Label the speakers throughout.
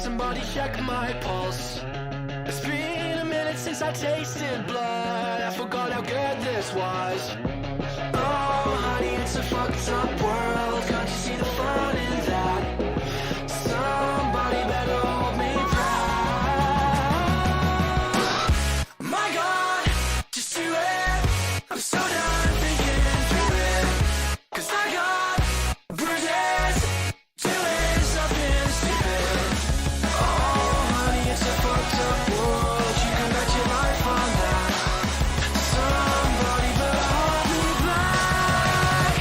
Speaker 1: somebody check my pulse. It's been a minute since I tasted blood. I forgot how good this was. Oh honey, it's a fucked up world. Can't you see the fun in that? Somebody better hold me proud. My God, just do it. I'm so done thinking through it. 'Cause I got bruises doing something stupid. Oh honey, it's a fucked up world. You can bet your life on that. Somebody better hold me back.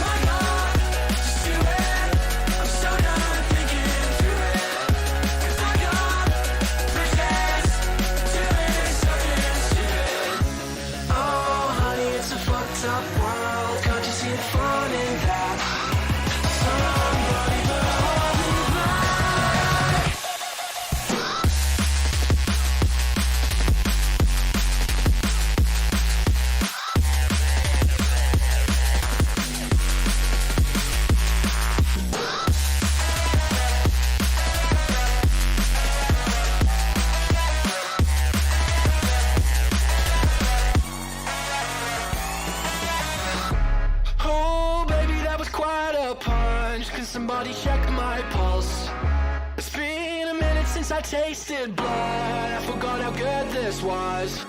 Speaker 1: My God, just do it. I'm so done thinking through it. 'Cause I got bruises doing something stupid. Oh honey, it's a fucked up world. Can't you see the fun in that? Somebody better hold me back. Oh, baby, that was quite a punch. Can somebody check my pulse? It's been a minute since I tasted blood. I forgot how good this was.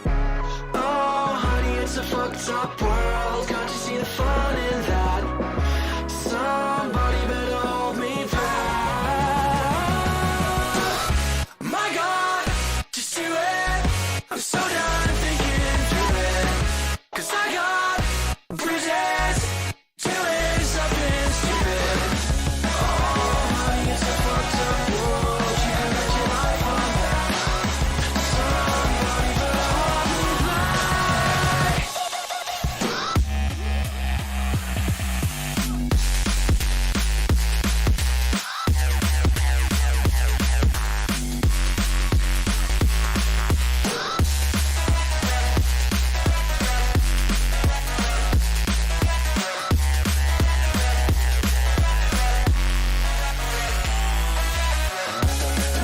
Speaker 1: Oh, honey, it's a fucked up world. Can't you see the fun in that? Somebody better hold me back. My God, just do it. I'm so done thinking through it. 'Cause I got bruises doing something stupid. Oh honey, it's a fucked up world. You can bet your life on that. Somebody better hold me back.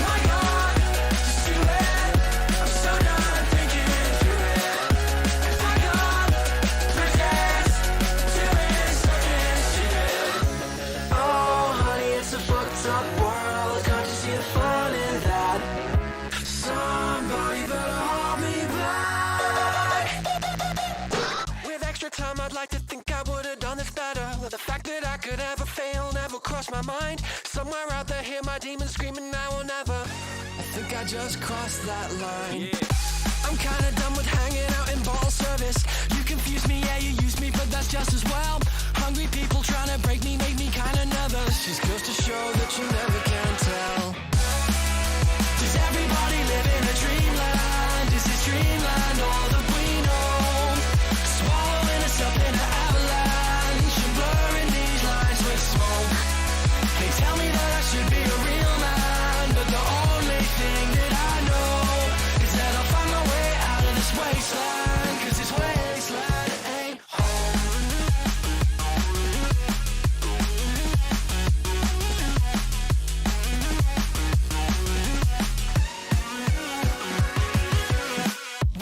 Speaker 1: My God, just do it. I'm so done thinking through it. 'Cause I got bruises doing something stupid. Oh honey, it's a fucked up world. Can't you see the fun in that? Somebody better hold me back. With extra time, I'd like to think I would've done this better. The fact that I could ever fail never crossed my mind. Somewhere out there, hear my demons screaming now or never. I think I just crossed that line. I'm kinda done with hanging out in ball service. You confuse me, yeah, you use me, but that's just as well. Hungry people trying to break me make me kinda nervous. Just goes to show that you never can tell. Does everybody live in a dreamland? Is this dreamland all that we know? Swallowing us up in an avalanche and blurring these lines with smoke. They tell me that I should be a real man, but the only thing that I know is that I'll find my way out of this wasteland. 'Cause this wasteland ain't home.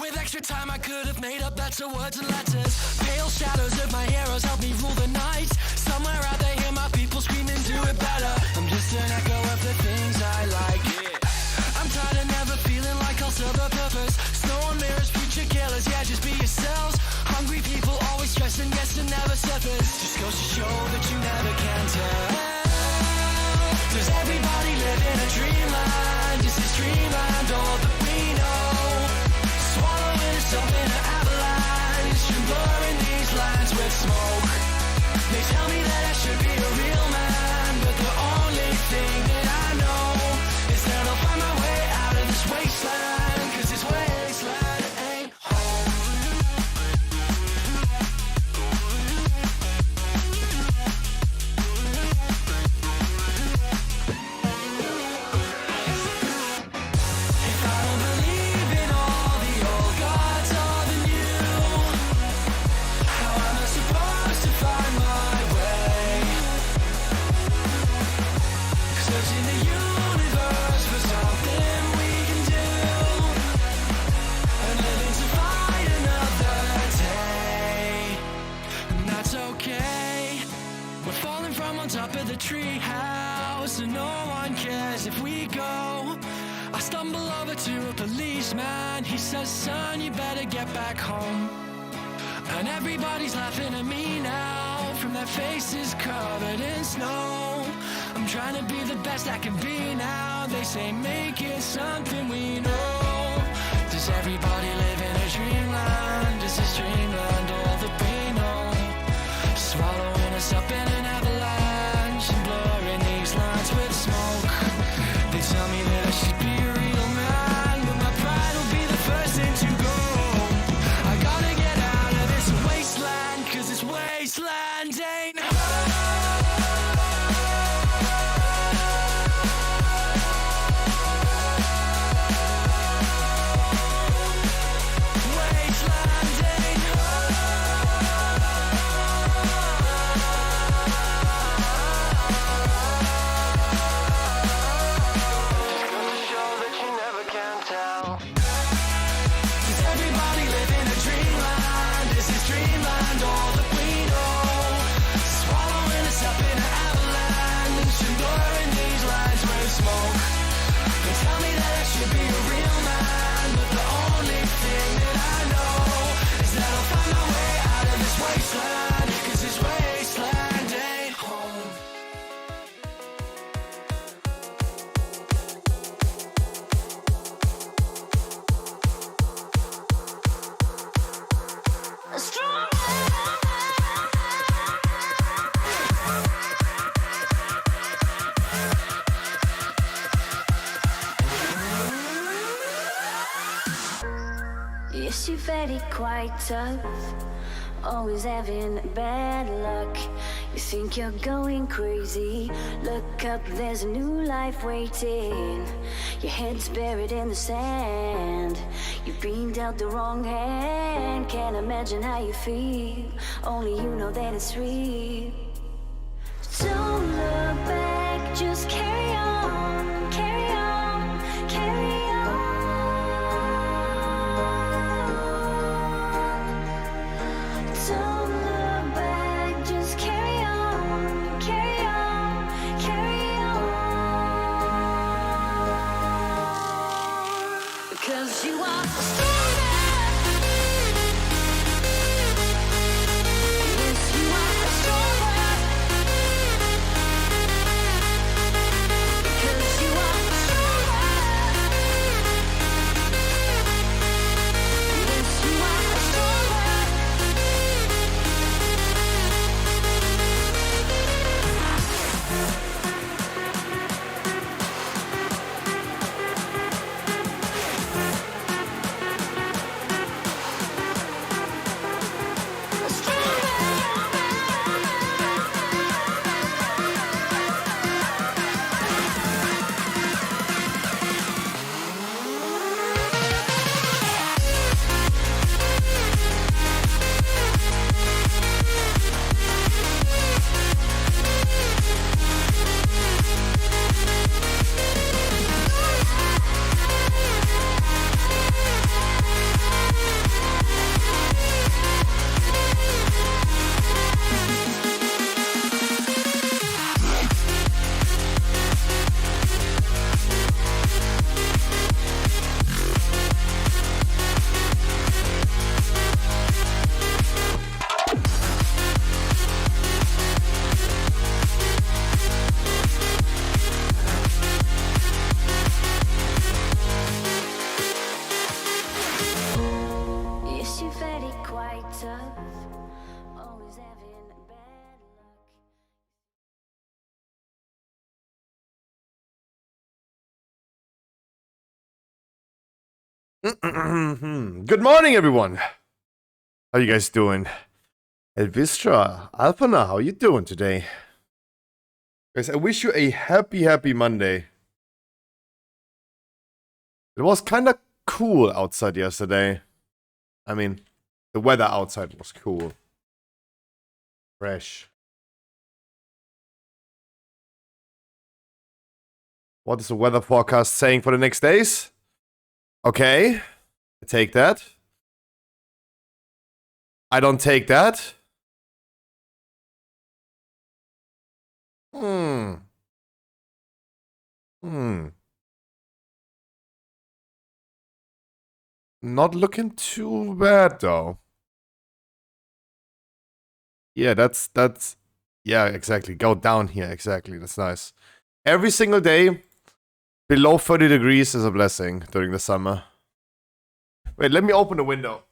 Speaker 1: With extra time I could have made up better words and letters. Pale shadows of my heroes help me rule the night. Somewhere out there hear my people screaming do it better. I'm just an echo of the things I like. I'm tired of never feeling like I'll serve a purpose. Snow on mirrors, future killers, yeah, just be yourselves. Hungry people always stressing, yes, and never surface. Just goes to show that you never can tell. Does everybody live in a dreamland? Is this dreamland all that we know? Swallowing us up in an avalanche and blurring these lines with smoke. They tell me that I should be a real man, but the only thing that I know is that I'll find my way out of this wasteland. 'Cause this wasteland ain't home. to a policeman. He says, son, you better get back home. And everybody's laughing at me now, from their faces covered in snow. I'm trying to be the best I can be now. They say make it something we know. Does everybody live in a dreamland? Is this dreamland all that we know? Swallowing us up in an avalanche and blurring these lines with smoke. They tell me that I should be a real man, but my pride will be the first thing to go. I gotta get out of this wasteland, cause this wasteland ain't
Speaker 2: Yes, you're very quite tough, always having bad luck. You think you're going crazy, look up, there's a new life waiting. Your head's buried in the sand, you've been dealt the wrong hand. Can't imagine how you feel, only you know that it's real. Don't look back, just carry on, carry on, carry on. Don't look back, just carry on, carry on, carry on. Because you are stronger. Yes, you are stronger. Because you are stronger. Yes, you are stronger. Yes, you're very quite tough, always having bad luck.
Speaker 3: Good morning, everyone. How you guys doing? Elvistra, Alpana, how you doing today? Guys, I wish you a happy Monday. It was kind of cool outside yesterday. I mean, the weather outside was cool. Fresh. What is the weather forecast saying for the next days? Okay, I take that. I don't take that. Hmm. not looking too bad though. Yeah, that's yeah, exactly. Go down here, exactly. That's nice. Every single day below 30 degrees is a blessing during the summer. Wait, let me open the window.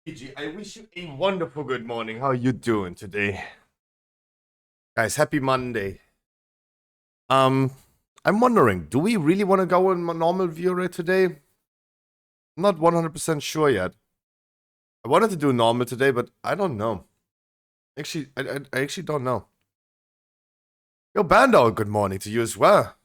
Speaker 3: PG, I wish you a wonderful good morning. How are you doing today? Guys, happy Monday. I'm wondering, do we really want to go in normal view rate today? I'm not 100% sure yet. I wanted to do normal today, but I don't know. Actually, I actually don't know. Yo, Bando, good morning to you as well.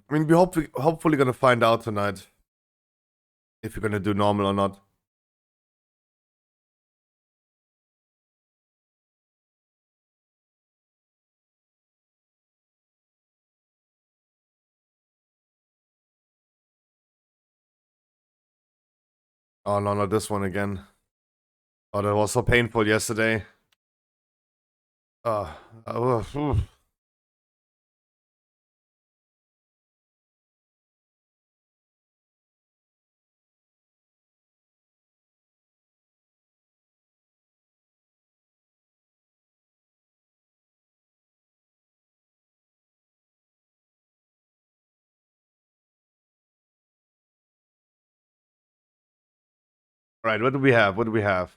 Speaker 3: I mean, hopefully gonna find out tonight if you're gonna do normal or not. Oh no, not this one again. Oh, that was so painful yesterday. Uh, Right, what do we have? What do we have?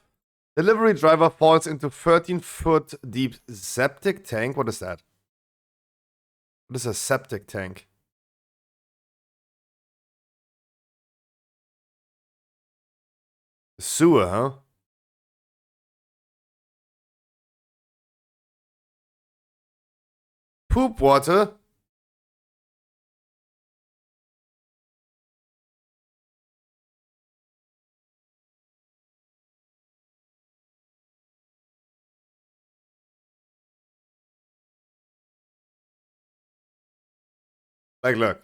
Speaker 3: Delivery driver falls into 13-foot deep septic tank. What is that? What is a septic tank? Sewer, huh? Poop water? Like, look,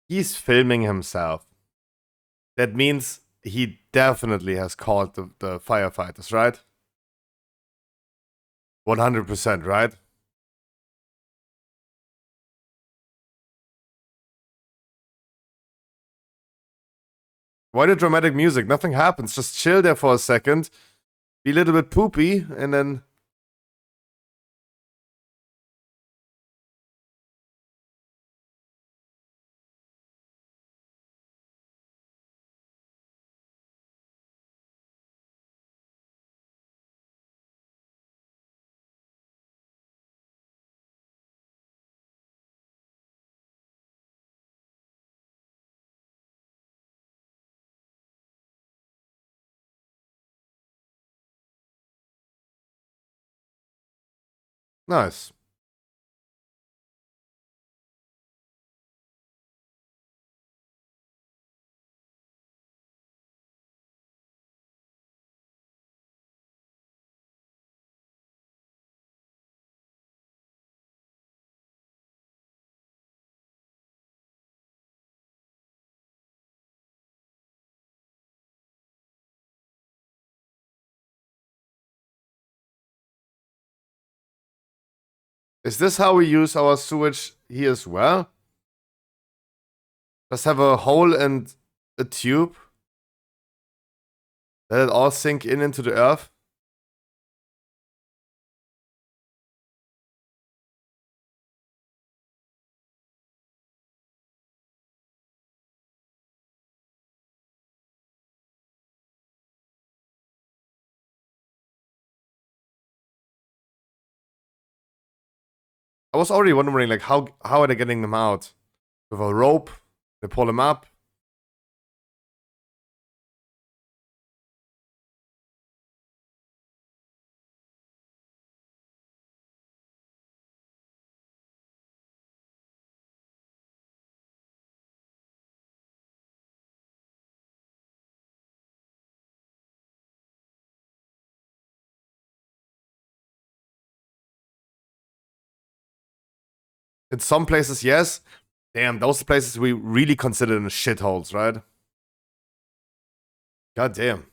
Speaker 3: he's filming himself. That means he definitely has called the firefighters, right? 100%, right? Why the dramatic music? Nothing happens. Just chill there for a second, be a little bit poopy, and then. Nice. Is this how we use our sewage here as well? Just have a hole and a tube? Let it all sink in into the earth? I was already wondering, like, how are they getting them out? With a rope? They pull them up? In some places, yes. Damn, those places we really consider shitholes, right? God damn.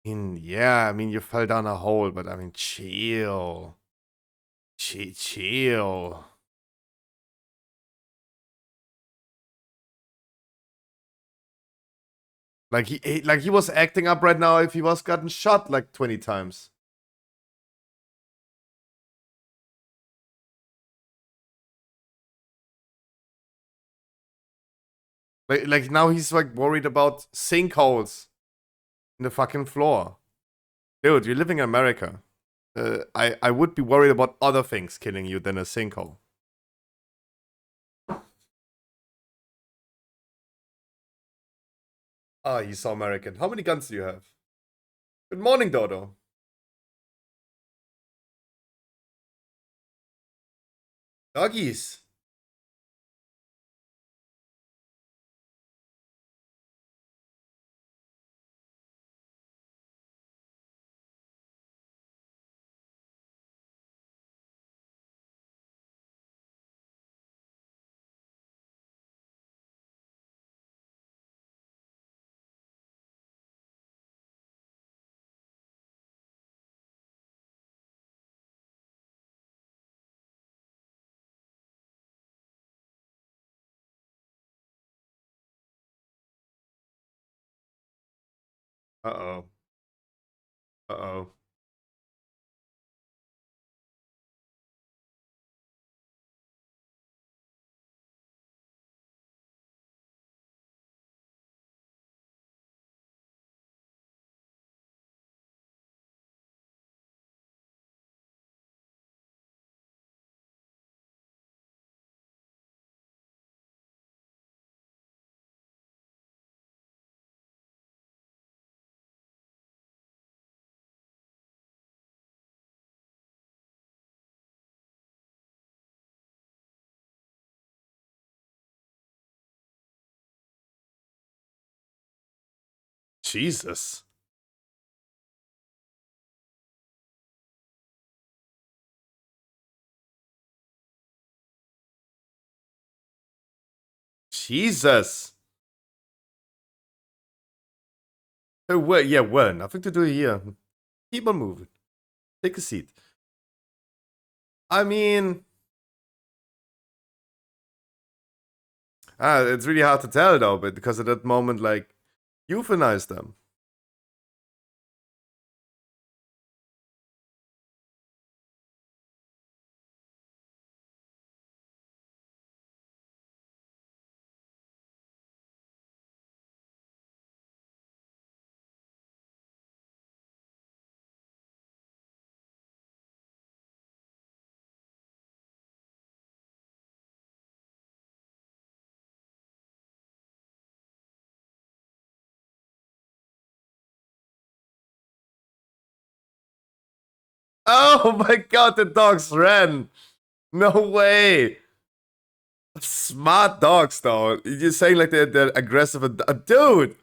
Speaker 3: Yeah, I mean, you fell down a hole, but I mean, chill. Chill. Like he was acting up right now if he was gotten shot like 20 times. Like now he's like worried about sinkholes in the fucking floor. Dude, you're living in America. I would be worried about other things killing you than a sinkhole. Ah, he's so American. How many guns do you have? Good morning, Dodo. Doggies. Uh-oh. Uh-oh. Jesus. Jesus. Oh, well, yeah, well, nothing to do here. Keep on moving. Take a seat. I mean, it's really hard to tell though, but because at that moment, like, euthanize them. Oh my god, the dogs ran. No way. Smart dogs, though. You're saying like they're aggressive. Dude,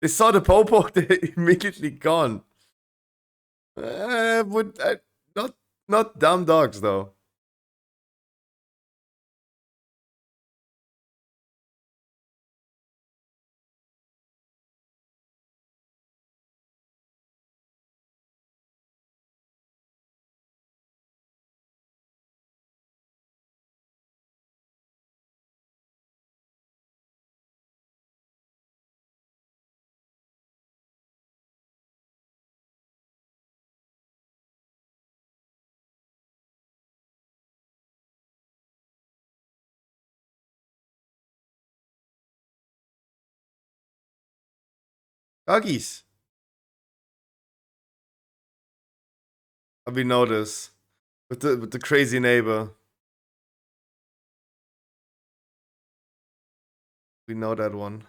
Speaker 3: they saw the popo, they're immediately gone. Would not not dumb dogs though. Doggies. We know this with the crazy neighbor. We know that one.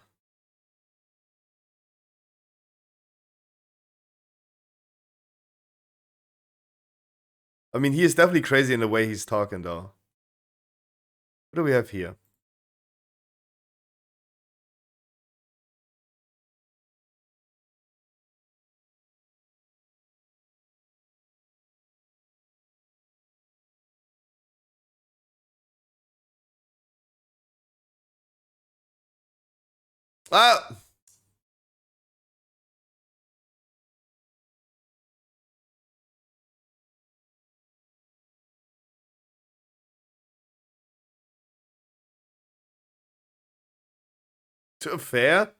Speaker 3: I mean, he is definitely crazy in the way he's talking, though. What do we have here? Ah! Fair?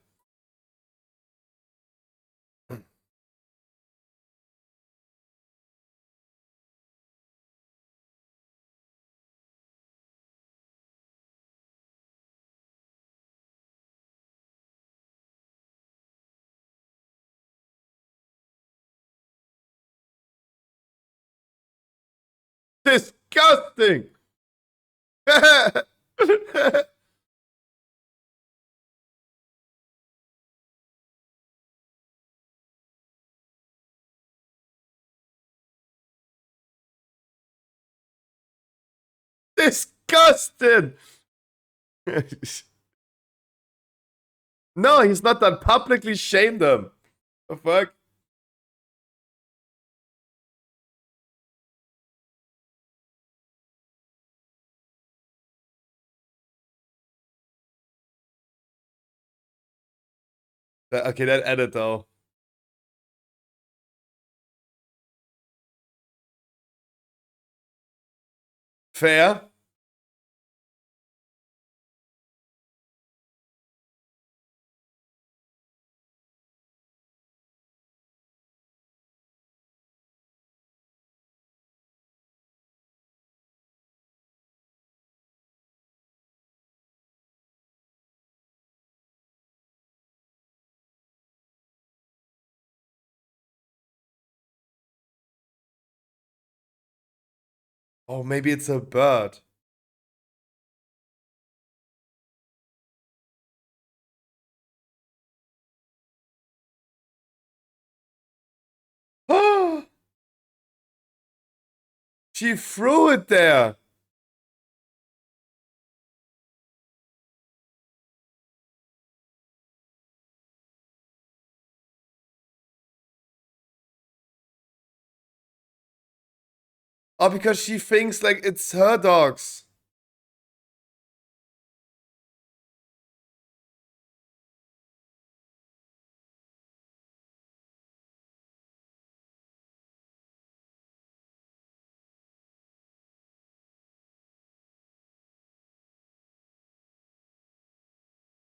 Speaker 3: Disgusting! Disgusting! No, he's not done. Publicly shame them. The fuck? Okay, that edit though. Fair. Oh, maybe it's a bird. She threw it there. Oh, because she thinks like it's her dogs.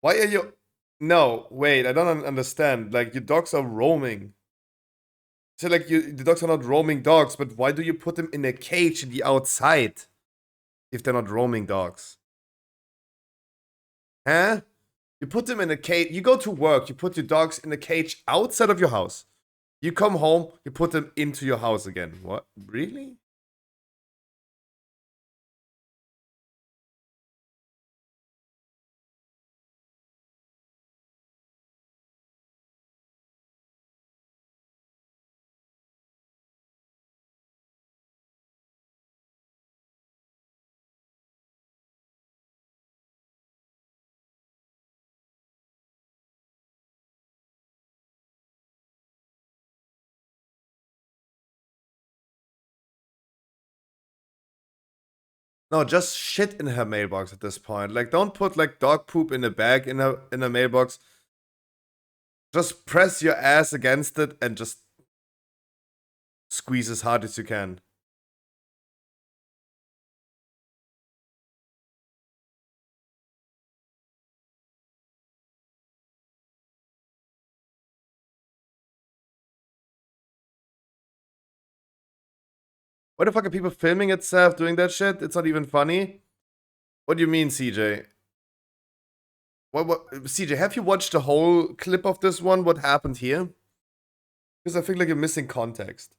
Speaker 3: Why are you? No, wait, I don't understand. Like, your dogs are roaming. So, like, the dogs are not roaming dogs, but why do you put them in a cage in the outside if they're not roaming dogs? Huh? You put them in a cage. You go to work, you put your dogs in a cage outside of your house. You come home, you put them into your house again. What? Really? No, just shit in her mailbox at this point. Like, don't put like dog poop in a bag in her mailbox. Just press your ass against it and just squeeze as hard as you can. Why the fuck are people filming itself doing that shit? It's not even funny. What do you mean, CJ? What CJ, have you watched the whole clip of this one? What happened here? Because I feel like you're missing context.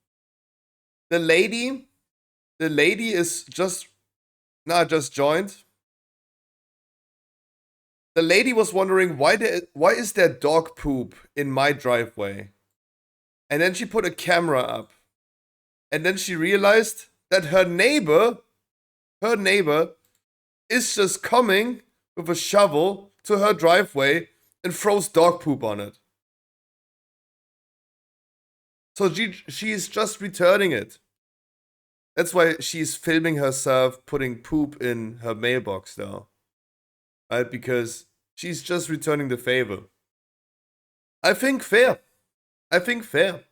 Speaker 3: The lady is just joined. The lady was wondering why is there dog poop in my driveway? And then she put a camera up. And then she realized that her neighbor is just coming with a shovel to her driveway and throws dog poop on it. So she's just returning it. That's why she's filming herself putting poop in her mailbox now. Right? Because she's just returning the favor. I think fair. I think fair.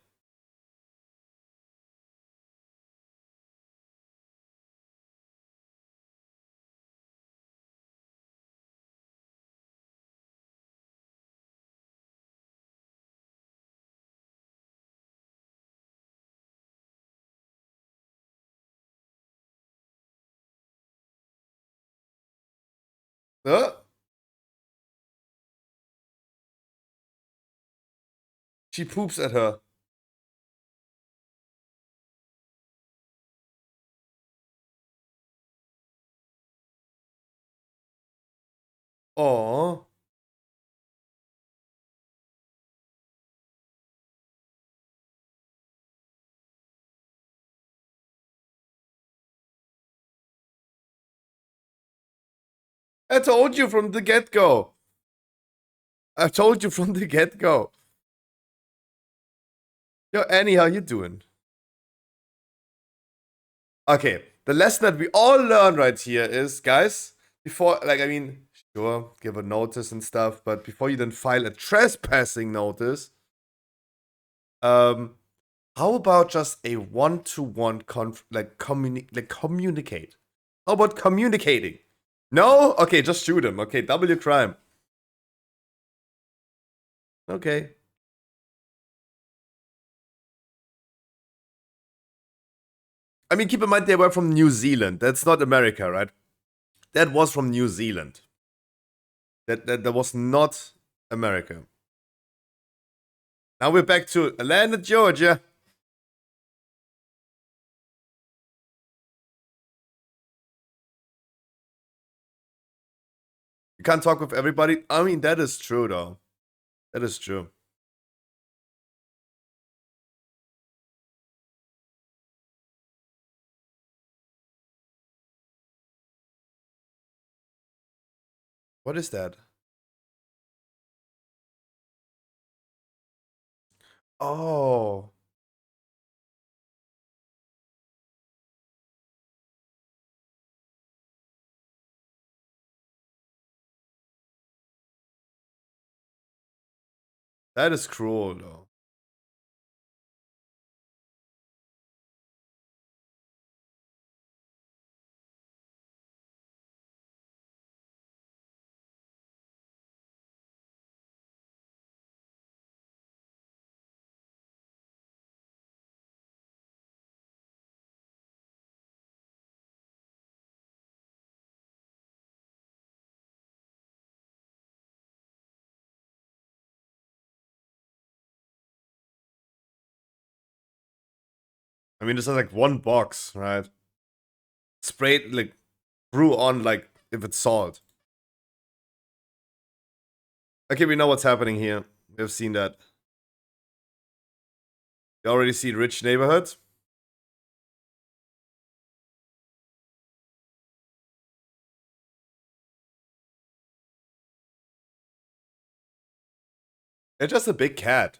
Speaker 3: Huh? She poops at her. Aww. I told you from the get-go. I told you from the get-go. Yo, Annie, how you doing? Okay, the lesson that we all learn right here is, guys, before, like, I mean, sure, give a notice and stuff, but before you then file a trespassing notice, how about just a one-to-one communicate? How about communicating? No? Okay, just shoot him. Okay, W crime. Okay. I mean, keep in mind they were from New Zealand. That's not America, right? That was from New Zealand. That was not America. Now we're back to Atlanta, Georgia. You can't talk with everybody. I mean, that is true, though. That is true. What is that? Oh. That is cruel, though. I mean, this is like one box, right? Sprayed, like, brew on, like, if it's salt. Okay, we know what's happening here. We've seen that. You already see rich neighborhoods. They're just a big cat.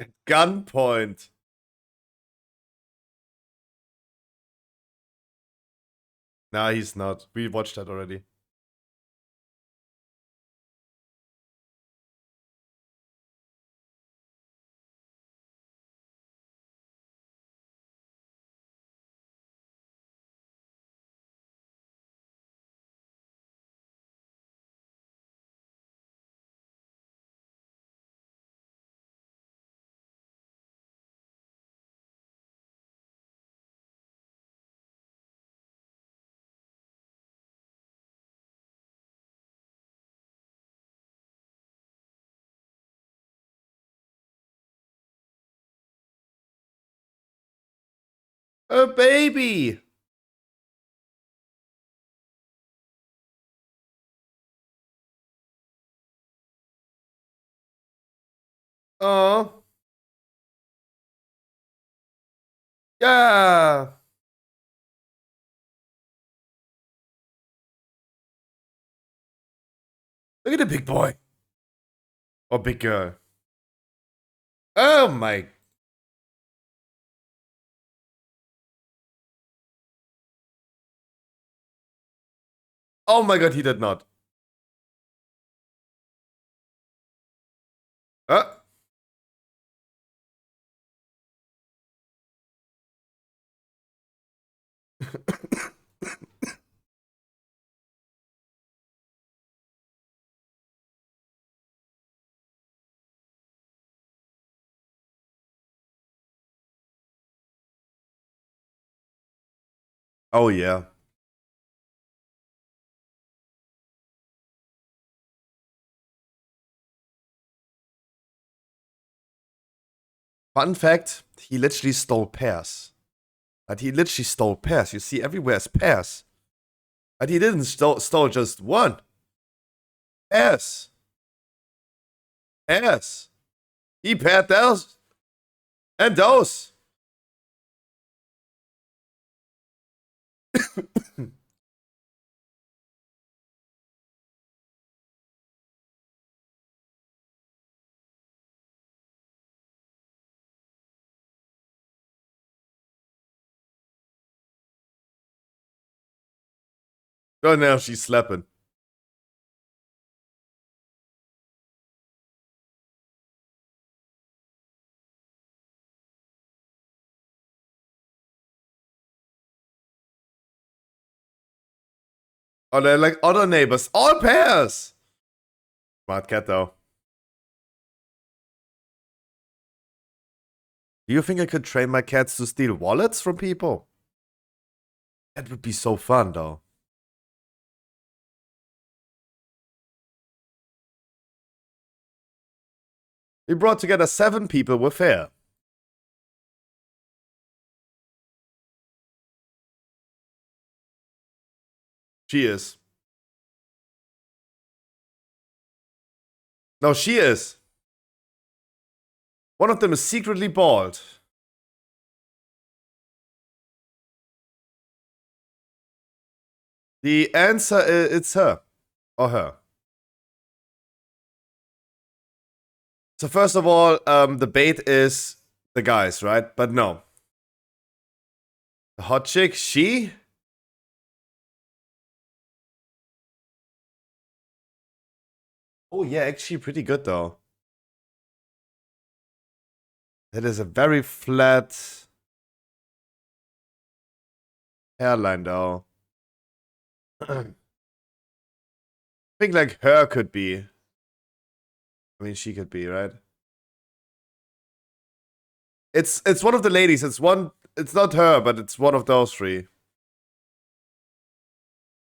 Speaker 3: At gunpoint. Nah, he's not. We watched that already. A baby. Oh. Yeah. Look at the big boy. Or big girl. Oh my. Oh my god, he did not. Uh. Oh yeah. Fun fact, he literally stole pears. But he literally stole pears. You see everywhere is pears. But he didn't stole just one. Pears. Pears. He paired those. And those. Oh, now she's slapping. Oh, they're like other neighbors. All pairs. Smart cat, though. Do you think I could train my cats to steal wallets from people? That would be so fun, though. We brought together 7 people with hair. She is. No, she is. One of them is secretly bald. The answer is it's her. Or her. So first of all, the bait is the guys, right? But no. The hot chick, she? Oh yeah, actually pretty good though. That is a very flat hairline though. I think like her could be. I mean, she could be, right? It's one of the ladies. It's one. It's not her, but it's one of those 3.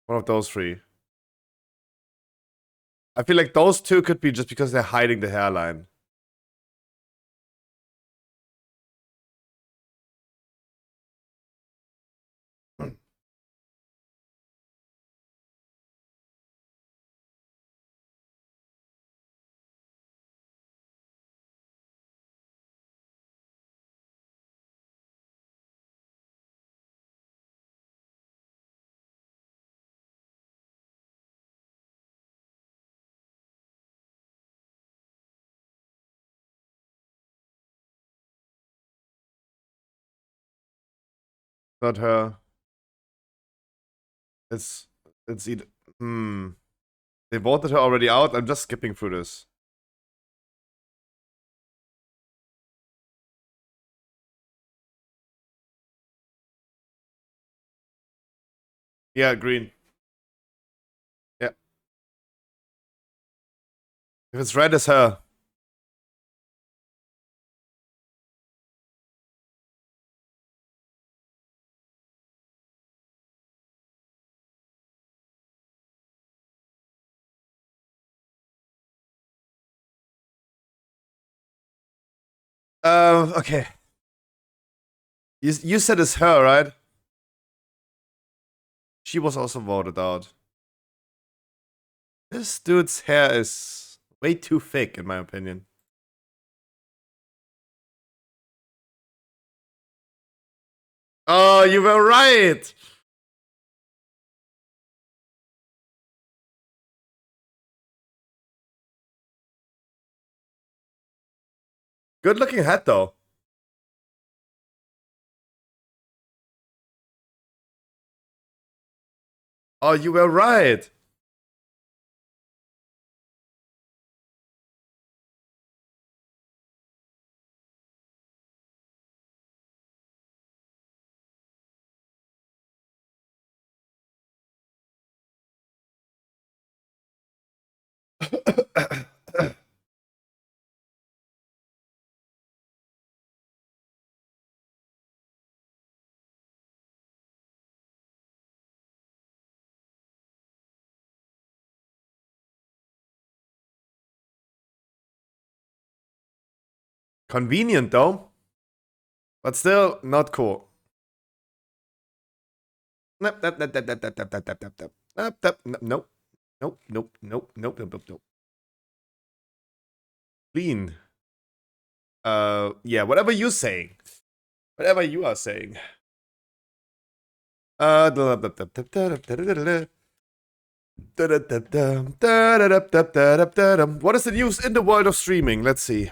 Speaker 3: One of those 3. I feel like those 2 could be just because they're hiding the hairline. Not her. It's it's either. Hmm. They voted her already out. I'm just skipping through this. Yeah, green. Yeah. If it's red, it's her. Okay. You said it's her, right? She was also voted out. This dude's hair is way too thick, in my opinion. Oh, you were right! Good looking hat, though. Oh, you were right. Convenient, though. But still, not cool. Nope. Nope. Nope. Nope. Nope. Nope. Nope. Nope. Clean. Yeah, whatever you're saying. Whatever you are saying. What is the news in the world of streaming? Let's see.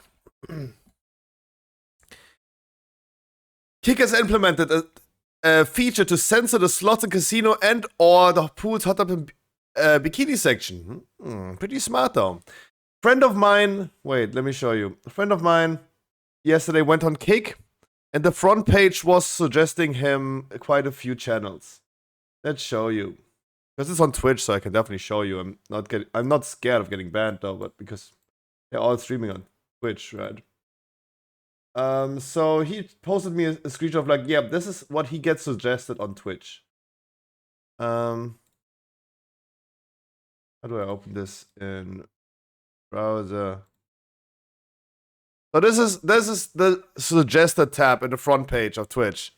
Speaker 3: Kick has implemented a feature to censor the slots and casino and or the pool's hot tub and bikini section. Pretty smart though. Friend of mine, wait, let me show you. A friend of mine yesterday went on Kick, and the front page was suggesting him quite a few channels. Let's show you. Because it's on Twitch, so I can definitely show you. I'm not scared of getting banned though, but because they're all streaming on Twitch, right? So he posted me a screenshot of like, yeah, this is what he gets suggested on Twitch. How do I open this in browser? So this is the suggested tab in the front page of Twitch.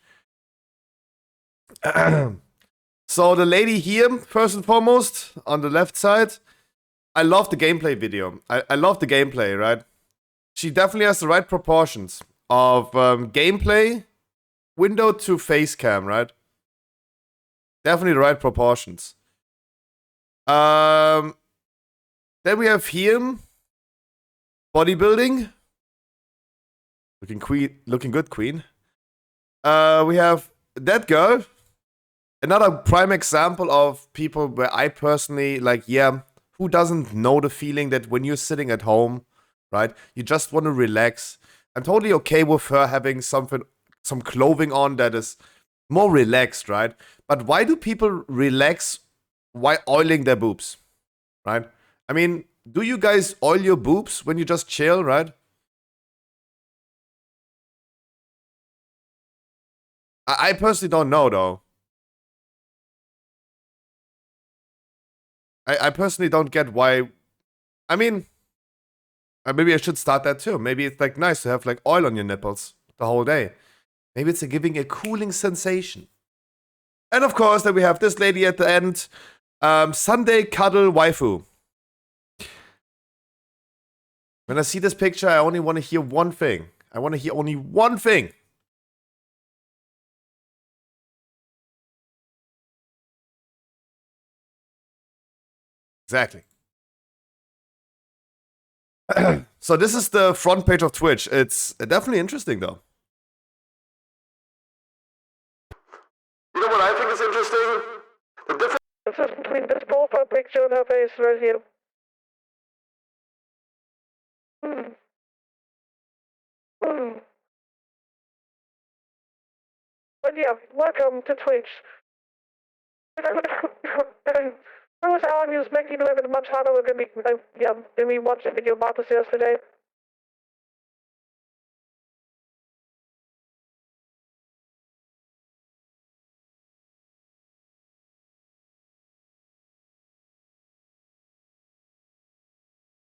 Speaker 3: So the lady here, first and foremost, on the left side, I love the gameplay video. I love the gameplay, right? She definitely has the right proportions of gameplay, window to face cam, right? Definitely the right proportions. Then we have here bodybuilding. Looking good, queen. We have that girl. Another prime example of people where I personally like, yeah, who doesn't know the feeling that when you're sitting at home, right, you just want to relax. I'm totally okay with her having some clothing on that is more relaxed, right? But why do people relax while oiling their boobs, right? I mean, do you guys oil your boobs when you just chill, right? I personally don't know, though. I personally don't get why. I mean, maybe I should start that too. Maybe it's like nice to have like oil on your nipples the whole day. Maybe it's giving a cooling sensation. And of course, then we have this lady at the end. Sunday cuddle waifu. When I see this picture, I only want to hear one thing. I want to hear only one thing. Exactly. So this is the front page of Twitch. It's definitely interesting, though. You know what I think is interesting? The difference between this profile picture and her face right here. But yeah, welcome to Twitch. Those arguments make you live it much harder than we watched a video about this yesterday.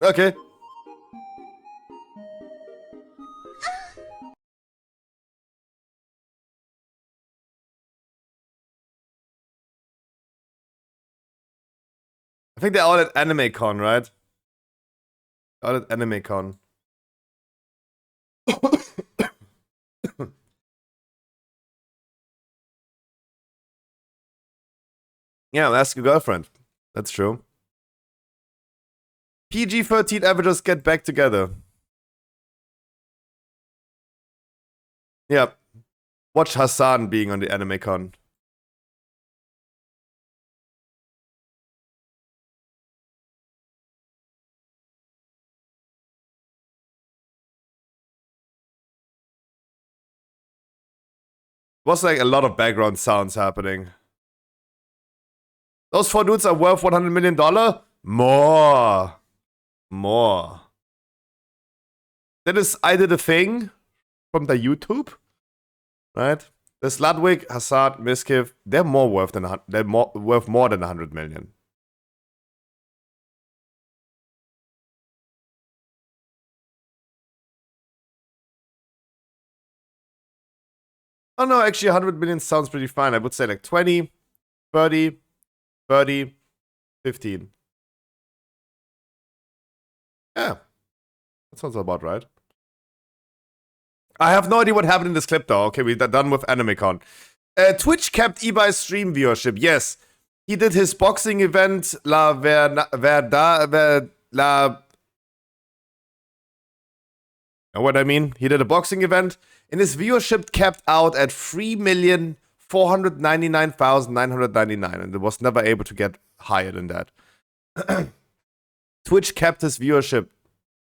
Speaker 3: Okay. I think they're all at AnimeCon, right? All at AnimeCon. Yeah, ask your girlfriend. That's true. PG-13 averages get back together. Yeah. Watch Hassan being on the AnimeCon. Was like a lot of background sounds happening. Those 4 dudes are worth $100 million? More. More. That is either the thing from the YouTube, right? There's Ludwig, Hassad, Miskiv. They're more worth than worth more than 100 million. Oh no, actually 100 million sounds pretty fine. I would say like 20, 30, 30, 15. Yeah. That sounds about right. I have no idea what happened in this clip though. Okay, we're done with AnimeCon. Twitch kept Ebai's stream viewership. Yes. He did his boxing event, La what I mean? He did a boxing event, and his viewership capped out at 3,499,999, and it was never able to get higher than that. Twitch capped his viewership,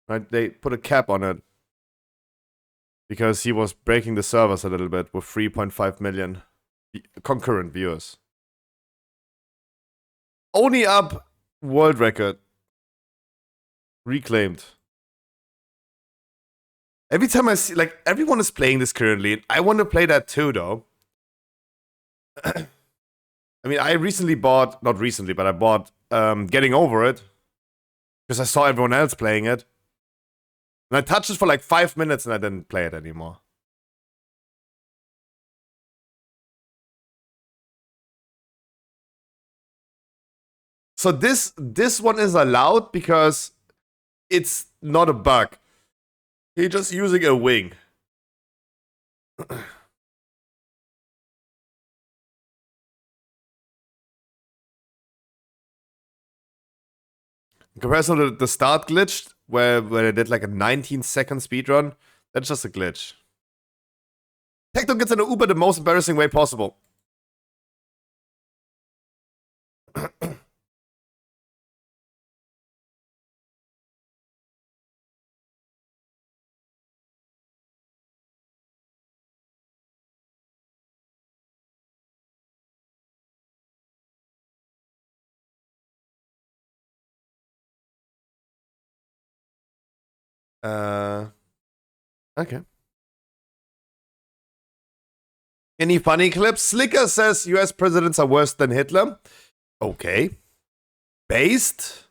Speaker 3: right? They put a cap on it because he was breaking the servers a little bit with 3.5 million concurrent viewers. Only up world record. Reclaimed. Every time I see, like, everyone is playing this currently. I want to play that too, though. I mean, I recently bought, not recently, but I bought Getting Over It because I saw everyone else playing it. And I touched it for like 5 minutes and I didn't play it anymore. So this one is allowed because it's not a bug. He's just using a wing. In comparison to the start glitch, where I did like a 19-second speedrun, that's just a glitch. Tecton gets in an Uber the most embarrassing way possible. Okay. Any funny clips? Slicker says US presidents are worse than Hitler. Okay. Based?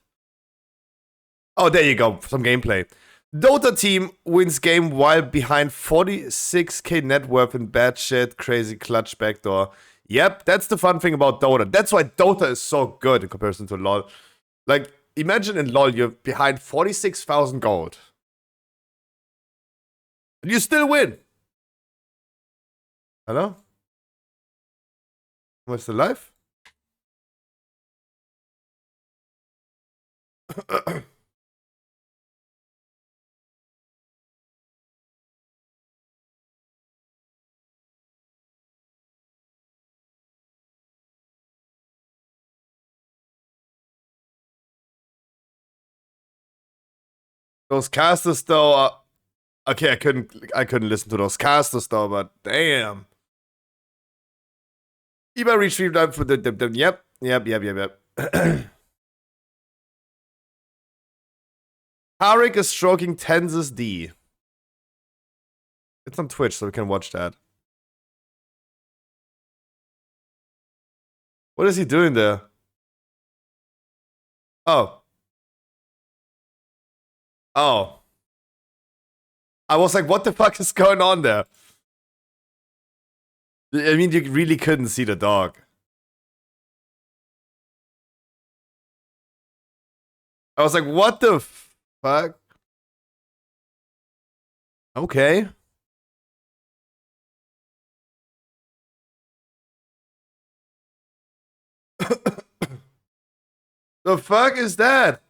Speaker 3: Oh, there you go. Some gameplay. Dota team wins game while behind 46k net worth in bad shit, crazy clutch backdoor. Yep, that's the fun thing about Dota. That's why Dota is so good in comparison to LoL. Like, imagine in LoL you're behind 46,000 gold. And you still win. Hello? What's the life? Those casters though, okay, I couldn't listen to those casters though, but damn. eBay retrieved that for the yep. Harik is stroking Tens's D. It's on Twitch, so we can watch that. What is he doing there? Oh. Oh. I was like, what the fuck is going on there? I mean, you really couldn't see the dog. I was like, what the fuck? Okay. The fuck is that?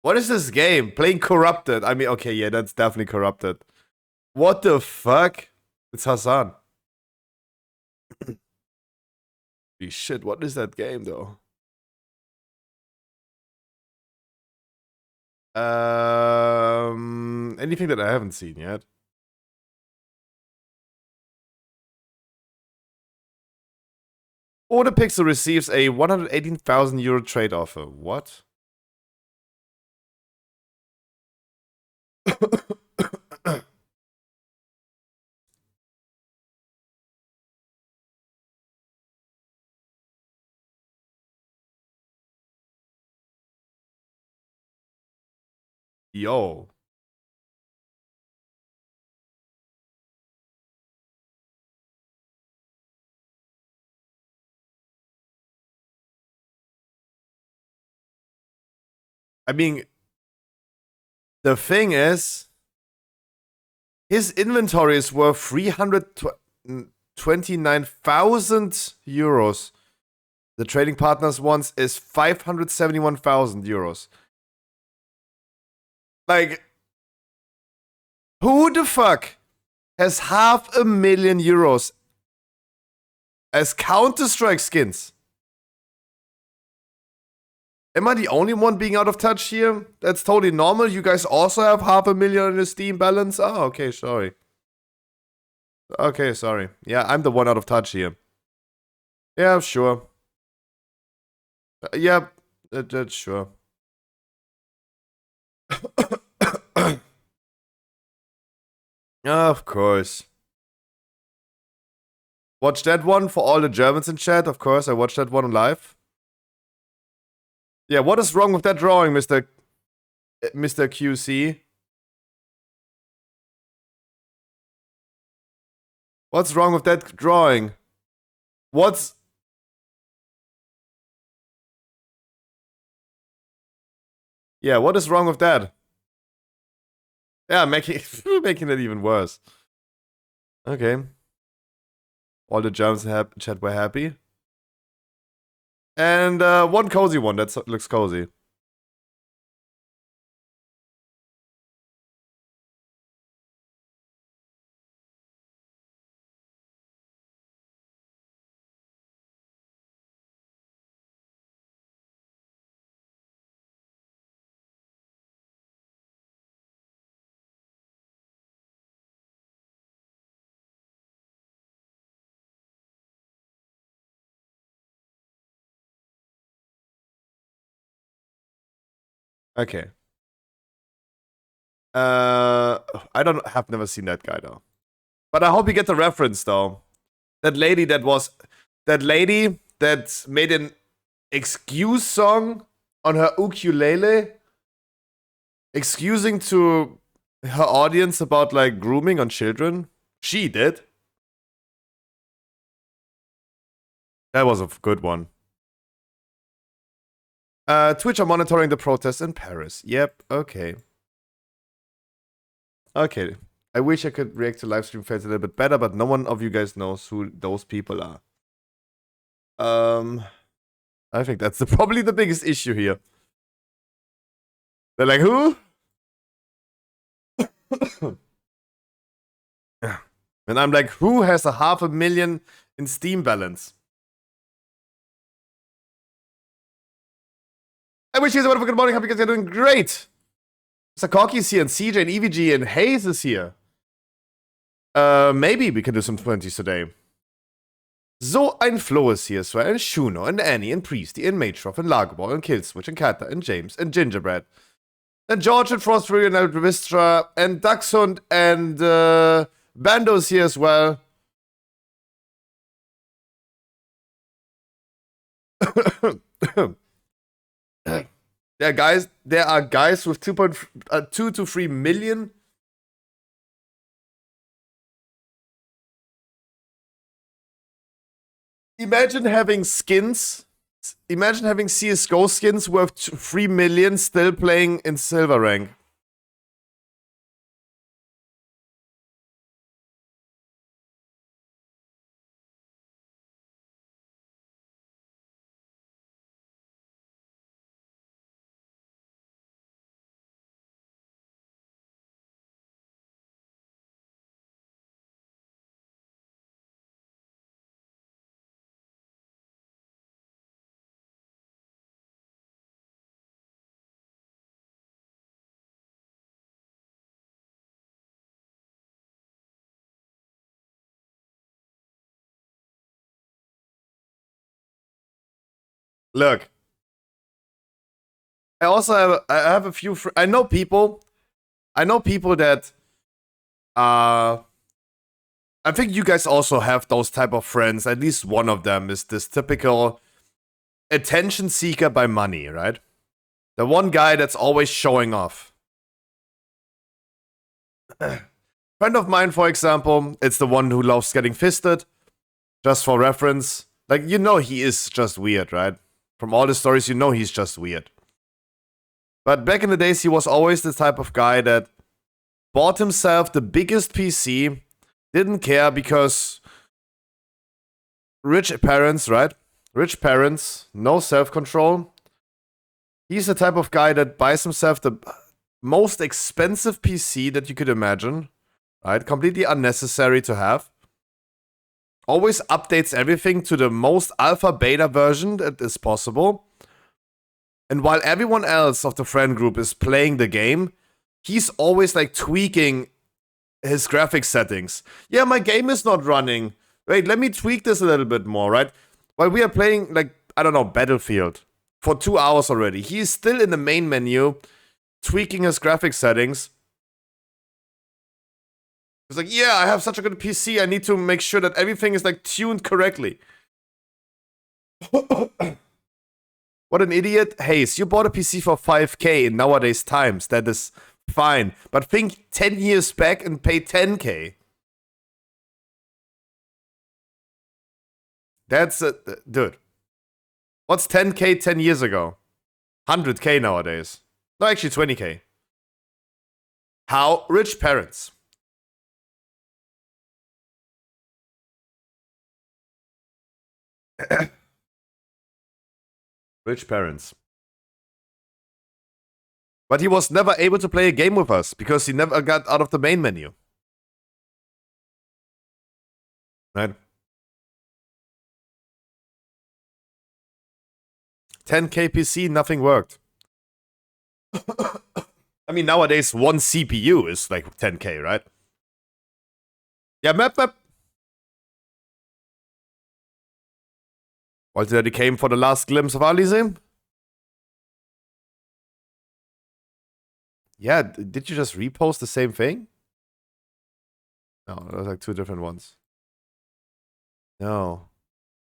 Speaker 3: What is this game? Playing corrupted. I mean, okay, yeah, that's definitely corrupted. What the fuck? It's Hassan. Holy shit, what is that game though? Anything that I haven't seen yet? Order Pixel receives a 118,000 euro trade offer. What? Yo. I mean, the thing is, his inventory is worth 329,000 euros. The trading partners wants is 571,000 euros. Like, who the fuck has 500,000 euros as Counter-Strike skins? Am I the only one being out of touch here? That's totally normal. You guys also have 500,000 in the Steam balance? Oh, okay, sorry. Okay, sorry. Yeah, I'm the one out of touch here. Yeah, sure. Yeah, that's sure. Of course. Watch that one for all the Germans in chat. Of course, I watched that one live. Yeah, what is wrong with that drawing, Mr. QC? What's wrong with that drawing? What's... Yeah, what is wrong with that? Yeah, making it even worse. Okay. All the Germans in chat were happy. And one cozy one that looks cozy. Okay. Have never seen that guy though. But I hope you get the reference though. That lady that made an excuse song on her ukulele, excusing to her audience about like grooming on children. She did. That was a good one. Twitch are monitoring the protests in Paris. Yep, okay. Okay. I wish I could react to live stream fans a little bit better, but no one of you guys knows who those people are. I think that's probably the biggest issue here. They're like, who? And I'm like, who has a 500,000 in Steam balance? I wish you guys a wonderful good morning. Hope you guys are doing great. Mr. Corky is here, and CJ and EVG and Hayes is here. Maybe we can do some 20s today. So ein Flo is here as well, and Shuno, and Annie, and Priesty, and Matroff, and Lagerball, and Killswitch, and Kata, and James, and Gingerbread. And George, and Frostfury, and Elvistra, and Dachshund, and Bando's here as well. Yeah, guys, there are guys with 2 to 3 million. Imagine having skins. Imagine having CSGO skins worth 3 million still playing in silver rank. Look, I have a few. I know people. I know people that. I think you guys also have those type of friends. At least one of them is this typical attention seeker by money, right? The one guy that's always showing off. Friend of mine, for example, it's the one who loves getting fisted. Just for reference, like you know, he is just weird, right? From all the stories, you know he's just weird. But back in the days, he was always the type of guy that bought himself the biggest PC, didn't care because rich parents, right? Rich parents, no self-control. He's the type of guy that buys himself the most expensive PC that you could imagine, right? Completely unnecessary to have. Always updates everything to the most alpha beta version that is possible. And while everyone else of the friend group is playing the game, he's always like tweaking his graphics settings. Yeah, my game is not running. Wait, let me tweak this a little bit more, right? While we are playing, like, I don't know, Battlefield for 2 hours already, he's still in the main menu tweaking his graphics settings. It's like, yeah, I have such a good PC, I need to make sure that everything is like tuned correctly. What an idiot. Hayes, you bought a PC for 5K in nowadays times. That is fine. But think 10 years back and pay 10K. That's dude. What's 10K 10 years ago? 100K nowadays. No, actually 20K. How rich parents. Rich parents. But he was never able to play a game with us because he never got out of the main menu. Right? 10K PC, nothing worked. I mean, nowadays, one CPU is like 10K, right? Yeah, map. Wollte der die came for the last glimpse of Alizé? Yeah, did you just repost the same thing? No, it was like two different ones. No.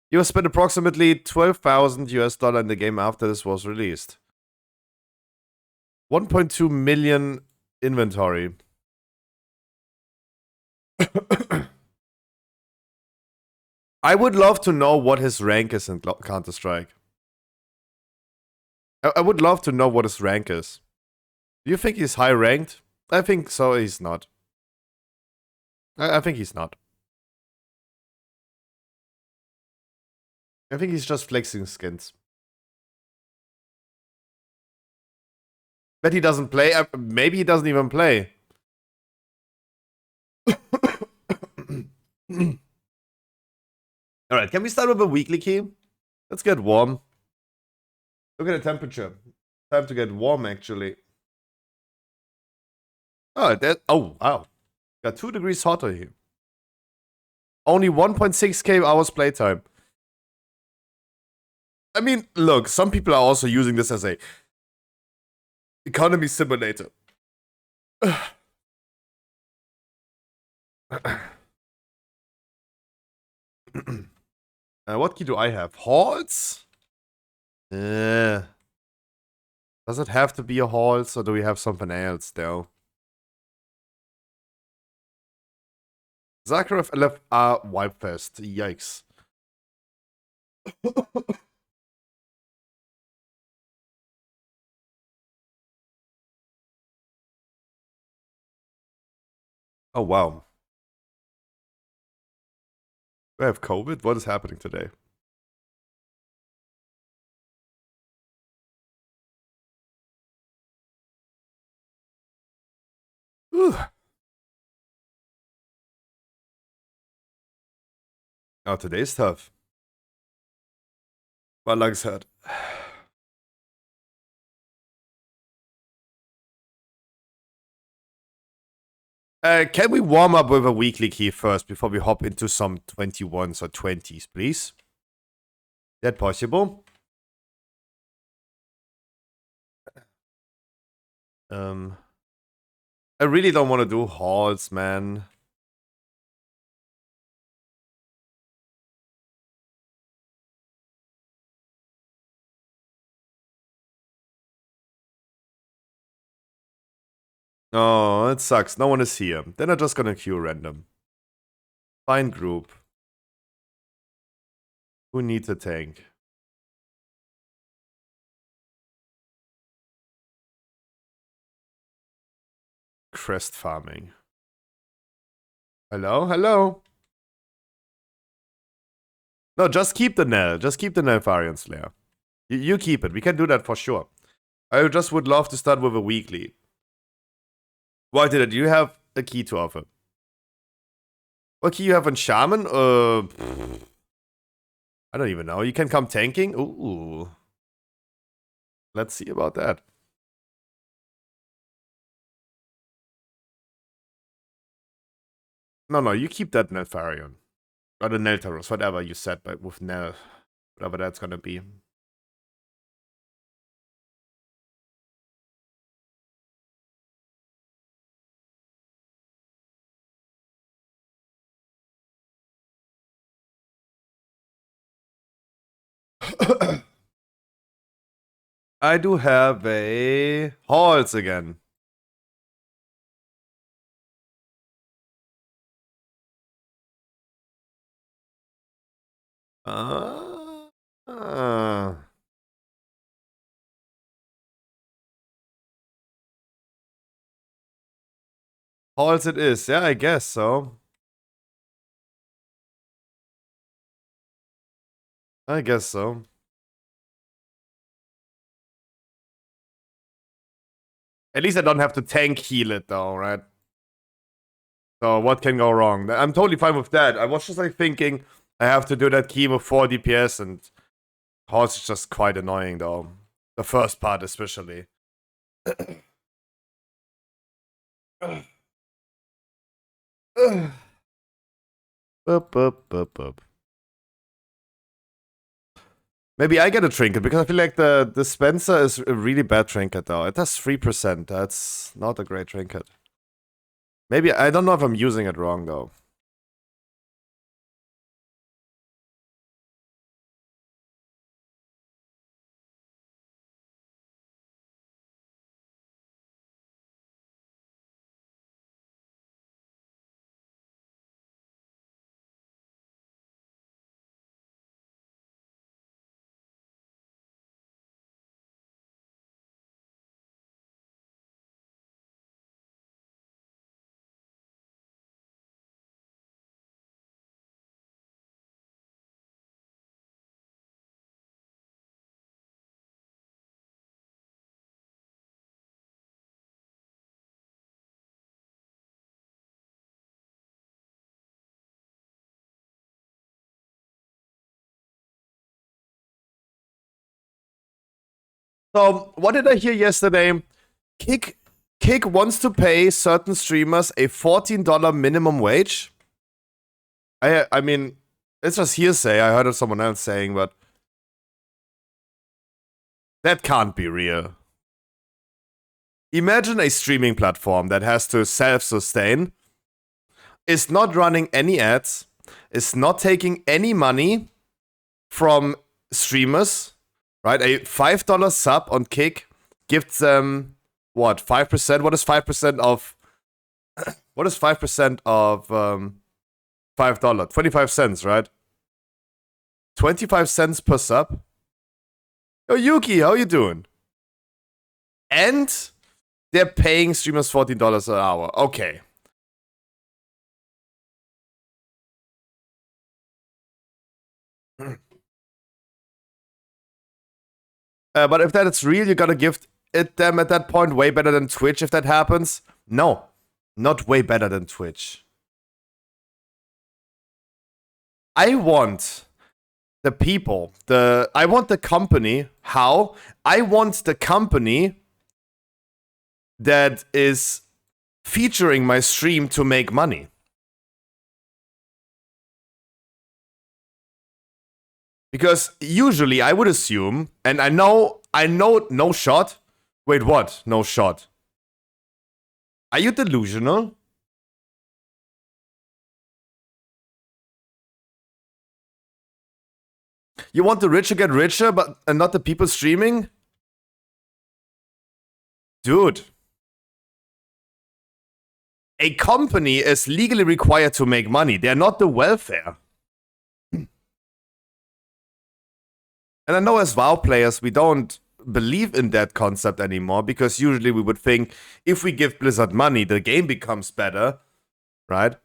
Speaker 3: You spent approximately 12,000 US dollar in the game after this was released. 1.2 million inventory. I would love to know what his rank is in Counter-Strike. I would love to know what his rank is. Do you think he's high ranked? I think so, he's not. I think he's not. I think he's just flexing skins. Bet he doesn't play. Maybe he doesn't even play. Alright, can we start with a weekly key? Let's get warm. Look at the temperature. Time to get warm, actually. Oh, wow. Got 2 degrees hotter here. Only 1.6k hours playtime. I mean, look, some people are also using this as a economy simulator. What key do I have? Halls? Does it have to be a Halls, or do we have something else, though? Zakharov LFR Wipefest. Yikes. Oh, wow. Do I have COVID? What is happening today? Whew. Oh, today's tough. My lungs hurt. Can we warm up with a weekly key first before we hop into some 21s or 20s, please? That possible? I really don't want to do halls, man. Oh, it sucks. No one is here. Then I'm just gonna queue random. Find group. Who needs a tank? Crest farming. Hello? Hello? No, just keep the Nell. Just keep the Nelfarian Slayer. You keep it. We can do that for sure. I just would love to start with a weekly. Why did it? You have a key to offer. What key you have on Shaman? I don't even know. You can come tanking? Ooh. Let's see about that. No, you keep that Nelfarion. Or the Neltaros, whatever you said, but with Nel. Whatever that's gonna be. I do have a halls again. Uh, halls it is. Yeah, I guess so. I guess so. At least I don't have to tank heal it though, right? So what can go wrong? I'm totally fine with that. I was just like thinking I have to do that key with 4 DPS and halls is just quite annoying though. The first part especially. Maybe I get a trinket because I feel like the dispenser is a really bad trinket though. It has 3%. That's not a great trinket. Maybe I don't know if I'm using it wrong though. So what did I hear yesterday? Kick wants to pay certain streamers a $14 minimum wage. I mean, it's just hearsay. I heard of someone else saying, but that can't be real. Imagine a streaming platform that has to self-sustain, is not running any ads, is not taking any money from streamers, right? A $5 sub on Kick gives them what, 5%? What is 5% of what is 5% of $5? 25 cents, right? 25 cents per sub. Oh, Yuki, how you doing? And they're paying streamers $14 an hour. Okay. But if that is real, you gotta give it them at that point way better than Twitch if that happens. No, not way better than Twitch. I want the people, I want the company. How? I want the company that is featuring my stream to make money. Because usually I would assume, and I know, no shot. Wait, what? No shot. Are you delusional? You want the rich to get richer, but and not the people streaming? Dude. A company is legally required to make money. They're not the welfare. And I know as WoW players, we don't believe in that concept anymore, because usually we would think if we give Blizzard money, the game becomes better, right?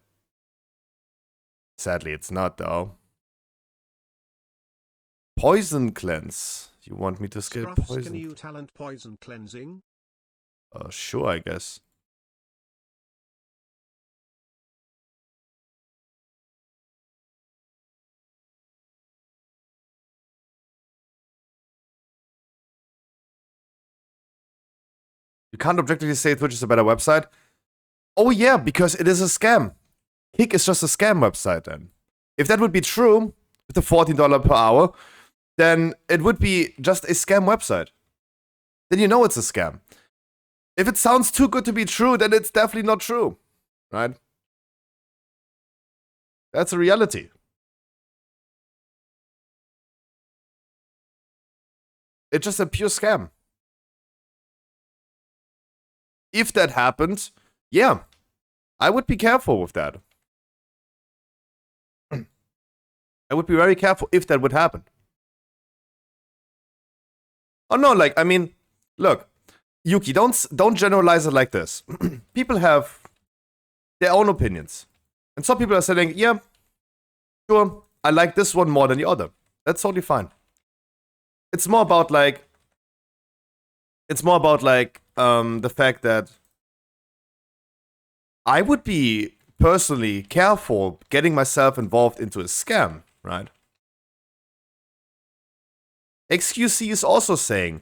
Speaker 3: Sadly, it's not, though. Poison cleanse. You want me to skip
Speaker 4: Scruffs,
Speaker 3: poison?
Speaker 4: can you talent poison cleansing?
Speaker 3: Sure, I guess. You can't objectively say Twitch is a better website. Oh yeah, because it is a scam. Kick is just a scam website then. If that would be true, with the $14 per hour, then it would be just a scam website. Then you know it's a scam. If it sounds too good to be true, then it's definitely not true. Right? That's a reality. It's just a pure scam. If that happened, yeah, I would be careful with that. I would be very careful if that would happen. Oh no, like, I mean, look, Yuki, don't generalize it like this. People have their own opinions. And some people are saying, yeah, sure, I like this one more than the other. That's totally fine. It's more about like the fact that I would be personally careful getting myself involved into a scam, right? XQC is also saying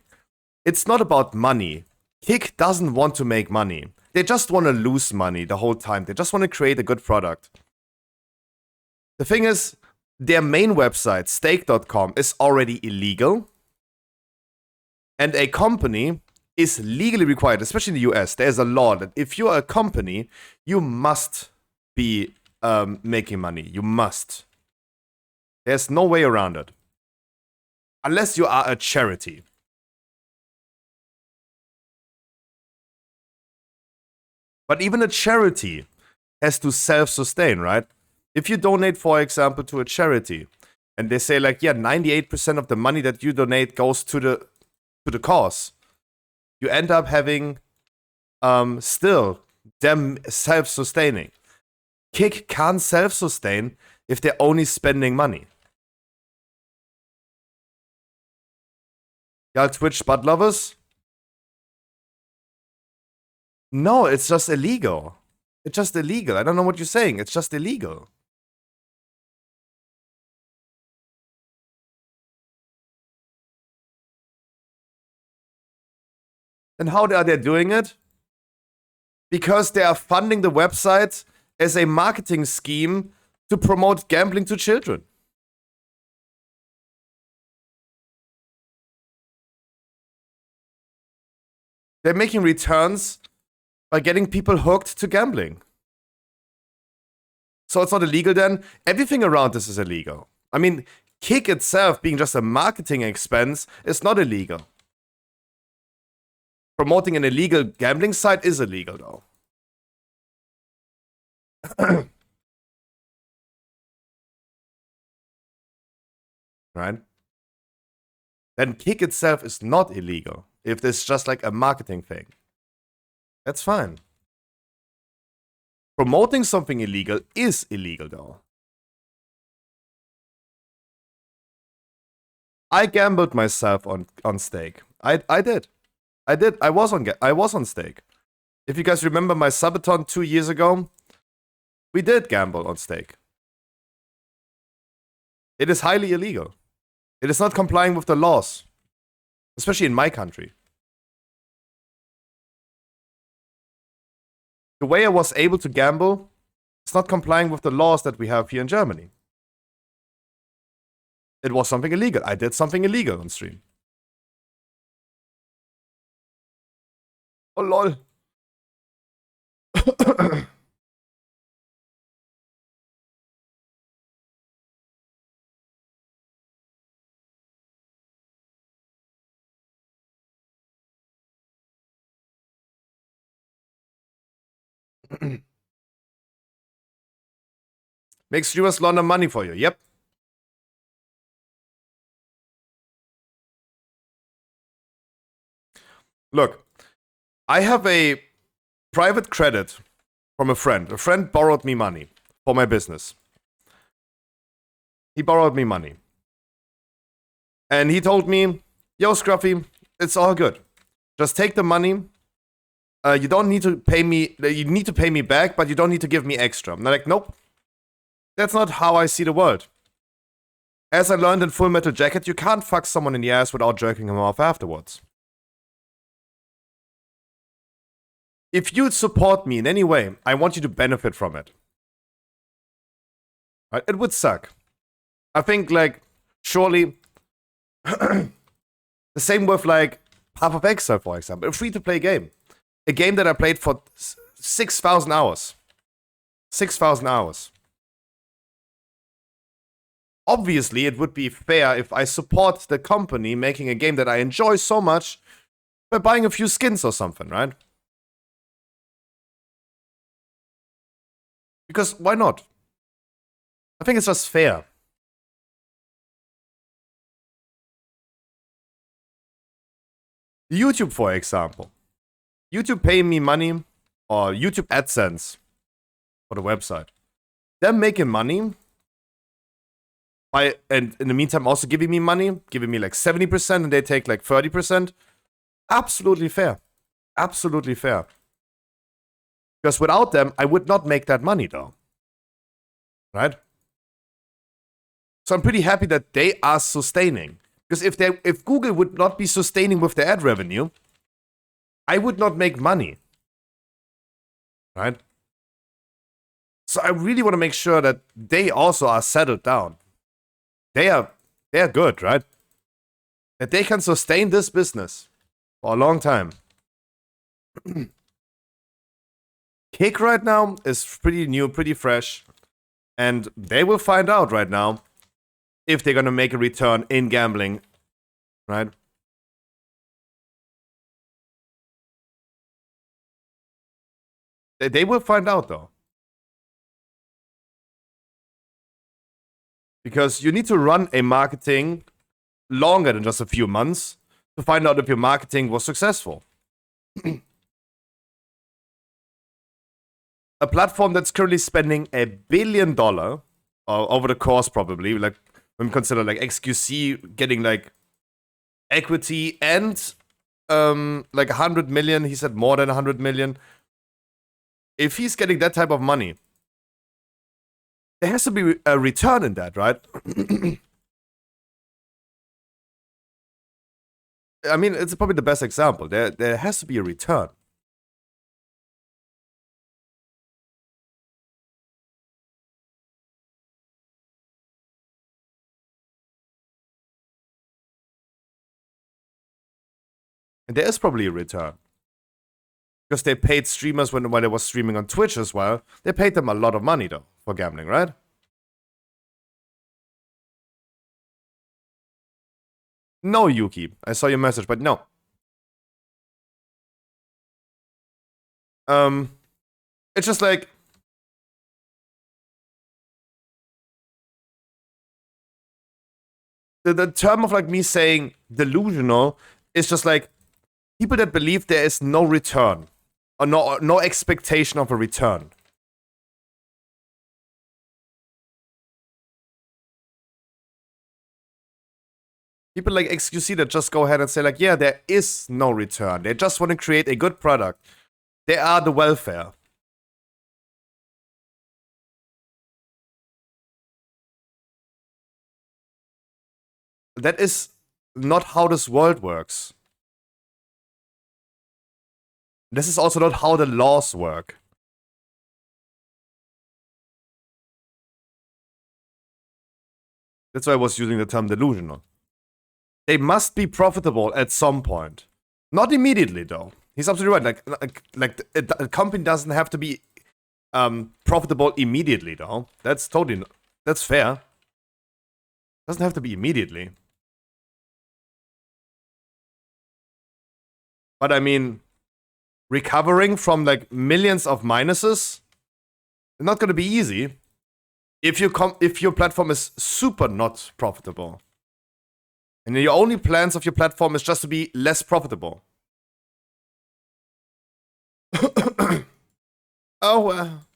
Speaker 3: it's not about money. Kick doesn't want to make money. They just want to lose money the whole time. They just want to create a good product. The thing is, their main website, stake.com, is already illegal. And a company is legally required, especially in the US. There's a law that if you're a company, you must be making money. You must. There's no way around it. Unless you are a charity. But even a charity has to self-sustain, right? If you donate, for example, to a charity, and they say like, yeah, 98% of the money that you donate goes to the cause, you end up having still them self-sustaining. Kick can't self-sustain if they're only spending money. Y'all Twitch butt lovers? No, it's just illegal. It's just illegal. I don't know what you're saying. It's just illegal. And how are they doing it? Because they are funding the website as a marketing scheme to promote gambling to children. They're making returns by getting people hooked to gambling. So it's not illegal then. Everything around this is illegal. I mean, Kick itself being just a marketing expense is not illegal. Promoting an illegal gambling site is illegal, though. right? Then Kick itself is not illegal. If it's just like a marketing thing, that's fine. Promoting something illegal is illegal, though. I gambled myself on stake. I did. I was on stake. If you guys remember my subathon 2 years ago, we did gamble on stake. It is highly illegal. It is not complying with the laws, especially in my country. The way I was able to gamble is not complying with the laws that we have here in Germany. It was something illegal. I did something illegal on stream. Oh lol. Make streamers launder money for you. Yep. Look, I have a private credit from a friend. A friend borrowed me money for my business. He borrowed me money. And he told me, yo, Scruffy, it's all good. Just take the money. You don't need to pay me. You need to pay me back, but you don't need to give me extra. And I'm like, nope. That's not how I see the world. As I learned in Full Metal Jacket, you can't fuck someone in the ass without jerking him off afterwards. If you support me in any way, I want you to benefit from it. Right? It would suck. I think, like, surely the same with, like, Path of Exile, for example. A free-to-play game. A game that I played for 6,000 hours. 6,000 hours. Obviously, it would be fair if I support the company making a game that I enjoy so much by buying a few skins or something, right? Because why not? I think it's just fair. YouTube, for example. YouTube paying me money, or YouTube AdSense for the website. They're making money and in the meantime also giving me money, giving me like 70% and they take like 30%. Absolutely fair. Absolutely fair. Because without them, I would not make that money though. Right? So I'm pretty happy that they are sustaining. Because if Google would not be sustaining with their ad revenue, I would not make money. Right? So I really want to make sure that they also are settled down. They are good, right? That they can sustain this business for a long time. Kick right now is pretty new, pretty fresh. And they will find out right now if they're gonna make a return in gambling, right? They will find out though. Because you need to run a marketing longer than just a few months to find out if your marketing was successful. A platform that's currently spending $1 billion over the course, probably, like when we consider like XQC getting like equity and like 100 million, he said more than 100 million. If he's getting that type of money, there has to be a return in that, right? I mean, it's probably the best example. There has to be a return. And there is probably a return. Because they paid streamers when they was streaming on Twitch as well. They paid them a lot of money, though, for gambling, right? No, Yuki. I saw your message, but no. It's just like... the term of like me saying delusional is just like people that believe there is no return or no expectation of a return. People like XQC that just go ahead and say like, yeah, there is no return. They just want to create a good product. They are the welfare. That is not how this world works. This is also not how the laws work. That's why I was using the term delusional. They must be profitable at some point. Not immediately, though. He's absolutely right. Like a company doesn't have to be profitable immediately, though. That's fair. Doesn't have to be immediately. But I mean, recovering from like millions of minuses, not going to be easy. If your platform is super not profitable, and your only plans of your platform is just to be less profitable. Oh well.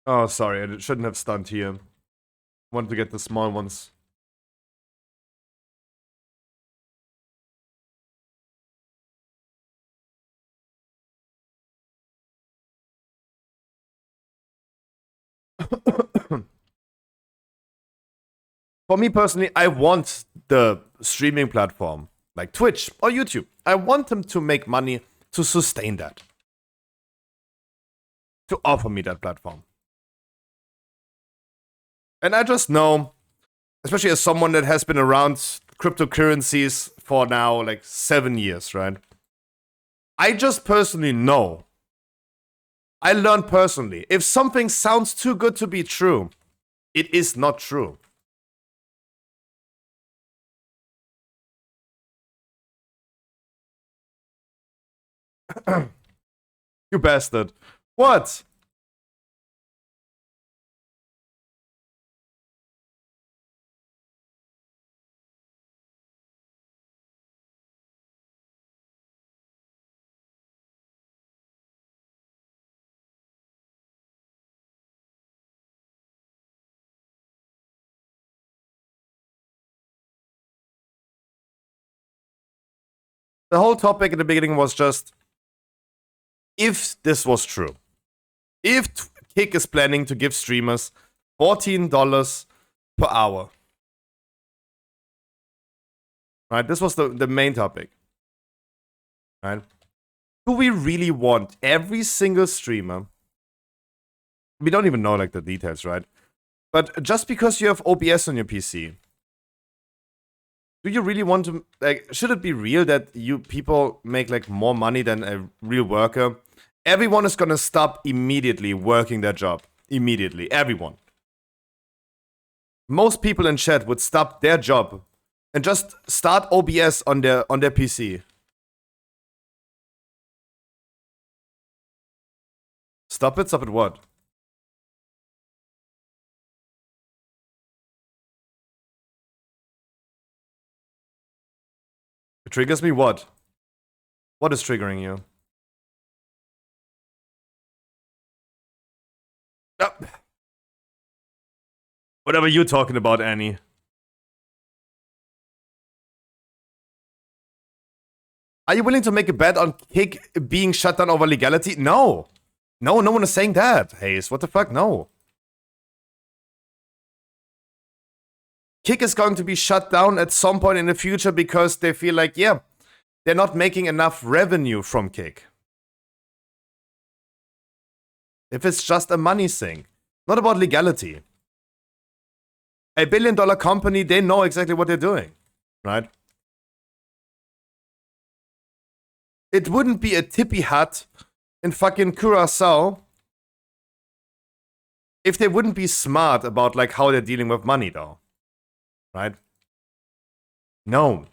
Speaker 3: Oh, sorry, I shouldn't have stunned here. Wanted to get the small ones. For me personally, I want the streaming platform, like Twitch or YouTube. I want them to make money to sustain that. To offer me that platform. And I just know, especially as someone that has been around cryptocurrencies for now like 7 years, right? I just personally know. I learned personally, if something sounds too good to be true, it is not true. You bastard. What? The whole topic in the beginning was just, if this was true, if Kick is planning to give streamers $14 per hour, right? This was the main topic, right? Do we really want every single streamer? We don't even know like the details, right? But just because you have OBS on your PC, do you really want to, like, should it be real that you people make like more money than a real worker? Everyone is gonna stop immediately working their job. Immediately. Everyone. Most people in chat would stop their job and just start OBS on their PC. Stop it? Stop it what? It triggers me what? What is triggering you? Whatever you're talking about, Annie. Are you willing to make a bet on Kick being shut down over legality? No. No one is saying that, Hayes. What the fuck? No. Kick is going to be shut down at some point in the future because they feel like, yeah, they're not making enough revenue from Kick. If it's just a money thing, not about legality. A $1 billion company, they know exactly what they're doing, right? It wouldn't be a tippy hat in fucking Curacao if they wouldn't be smart about like how they're dealing with money though. Right? No.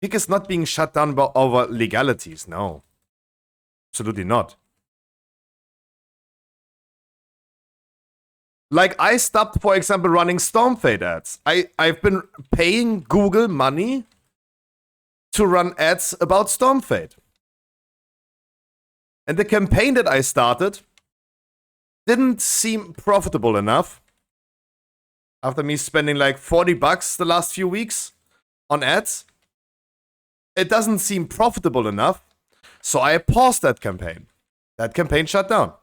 Speaker 3: Kick is not being shut down over legalities, no. Absolutely not. Like, I stopped, for example, running Stormfade ads. I've been paying Google money to run ads about Stormfade. And the campaign that I started didn't seem profitable enough. After me spending like $40 the last few weeks on ads, it doesn't seem profitable enough. So I paused that campaign. That campaign shut down.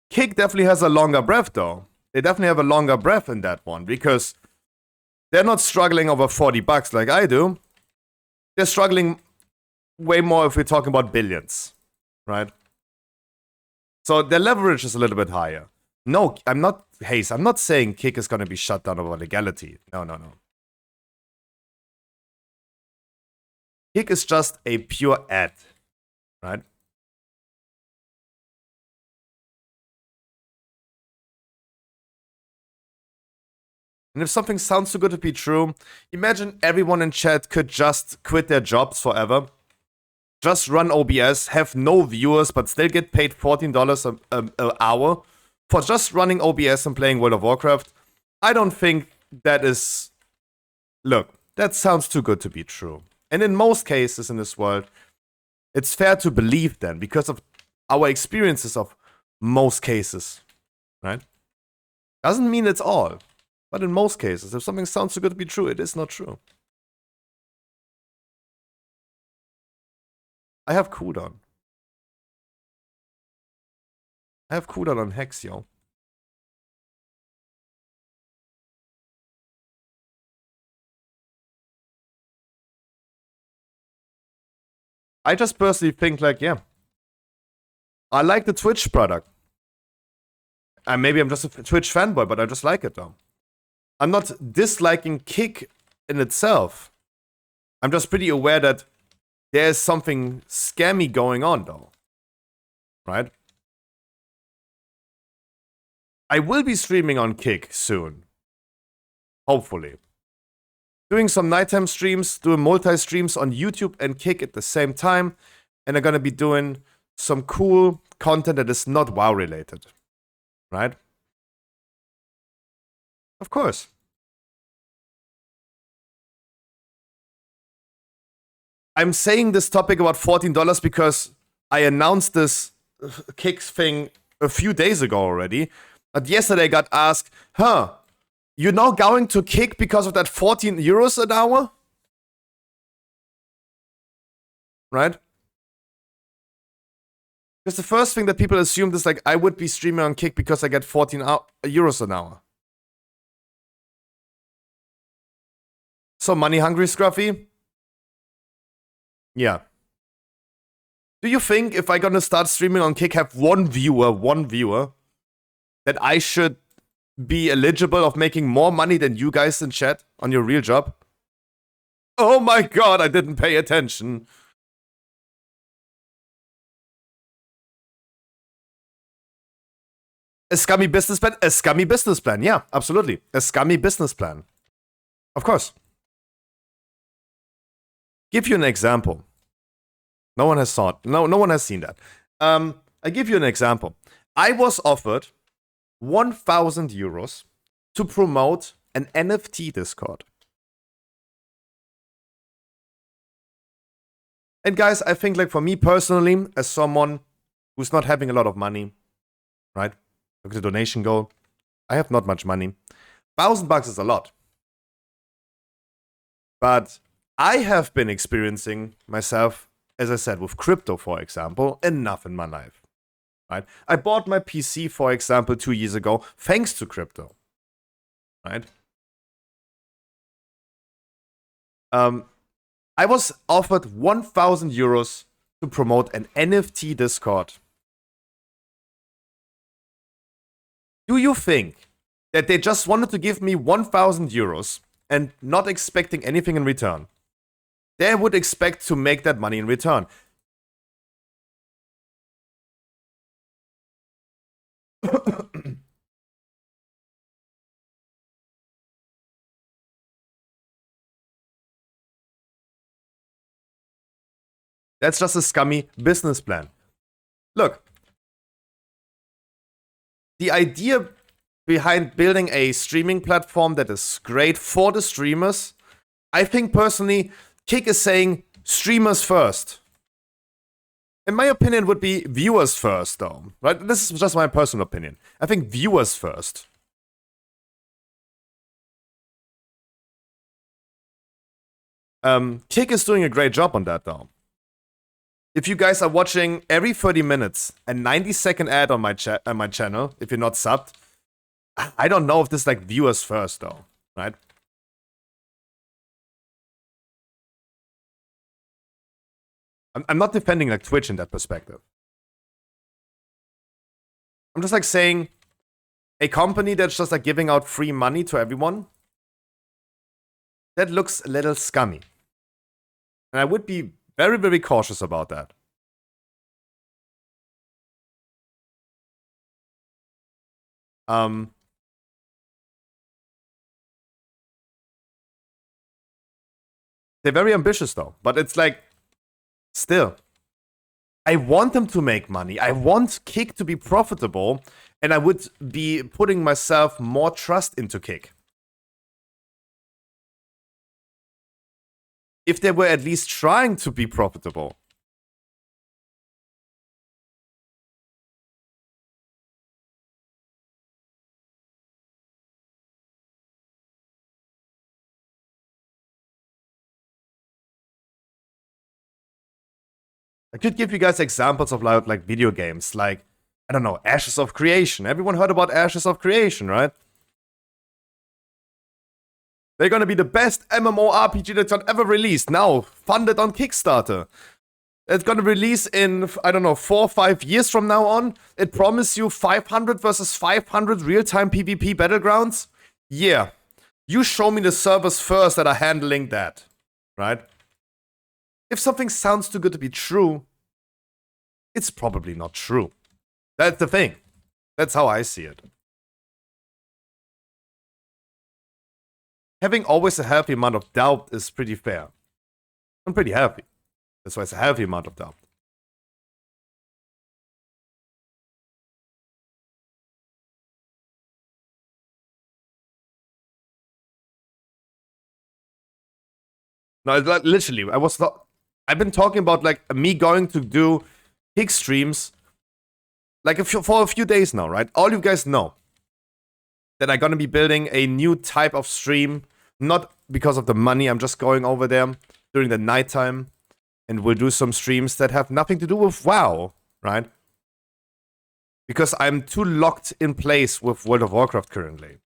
Speaker 3: Kick definitely has a longer breath though. They definitely have a longer breath in that one because they're not struggling over $40 like I do. They're struggling way more if we're talking about billions, right? So their leverage is a little bit higher. No, I'm not, Hayes, I'm not saying Kick is going to be shut down over legality. No. Kick is just a pure ad, right? And if something sounds too good to be true, imagine everyone in chat could just quit their jobs forever, just run OBS, have no viewers, but still get paid $14 an hour for just running OBS and playing World of Warcraft. I don't think that is... Look, that sounds too good to be true. And in most cases in this world, it's fair to believe then, because of our experiences of most cases, right? Doesn't mean it's all. But in most cases, if something sounds too good to be true, it is not true. I have cooldown. I have cooldown on Hex, yo. I just personally think like, yeah. I like the Twitch product. And maybe I'm just a Twitch fanboy, but I just like it though. I'm not disliking Kick in itself. I'm just pretty aware that there's something scammy going on though. Right? I will be streaming on Kick soon. Hopefully. Doing some nighttime streams, doing multi-streams on YouTube and Kick at the same time. And I'm gonna be doing some cool content that is not WoW related. Right? Of course. I'm saying this topic about $14 because I announced this Kick thing a few days ago already. But yesterday I got asked, you're now going to Kick because of that 14 euros an hour? Right? Because the first thing that people assumed is like, I would be streaming on Kick because I get 14 euros an hour. So money hungry, Scruffy? Yeah. Do you think if I'm gonna start streaming on Kick, have one viewer, that I should be eligible of making more money than you guys in chat on your real job? Oh my god, I didn't pay attention. A scummy business plan? A scummy business plan, yeah, absolutely. A scummy business plan. Of course. Give you an example. No one has seen that. I give you an example. I was offered 1,000 euros to promote an NFT Discord. And guys, I think like for me personally, as someone who's not having a lot of money, right? Look at the donation goal. I have not much money. $1,000 is a lot. But I have been experiencing myself, as I said, with crypto, for example, enough in my life. Right? I bought my PC, for example, 2 years ago, thanks to crypto. Right? I was offered 1,000 euros to promote an NFT Discord. Do you think that they just wanted to give me 1,000 euros and not expecting anything in return? They would expect to make that money in return. That's just a scummy business plan. Look, the idea behind building a streaming platform that is great for the streamers, I think personally, Kick is saying streamers first. In my opinion, would be viewers first, though. Right? This is just my personal opinion. I think viewers first. Kick is doing a great job on that, though. If you guys are watching every 30 minutes a 90-second ad on my channel, if you're not subbed, I don't know if this is like viewers first, though, right? I'm not defending like Twitch in that perspective. I'm just like saying a company that's just like giving out free money to everyone, that looks a little scummy. And I would be very, very cautious about that. They're very ambitious though, but it's like, still, I want them to make money. I want Kick to be profitable, and I would be putting myself more trust into Kick. If they were at least trying to be profitable. I could give you guys examples of like video games, like, I don't know, Ashes of Creation. Everyone heard about Ashes of Creation, right? They're gonna be the best MMORPG that's ever released, now funded on Kickstarter. It's gonna release in, I don't know, 4 or 5 years from now on. It promises you 500 versus 500 real-time PvP battlegrounds. Yeah, you show me the servers first that are handling that, right? If something sounds too good to be true, it's probably not true. That's the thing. That's how I see it. Having always a healthy amount of doubt is pretty fair. I'm pretty happy. That's why it's a healthy amount of doubt. No, literally, I've been talking about like me going to do Kick streams like for a few days now, right? All you guys know that I'm gonna be building a new type of stream, not because of the money. I'm just going over there during the nighttime, and we'll do some streams that have nothing to do with WoW, right? Because I'm too locked in place with World of Warcraft currently.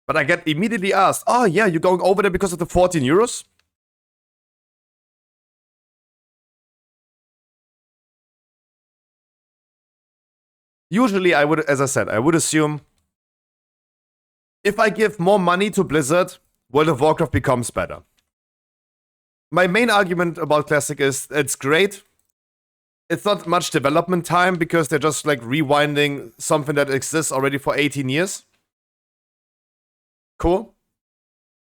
Speaker 3: But I get immediately asked, oh yeah, you're going over there because of the 14 euros? Usually I would, as I said, I would assume if I give more money to Blizzard, World of Warcraft becomes better. My main argument about Classic is it's great. It's not much development time because they're just like rewinding something that exists already for 18 years. Cool.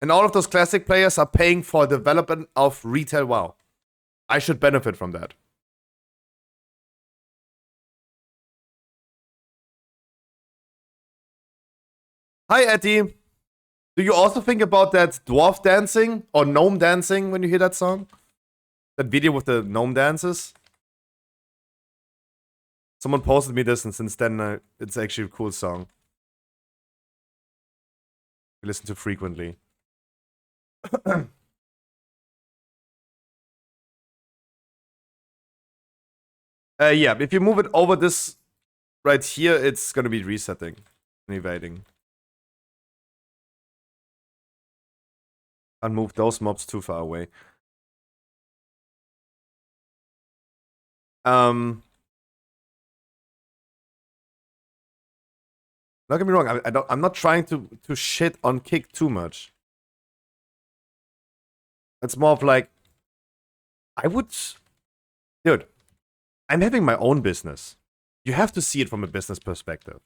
Speaker 3: And all of those Classic players are paying for development of retail WoW. I should benefit from that. Hi, Etty. Do you also think about that dwarf dancing or gnome dancing when you hear that song? That video with the gnome dances? Someone posted me this, and since then, it's actually a cool song. I listen to frequently. Yeah, if you move it over this right here, it's gonna be resetting and evading. And move those mobs too far away. Don't get me wrong. I'm not trying to shit on Kick too much. It's more of like, I would, dude. I'm having my own business. You have to see it from a business perspective.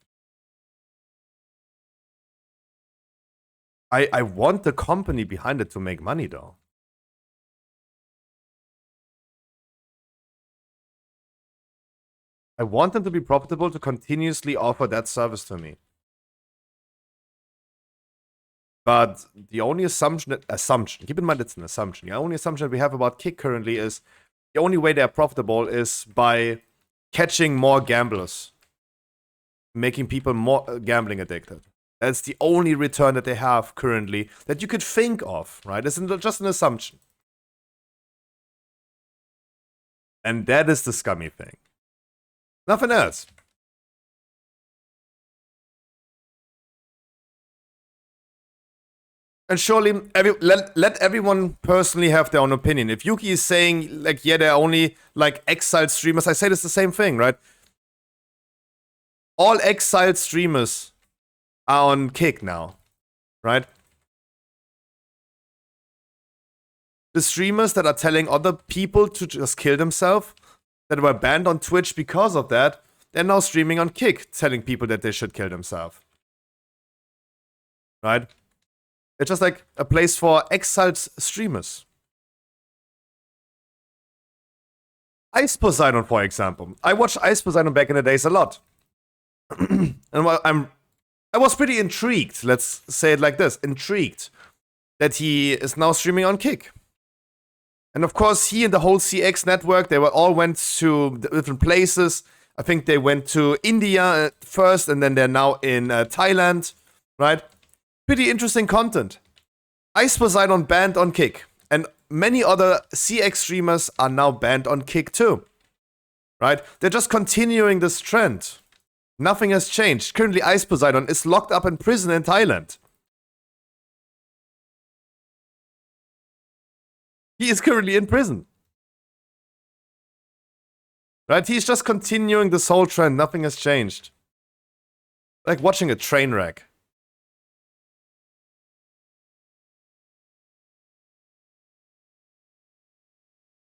Speaker 3: I want the company behind it to make money, though. I want them to be profitable to continuously offer that service to me. But the only assumption, keep in mind it's an assumption. The only assumption that we have about Kick currently is the only way they're profitable is by catching more gamblers, making people more gambling addicted. That's the only return that they have currently that you could think of, right? It's just an assumption. And that is the scummy thing. Nothing else. And surely, let everyone personally have their own opinion. If Yuki is saying, like, yeah, they're only, like, exiled streamers, I say this the same thing, right? All exiled streamers are on Kick now, right? The streamers that are telling other people to just kill themselves, that were banned on Twitch because of that, they're now streaming on Kick, telling people that they should kill themselves. Right? It's just like a place for exiled streamers. Ice Poseidon, for example. I watched Ice Poseidon back in the days a lot. And I was pretty intrigued, let's say it like this, intrigued that he is now streaming on Kick. And of course, he and the whole CX network, they all went to different places. I think they went to India first, and then they're now in Thailand, right? Pretty interesting content. Ice Poseidon banned on Kick. And many other CX streamers are now banned on Kick too, right? They're just continuing this trend. Nothing has changed. Currently, Ice Poseidon is locked up in prison in Thailand. He is currently in prison. Right? He's just continuing this whole trend. Nothing has changed. Like watching a train wreck.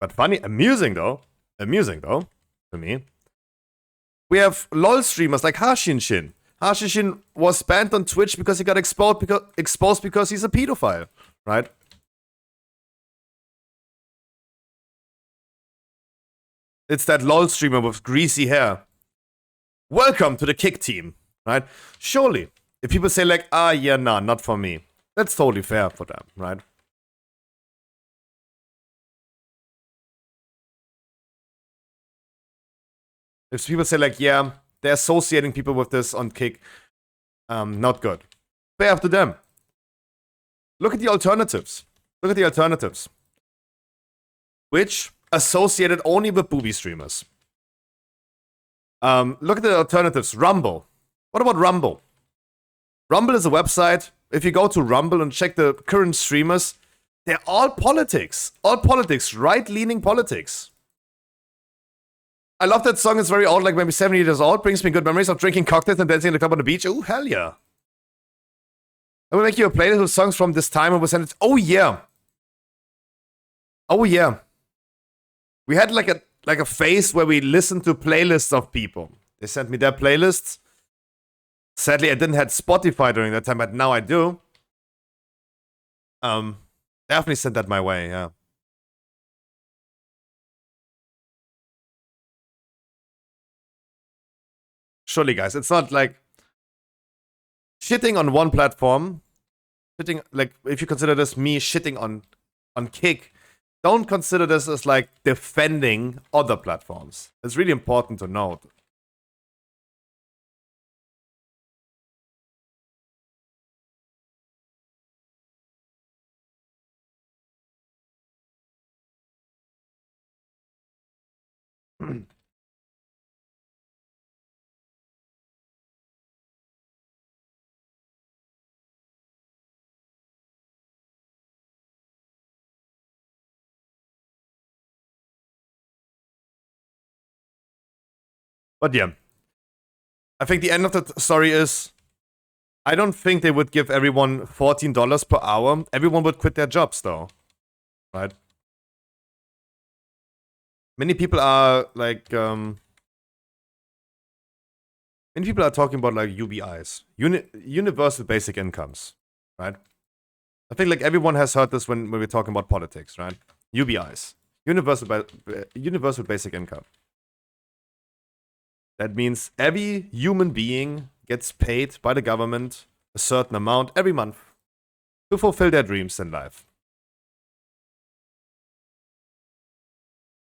Speaker 3: But funny, amusing though. Amusing though, to me. We have LOL streamers like Hashinshin. Hashinshin was banned on Twitch because he got exposed because he's a pedophile, right? It's that LOL streamer with greasy hair. Welcome to the Kick team, right? Surely, if people say like, yeah, nah, not for me, that's totally fair for them, right? If people say like, yeah, they're associating people with this on Kick, not good. Fair up to them. Look at the alternatives. Look at the alternatives. Which associated only with booby streamers. Look at the alternatives. Rumble. What about Rumble? Rumble is a website. If you go to Rumble and check the current streamers, they're all politics. All politics. Right-leaning politics. I love that song. It's very old, like maybe 70 years old. Brings me good memories of drinking cocktails and dancing in the club on the beach. Oh, hell yeah. I will make you a playlist with songs from this time and we'll send it. Oh, yeah. Oh, yeah. We had like a phase where we listened to playlists of people. They sent me their playlists. Sadly, I didn't have Spotify during that time, but now I do. Definitely sent that my way, yeah. Surely, guys, it's not like shitting on one platform. Shitting, like, if you consider this me shitting on Kick, don't consider this as like defending other platforms. It's really important to note. But yeah. I think the end of the story is, I don't think they would give everyone $14 per hour. Everyone would quit their jobs though. Right? Many people are like, many people are talking about like UBIs. Universal basic incomes. Right? I think like everyone has heard this when we're talking about politics, right? UBIs. Universal basic income. That means every human being gets paid by the government a certain amount every month to fulfill their dreams in life.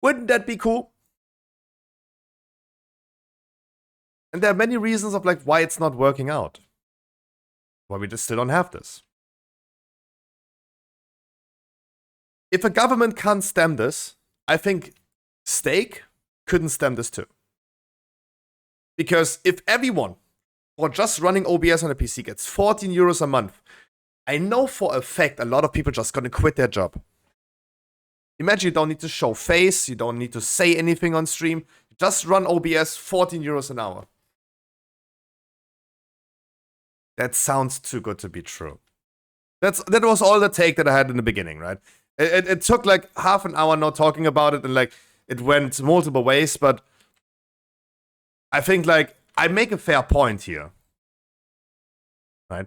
Speaker 3: Wouldn't that be cool? And there are many reasons of like why it's not working out. Why we just still don't have this. If a government can't stem this, I think Stake couldn't stem this too. Because if everyone, for just running OBS on a PC, gets 14 euros a month, I know for a fact a lot of people just gonna quit their job. Imagine you don't need to show face, you don't need to say anything on stream, just run OBS, 14 euros an hour. That sounds too good to be true. That was all the take that I had in the beginning, right? It took like half an hour not talking about it, and like it went multiple ways, but I think like I make a fair point here. Right?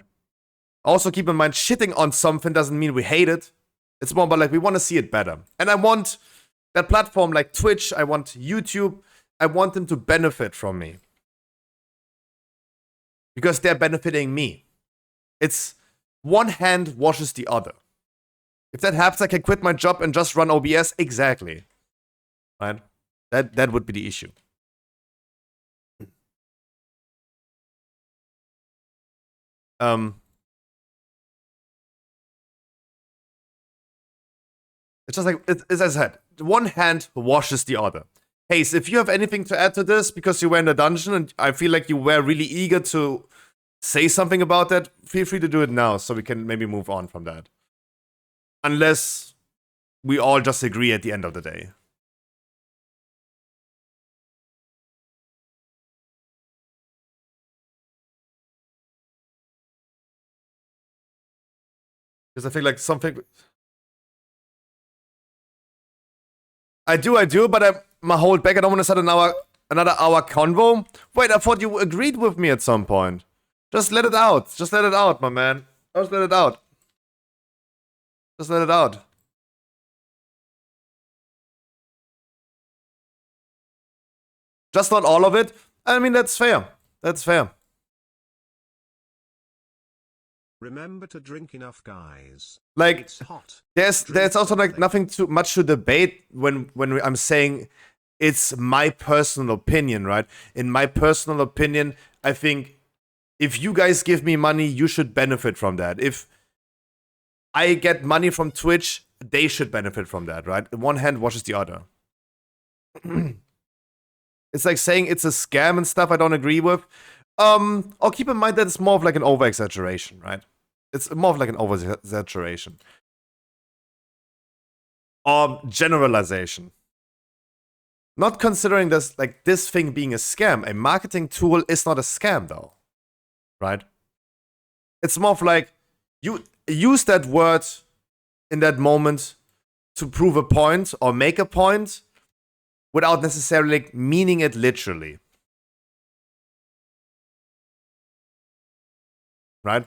Speaker 3: Also keep in mind, shitting on something doesn't mean we hate it. It's more about like we want to see it better. And I want that platform like Twitch, I want YouTube, I want them to benefit from me. Because they're benefiting me. It's one hand washes the other. If that happens, I can quit my job and just run OBS. Exactly. Right? That would be the issue. It's just like, as I said, one hand washes the other. Hey, so if you have anything to add to this, because you were in the dungeon and I feel like you were really eager to say something about that, feel free to do it now so we can maybe move on from that. Unless we all just agree at the end of the day. Because I feel like something... I do, but I hold back. I don't want to start another hour convo. Wait, I thought you agreed with me at some point. Just let it out. Just let it out, my man. Just let it out. Just let it out. Just not all of it. I mean, that's fair. That's fair.
Speaker 4: Remember to drink enough, guys.
Speaker 3: Like,
Speaker 4: It's hot.
Speaker 3: there's also like nothing too much to debate when I'm saying it's my personal opinion, right? In my personal opinion, I think if you guys give me money, you should benefit from that. If I get money from Twitch, they should benefit from that, right? One hand washes the other. It's like saying it's a scam and stuff I don't agree with. I'll keep in mind that it's more of like an over-exaggeration, right? It's more of like an over-exaggeration. Generalization. Not considering this, like, this thing being a scam. A marketing tool is not a scam, though. Right? It's more of like, you use that word in that moment to prove a point or make a point without necessarily meaning it literally. Right?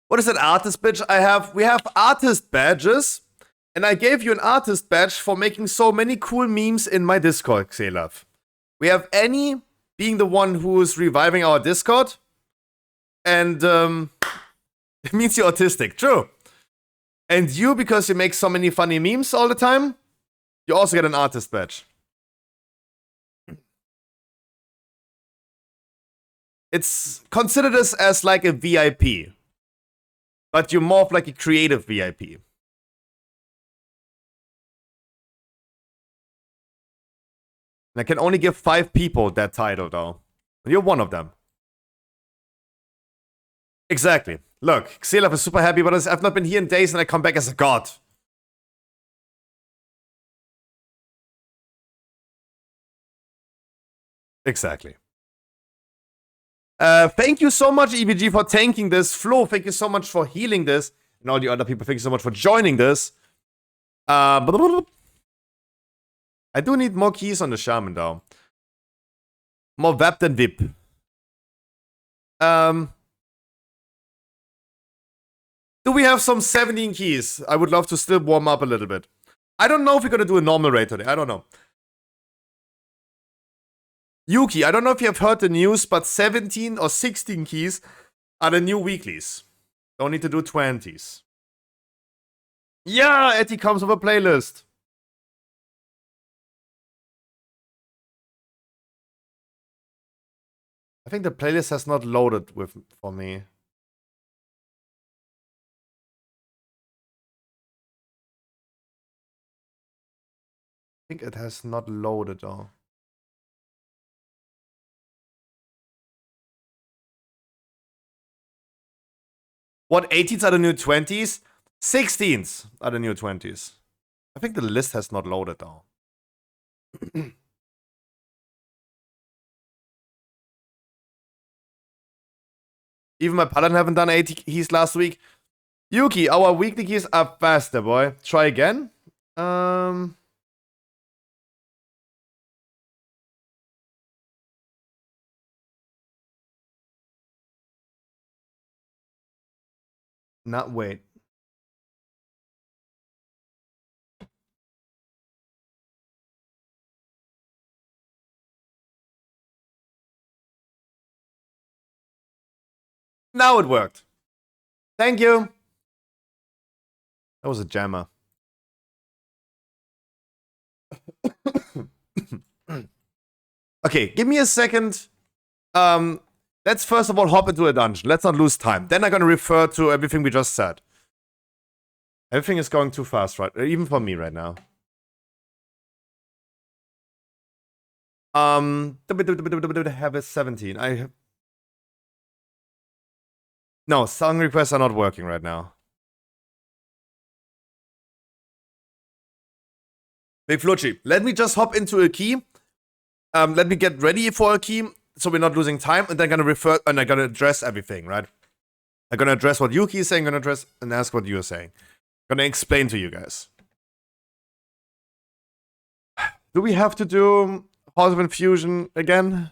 Speaker 3: What is that artist badge I have? We have artist badges. And I gave you an artist badge for making so many cool memes in my Discord, Xelav. We have Annie being the one who's reviving our Discord. And it means you're autistic. True. And you, because you make so many funny memes all the time, you also get an artist badge. It's considered as like a VIP. But you're more of like a creative VIP. And I can only give 5 people that title, though. And you're one of them. Exactly. Look, Xelav is super happy about this. I've not been here in days and I come back as a god. Exactly. Thank you so much, EVG, for tanking this. Flo, thank you so much for healing this. And all the other people, thank you so much for joining this. I do need more keys on the Shaman, though. More VAP than VIP. Do we have some 17 keys? I would love to still warm up a little bit. I don't know if we're gonna do a normal raid today. I don't know. Yuki, I don't know if you have heard the news, but 17 or 16 keys are the new weeklies. Don't need to do 20s. Yeah, Etty comes with a playlist. I think the playlist has not loaded for me. I think it has not loaded though. What 18s are the new 20s? 16s are the new 20s. I think the list has not loaded though. Even my paladin haven't done 80 keys last week. Yuki, our weekly keys are faster, boy. Try again. Not wait. Now it worked. Thank you. That was a jammer. Okay, give me a second. Let's first of all hop into a dungeon. Let's not lose time. Then I'm gonna refer to everything we just said. Everything is going too fast, right? Even for me right now. Have a 17. No, song requests are not working right now. Big Flucci, let me just hop into a key. Let me get ready for a key so we're not losing time, and then I'm gonna refer and I'm gonna address everything, right? I'm gonna address what Yuki is saying, I'm gonna address and ask what you're saying. I'm gonna explain to you guys. Do we have to do House of Infusion again?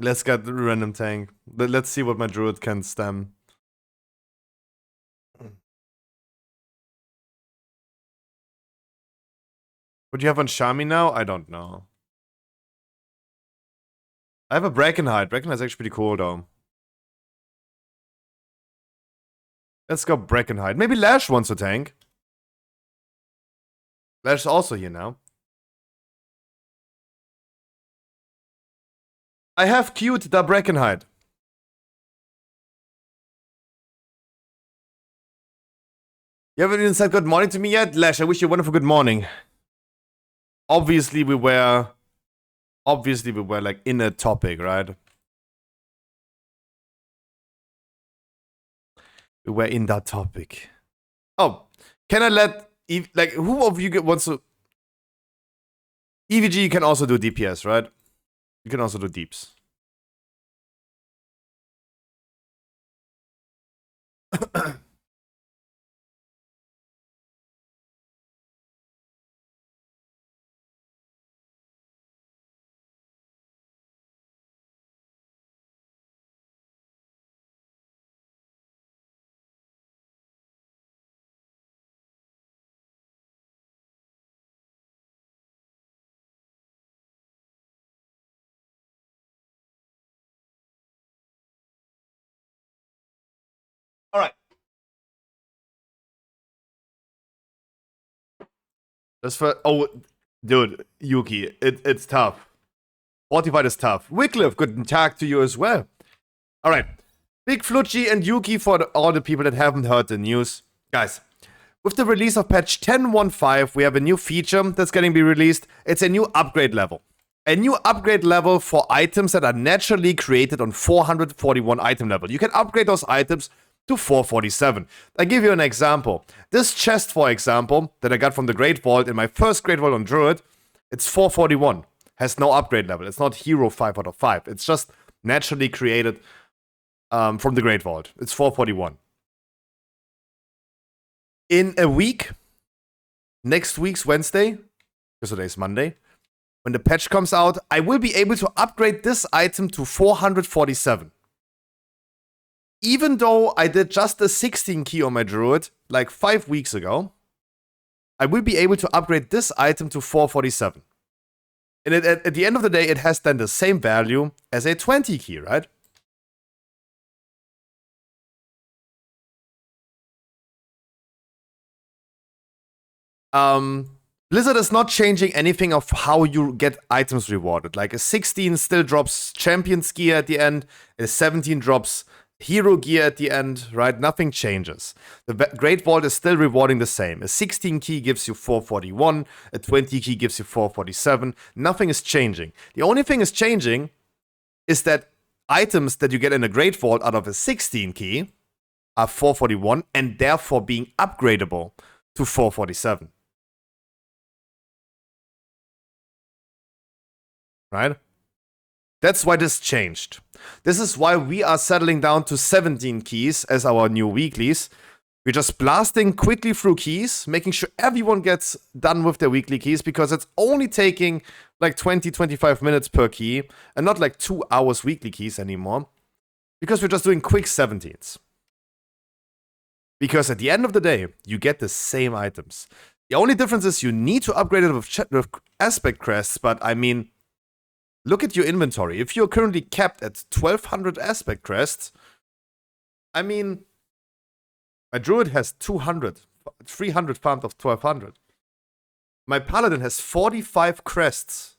Speaker 3: Let's get the random tank. Let's see what my druid can stem. What do you have on Shami now? I don't know. I have a Brackenhide. Brackenhide's actually pretty cool though. Let's go Brackenhide. Maybe Lash wants to tank. Lash's also here now. I have queued the Brackenhide. You haven't even said good morning to me yet? Lash, I wish you a wonderful good morning. Obviously we were like in a topic, right? We were in that topic. Oh, can I let like who of you wants to EVG? You can also do DPS, right? You can also do deeps. All right. That's for dude, Yuki, it's tough. Fortified is tough. Wycliffe, good tag to you as well. All right, Big Flucci and Yuki for all the people that haven't heard the news, guys. With the release of patch 10.15, we have a new feature that's going to be released. It's a new upgrade level. A new upgrade level for items that are naturally created on 441 item level. You can upgrade those items to 447. I'll give you an example. This chest, for example, that I got from the Great Vault in my first Great Vault on Druid, it's 441. Has no upgrade level. It's not Hero 5 out of 5. It's just naturally created from the Great Vault. It's 441. In a week, next week's Wednesday, because today's Monday, when the patch comes out, I will be able to upgrade this item to 447. Even though I did just a 16 key on my Druid like 5 weeks ago, I will be able to upgrade this item to 447. And at the end of the day, it has then the same value as a 20 key, right? Blizzard is not changing anything of how you get items rewarded. Like a 16 still drops Champion's gear at the end, a 17 drops Hero gear at the end, right? Nothing changes. The Great Vault is still rewarding the same. A 16 key gives you 441, a 20 key gives you 447. Nothing is changing. The only thing is changing is that items that you get in a Great Vault out of a 16 key are 441 and therefore being upgradable to 447. Right? That's why this changed. This is why we are settling down to 17 keys as our new weeklies. We're just blasting quickly through keys, making sure everyone gets done with their weekly keys, because it's only taking like 20-25 minutes per key and not like 2 hours weekly keys anymore, because we're just doing quick 17s. Because at the end of the day, you get the same items. The only difference is you need to upgrade it with aspect crests, but I mean, look at your inventory. If you're currently capped at 1200 aspect crests, I mean, my Druid has 300 farmed of 1200. My Paladin has 45 crests,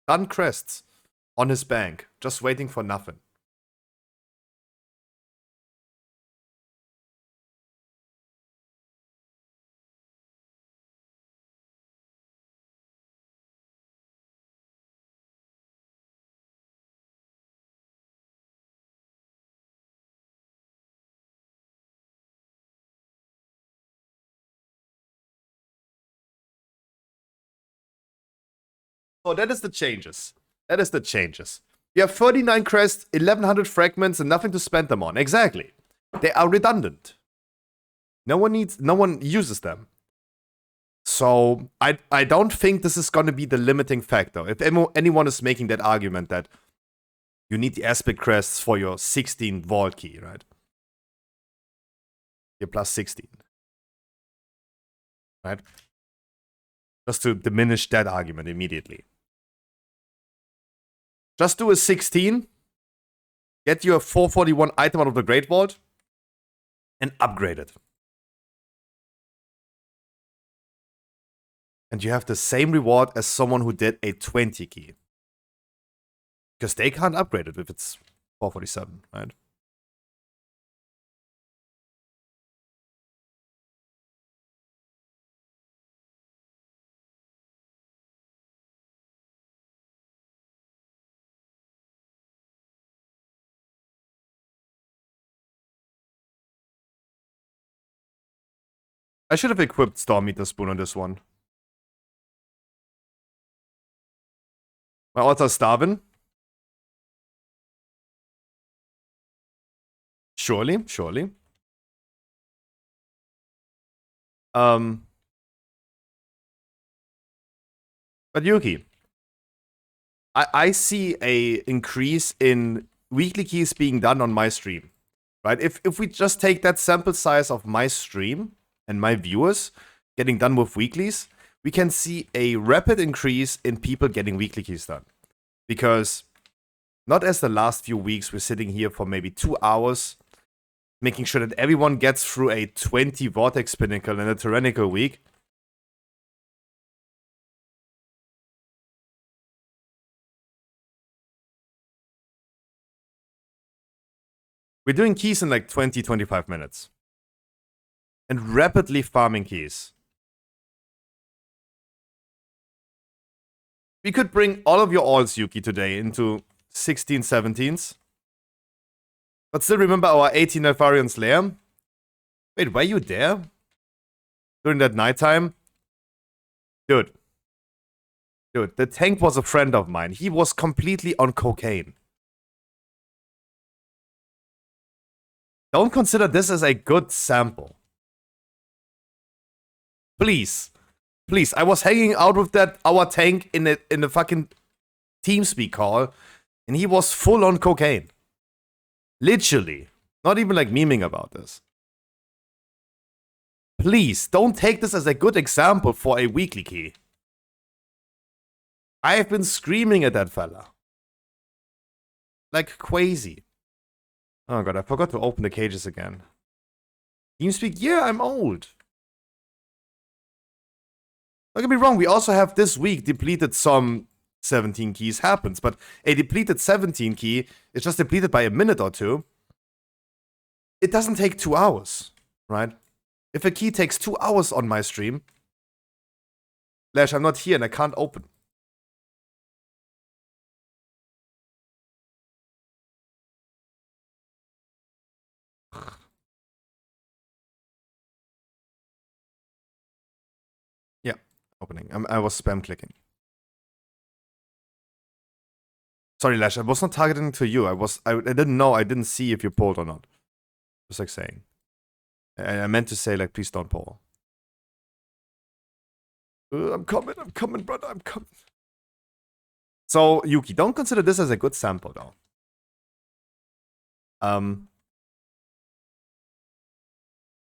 Speaker 3: done crests, on his bank, just waiting for nothing. So that is the changes. That is the changes. You have 39 crests, 1100 fragments, and nothing to spend them on. Exactly. They are redundant. No one uses them. So I don't think this is going to be the limiting factor. If anyone is making that argument that you need the aspect crests for your 16 vault key, right? Your plus 16. Right? Just to diminish that argument immediately. Just do a 16, get your 441 item out of the Great Vault, and upgrade it. And you have the same reward as someone who did a 20 key. Because they can't upgrade it if it's 447, right? I should have equipped Storm Meter Spoon on this one. My altar's starving. Surely, surely. But Yuki, I see a increase in weekly keys being done on my stream, right? If we just take that sample size of my stream and my viewers getting done with weeklies, we can see a rapid increase in people getting weekly keys done. Because not as the last few weeks, we're sitting here for maybe 2 hours, making sure that everyone gets through a 20 Vortex Pinnacle in a Tyrannical week. We're doing keys in like 20-25 minutes. and rapidly farming keys. We could bring all of your alts, Yuki, today into 16, 17s. But still remember our 18 Nelfarian Slayer? Wait, were you there? During that nighttime? Dude. Dude, the tank was a friend of mine. He was completely on cocaine. Don't consider this as a good sample. Please. Please, I was hanging out with our tank in a fucking TeamSpeak call, and he was full on cocaine. Literally. Not even like memeing about this. Please, don't take this as a good example for a weekly key. I've been screaming at that fella. Like crazy. Oh god, I forgot to open the cages again. TeamSpeak, yeah, I'm old. Don't get me wrong, we also have this week depleted some 17 keys happens, but a depleted 17 key is just depleted by a minute or two. It doesn't take 2 hours, right? If a key takes 2 hours on my stream, Lash, I'm not here and I can't open. Yeah, opening. I was spam clicking. Sorry, Lash, I was not targeting to you. I didn't know, I didn't see if you pulled or not. Just like saying. I meant to say, like, please don't pull. I'm coming, brother, I'm coming. So, Yuki, don't consider this as a good sample, though.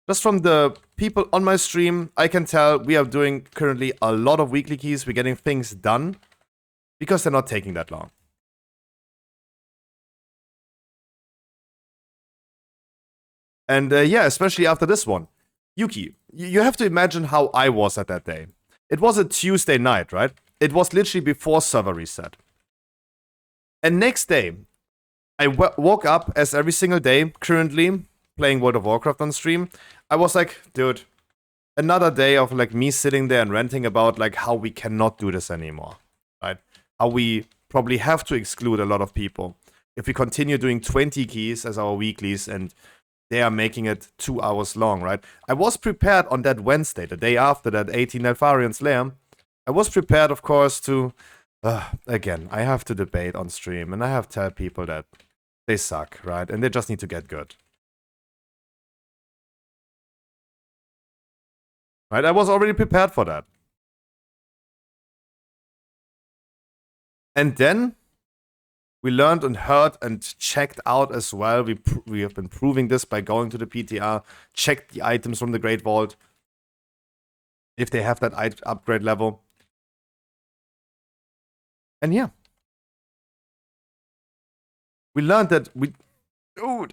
Speaker 3: Just from the people on my stream, I can tell we are doing currently a lot of weekly keys. We're getting things done because they're not taking that long. And yeah, especially after this one. Yuki, you have to imagine how I was at that day. It was a Tuesday night, right? It was literally before server reset. And next day, I woke up as every single day, currently playing World of Warcraft on stream. I was like, dude, another day of like me sitting there and ranting about like how we cannot do this anymore, right? How we probably have to exclude a lot of people if we continue doing 20 keys as our weeklies and they are making it 2 hours long, right? I was prepared on that Wednesday, the day after that 18 Nelfarian Slayer. I was prepared, of course, to... again, I have to debate on stream, and I have to tell people that they suck, right? And they just need to get good. Right? I was already prepared for that. And then we learned and heard and checked out as well. We have been proving this by going to the PTR, checked the items from the Great Vault, if they have that upgrade level. And yeah. We learned that we... Dude!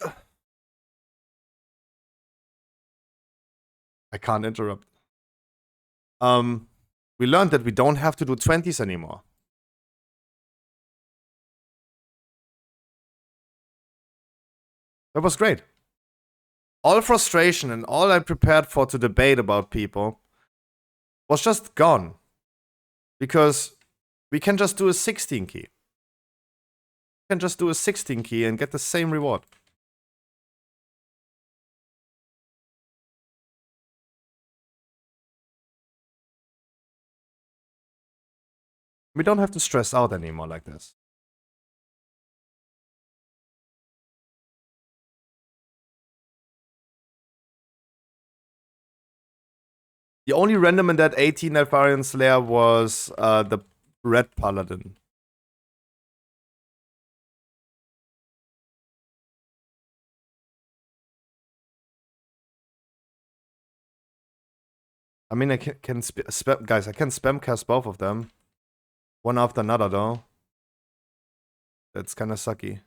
Speaker 3: I can't interrupt. We learned that we don't have to do 20s anymore. That was great. All frustration and all I prepared for to debate about people was just gone. Because we can just do a 16 key. We can just do a 16 key and get the same reward. We don't have to stress out anymore like this. The only random in that 18 Nelfarian Slayer was the Red Paladin. I mean, I can spam, guys, I can spam cast both of them. One after another, though. That's kind of sucky.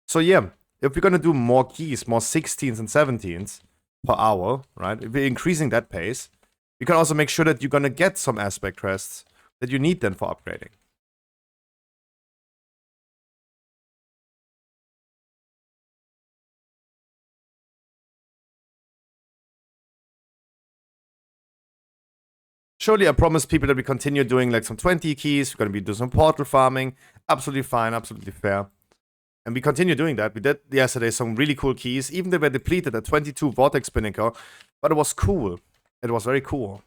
Speaker 3: So yeah, if we're gonna do more keys, more 16s and 17s per hour, right? If we're increasing that pace, You can also make sure that you're gonna get some aspect crests that you need then for upgrading. Surely I promised people that we continue doing like some 20 keys, we're gonna be doing some portal farming. Absolutely fine, absolutely fair. And we continue doing that. We did yesterday some really cool keys, even they were depleted at 22 Vortex Pinnacle, but it was cool. It was very cool.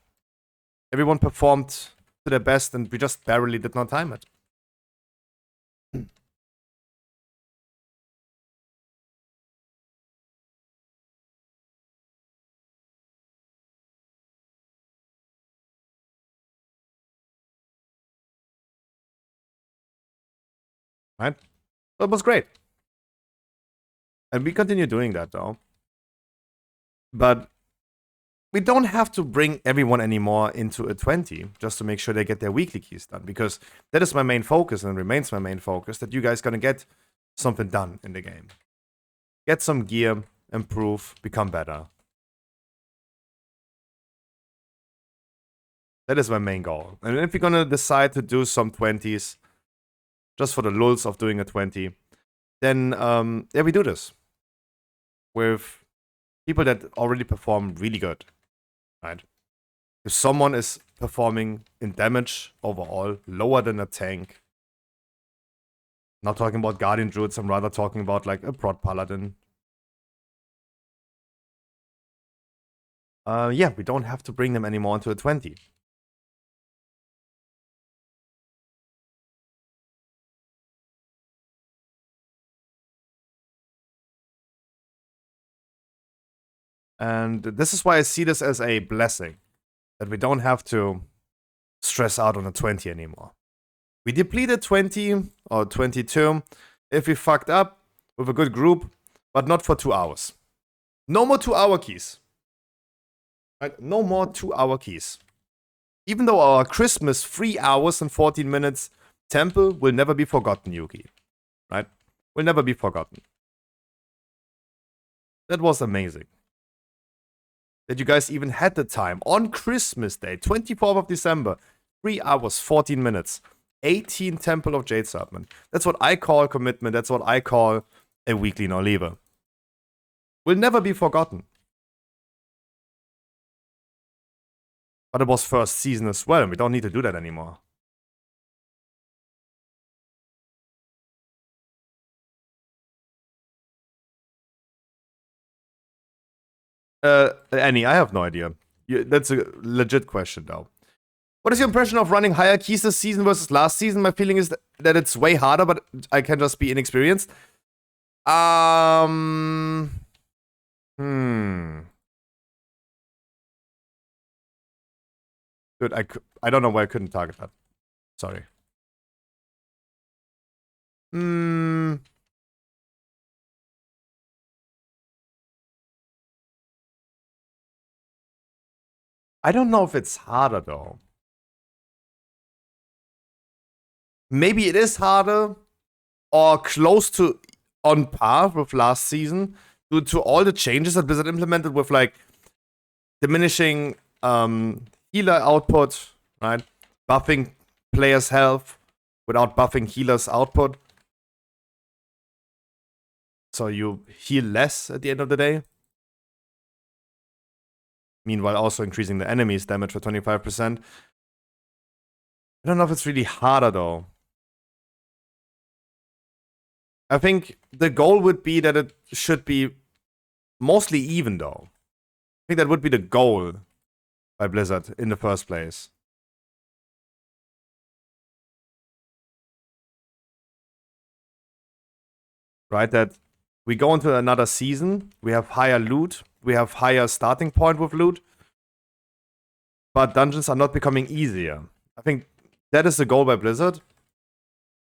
Speaker 3: Everyone performed to their best and we just barely did not time it. Right? So it was great. And we continue doing that though. But we don't have to bring everyone anymore into a 20 just to make sure they get their weekly keys done. Because that is my main focus and remains my main focus, that you guys gonna get something done in the game. Get some gear, improve, become better. That is my main goal. And if you're gonna decide to do some 20s, just for the lulz of doing a 20, then yeah, we do this. With people that already perform really good. Right? If someone is performing in damage overall lower than a tank, not talking about Guardian Druids, I'm rather talking about like a Prot Paladin. Yeah, we don't have to bring them anymore into a 20. And this is why I see this as a blessing. That we don't have to stress out on a 20 anymore. We depleted 20 or 22 if we fucked up with a good group, but not for 2 hours. No more 2-hour keys. Right? No more 2-hour keys. Even though our Christmas 3 hours and 14 minutes temple will never be forgotten, Yuki. Right? Will never be forgotten. That was amazing. That you guys even had the time on Christmas Day, 24th of December, 3 hours, 14 minutes, 18 Temple of Jade Serpent. That's what I call commitment. That's what I call a weekly no lever. Will never be forgotten. But it was first season as well, and we don't need to do that anymore. Annie, I have no idea. That's a legit question, though. What is your impression of running higher keys this season versus last season? My feeling is that it's way harder, but I can just be inexperienced. Dude, I don't know why I couldn't target that. Sorry. I don't know if it's harder, though. Maybe it is harder or close to on par with last season due to all the changes that Blizzard implemented with like diminishing healer output, right? Buffing players' health without buffing healers' output. So you heal less at the end of the day. Meanwhile, also increasing the enemy's damage for 25%. I don't know if it's really harder, though. I think the goal would be that it should be mostly even, though. I think that would be the goal by Blizzard in the first place. Right, that we go into another season, we have higher loot, we have higher starting point with loot, but dungeons are not becoming easier. I think that is the goal by Blizzard,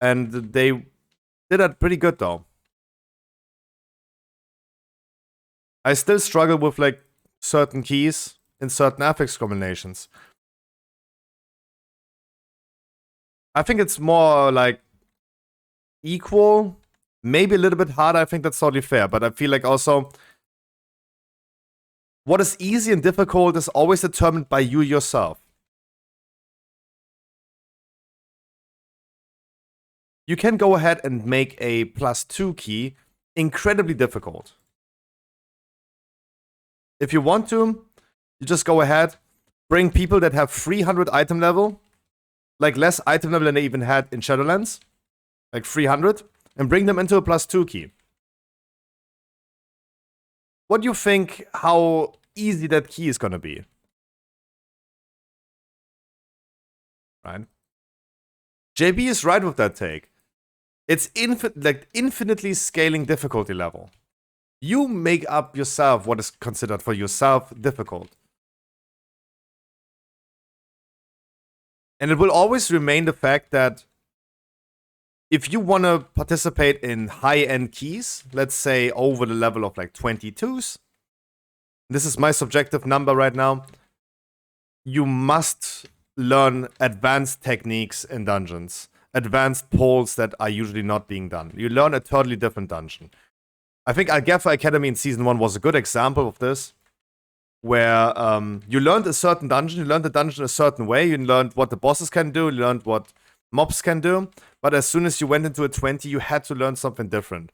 Speaker 3: and they did that pretty good, though. I still struggle with, like, certain keys in certain affix combinations. I think it's more, like, equal. Maybe a little bit harder. I think that's totally fair. But I feel like also what is easy and difficult is always determined by you yourself. You can go ahead and make a +2 key incredibly difficult. If you want to, you just go ahead, bring people that have 300 item level, like less item level than they even had in Shadowlands, like 300, and bring them into a +2 key. What do you think how easy that key is gonna be? Right? JB is right with that take. It's infinitely scaling difficulty level. You make up yourself what is considered for yourself difficult. And it will always remain the fact that if you want to participate in high-end keys, let's say over the level of like 22s, this is my subjective number right now, you must learn advanced techniques in dungeons. Advanced polls that are usually not being done. You learn a totally different dungeon. I think Algaffa Academy in Season 1 was a good example of this, where you learned a certain dungeon, you learned the dungeon a certain way, you learned what the bosses can do, you learned what mobs can do, but as soon as you went into a 20, you had to learn something different.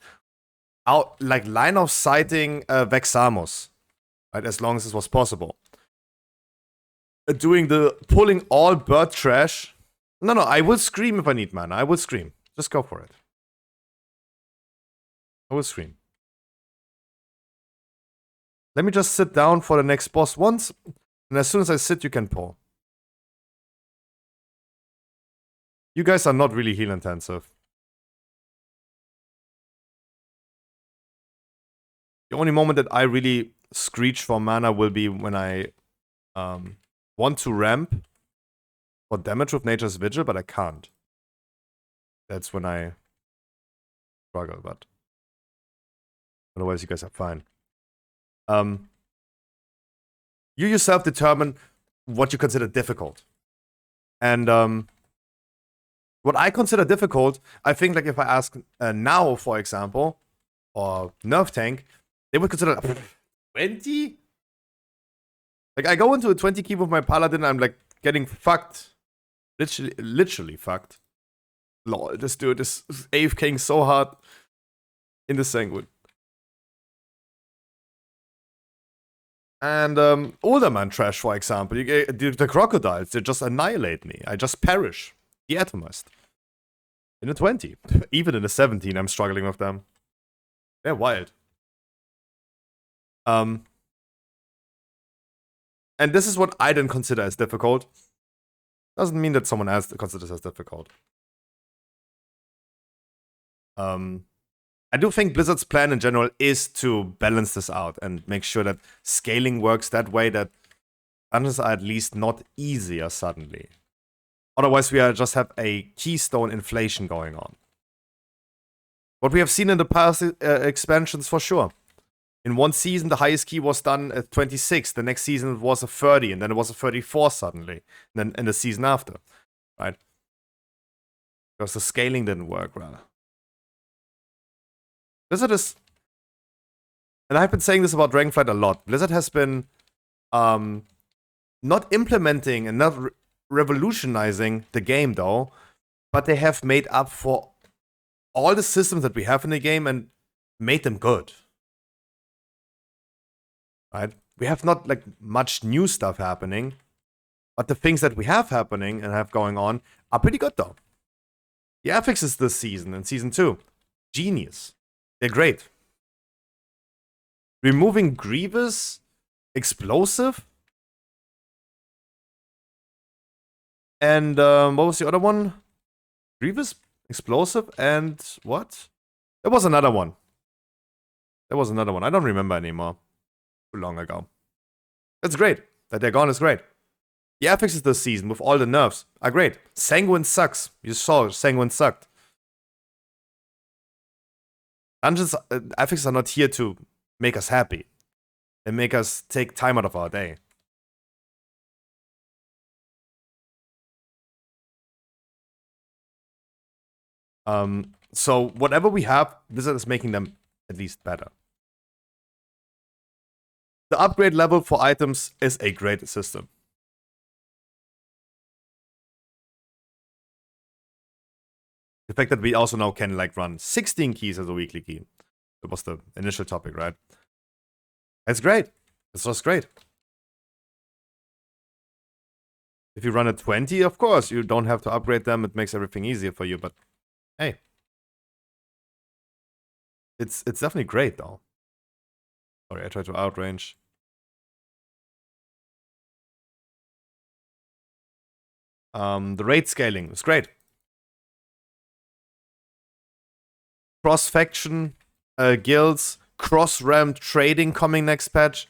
Speaker 3: Like line of sighting Vexamos, right, as long as this was possible. Doing the pulling all bird trash. No, I will scream if I need mana. I will scream. Just go for it. I will scream. Let me just sit down for the next boss once, and as soon as I sit, you can pull. You guys are not really heal intensive. The only moment that I really screech for mana will be when I want to ramp for damage with Nature's Vigil, but I can't. That's when I struggle, but otherwise you guys are fine. You yourself determine what you consider difficult. And what I consider difficult, I think like if I ask now, for example, or Nerf Tank, they would consider 20? Like I go into a 20 key with my Paladin, I'm like getting fucked. Literally fucked. Lol, this dude is AFKing so hard in the Sanguine. And Olderman Trash, for example. The crocodiles, they just annihilate me. I just perish. Deatomized. In a 20. Even in a 17, I'm struggling with them. They're wild. And this is what I don't consider as difficult. Doesn't mean that someone else considers as difficult. I do think Blizzard's plan in general is to balance this out and make sure that scaling works that way that dungeons are at least not easier suddenly. Otherwise, we just have a keystone inflation going on. What we have seen in the past expansions for sure. In one season, the highest key was done at 26. The next season it was a 30, and then it was a 34 suddenly. And then in the season after, right? Because the scaling didn't work, rather. Blizzard is... And I've been saying this about Dragonflight a lot. Blizzard has been not implementing and not revolutionizing the game, though. But they have made up for all the systems that we have in the game and made them good. Right? We have not like much new stuff happening, but the things that we have happening and have going on are pretty good though. The affixes this season in season 2, genius. They're great. Removing Grievous, explosive, and what was the other one? Grievous, explosive, and what? There was another one. I don't remember anymore. Too long ago. That's great. That they're gone is great. The affixes this season with all the nerfs are great. Sanguine sucks. You saw Sanguine sucked. Dungeons affixes are not here to make us happy. They make us take time out of our day. So whatever we have, Blizzard is making them at least better. The upgrade level for items is a great system. The fact that we also now can like run 16 keys as a weekly key. That was the initial topic, right? That's great. It's just great. If you run a 20, of course, you don't have to upgrade them. It makes everything easier for you, but hey. It's definitely great, though. Sorry, I tried to outrange. The rate scaling is great. Cross-faction guilds, cross-realm trading coming next patch.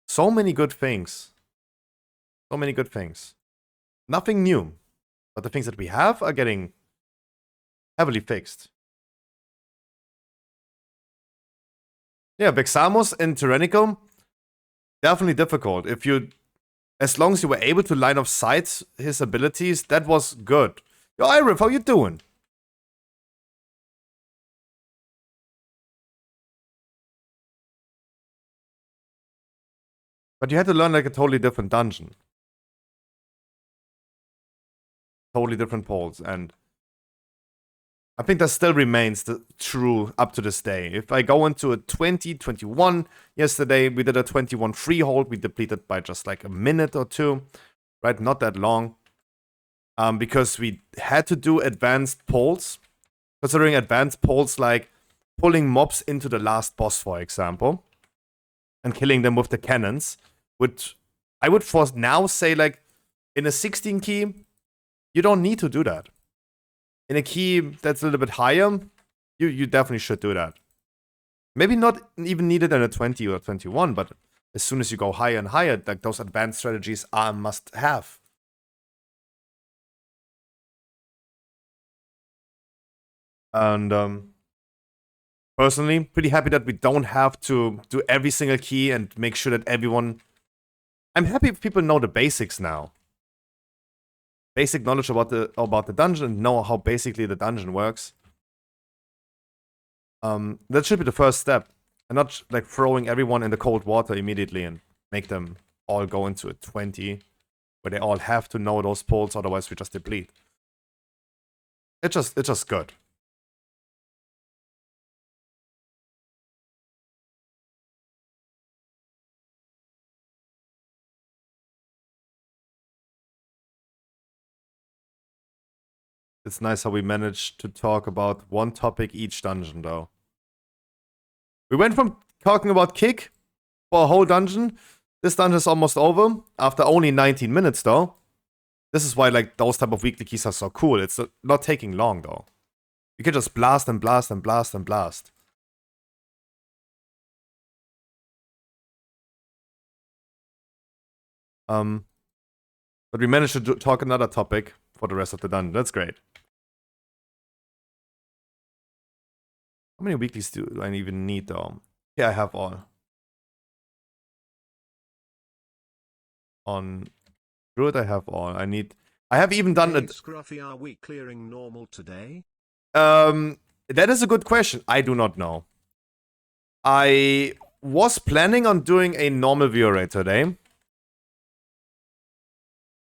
Speaker 3: So many good things. So many good things. Nothing new. But the things that we have are getting heavily fixed. Yeah, Vexamos and Tyrannical, definitely difficult. If you, as long as you were able to line of sight his abilities, that was good. Yo, Irif, how you doing? But you had to learn like a totally different dungeon. Totally different poles, and I think that still remains true up to this day. If I go into a 2021, yesterday we did a 21 freehold, we depleted by just like a minute or two, right? Not that long. Because we had to do advanced polls. Considering advanced polls like pulling mobs into the last boss, for example, and killing them with the cannons, which I would for now say like in a 16 key, you don't need to do that. In a key that's a little bit higher, you definitely should do that. Maybe not even needed in a 20 or 21, but as soon as you go higher and higher, like those advanced strategies are a must-have. And personally, pretty happy that we don't have to do every single key and make sure that everyone... I'm happy if people know the basics now. Basic knowledge about the dungeon and know how basically the dungeon works. That should be the first step. And not like throwing everyone in the cold water immediately and make them all go into a 20. Where they all have to know those poles, otherwise we just deplete. It's just good. It's nice how we managed to talk about one topic each dungeon, though. We went from talking about kick for a whole dungeon. This dungeon is almost over, after only 19 minutes, though. This is why, like, those type of weekly keys are so cool. It's not taking long, though. You can just blast and blast and blast and blast. But we managed to talk another topic for the rest of the dungeon. That's great. How many weeklies do I even need, though? Yeah, I have all. On Druid, I have all. I have even done it.
Speaker 4: Scruffy, are we clearing normal today?
Speaker 3: That is a good question. I do not know. I was planning on doing a normal view rate today.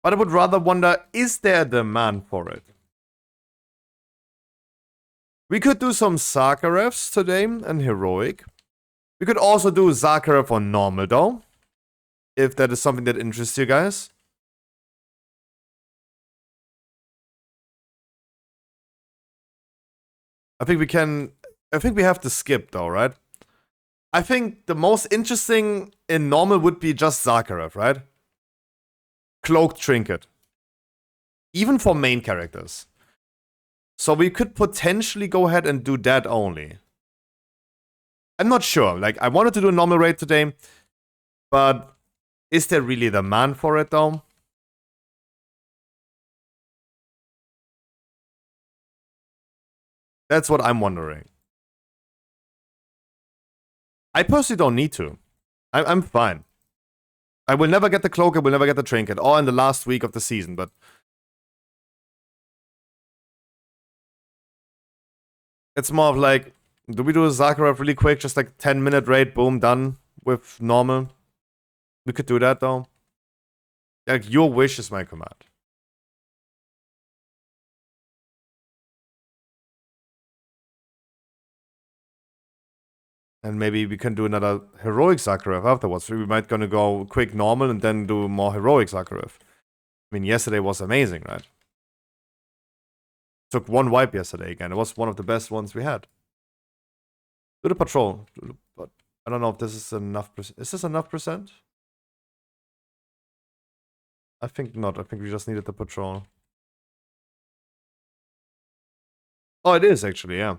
Speaker 3: But I would rather wonder, is there a demand for it? We could do some Zakarevs today and Heroic. We could also do Zakarev on normal, though. If that is something that interests you guys. I think we have to skip, though, right? I think the most interesting in normal would be just Zakarev, right? Cloaked Trinket. Even for main characters. So we could potentially go ahead and do that only. I'm not sure. Like, I wanted to do a normal raid today. But is there really demand for it, though? That's what I'm wondering. I personally don't need to. I'm fine. I will never get the cloak, I will never get the trinket. Or in the last week of the season, but... It's more of like, do we do a Zakarev really quick? Just like 10-minute raid, boom, done with normal. We could do that though. Like, your wish is my command. And maybe we can do another heroic Zakharev afterwards. We might gonna go quick normal and then do more heroic Zakharev. I mean, yesterday was amazing, right? Took one wipe yesterday again. It was one of the best ones we had. Do the patrol. But I don't know if this is enough. Is this enough percent? I think not. I think we just needed the patrol. Oh, it is actually, yeah.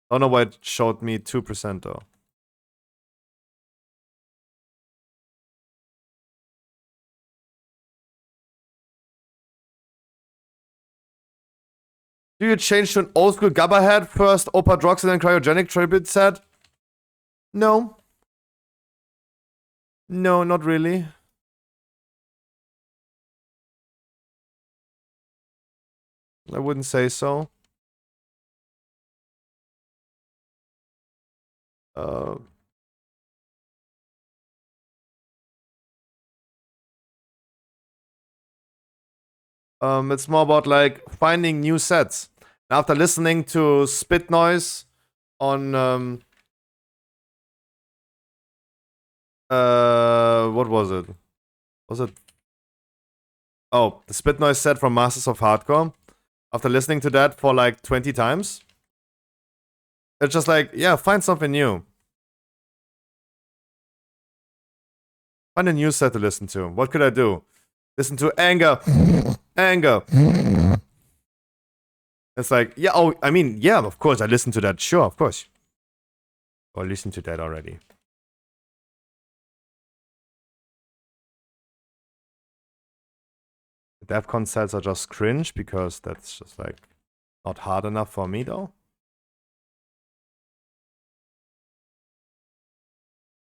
Speaker 3: I don't know why it showed me 2% though. Do you change to an old school Gabba head first, Opa Drox, and then cryogenic tribute set? No. No, not really. I wouldn't say so. It's more about like finding new sets. After listening to Spit Noise on what was it? Was it? Oh, the Spit Noise set from Masters of Hardcore. After listening to that for like 20 times, it's just like, yeah, find something new. Find a new set to listen to. What could I do? Listen to Anger. Anger. It's like, yeah, oh, I mean, yeah, of course, I listened to that. Sure, of course. Oh, I listened to that already. The DevCon sets are just cringe because that's just like not hard enough for me though.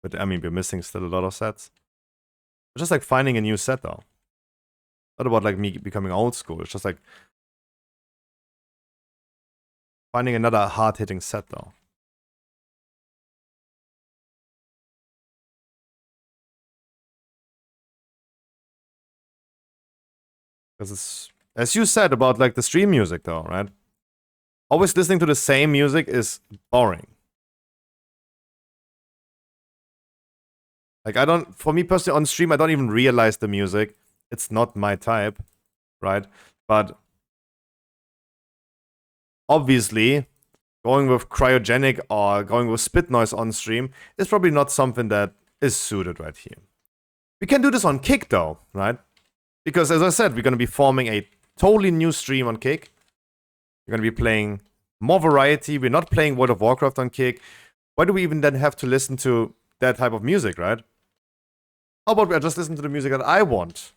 Speaker 3: But I mean, we're missing still a lot of sets. It's just like finding a new set though. Not about like me becoming old school. It's just like finding another hard-hitting set though. Because it's, as you said about like the stream music though, right? Always listening to the same music is boring. Like, I don't, for me personally on stream, I don't even realize the music. It's not my type, right? But obviously, going with cryogenic or going with spit noise on stream is probably not something that is suited right here. We can do this on Kick though, right? Because as I said, we're going to be forming a totally new stream on Kick. We're going to be playing more variety. We're not playing World of Warcraft on Kick. Why do we even then have to listen to that type of music, right? How about we just listen to the music that I want?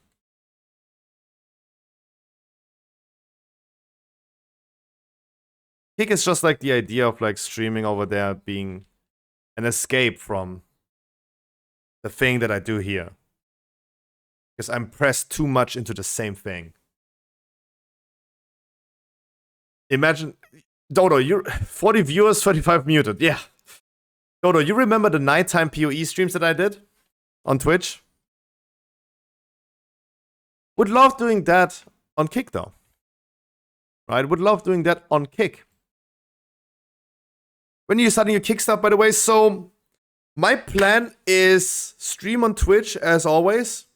Speaker 3: Kick is just like the idea of like streaming over there being an escape from the thing that I do here. Because I'm pressed too much into the same thing. Imagine, Dodo, you're 40 viewers, 35 muted. Yeah. Dodo, you remember the nighttime PoE streams that I did on Twitch? Would love doing that on Kick though. Right? Would love doing that on Kick. When are you starting your Kickstart, by the way? So, my plan is stream on Twitch as always.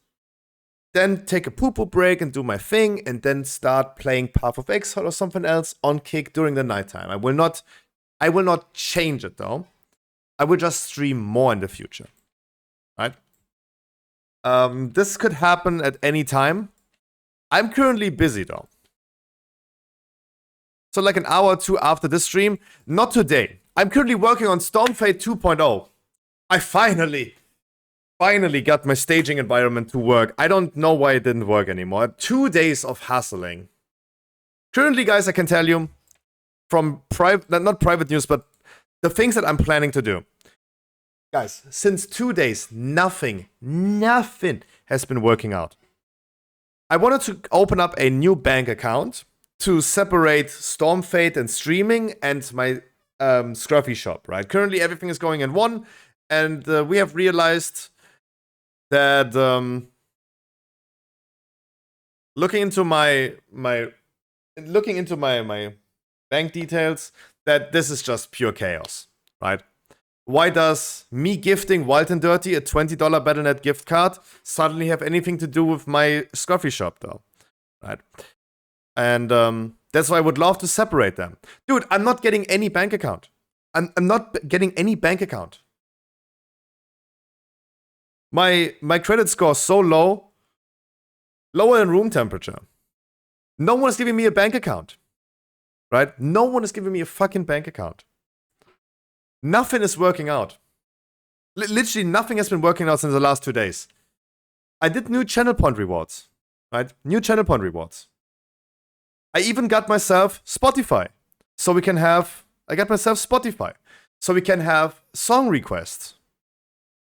Speaker 3: Then take a poo-poo break and do my thing. And then start playing Path of Exile or something else on Kick during the nighttime. I will not change it though. I will just stream more in the future. Right? This could happen at any time. I'm currently busy though. So like an hour or two after this stream, not today. I'm currently working on Stormfade 2.0. I finally got my staging environment to work. I don't know why it didn't work anymore. 2 days of hassling. Currently, guys, I can tell you from not private news, but the things that I'm planning to do. Guys, since 2 days, nothing has been working out. I wanted to open up a new bank account to separate Stormfade and streaming and my Scruffy shop, right? Currently, everything is going in one, and we have realized that looking into my bank details, that this is just pure chaos, right? Why does me gifting Wild and Dirty a $20 Battle.net gift card suddenly have anything to do with my Scruffy shop, though? Right? And that's why I would love to separate them. Dude, I'm not getting any bank account. I'm not getting any bank account. My credit score is so low, lower than room temperature. No one is giving me a bank account. Right? No one is giving me a fucking bank account. Nothing is working out. Literally nothing has been working out since the last 2 days. I did new channel point rewards. Right? New channel point rewards. I even got myself Spotify. So we can have... I got myself Spotify. So we can have song requests.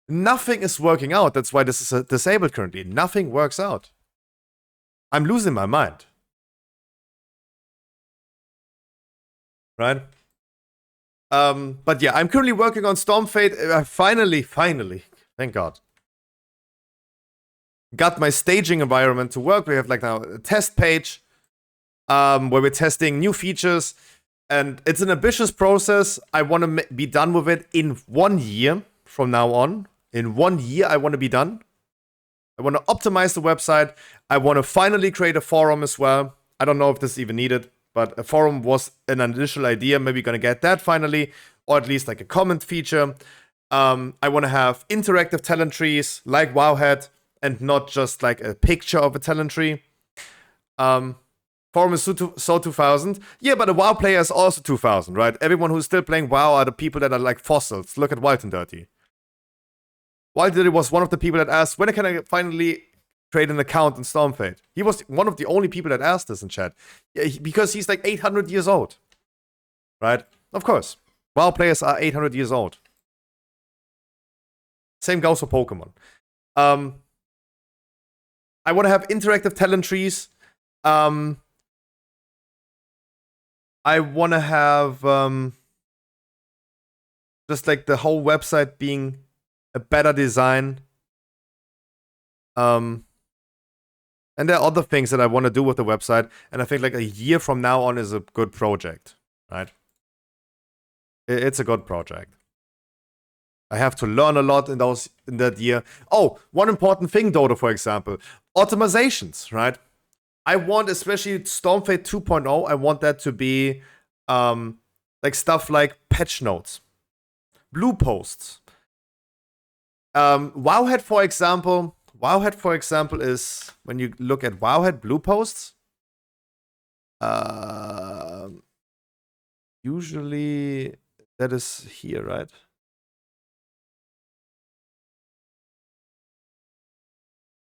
Speaker 3: Nothing is working out. That's why this is disabled currently. Nothing works out. I'm losing my mind. Right? But yeah, I'm currently working on Stormfade. Finally, thank God, got my staging environment to work. We have like now a test page where we're testing new features, and it's an ambitious process. I want to be done with it in 1 year from now on. In 1 year, I want to be done. I want to optimize the website. I want to finally create a forum as well. I don't know if this is even needed, but a forum was an initial idea. Maybe gonna get that finally, or at least like a comment feature. I want to have interactive talent trees like Wowhead, and not just like a picture of a talent tree. Forum is so 2000. Yeah, but a WoW player is also 2000, right? Everyone who's still playing WoW are the people that are like fossils. Look at Wild and Dirty. Wild and Dirty was one of the people that asked, when can I finally create an account in Stormfade? He was one of the only people that asked this in chat. Yeah, because he's like 800 years old. Right? Of course. WoW players are 800 years old. Same goes for Pokemon. I want to have interactive talent trees. I want to have just like the whole website being a better design. And there are other things that I want to do with the website, and I think like a year from now on is a good project, right? It's a good project. I have to learn a lot in that year. Oh, one important thing, Dodo, for example, automizations, right? I want, especially Stormfade 2.0, I want that to be like stuff like patch notes, blue posts. Wowhead, for example. Wowhead, for example, is when you look at Wowhead blue posts. Usually that is here, right?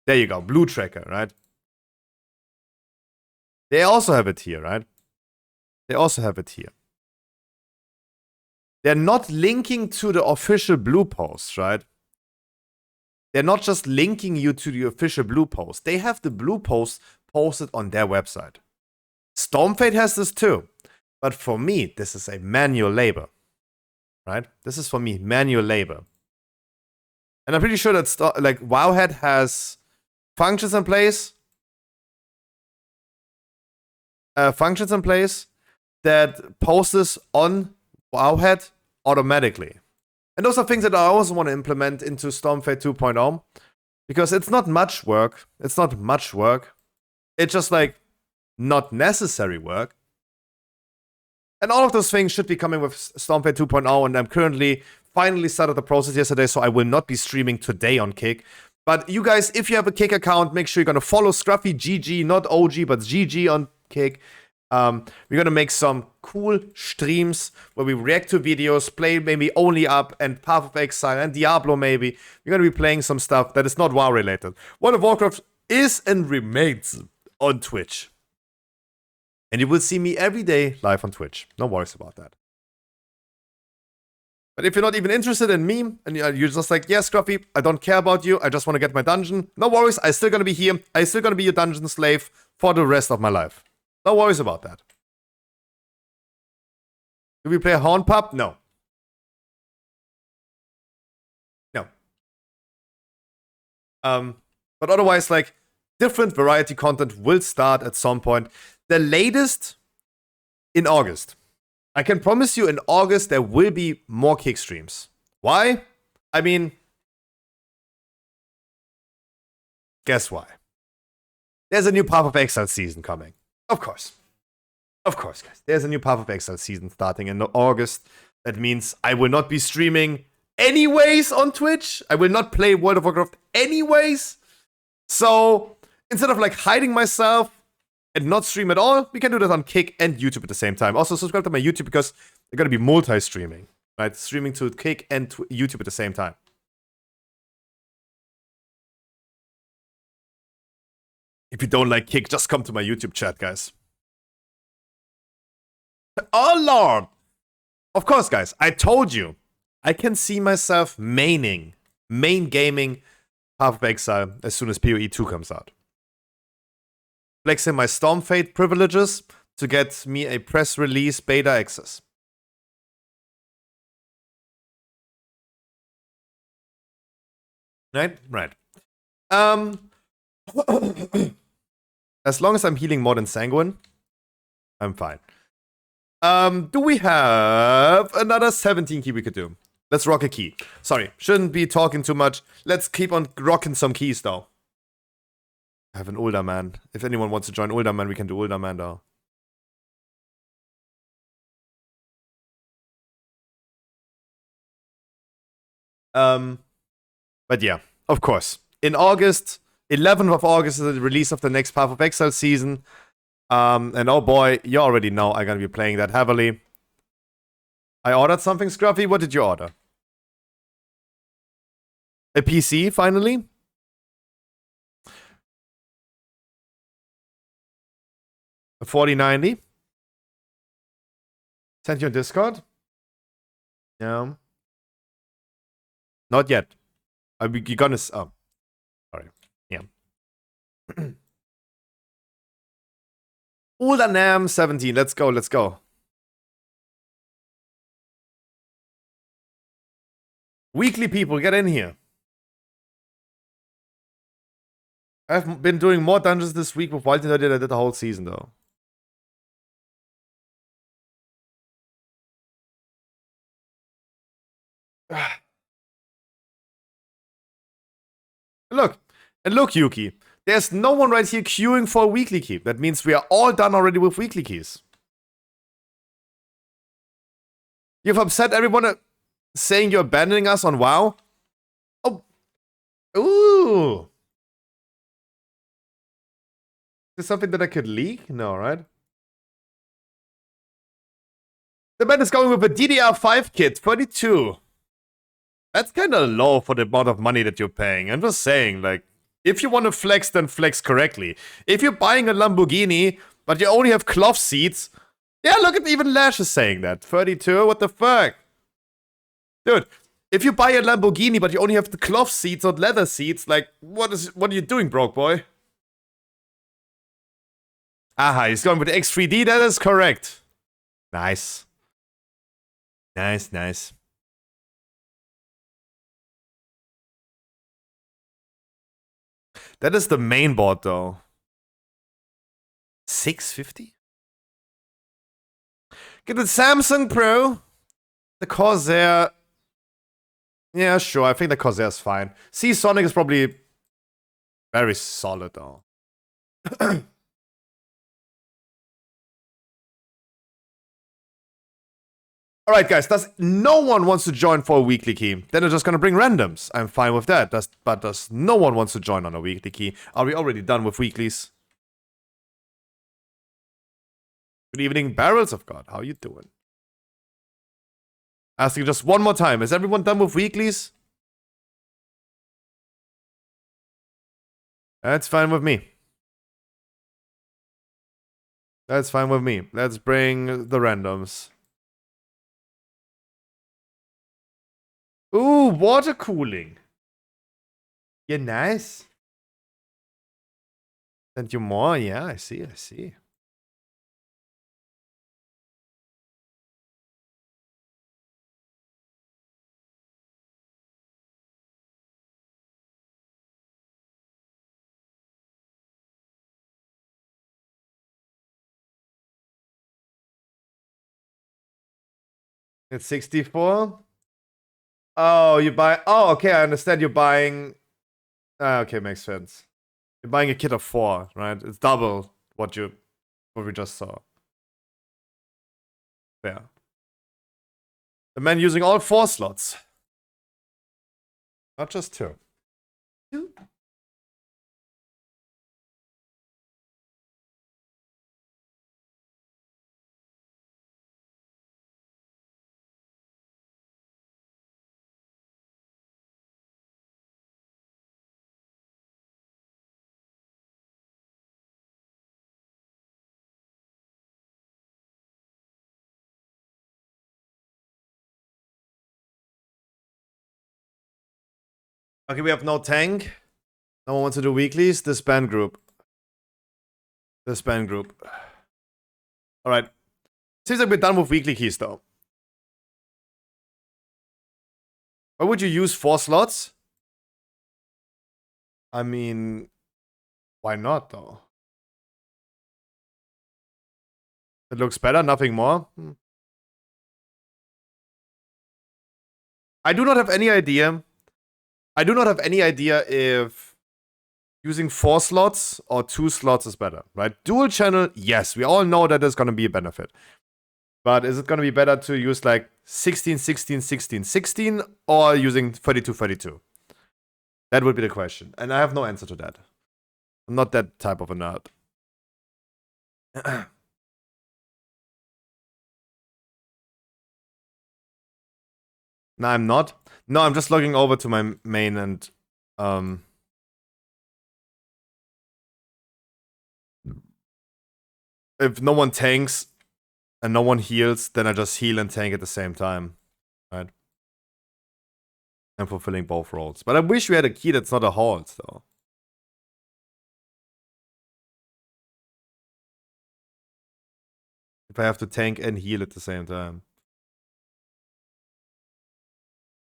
Speaker 3: There you go, blue tracker, right? They also have it here, right? They also have it here. They're not linking to the official blue posts, right? They're not just linking you to the official blue post. They have the blue post posted on their website. Stormfade has this too. But for me, this is a manual labor. Right? This is for me manual labor. And I'm pretty sure that like Wowhead has functions in place. That post this on Wowhead automatically. And those are things that I also want to implement into Stormfade 2.0. Because it's not much work. It's not much work. It's just like not necessary work. And all of those things should be coming with Stormfade 2.0. And I'm currently finally started the process yesterday. So I will not be streaming today on Kick. But you guys, if you have a Kick account, make sure you're going to follow Scruffy GG. Not OG, but GG on Kick. We're gonna make some cool streams where we react to videos, play maybe Only Up and Path of Exile and Diablo maybe. We're gonna be playing some stuff that is not WoW related. World of Warcraft is and remains on Twitch. And you will see me every day live on Twitch. No worries about that. But if you're not even interested in me, and you're just like, yeah, Scruffy, I don't care about you, I just want to get my dungeon. No worries, I'm still gonna be here. I'm still gonna be your dungeon slave for the rest of my life. No worries about that. Do we play a Horn Pup? No. No. But otherwise, like, different variety content will start at some point. The latest in August. I can promise you in August there will be more kick streams. Why? I mean, guess why? There's a new Path of Exile season coming. Of course. Of course, guys. There's a new Path of Exile season starting in August. That means I will not be streaming anyways on Twitch. I will not play World of Warcraft anyways. So, instead of like hiding myself and not stream at all, we can do that on Kick and YouTube at the same time. Also, subscribe to my YouTube because they're going to be multi-streaming. Right? Streaming to Kick and YouTube at the same time. If you don't like Kick, just come to my YouTube chat, guys. Oh, Lord! Of course, guys, I told you. I can see myself main gaming Path of Exile as soon as PoE 2 comes out. Flexing my Stormfade privileges to get me a press release beta access. Right? Right. As long as I'm healing more than Sanguine, I'm fine. Do we have another 17 key we could do? Let's rock a key. Sorry, shouldn't be talking too much. Let's keep on rocking some keys, though. I have an older man. If anyone wants to join older man, we can do older man, though. But yeah, of course. In August, 11th of August is the release of the next Path of Exile season. And oh boy, you already know I'm gonna be playing that heavily. I ordered something, Scruffy. What did you order? A PC, finally? A 4090? Sent you on Discord? Yeah. Not yet. You're gonna... Oh. Sorry. Yeah. Uldanam 17. Let's go, let's go. Weekly people, get in here. I've been doing more dungeons this week with Wild than I did the whole season, though. Look. And look, Yuki. There's no one right here queuing for a weekly key. That means we are all done already with weekly keys. You've upset everyone saying you're abandoning us on WoW? Oh. Ooh. Is this something that I could leak? No, right? The man is going with a DDR5 kit, 32. That's kind of low for the amount of money that you're paying. I'm just saying, like, if you want to flex, then flex correctly. If you're buying a Lamborghini, but you only have cloth seats, yeah, look at even Lash is saying that. 32, what the fuck? Dude, if you buy a Lamborghini, but you only have the cloth seats or leather seats, like, what are you doing, broke boy? Aha, he's going with the X3D, that is correct. Nice. Nice, nice. That is the main board, though. 650? Get the Samsung Pro. The Corsair. Yeah, sure. I think the Corsair is fine. Sonic is probably very solid, though. Alright, guys. Does no one wants to join for a weekly key? Then I'm just gonna bring randoms. I'm fine with that. But does no one wants to join on a weekly key? Are we already done with weeklies? Good evening, Barrels of God. How you doing? Asking just one more time. Is everyone done with weeklies? That's fine with me. That's fine with me. Let's bring the randoms. Ooh, water cooling. Yeah, nice. Sent you more? Yeah, I see, I see. It's 64. Oh, you buy. Oh, okay, I understand. You're buying. Okay, makes sense. You're buying a kit of 4, right? It's double what we just saw. Fair. The man using all 4 slots, not just 2. 2. Okay, we have no tank. No one wants to do weeklies. Disband group. Disband group. Alright. Seems like we're done with weekly keys though. Why would you use 4 slots? I mean, why not though? It looks better, nothing more. I do not have any idea. I do not have any idea if using 4 slots or 2 slots is better, right? Dual channel, yes, we all know that there's gonna be a benefit. But is it gonna be better to use like 16, 16, 16, 16 or using 32, 32? That would be the question. And I have no answer to that. I'm not that type of a nerd. No, I'm not. No, I'm just logging over to my main and if no one tanks and no one heals, then I just heal and tank at the same time. Right? I'm fulfilling both roles. But I wish we had a key that's not a halt, though. If I have to tank and heal at the same time.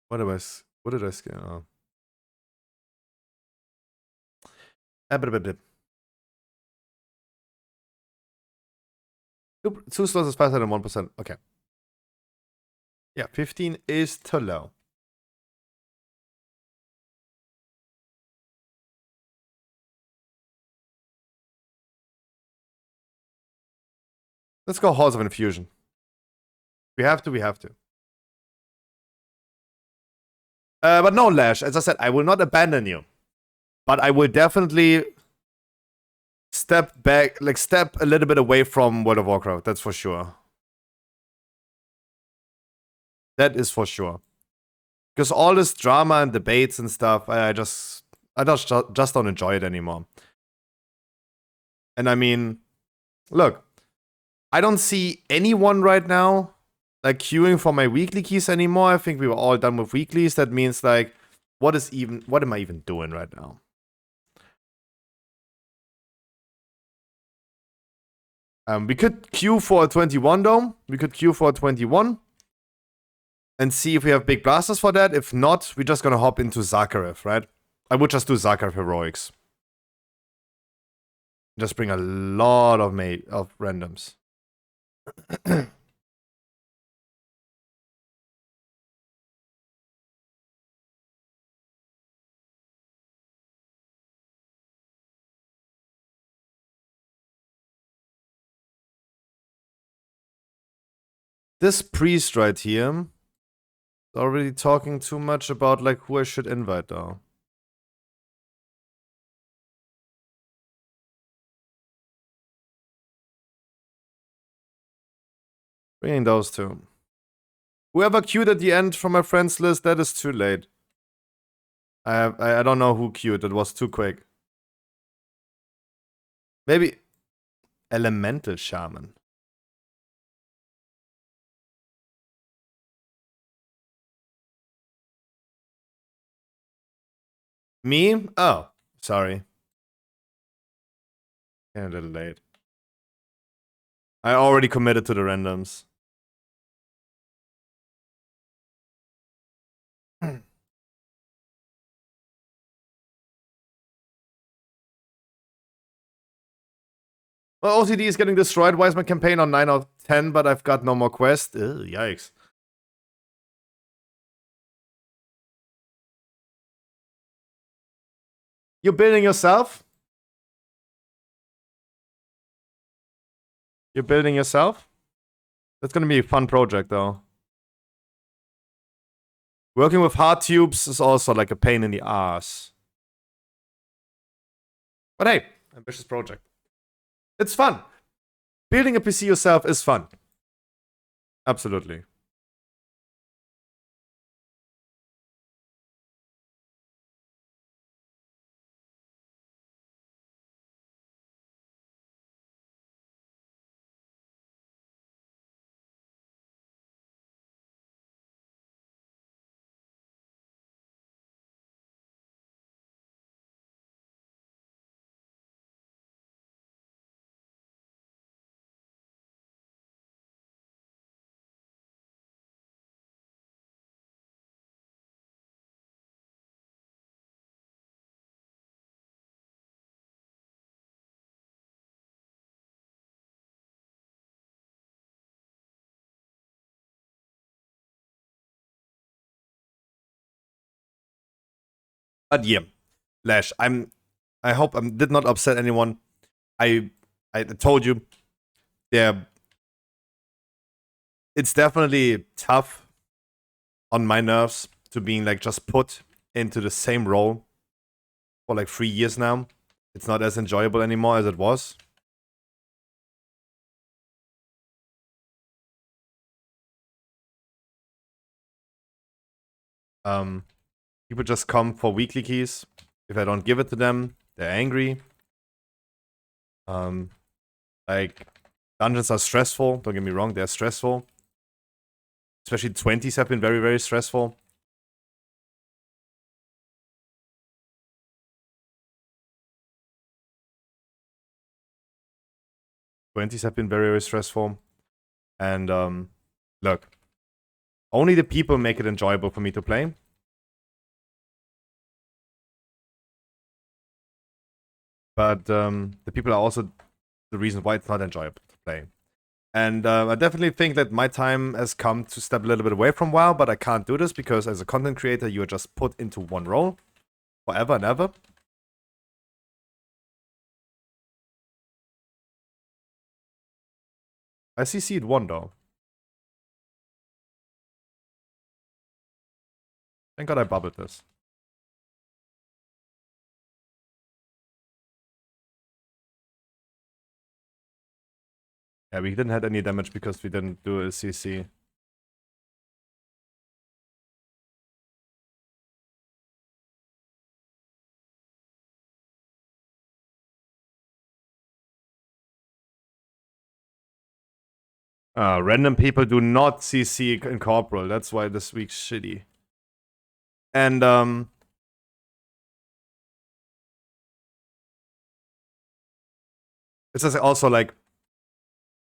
Speaker 3: What did I scale? Oh. 2 slots is faster than 1%. Okay. Yeah, 15 is too low. Let's go Halls of Infusion. We have to, we have to. But no, Lash. As I said, I will not abandon you. But I will definitely step back, like step a little bit away from World of Warcraft. That's for sure. That is for sure. Because all this drama and debates and stuff, I just don't enjoy it anymore. And I mean, look, I don't see anyone right now like queuing for my weekly keys anymore. I think we were all done with weeklies. That means like, what am I even doing right now? We could queue for a 21 though. We could queue for a 21. And see if we have big blasters for that. If not, we're just gonna hop into Zakharov, right? I would just do Zakharov Heroics. Just bring a lot of randoms. This priest right here is already talking too much about like who I should invite though. Bringing those two. Whoever queued at the end from my friends list, that is too late. I don't know who queued, it was too quick. Maybe Elemental Shaman. Me? Oh, sorry. Yeah, a little late. I already committed to the randoms. Well, OCD is getting destroyed. Why is my campaign on 9 out of 10, but I've got no more quests? Ugh, yikes. You're building yourself? You're building yourself? That's gonna be a fun project, though. Working with hard tubes is also like a pain in the ass. But hey, ambitious project. It's fun. Building a PC yourself is fun. Absolutely. But yeah, Lash, I hope I did not upset anyone. I told you, yeah, it's definitely tough on my nerves to being like just put into the same role for like 3 years now. It's not as enjoyable anymore as it was. People just come for weekly keys. If I don't give it to them, they're angry. Like, dungeons are stressful. Don't get me wrong, they're stressful. Especially 20s have been very, very stressful. '20s have been very, very stressful. And look, only the people make it enjoyable for me to play. But the people are also the reason why it's not enjoyable to play. And I definitely think that my time has come to step a little bit away from WoW, but I can't do this because as a content creator, you are just put into one role forever and ever. I CC'd one though. Thank God I bubbled this. Yeah, we didn't have any damage because we didn't do a CC. Random people do not CC in Corporal. That's why this week's shitty. And it's just also like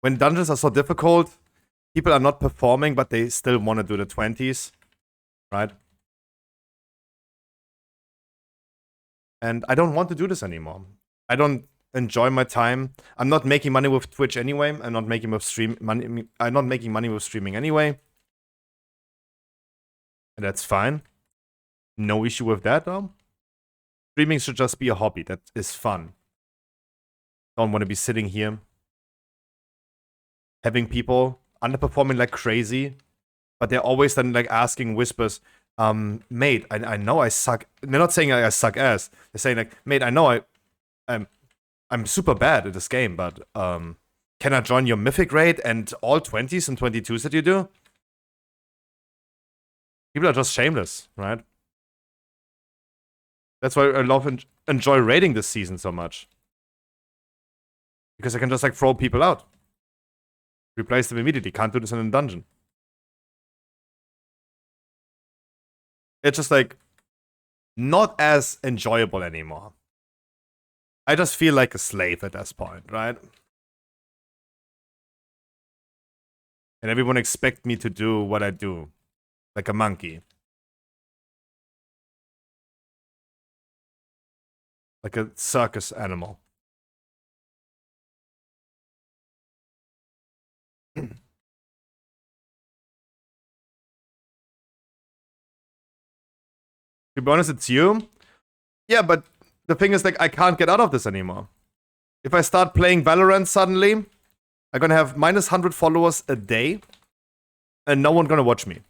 Speaker 3: when dungeons are so difficult, people are not performing, but they still want to do the 20s, right? And I don't want to do this anymore. I don't enjoy my time. I'm not making money with Twitch anyway. I'm not making money. I'm not making money with streaming anyway. And that's fine. No issue with that though. Streaming should just be a hobby that is fun. Don't want to be sitting here having people underperforming like crazy, but they're always then like asking whispers, mate, I know I suck. They're not saying I suck ass. They're saying like, mate, I know I'm super bad at this game, but can I join your mythic raid and all 20s and 22s that you do? People are just shameless, right? That's why I love enjoy raiding this season so much. Because I can just like throw people out. Replace them immediately. Can't do this in a dungeon. It's just like not as enjoyable anymore. I just feel like a slave at this point, right? And everyone expects me to do what I do. Like a monkey. Like a circus animal. To be honest, it's you. Yeah, but the thing is, like, I can't get out of this anymore. If I start playing Valorant suddenly, I'm gonna have minus 100 followers a day, and no one gonna watch me.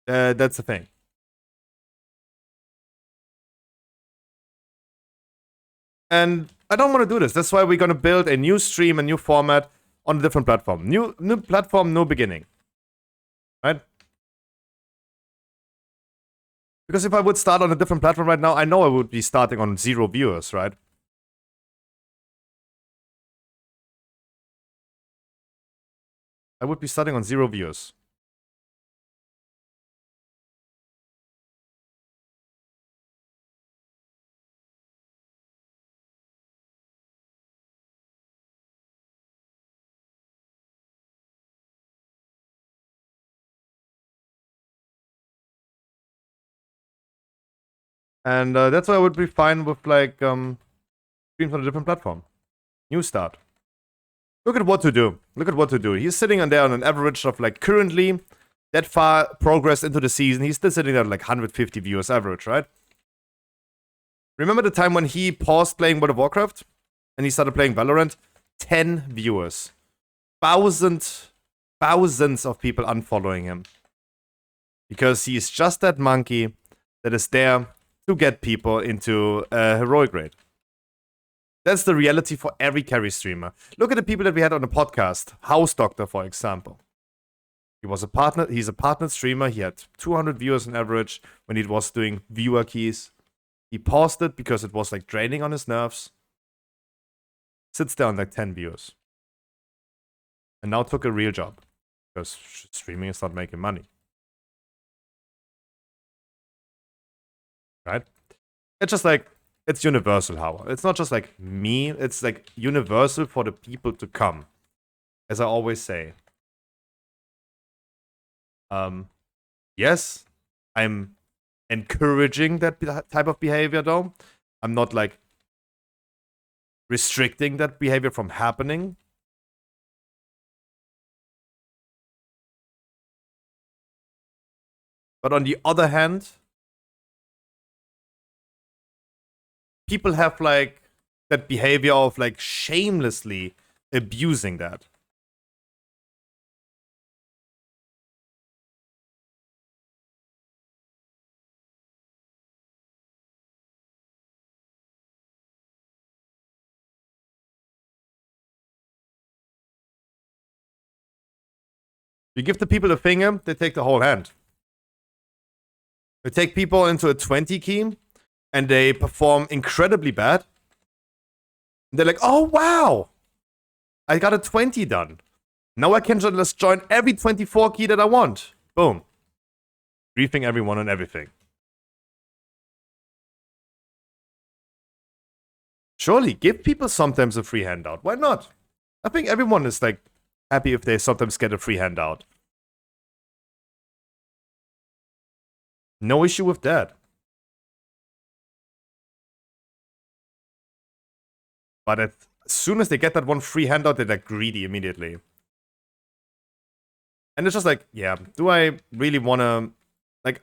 Speaker 3: That's the thing. And I don't want to do this. That's why we're gonna build a new stream, a new format on a different platform. New platform, no beginning. Right? Because if I would start on a different platform right now, I know I would be starting on 0 viewers, right? I would be starting on 0 viewers. And that's why I would be fine with, like, streams on a different platform. New start. Look at what to do. Look at what to do. He's sitting on there on an average of, like, currently, that far progressed into the season, he's still sitting at, like, 150 viewers average, right? Remember the time when he paused playing World of Warcraft? And he started playing Valorant? 10 viewers. Thousands of people unfollowing him. Because he's just that monkey that is there to get people into a heroic raid. That's the reality for every carry streamer. Look at the people that we had on the podcast. House Doctor, for example. He was a partner. He's a partnered streamer. He had 200 viewers on average when he was doing viewer keys. He paused it because it was, like, draining on his nerves. Sits there on, like, 10 viewers. And now took a real job. Because streaming is not making money. Right? It's just like, it's universal, Howard. It's not just like me, it's like universal for the people to come. As I always say. Yes, I'm encouraging that type of behavior though. I'm not like restricting that behavior from happening. But on the other hand, people have, like, that behavior of, like, shamelessly abusing that. You give the people a finger, they take the whole hand. You take people into a 20 key, and they perform incredibly bad. And they're like, oh, wow! I got a 20 done. Now I can just join every 24 key that I want. Boom. Briefing everyone on everything. Surely, give people sometimes a free handout. Why not? I think everyone is, like, happy if they sometimes get a free handout. No issue with that. But as soon as they get that one free handout, they're, like, greedy immediately. And it's just like, yeah, do I really want to, like,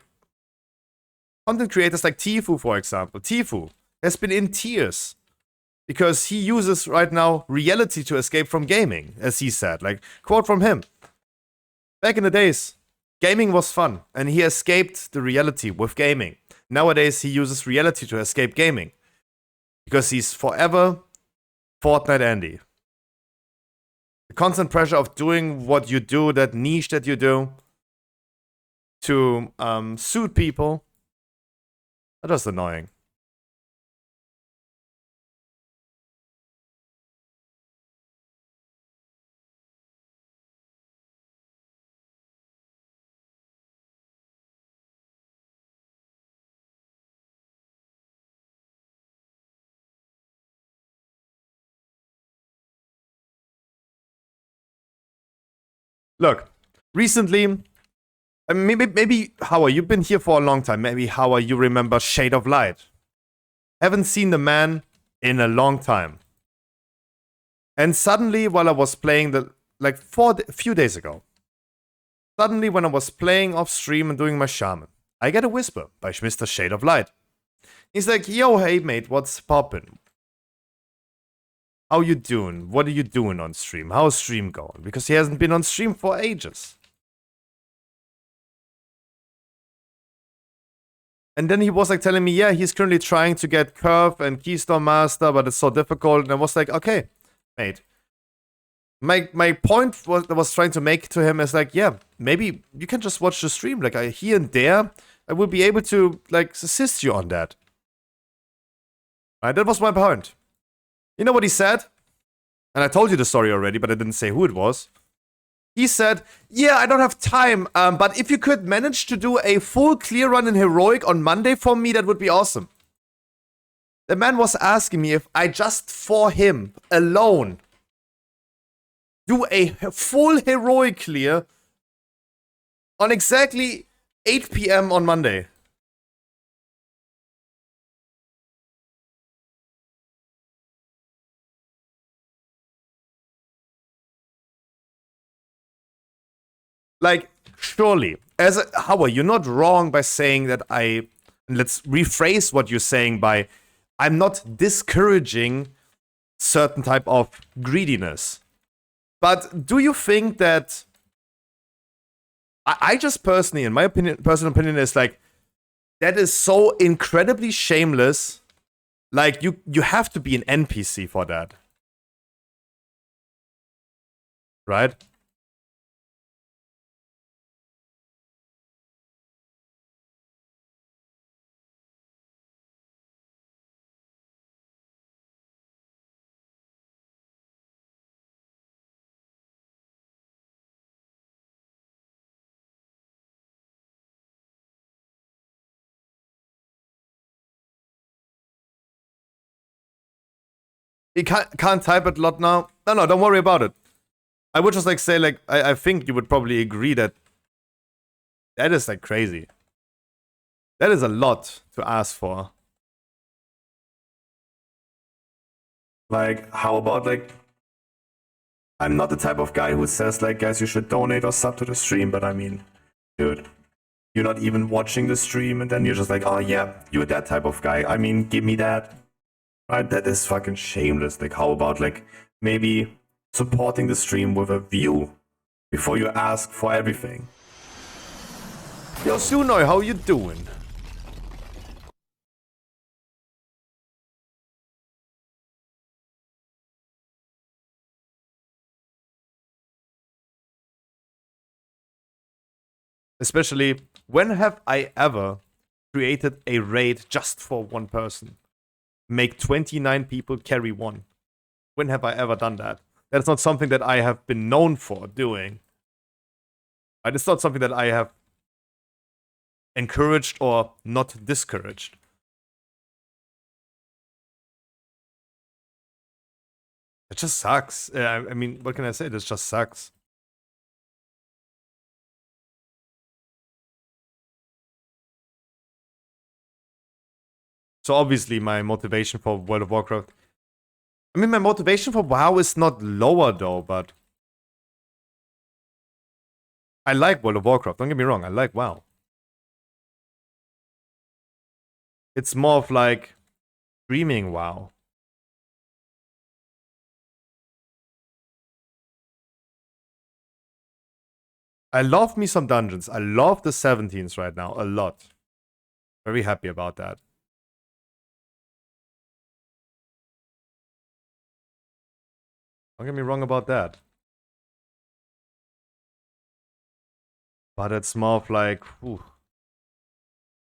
Speaker 3: content creators like Tifu, for example. Tifu has been in tears because he uses right now reality to escape from gaming, as he said. Like, quote from him. Back in the days, gaming was fun, and he escaped the reality with gaming. Nowadays, he uses reality to escape gaming because he's forever Fortnite Andy. The constant pressure of doing what you do, that niche that you do, to suit people, that's just annoying. Look, recently, maybe Howard, you've been here for a long time. Maybe Howard, you remember Shade of Light. Haven't seen the man in a long time. And suddenly, while I was playing a few days ago, Suddenly, when I was playing off stream and doing my shaman, I get a whisper by Mr. Shade of Light. He's like, yo, hey mate, what's poppin'? How you doing? What are you doing on stream? How's stream going? Because he hasn't been on stream for ages. And then he was like telling me, yeah, he's currently trying to get Curve and Keystone Master, but it's so difficult. And I was like, okay, mate. My point was I was trying to make to him is like, yeah, maybe you can just watch the stream. Like here and there, I will be able to like assist you on that. Right? That was my point. You know what he said? And I told you the story already, but I didn't say who it was. He said, yeah, I don't have time, but if you could manage to do a full clear run in Heroic on Monday for me, that would be awesome. The man was asking me if I just for him, alone, do a full Heroic clear on exactly 8 PM on Monday. Like, surely, Howard, you're not wrong by saying that let's rephrase what you're saying by, I'm not discouraging certain type of greediness. But do you think that, I just personally, in my opinion, personal opinion, is like, that is so incredibly shameless. Like, you have to be an NPC for that. Right? You can't type it a lot now. No, don't worry about it. I would just like say, like, I think you would probably agree that that is like crazy. That is a lot to ask for. Like, how about like, I'm not the type of guy who says like, guys, you should donate or sub to the stream, but I mean, dude, you're not even watching the stream and then you're just like, oh yeah, you're that type of guy. I mean, give me that. Right? That is fucking shameless. Like, how about like maybe supporting the stream with a view before you ask for everything? Yo, Sunoy, how you doing? Especially, when have I ever created a raid just for one person? Make 29 people carry one. When have I ever done that? That's not something that I have been known for doing. Right? It's not something that I have encouraged or not discouraged. It just sucks. I mean, what can I say? This just sucks. So obviously my motivation for World of Warcraft... I mean, my motivation for WoW is not lower though, but... I like World of Warcraft, don't get me wrong, I like WoW. It's more of like streaming WoW. I love me some dungeons. I love the 17s right now a lot. Very happy about that. Don't get me wrong about that. But it's more of like, whew.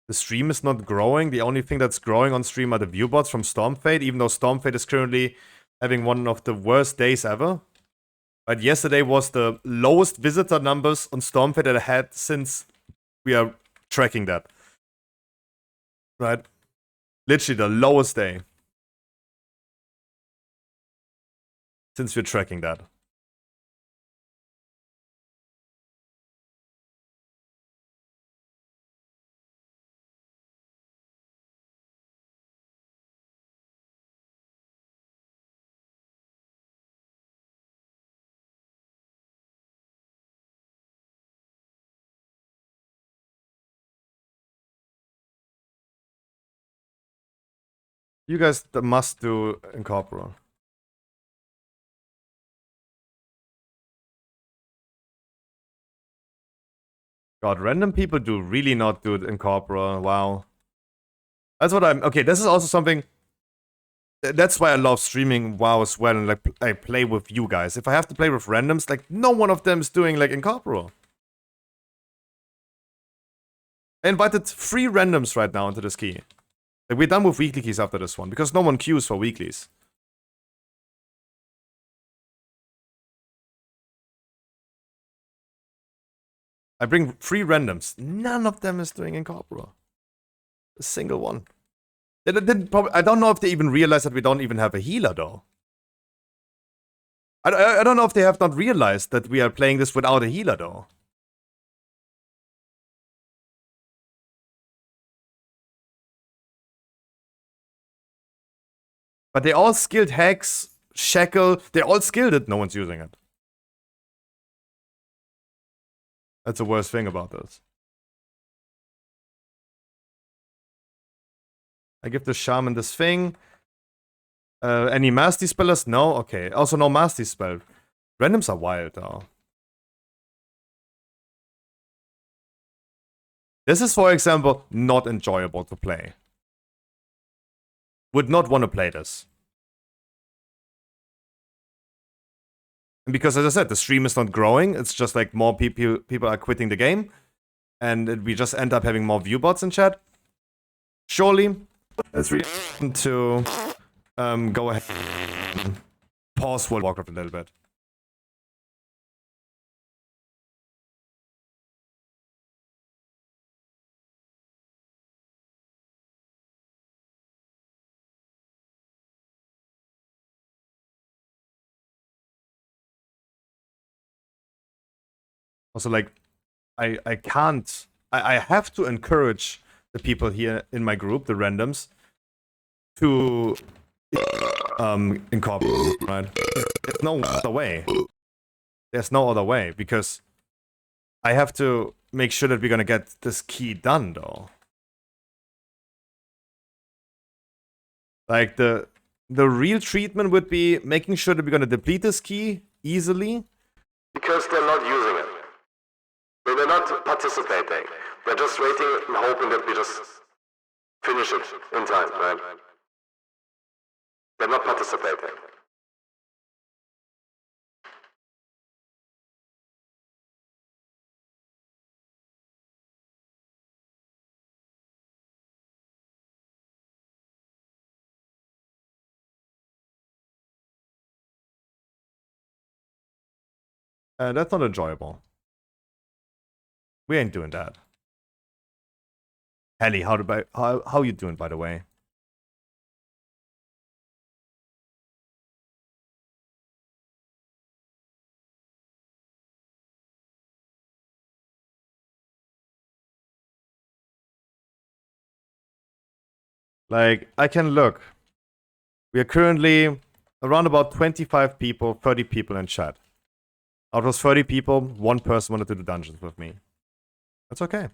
Speaker 3: The stream is not growing. The only thing that's growing on stream are the viewbots from Stormfade, even though Stormfade is currently having one of the worst days ever. But yesterday was the lowest visitor numbers on Stormfade that I had since we are tracking that. Right? Literally the lowest day. Since we're tracking that. You guys must do Incorporal. God, random people do really not do Incorporal. Wow. That's what I'm... Okay, this is also something... That's why I love streaming WoW as well, and like I play with you guys. If I have to play with randoms, like no one of them is doing like Incorporal. I invited 3 randoms right now into this key. Like we're done with weekly keys after this one, because no one queues for weeklies. I bring 3 randoms. None of them is doing Incorporal. A single one. They didn't probably, I don't know if they even realize that we don't even have a healer though. I don't know if they have not realized that we are playing this without a healer though. But they all skilled Hex, Shackle, they all skilled it, no one's using it. That's the worst thing about this. I give the Shaman this thing. Any Mastery Spellers? No? Okay. Also no Mastery Spell. Randoms are wild though. This is, for example, not enjoyable to play. Would not want to play this. And because, as I said, the stream is not growing. It's just like more people are quitting the game. And we just end up having more viewbots in chat. Surely, it's reason to go ahead and pause World of Warcraft a little bit. Also, like, I can't... I have to encourage the people here in my group, the randoms, to incorporate, right? There's no other way. There's no other way, because I have to make sure that we're gonna get this key done, though. Like, the real treatment would be making sure that we're gonna deplete this key easily. Because they're not using it. They're not participating. They're just waiting and hoping that we just finish it in time, right? They're not participating. That's not enjoyable. We ain't doing that. Helly, how you doing, by the way? Like, I can look. We are currently around about 25 people, 30 people in chat. Out of those 30 people, 1 person wanted to do dungeons with me. That's okay.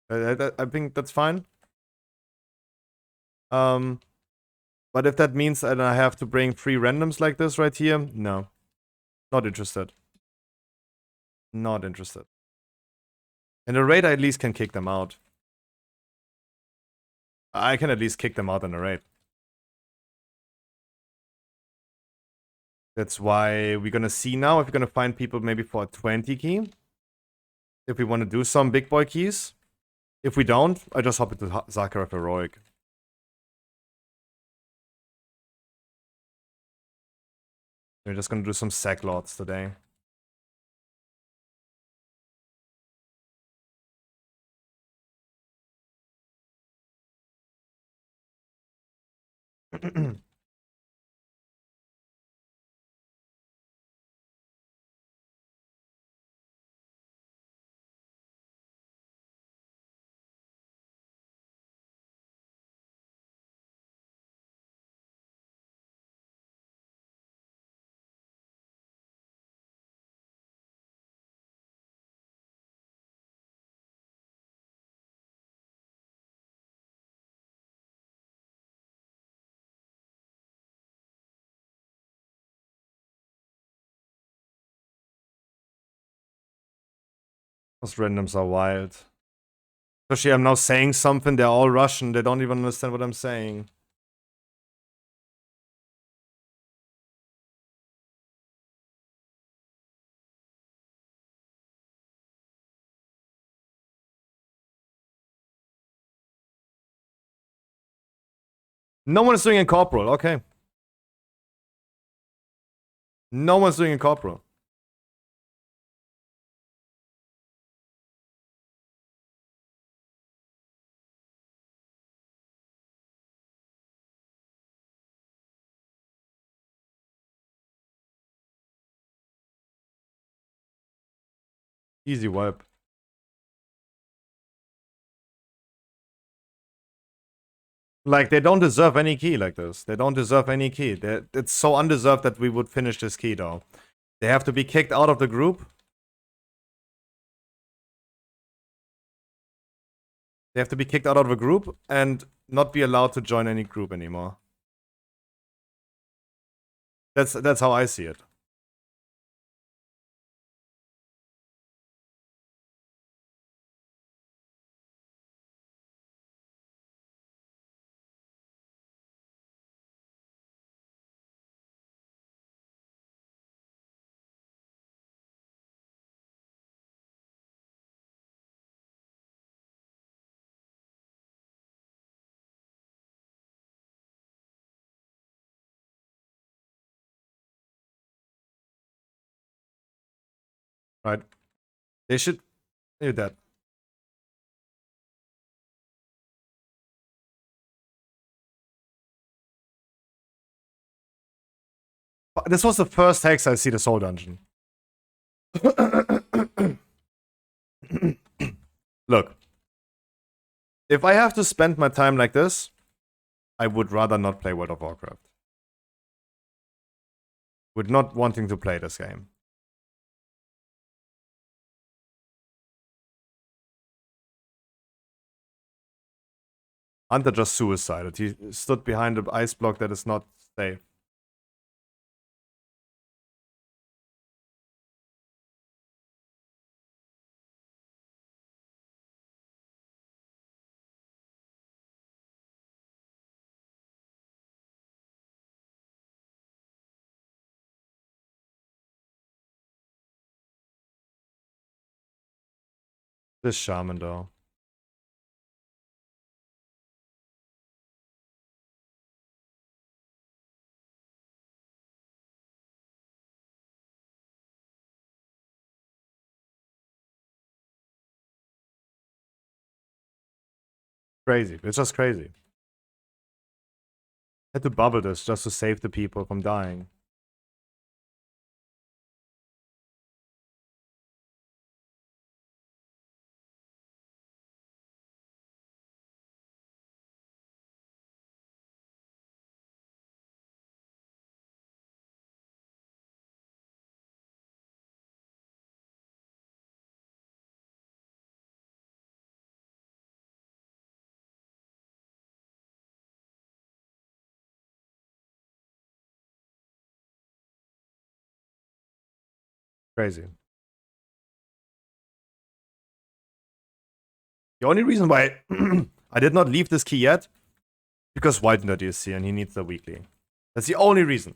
Speaker 3: I think that's fine. But if that means that I have to bring 3 randoms like this right here, no. Not interested. Not interested. In a raid, I at least can kick them out. I can at least kick them out in a raid. That's why we're gonna see now if we're gonna find people maybe for a 20 key. If we want to do some big boy keys. If we don't, I just hop into Zakharov Heroic. We're just gonna do some sack lords today. Those randoms are wild. Especially I'm now saying something, they're all Russian, they don't even understand what I'm saying. No one is doing a corporal, okay. No one's doing a corporal. Easy wipe. Like, they don't deserve any key like this. They don't deserve any key. It's so undeserved that we would finish this key, though. They have to be kicked out of the group. They have to be kicked out of a group and not be allowed to join any group anymore. That's how I see it. Right? They should do that. This was the first hex I see the soul dungeon. Look. If I have to spend my time like this, I would rather not play World of Warcraft. With not wanting to play this game. Hunter just suicided. He stood behind an ice block that is not safe. This shaman though. Crazy. It's just crazy. Had to bubble this just to save the people from dying. Crazy. The only reason why I did not leave this key yet, because Whitener is here and he needs the weekly. That's the only reason.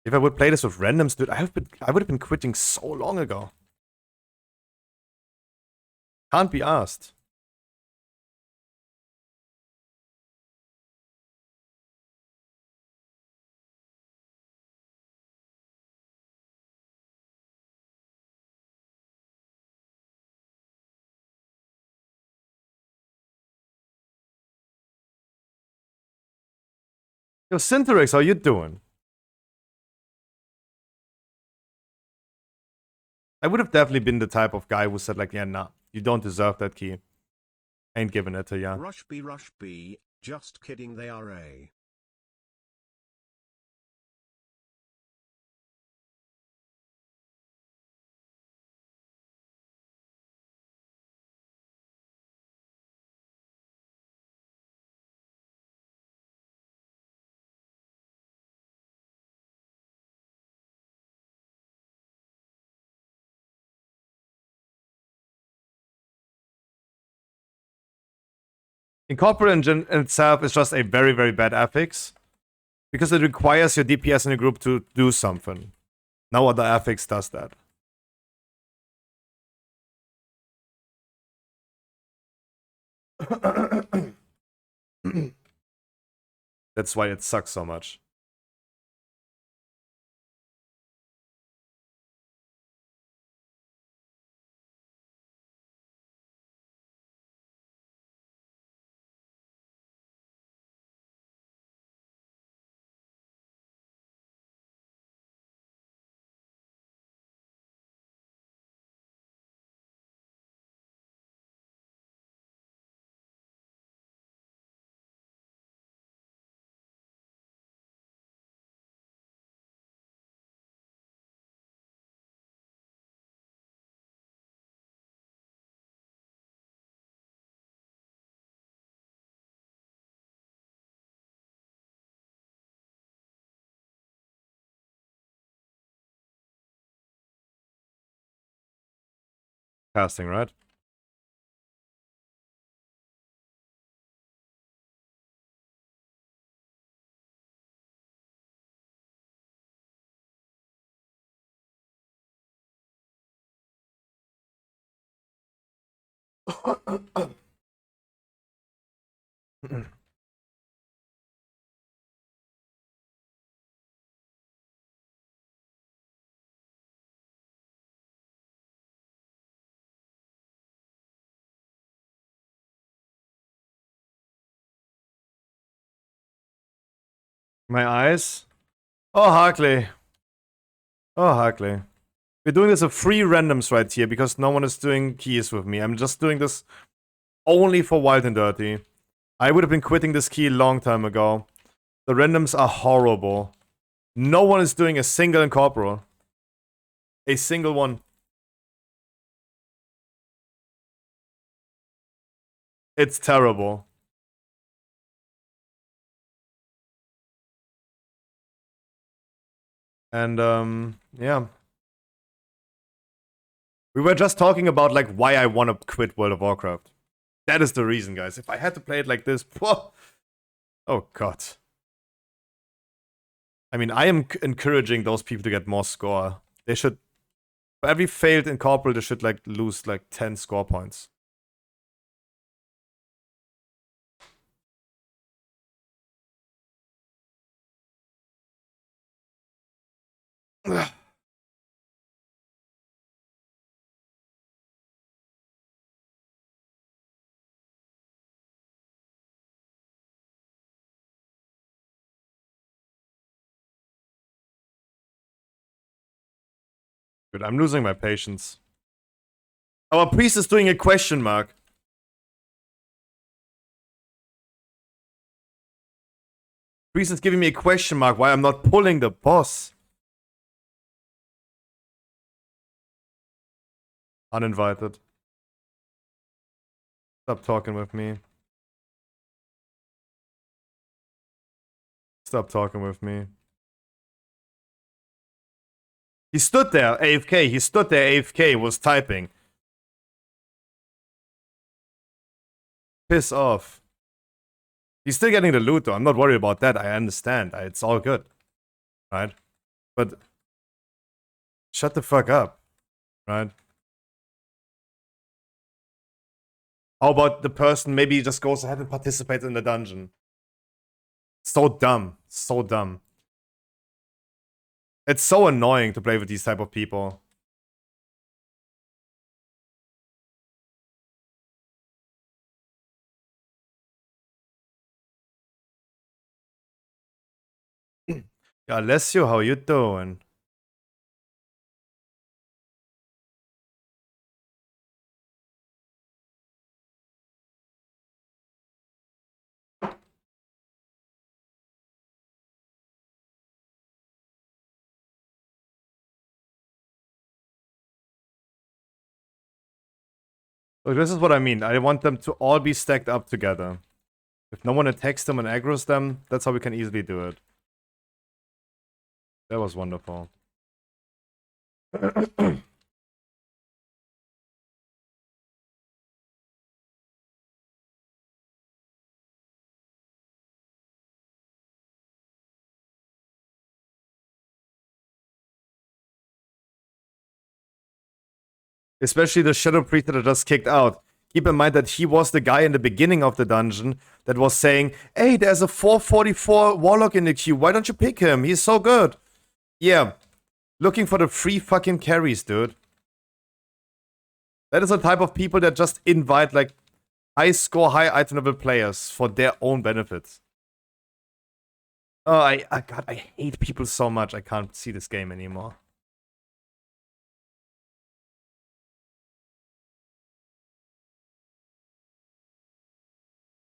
Speaker 3: If I would play this with randoms, dude, I would have been quitting so long ago. Can't be asked. Yo, Synterix, how you doing? I would have definitely been the type of guy who said like, yeah, nah, you don't deserve that key. Ain't giving it to ya.
Speaker 4: Rush B, just kidding, they are A.
Speaker 3: Incorporate engine in itself is just a very, very bad affix. Because it requires your DPS in a group to do something. No other affix does that. That's why it sucks so much. Casting, right? My eyes? Oh, Harkley. Oh, Harkley. We're doing this of free randoms right here because no one is doing keys with me. I'm just doing this only for Wild and Dirty. I would have been quitting this key a long time ago. The randoms are horrible. No one is doing a single incorporal. A single one. It's terrible. And, yeah. We were just talking about, like, why I want to quit World of Warcraft. That is the reason, guys. If I had to play it like this, whoa. Oh, God. I mean, I am encouraging those people to get more score. They should... For every failed incorporal, they should, like, lose, like, 10 score points. Good, I'm losing my patience. Our priest is doing a question mark. Priest is giving me a question mark why I'm not pulling the boss. Uninvited. Stop talking with me. Stop talking with me. He stood there, AFK. He stood there, AFK, was typing. Piss off. He's still getting the loot though. I'm not worried about that. I understand. It's all good. Right? But shut the fuck up. Right? How about the person maybe just goes ahead and participates in the dungeon? So dumb. So dumb. It's so annoying to play with these type of people. Yeah, Alessio, how you doing? Look, this is what I mean. I want them to all be stacked up together. If no one attacks them and aggroes them, that's how we can easily do it. That was wonderful. Especially the Shadow Priest that I just kicked out. Keep in mind that he was the guy in the beginning of the dungeon that was saying, hey, there's a 444 Warlock in the queue. Why don't you pick him? He's so good. Yeah. Looking for the free fucking carries, dude. That is the type of people that just invite, like, high score, high item level players for their own benefits. Oh, God, I hate people so much. I can't see this game anymore.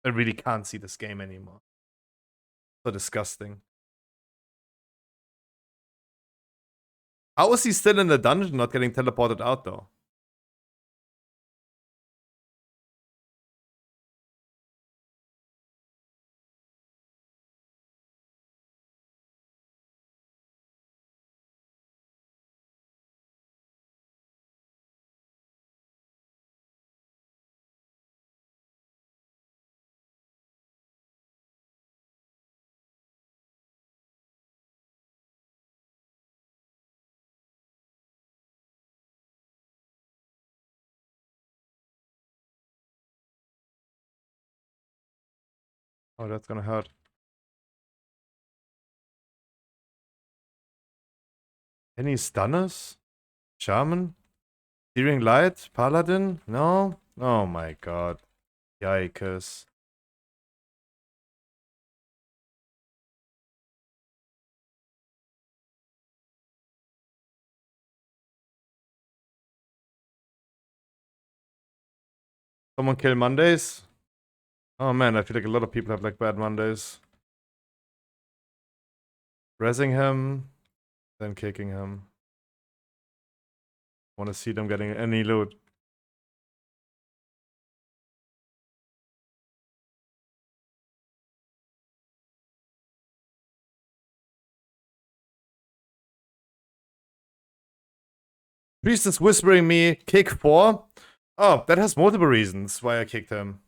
Speaker 3: I really can't see this game anymore. So disgusting. How is he still in the dungeon not getting teleported out, though? Oh, that's gonna hurt. Any stunners? Shaman? Searing Light? Paladin? No? Oh my god. Yikes. Someone kill Mondays? Oh man, I feel like a lot of people have like bad Mondays. Rezzing him, then kicking him. Wanna see them getting any loot. Priest is whispering me, kick 4? Oh, that has multiple reasons why I kicked him.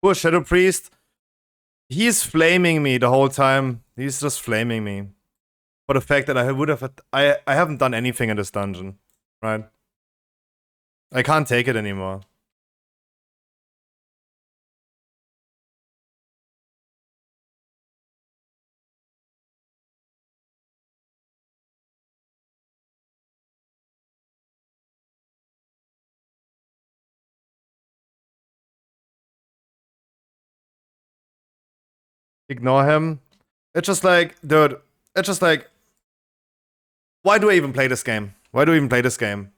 Speaker 3: Poor Shadow Priest. He's flaming me the whole time. He's just flaming me. For the fact that I would have... I haven't done anything in this dungeon. Right? I can't take it anymore. Ignore him. It's just like, dude, it's just like, why do I even play this game? Why do I even play this game?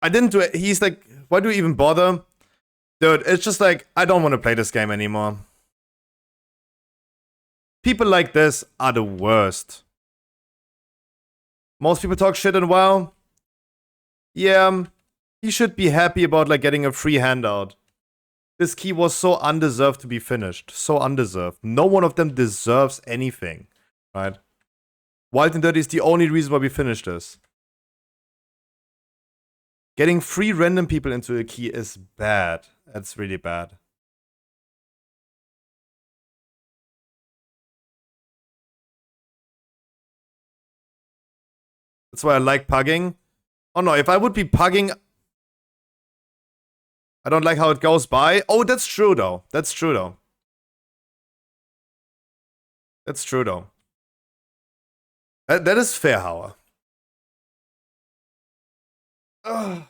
Speaker 3: I didn't do it. He's like, why do we even bother? Dude, it's just like, I don't want to play this game anymore. People like this are the worst. Most people talk shit and WoW. Yeah, he should be happy about like getting a free handout. This key was so undeserved to be finished. So undeserved. No one of them deserves anything. Right? Wild and Dirty is the only reason why we finished this. Getting free random people into a key is bad. That's really bad. That's why I like pugging. Oh no, if I would be pugging... I don't like how it goes by. Oh, that's true though. That's true though. That's true though. That is fair, Hauer. Ugh.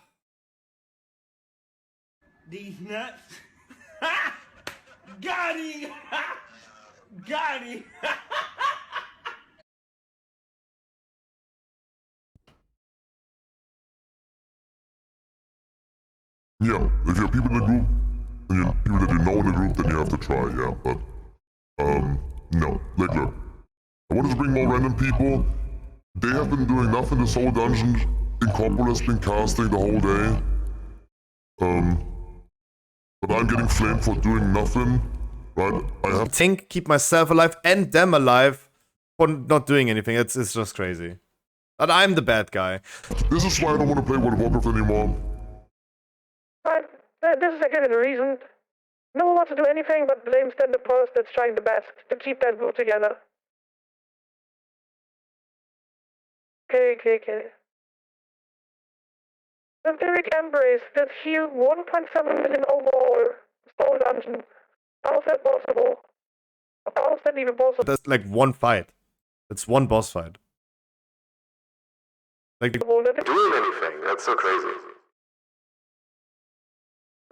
Speaker 5: These nuts. Got him. Got him.
Speaker 6: Yeah, if you have people in the group, and you have people that you know in the group, then you have to try, yeah, but, no. Like, look, I wanted to bring more random people. They have been doing nothing this whole dungeon. Incorporeal has been casting the whole day. But I'm getting flamed for doing nothing, right? I have
Speaker 3: Think, keep myself alive and them alive for not doing anything. It's just crazy. But I'm the bad guy.
Speaker 6: This is why I don't want to play World of Warcraft anymore.
Speaker 7: This is again the reason. No one wants to do anything but blame stand the post that's trying the best to keep that group together. Okay. Vampiric Embrace that healed 1.7 million overall Soul Dungeon. How is that possible? How is that even possible?
Speaker 3: That's like one fight. It's one boss fight. Like,
Speaker 8: Doing anything. That's so crazy.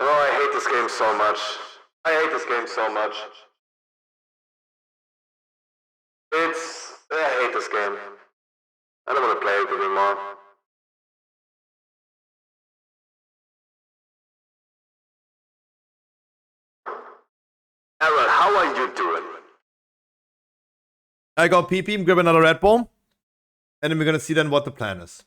Speaker 8: Oh, I hate this game so much. I hate this game so much. I hate this game. I don't want to play it anymore. Aaron, how are you doing?
Speaker 3: I got PP, grab another Red Bull. And then we're gonna see then what the plan is.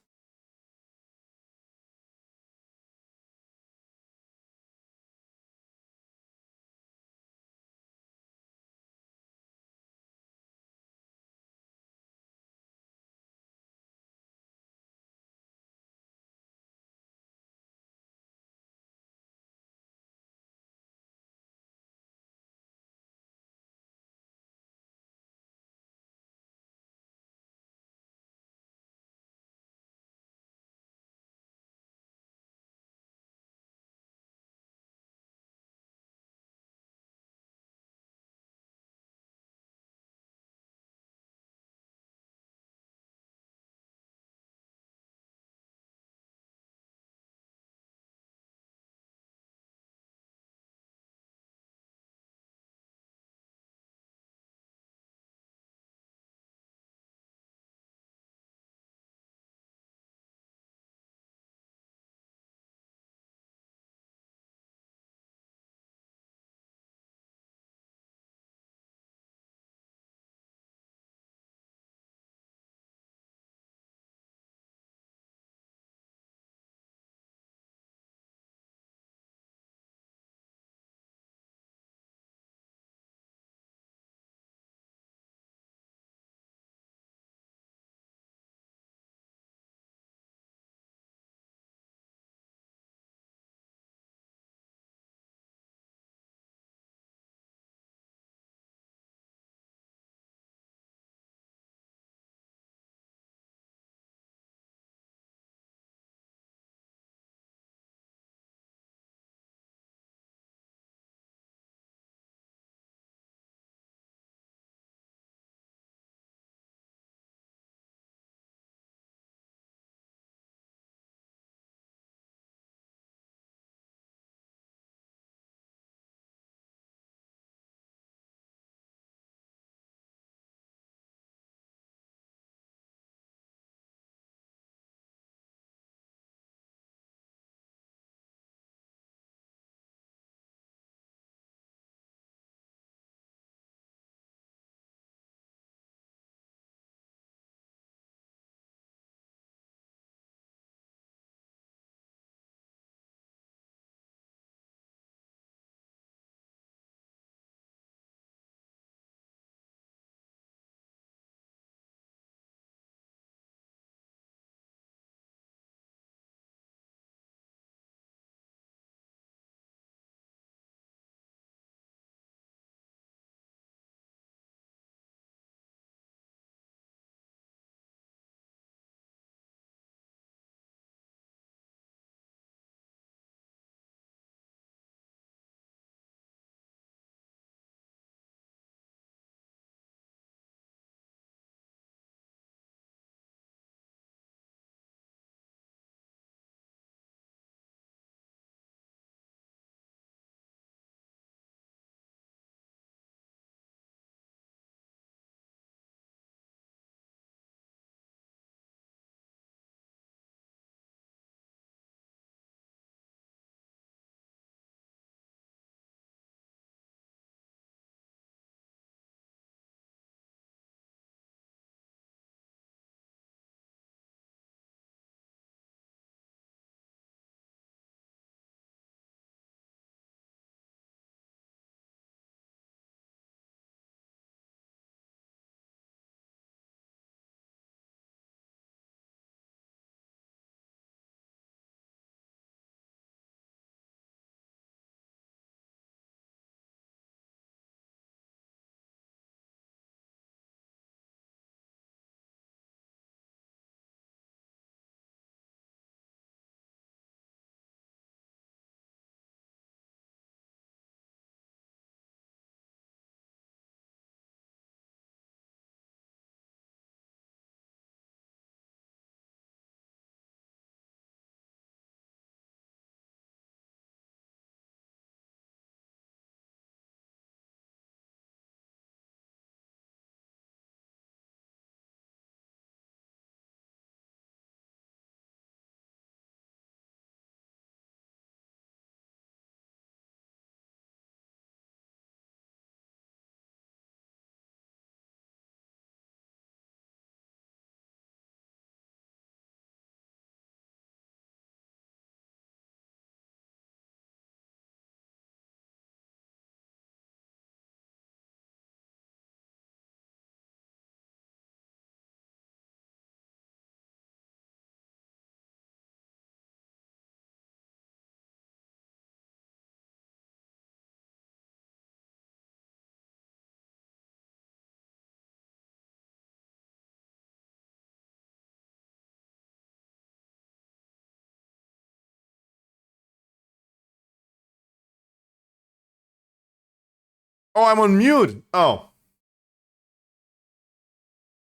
Speaker 3: Oh, I'm on mute. Oh.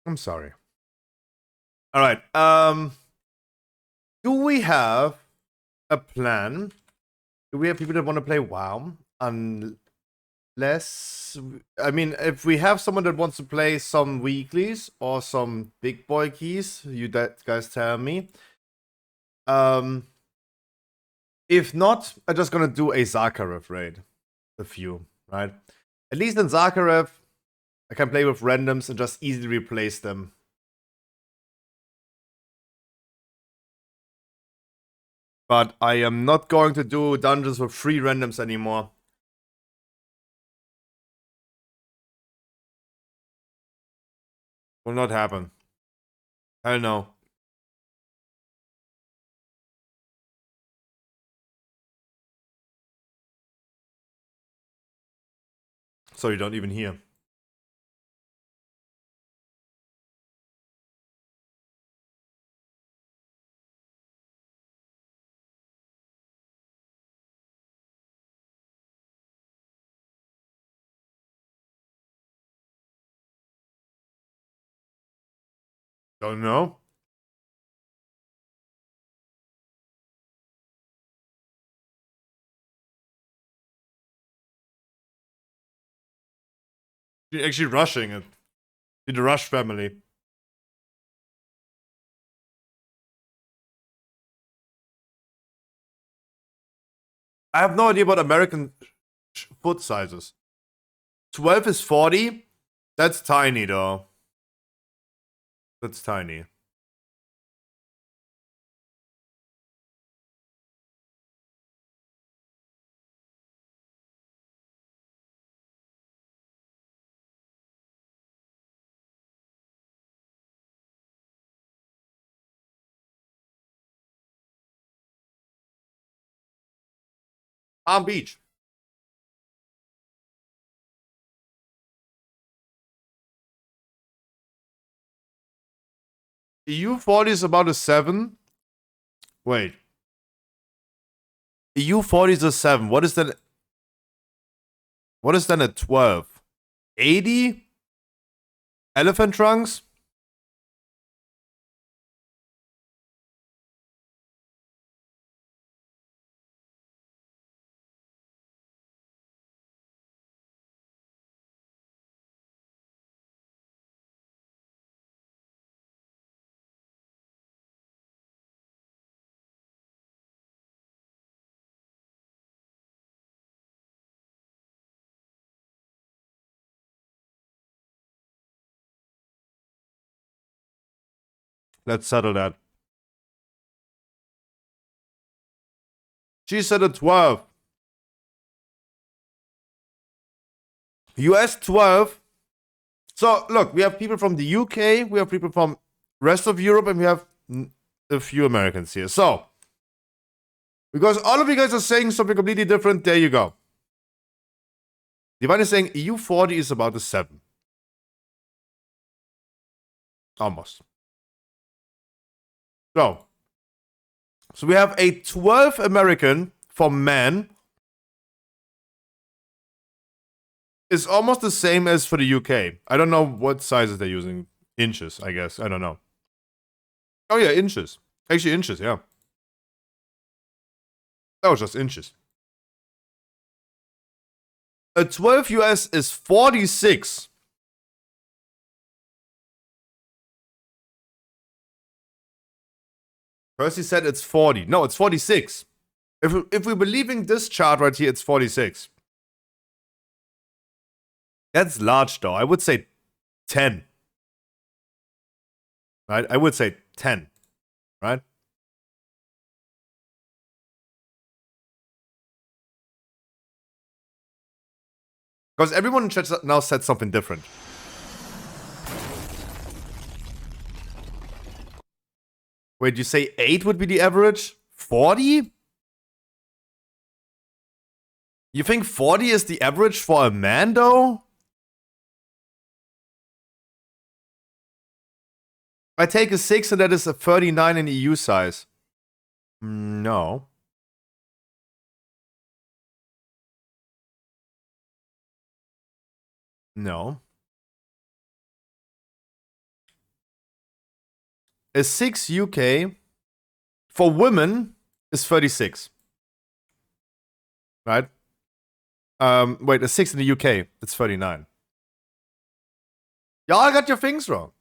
Speaker 3: I'm sorry. All right. Do we have a plan? Do we have people that want to play WoW? Unless, I mean, if we have someone that wants to play some weeklies or some big boy keys, you guys tell me. If not, I'm just gonna do a Zakharov raid. A few, right? At least in Zakharov, I can play with randoms and just easily replace them. But I am not going to do dungeons with 3 randoms anymore. Will not happen. Hell no. So you don't even hear. Don't know. You're actually rushing it. You're the Rush family. I have no idea about American foot sizes. 12 is 40? That's tiny though. That's tiny. Palm Beach. EU40 is about a 7. Wait. EU40 is a 7. What is that? What is then a 12? 80? Elephant trunks? Let's settle that. She said a 12. US 12. So, look, we have people from the UK, we have people from rest of Europe, and we have a few Americans here. So, because all of you guys are saying something completely different, there you go. Divine is saying EU40 is about a 7. Almost. So we have a 12 American for men. It's almost the same as for the UK. I don't know what sizes they're using. Inches, I guess. I don't know. Oh yeah, inches. Actually, inches, yeah. That was just inches. A 12 US is 46. Percy said it's 40. No, it's 46. If we're believing this chart right here, it's 46. That's large though. I would say 10. Right? I would say 10. Right? Because everyone in chat now said something different. Wait, you say 8 would be the average? 40? You think 40 is the average for a man, though? I take a 6 and that is a 39 in EU size. No. No. A 6 UK for women is 36. Right? Wait, a 6 in the UK, it's 39. Y'all got your things wrong.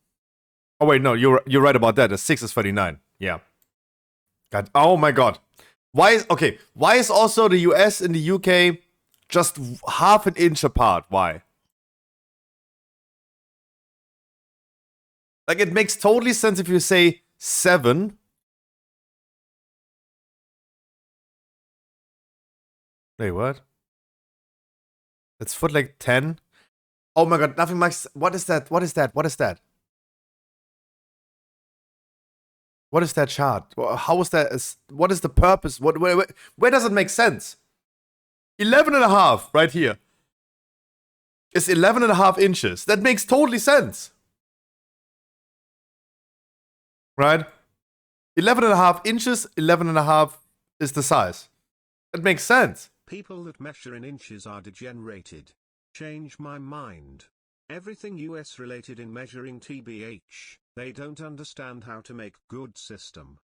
Speaker 3: Oh wait, no, you're right about that. A 6 is 39. Yeah. God, oh my god. Why is also the US and the UK just half an inch apart? Why? Like, it makes totally sense if you say 7. Wait, what? It's foot like 10. Oh my god, nothing makes. What is that? What is that? What is that? What is that chart? How is that? What is the purpose? Where does it make sense? 11 and a half right here is 11 and a half inches. That makes totally sense. Right? 11 and a half inches, 11 and a half is the size. It makes sense.
Speaker 4: People that measure in inches are degenerated. Change my mind. Everything US related in measuring TBH, they don't understand how to make good system.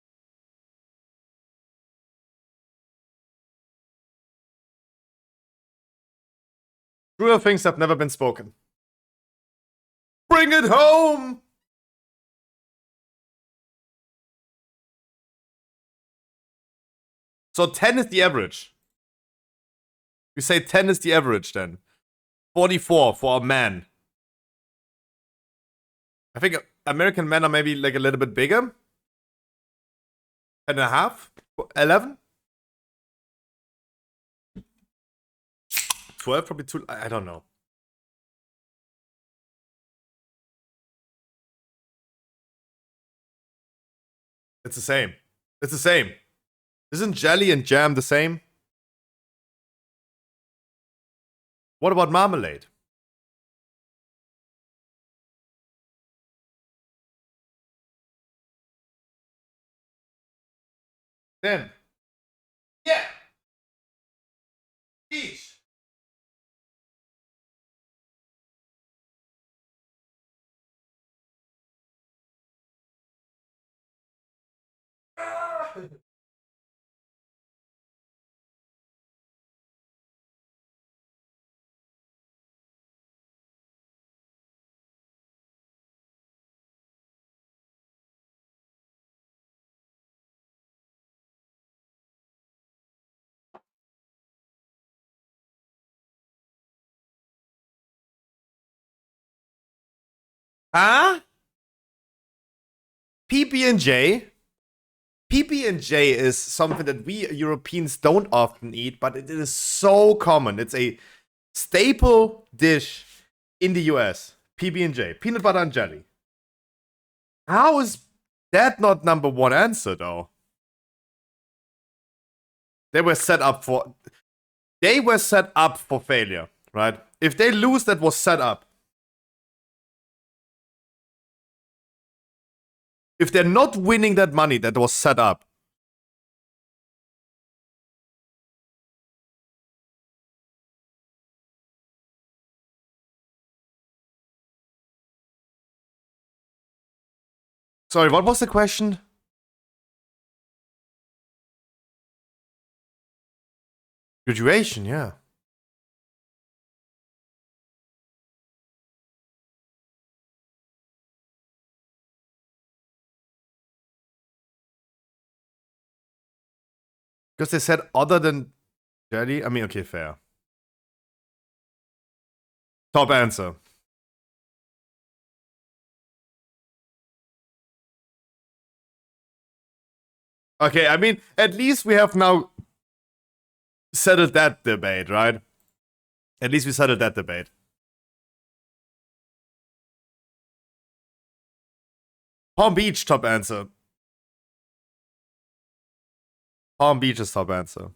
Speaker 3: Truer things have never been spoken. Bring it home! So 10 is the average. We say 10 is the average then. 44 for a man. I think American men are maybe like a little bit bigger. 10 and a half? 11? 12 probably too. I don't know. It's the same. It's the same. Isn't jelly and jam the same? What about marmalade? Then. Yeah. Each. Huh? PB&J? PB&J is something that we Europeans don't often eat, but it is so common. It's a staple dish in the US. PB&J, peanut butter and jelly. How is that not number one answer though? They were set up for failure, right? If they lose, that was set up. If they're not winning that money, that was set up. Sorry, what was the question? Graduation, yeah. Because they said other than jelly. I mean, okay, fair. Top answer. Okay, I mean, at least we have now settled that debate, right? At least we settled that debate. Palm Beach, top answer. Palm Beach is top answer.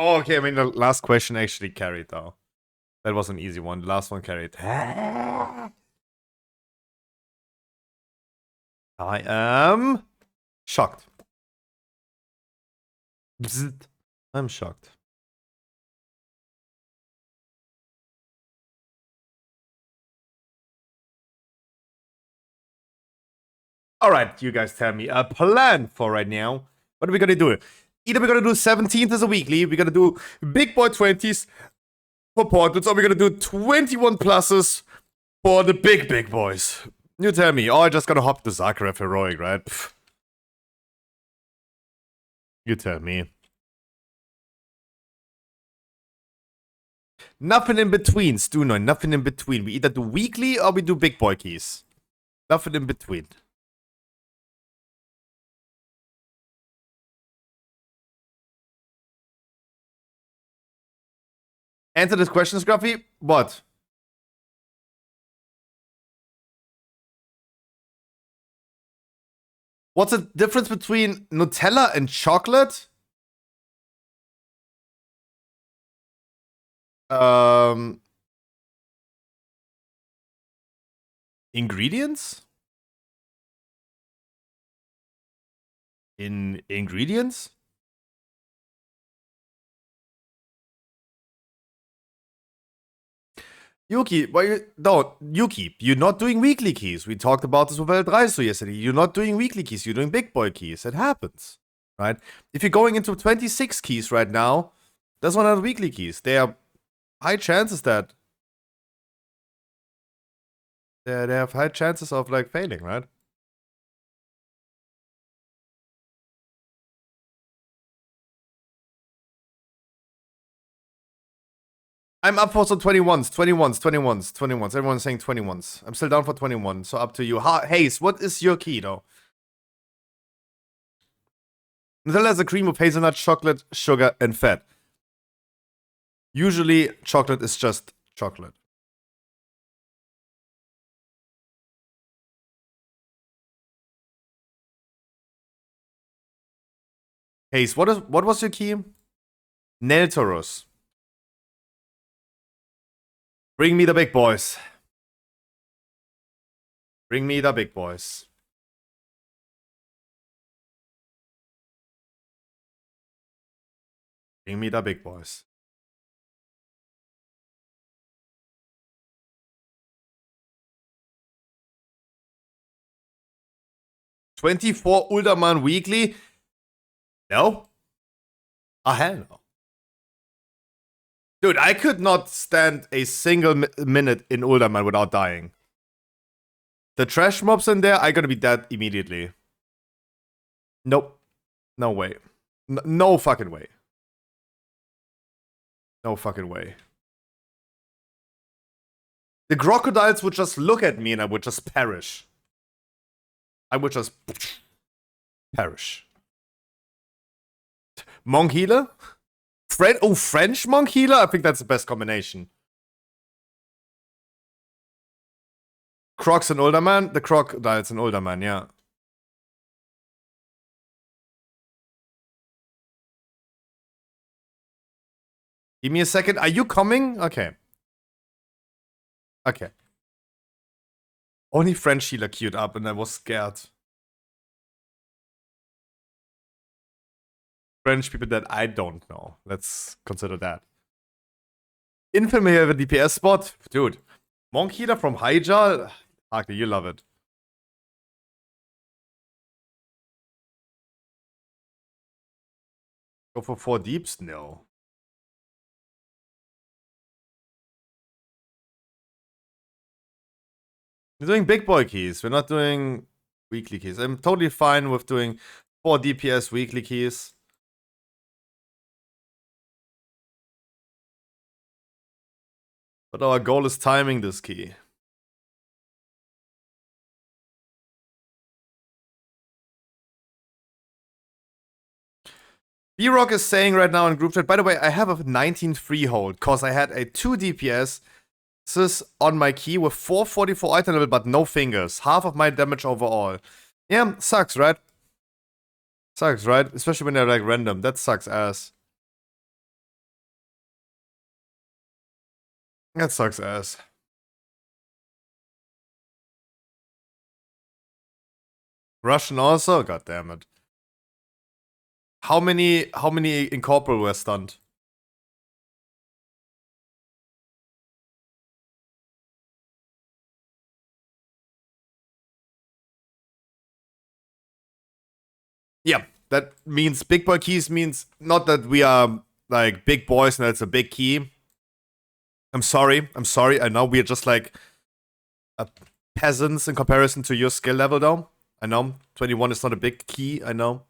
Speaker 3: Oh, okay, I mean, the last question actually carried, though. That was an easy one. The last one carried. I am shocked. Bzzzt. I'm shocked. All right, you guys tell me a plan for right now. What are we gonna do? Either we're gonna do 17th as a weekly, we're gonna do big boy 20s for portraits, or we're gonna do 21 pluses for the big boys. You tell me. Oh, I'm just gonna hop the Zagreb heroic, right? Pff. You tell me. Nothing in between, Stuno. Nothing in between. We either do weekly or we do big boy keys. Nothing in between. Answer this question, Scruffy. What? What's the difference between Nutella and chocolate? Ingredients? Ingredients? Yuki, why you don't Yuki, you're not doing weekly keys. We talked about this with El Dreiso yesterday. You're not doing weekly keys, you're doing big boy keys. It happens. Right? If you're going into 26 keys right now, that's not weekly keys. There are high chances that they have high chances of like failing, right? I'm up for some 21s. Everyone's saying 21s. I'm still down for 21, so up to you. Hayes, what is your key, though? Nutella is a cream of hazelnut, chocolate, sugar, and fat. Usually, chocolate is just chocolate. Hayes, what was your key? Neltorus. Bring me the big boys. Bring me the big boys. Bring me the big boys. $24 Uldaman weekly? No? Ah, hell no. Dude, I could not stand a single minute in Uldaman without dying. The trash mobs in there, I gotta be dead immediately. Nope. No way. No fucking way. No fucking way. The crocodiles would just look at me and I would just perish. I would just perish. Monk healer? French monk healer? I think that's the best combination. Crocs and Uldaman? The crocodiles and Uldaman, yeah. Give me a second. Are you coming? Okay. Okay. Only French healer queued up and I was scared. French people that I don't know. Let's consider that. Infamy have a DPS spot? Dude. Monk healer from Hyjal? Haki, you love it. Go for 4 deeps? No. We're doing big boy keys. We're not doing weekly keys. I'm totally fine with doing 4 DPS weekly keys. But our goal is timing this key. B-Rock is saying right now in group chat, by the way, I have a 19 freehold because I had a 2 DPS on my key with 444 item level, but no fingers. Half of my damage overall. Yeah, sucks, right? Sucks, right? Especially when they're like random. That sucks ass. That sucks ass. Russian also? God damn it. How many incorporeal were stunned? Yeah, that means big boy keys means not that we are like big boys and that's a big key. I'm sorry. I know we're just like peasants in comparison to your skill level though. I know 21 is not a big key. I know,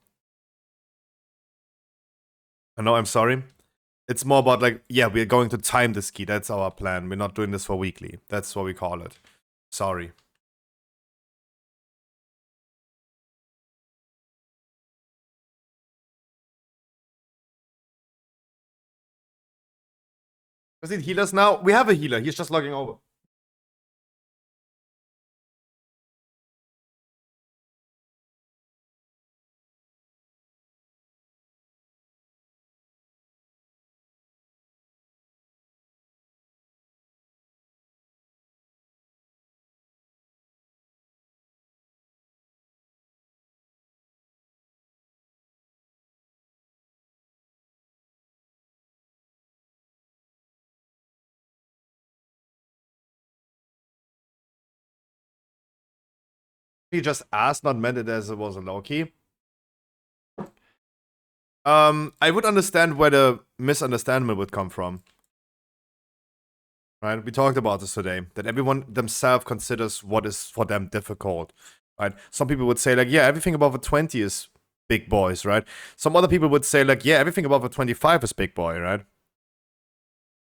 Speaker 3: I'm sorry. It's more about like, yeah, we're going to time this key. That's our plan. We're not doing this for weekly. That's what we call it. Sorry. Does it healers now? We have a healer. He's just logging over. He just asked, not meant it as it was a low key. I would understand where the misunderstanding would come from. Right? We talked about this today, that everyone themselves considers what is for them difficult. Right? Some people would say like, yeah, everything above a 20 is big boys, right? Some other people would say like, yeah, everything above a 25 is big boy, right?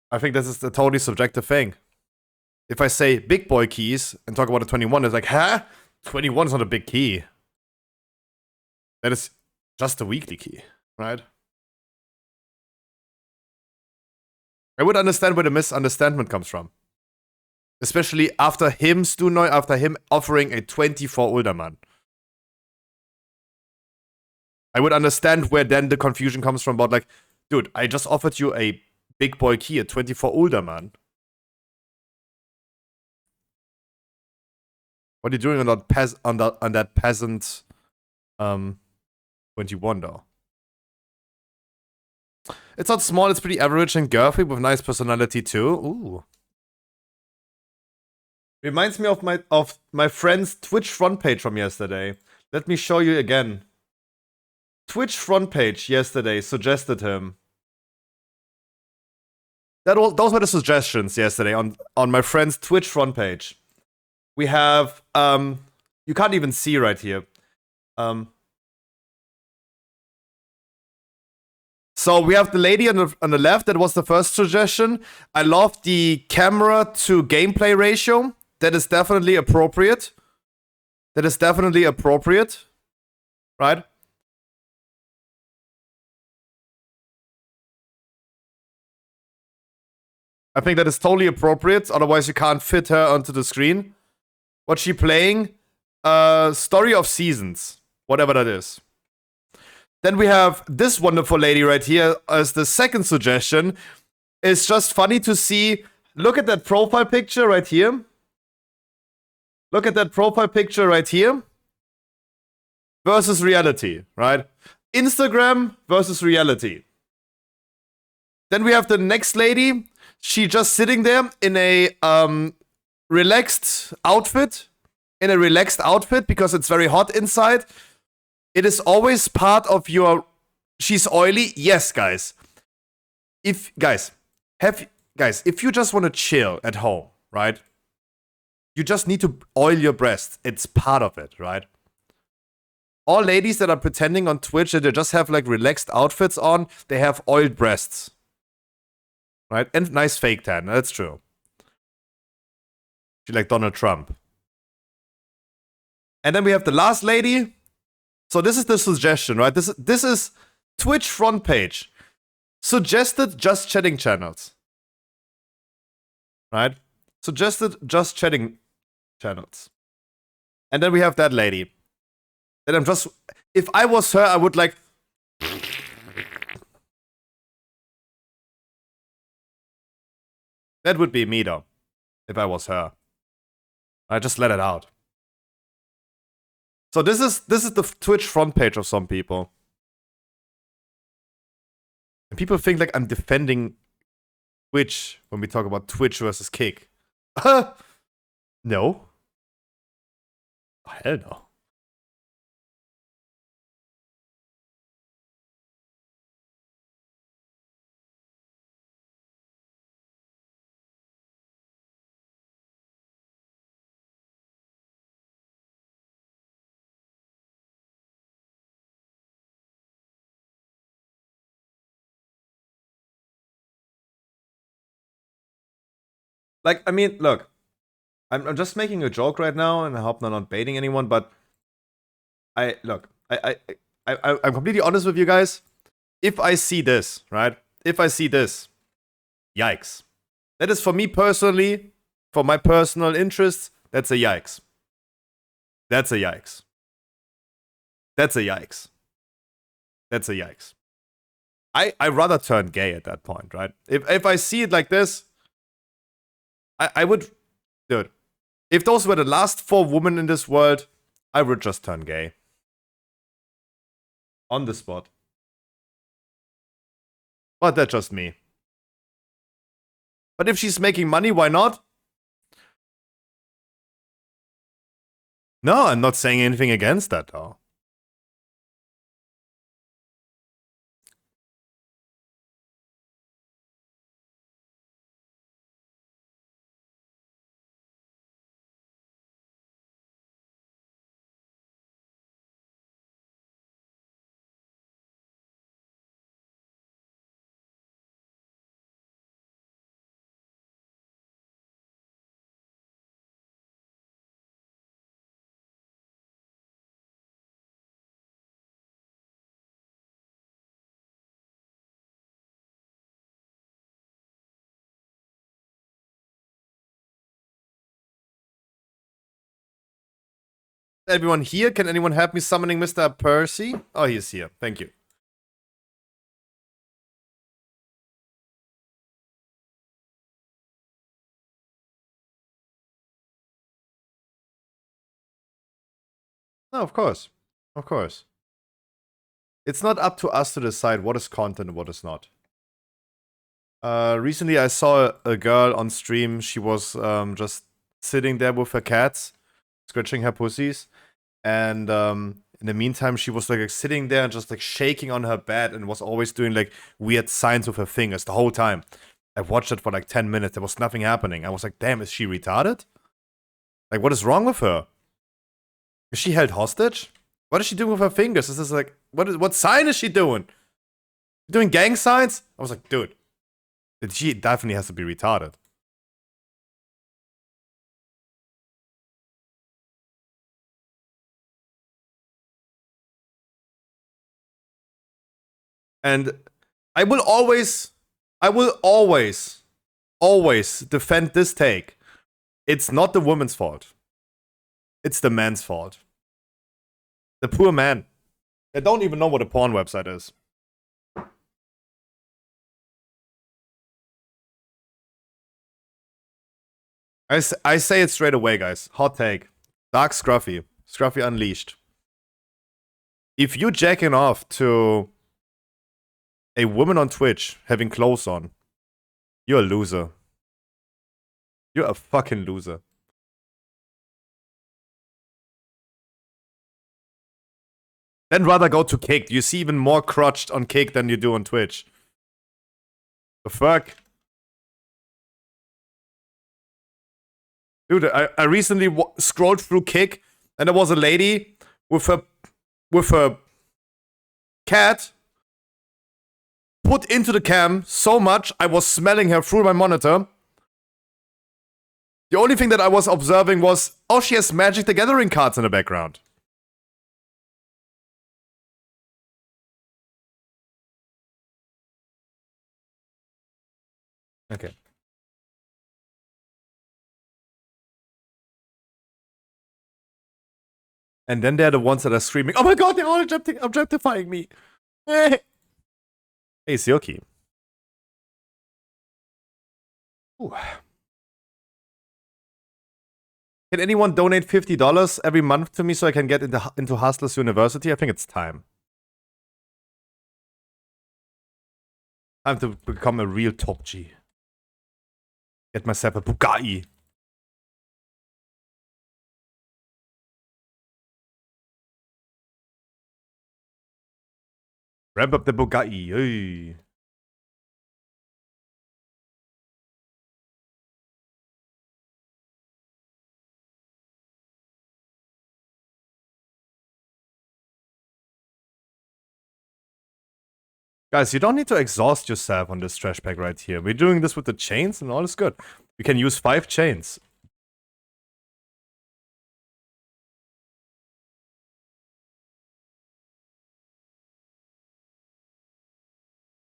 Speaker 3: I think this is a totally subjective thing. If I say big boy keys and talk about a 21, it's like, huh? 21 is not a big key. That is just a weekly key, right? I would understand where the misunderstanding comes from. Especially after him, Stunoy, after him offering a 24 older man. I would understand where then the confusion comes from about like, dude, I just offered you a big boy key, a 24 older man. What are you doing on that peasant 21 though? It's not small, it's pretty average and girthy with nice personality too. Ooh. Reminds me of my friend's Twitch front page from yesterday. Let me show you again. Twitch front page yesterday suggested him. Those were the suggestions yesterday on my friend's Twitch front page. We have you can't even see right here. So we have the lady on the left. That was the first suggestion. I love the camera to gameplay ratio. That is definitely appropriate. Right? I think that is totally appropriate. Otherwise, you can't fit her onto the screen. What's she playing? Story of Seasons. Whatever that is. Then we have this wonderful lady right here as the second suggestion. It's just funny to see. Look at that profile picture right here. Versus reality, right? Instagram versus reality. Then we have the next lady. She just sitting there in a relaxed outfit. Because it's very hot inside. It is always part of your... She's oily. Yes, guys. If you just want to chill at home, right? You just need to oil your breasts. It's part of it, right? All ladies that are pretending on Twitch that they just have like relaxed outfits on, they have oiled breasts. Right? And nice fake tan. That's true. She like Donald Trump. And then we have the last lady. So this is the suggestion, right? This is Twitch front page. Suggested just chatting channels. Right? Suggested just chatting channels. And then we have that lady. And I'm just... If I was her, I would like... That would be me though, if I was her. I just let it out. So this is the Twitch front page of some people. And people think like I'm defending Twitch when we talk about Twitch versus Kick. No. Oh, hell no. Like, I mean, look, I'm just making a joke right now, and I hope I'm not baiting anyone, but I'm completely honest with you guys. If I see this, right? If I see this, yikes. That is for me personally, for my personal interests, that's a yikes. That's a yikes. That's a yikes. That's a yikes. I rather turn gay at that point, right? If I see it like this, I would, dude. If those were the last 4 women in this world, I would just turn gay. On the spot. But that's just me. But if she's making money, why not? No, I'm not saying anything against that, though. Everyone here? Can anyone help me summoning Mr. Percy? Oh, he's here. Thank you. No, of course. Of course. It's not up to us to decide what is content and what is not. Recently I saw a girl on stream. She was just sitting there with her cats, scratching her pussies. And in the meantime, she was like sitting there and just like shaking on her bed and was always doing like weird signs with her fingers the whole time. I watched it for like 10 minutes. There was nothing happening. I was like, damn, is she retarded? Like, what is wrong with her? Is she held hostage? What is she doing with her fingers? This is like, what sign is she doing? Doing gang signs? I was like, dude, she definitely has to be retarded. And I will always defend this take. It's not the woman's fault. It's the man's fault. The poor man. They don't even know what a porn website is. I say it straight away, guys. Hot take. Dark Scruffy. Scruffy Unleashed. If you jacking off to a woman on Twitch having clothes on, you're a loser. You're a fucking loser. Then rather go to Kick. You see even more crotched on Kick than you do on Twitch. The fuck? Dude, I recently scrolled through Kick and there was a lady with her cat put into the cam so much I was smelling her through my monitor. The only thing that I was observing was, oh, she has Magic the Gathering cards in the background. Okay. And then they're the ones that are screaming, oh my god, they're all objectifying me. Hey, Sioki. Ooh. Can anyone donate $50 every month to me so I can get into Hustlers University? I think it's time. Time to become a real top G. Get myself a Bugatti. Ramp up the Bugatti. Hey. Guys, you don't need to exhaust yourself on this trash pack right here. We're doing this with the chains and all is good. We can use 5 chains.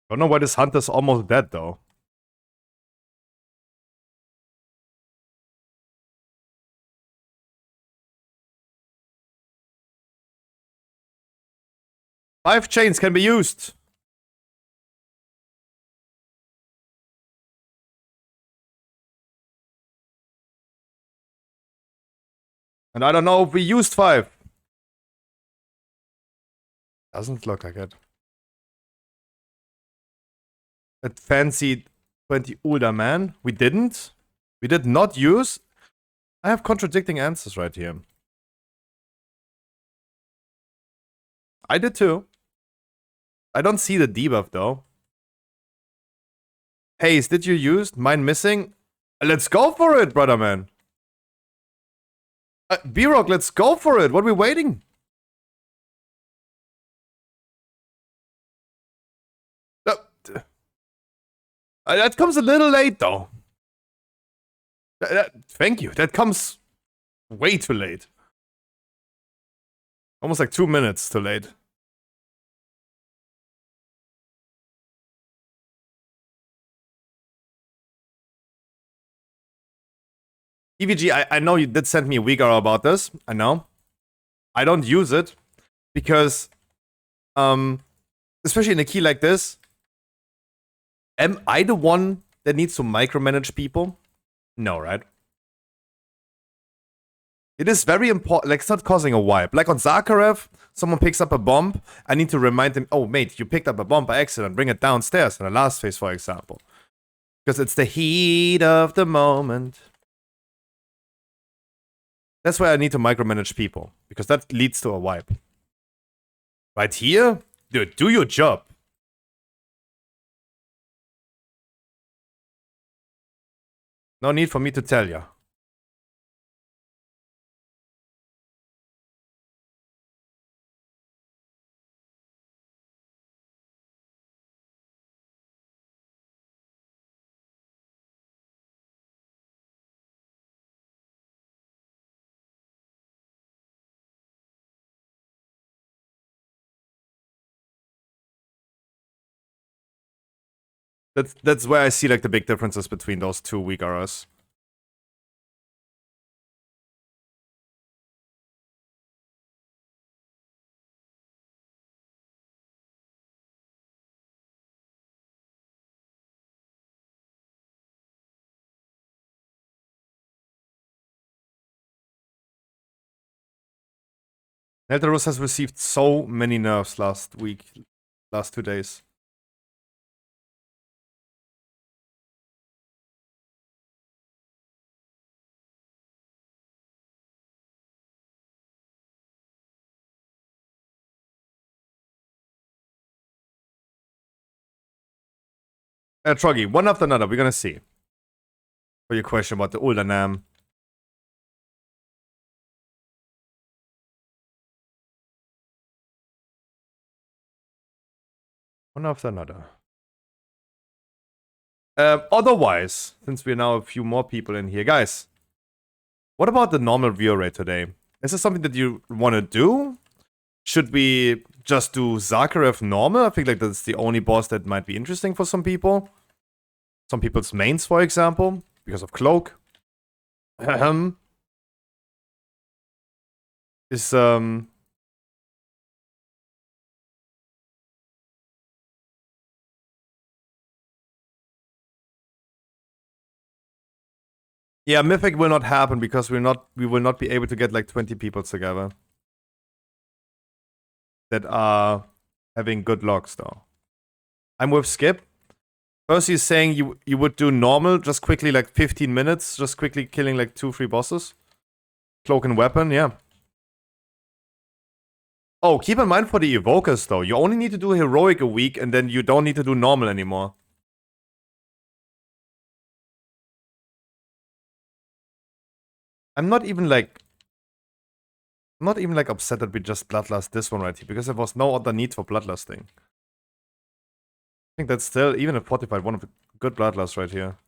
Speaker 3: Don't know why this hunter's almost dead though. Five chains can be used. And I don't know if we used 5. Doesn't look like it. That fancy 20 older man. We didn't. We did not use. I have contradicting answers right here. I did too. I don't see the debuff though. Haze, did you use? Mine missing? Let's go for it, brother man. B-Rock, let's go for it. What are we waiting? That comes a little late though. Thank you. That comes way too late. Almost like 2 minutes too late. EVG, I know you did send me a week ago about this. I know. I don't use it because, especially in a key like this, am I the one that needs to micromanage people? No, right? It is very important. Like, it's not causing a wipe. Like on Zakharev, someone picks up a bomb. I need to remind them, oh, mate, you picked up a bomb by accident. Bring it downstairs in the last phase, for example. Because it's the heat of the moment. That's why I need to micromanage people. Because that leads to a wipe. Right here? Dude, do your job. No need for me to tell you. That's where I see like the big differences between those two weak auras. Neltarus has received so many nerfs last 2 days. Troggy, one after another, we're gonna see. For your question about the Uldanam. One after another. Otherwise, since we're now a few more people in here, guys, what about the normal viewer rate today? Is this something that you want to do? Should we just do Zakharev normal? I think like that's the only boss that might be interesting for some people. Some people's mains, for example, because of Cloak. Is Yeah, Mythic will not happen because we will not be able to get like 20 people together that are having good logs though. I'm with Skip. First he's saying you would do normal, just quickly like 15 minutes, just quickly killing like 2-3 bosses. Cloak and weapon, yeah. Oh, keep in mind for the evokers though, you only need to do heroic a week and then you don't need to do normal anymore. I'm not even like upset that we just bloodlust this one right here, because there was no other need for bloodlusting. I think that's still, even a fortified, one of the good bloodlusts right here.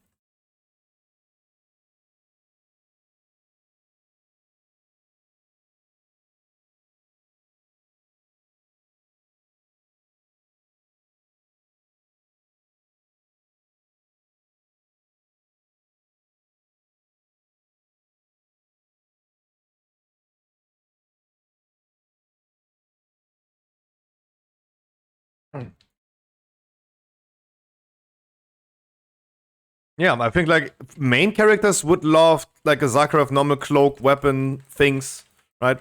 Speaker 3: Yeah, I think like main characters would love like a Zakharov normal cloak, weapon, things, right?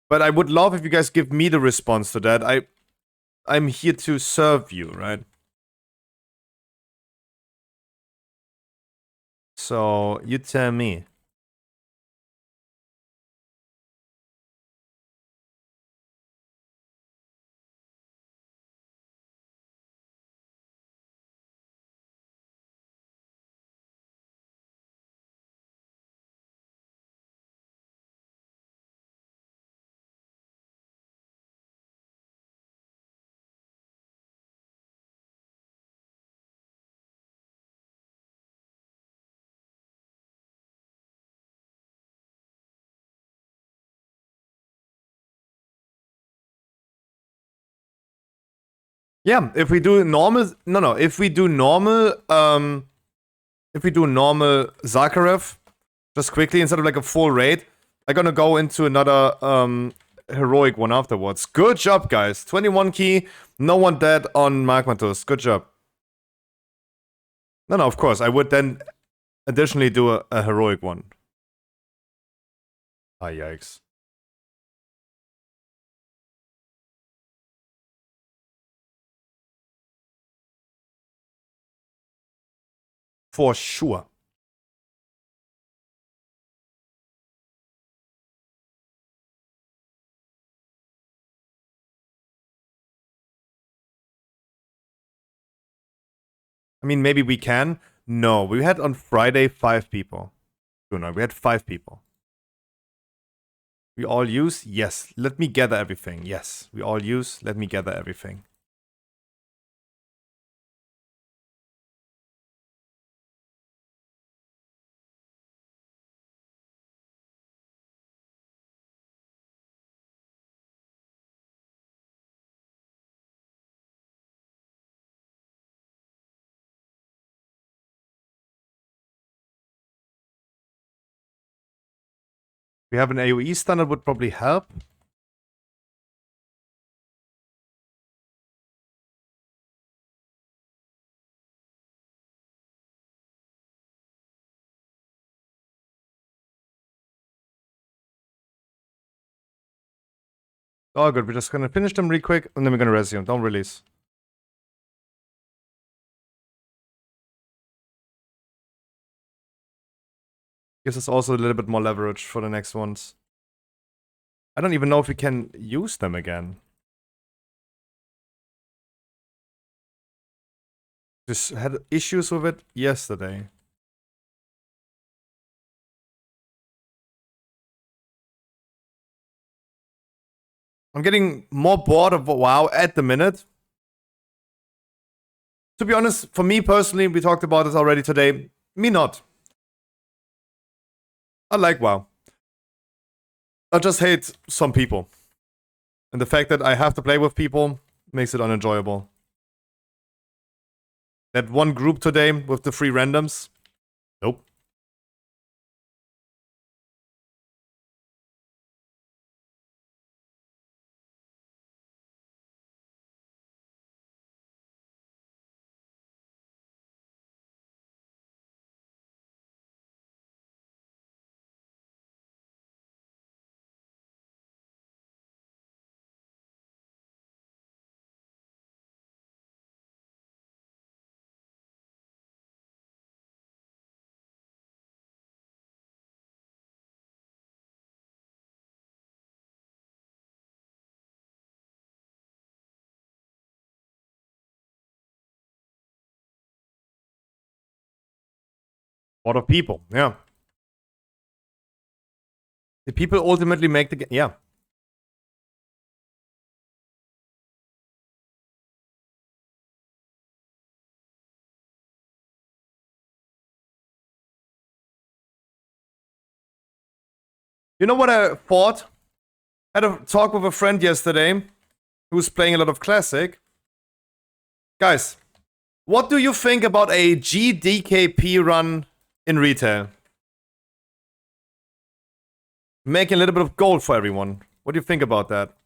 Speaker 3: But I would love if you guys give me the response to that. I'm here to serve you, right? So you tell me. Yeah, if we do normal, if we do normal, Zakharev, just quickly instead of like a full raid, I'm gonna go into another heroic one afterwards. Good job, guys. 21 key, no one dead on Magmatus. Good job. No, of course, I would then additionally do a heroic one. Ah, yikes. For sure. I mean, maybe we can. No, we had on Friday 5 people. No, we had 5 people. We all use? Yes. Let me gather everything. Yes. We all use. Let me gather everything. We have an AoE stun that would probably help. Oh, good. We're just gonna finish them real quick, and then we're gonna resume. Don't release. Gives us also a little bit more leverage for the next ones. I don't even know if we can use them again. Just had issues with it yesterday. I'm getting more bored of WoW at the minute. To be honest, for me personally, we talked about this already today. Me not. I like WoW. I just hate some people. And the fact that I have to play with people makes it unenjoyable. That one group today with the 3 randoms. Nope. A lot of people, yeah. The people ultimately make the game, yeah. You know what I thought? I had a talk with a friend yesterday who's playing a lot of Classic. Guys, what do you think about a GDKP run in retail? Making a little bit of gold for everyone. What do you think about that?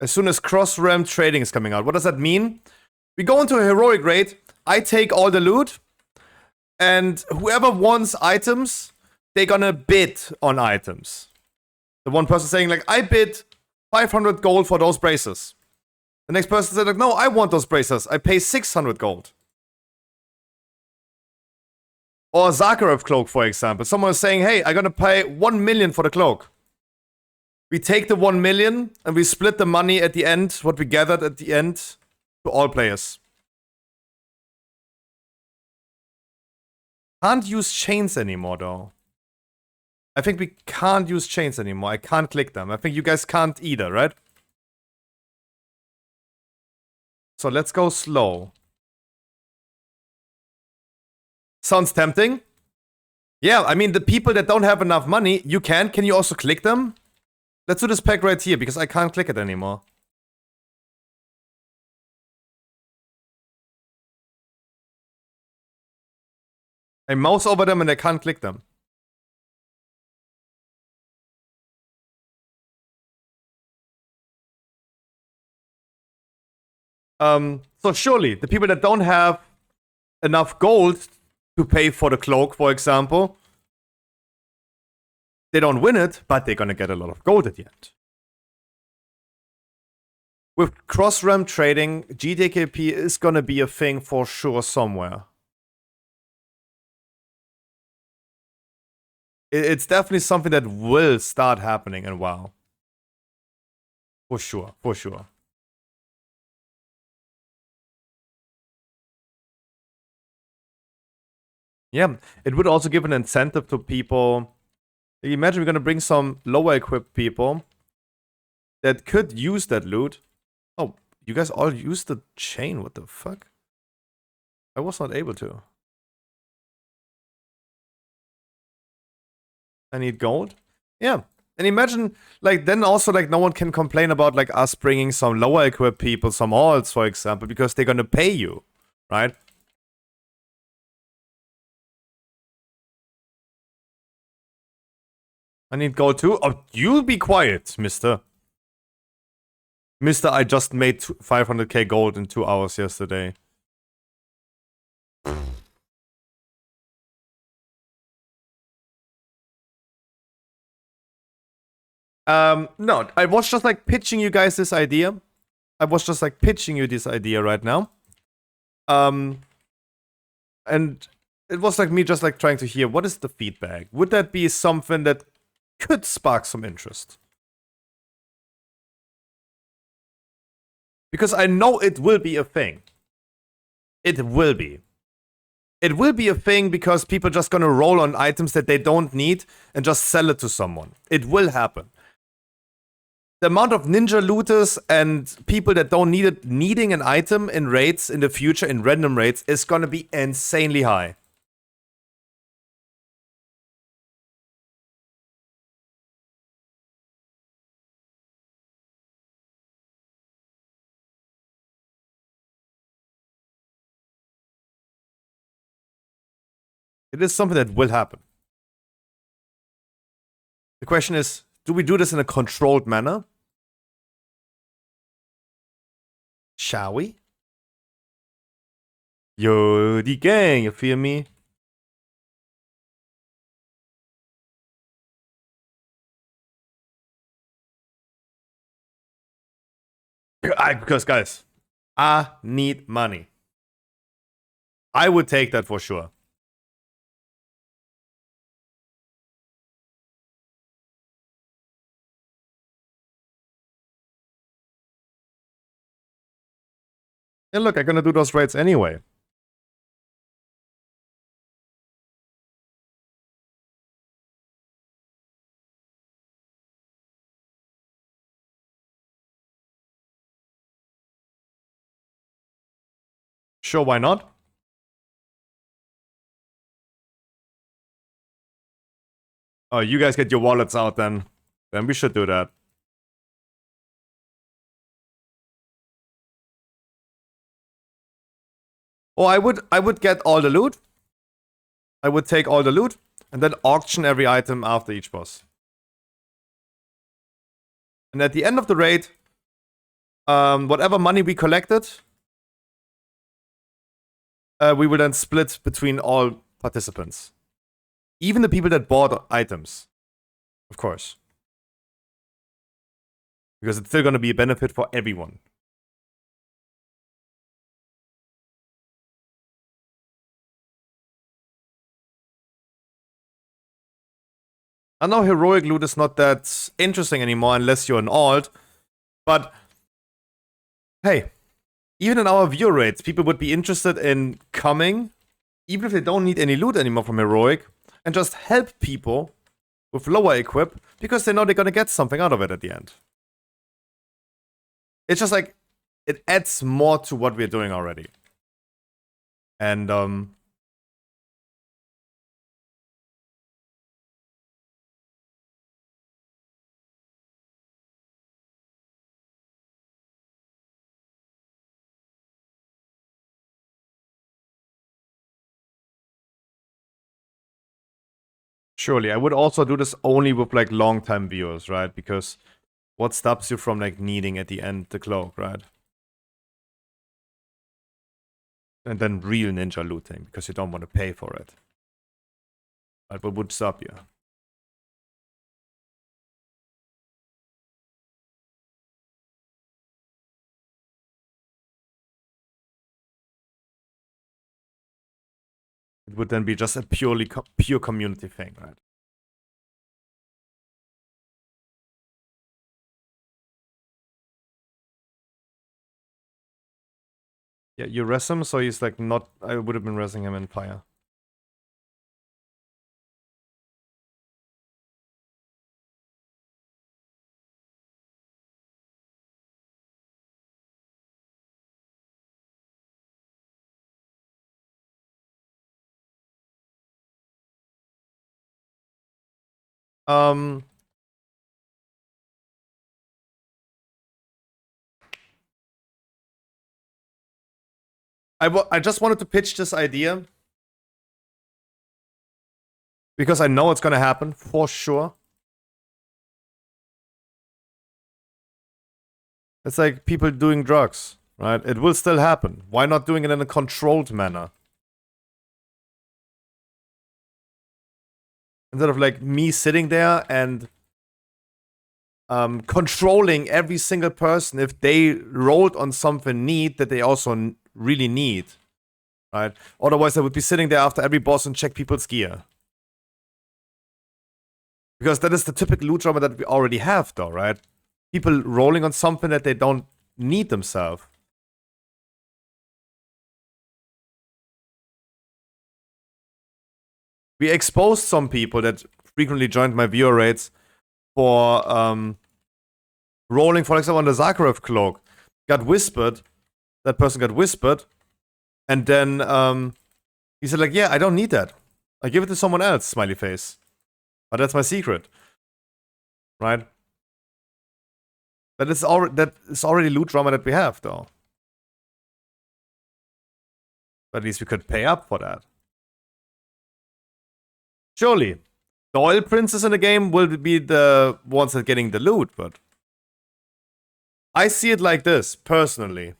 Speaker 3: As soon as cross-realm trading is coming out. What does that mean? We go into a heroic raid. I take all the loot. And whoever wants items, they're gonna bid on items. The one person saying like, I bid 500 gold for those braces. The next person said like, no, I want those braces. I pay 600 gold. Or a Zakharov cloak, for example. Someone is saying, hey, I'm gonna pay 1 million for the cloak. We take the 1 million and we split the money at the end, what we gathered at the end, to all players. Can't use chains anymore, though. I think we can't use chains anymore. I can't click them. I think you guys can't either, right? So let's go slow. Sounds tempting. Yeah, I mean, the people that don't have enough money, you can. Can you also click them? Let's do this pack right here, because I can't click it anymore. I mouse over them and I can't click them. So surely, the people that don't have enough gold to pay for the cloak, for example, they don't win it, but they're gonna get a lot of gold at the end. With cross-realm trading, GDKP is gonna be a thing for sure somewhere. It's definitely something that will start happening in WoW. For sure, for sure. Yeah, it would also give an incentive to people. Imagine we're gonna bring some lower equipped people that could use that loot. Oh, you guys all use the chain, what the fuck? I was not able to. I need gold? Yeah. And imagine, like, then also, like, no one can complain about, like, us bringing some lower equipped people, some alts, for example, because they're gonna pay you, right? I need gold too. Oh, you be quiet, mister. Mister, I just made 500k gold in 2 hours yesterday. No, I was just like pitching you guys this idea. I was just like pitching you this idea right now. And it was like me just like trying to hear what is the feedback. Would that be something that could spark some interest? Because I know it will be a thing. It will be. It will be a thing because people are just gonna roll on items that they don't need and just sell it to someone. It will happen. The amount of ninja looters and people that don't need it needing an item in raids in the future, in random raids, is gonna be insanely high. It is something that will happen. The question is, do we do this in a controlled manner? Shall we? Yo, the gang, you feel me? Because, guys, I need money. I would take that for sure. Yeah, look, I'm gonna do those raids anyway. Sure, why not? Oh, you guys get your wallets out then. Then we should do that. Oh, I would get all the loot. I would take all the loot and then auction every item after each boss. And at the end of the raid, whatever money we collected, we will then split between all participants. Even the people that bought items, of course. Because it's still going to be a benefit for everyone. I know heroic loot is not that interesting anymore unless you're an alt, but hey, even in our viewer rates, people would be interested in coming, even if they don't need any loot anymore from heroic, and just help people with lower equip because they know they're gonna get something out of it at the end. It's just like, it adds more to what we're doing already. And, surely, I would also do this only with like long-time viewers, right? Because what stops you from like needing at the end the cloak, right? And then real ninja looting, because you don't want to pay for it. Right, what would stop you? It would then be just a pure community thing, right? Yeah, you res him, so he's like not... I would have been resing him in fire. I just wanted to pitch this idea. Because I know it's gonna happen, for sure. It's like people doing drugs, right? It will still happen. Why not doing it in a controlled manner? Instead of like me sitting there and controlling every single person if they rolled on something neat that they also really need, right? Otherwise, I would be sitting there after every boss and check people's gear. Because that is the typical loot drama that we already have, though, right? People rolling on something that they don't need themselves. We exposed some people that frequently joined my viewer rates for rolling, for example, on the Zakharov cloak. Got whispered. That person got whispered. And then he said, like, yeah, I don't need that. I give it to someone else, smiley face. But that's my secret. Right? That is already loot drama that we have, though. But at least we could pay up for that. Surely, the oil princes in the game will be the ones that are getting the loot, but I see it like this, personally.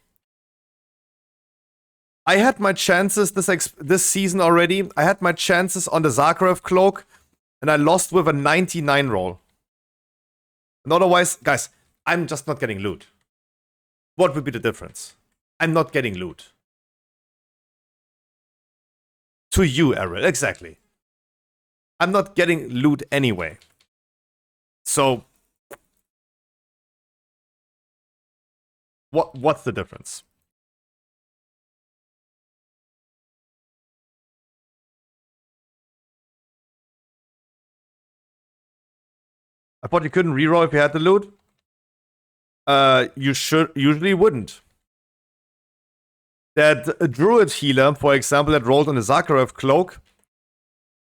Speaker 3: I had my chances this season already. I had my chances on the Zakharov cloak, and I lost with a 99 roll. And otherwise, guys, I'm just not getting loot. What would be the difference? I'm not getting loot. To you, Errol, exactly. I'm not getting loot anyway. So, what's the difference? I thought you couldn't reroll if you had the loot. You usually wouldn't. That druid healer, for example, that rolled on the Zakharev cloak,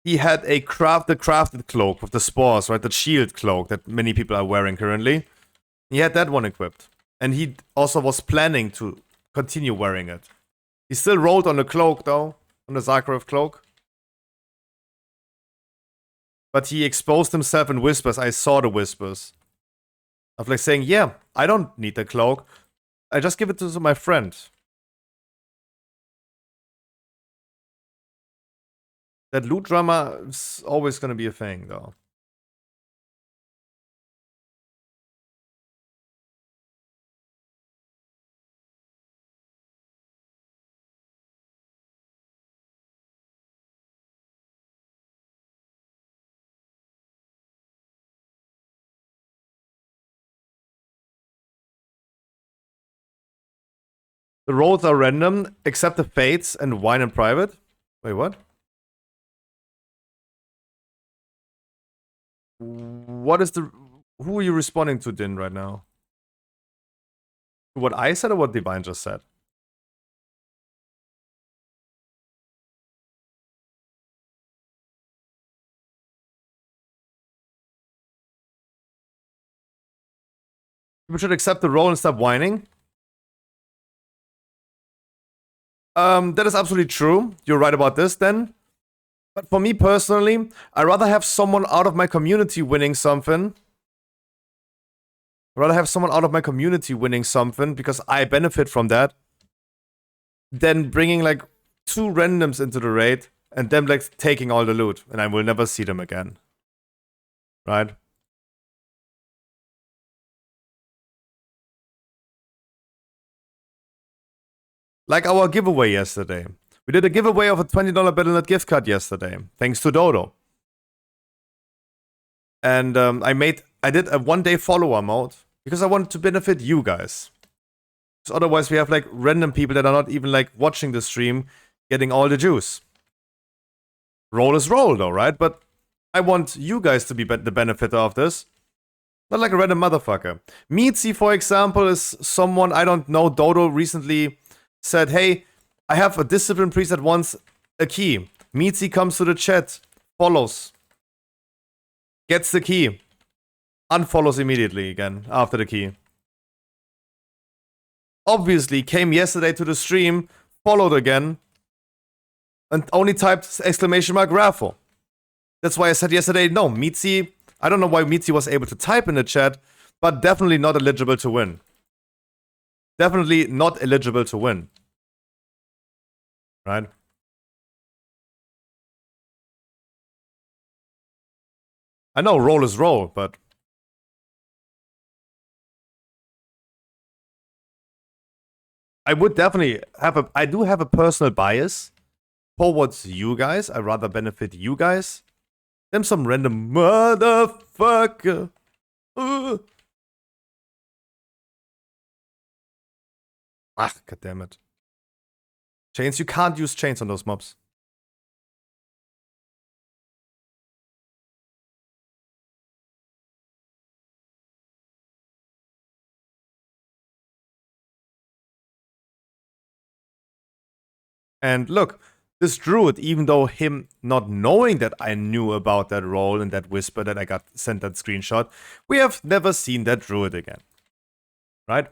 Speaker 3: he had a crafted cloak with the spores, right? That shield cloak that many people are wearing currently. He had that one equipped. And he also was planning to continue wearing it. He still rolled on the cloak, though. On the Zakharev cloak. But he exposed himself in whispers. I saw the whispers. Of like saying, yeah, I don't need the cloak. I just give it to my friend. That loot drama is always going to be a thing, though. The rolls are random, except the fates and wine in private. Wait, what? What is the... Who are you responding to, Din, right now? What I said or what Divine just said? People should accept the role and stop whining. That is absolutely true. You're right about this, then. But for me personally, I'd rather have someone out of my community winning something. I'd rather have someone out of my community winning something because I benefit from that. Than bringing like 2 randoms into the raid and them like taking all the loot. And I will never see them again. Right? Like our giveaway yesterday. We did a giveaway of a $20 Battle.net gift card yesterday, thanks to Dodo. And I did a 1-day follower mode because I wanted to benefit you guys. Because otherwise we have like random people that are not even like watching the stream getting all the juice. Roll is roll though, right? But I want you guys to be the benefiter of this. Not like a random motherfucker. Mitzi, for example, is someone I don't know. Dodo recently said, hey, I have a discipline priest that wants a key. Mitzi comes to the chat, follows, gets the key, unfollows immediately again after the key. Obviously, came yesterday to the stream, followed again, and only typed exclamation mark raffle. That's why I said yesterday, no, Mitzi, I don't know why Mitzi was able to type in the chat, but definitely not eligible to win. Definitely not eligible to win. Right? I know roll is roll, but I would definitely have I do have a personal bias towards you guys. I'd rather benefit you guys than some random motherfucker. Ah, goddammit. Chains, you can't use chains on those mobs. And look, this druid, even though him not knowing that I knew about that role and that whisper that I got sent that screenshot, we have never seen that druid again. Right?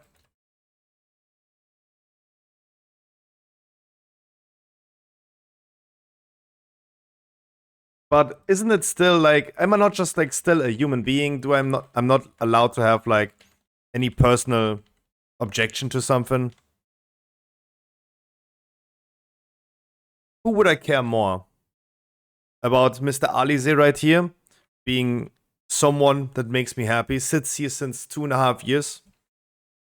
Speaker 3: But isn't it still like, am I not just like still a human being? I'm not allowed to have like any personal objection to something? Who would I care more about? Mr. Alize right here being someone that makes me happy, sits here since 2.5 years,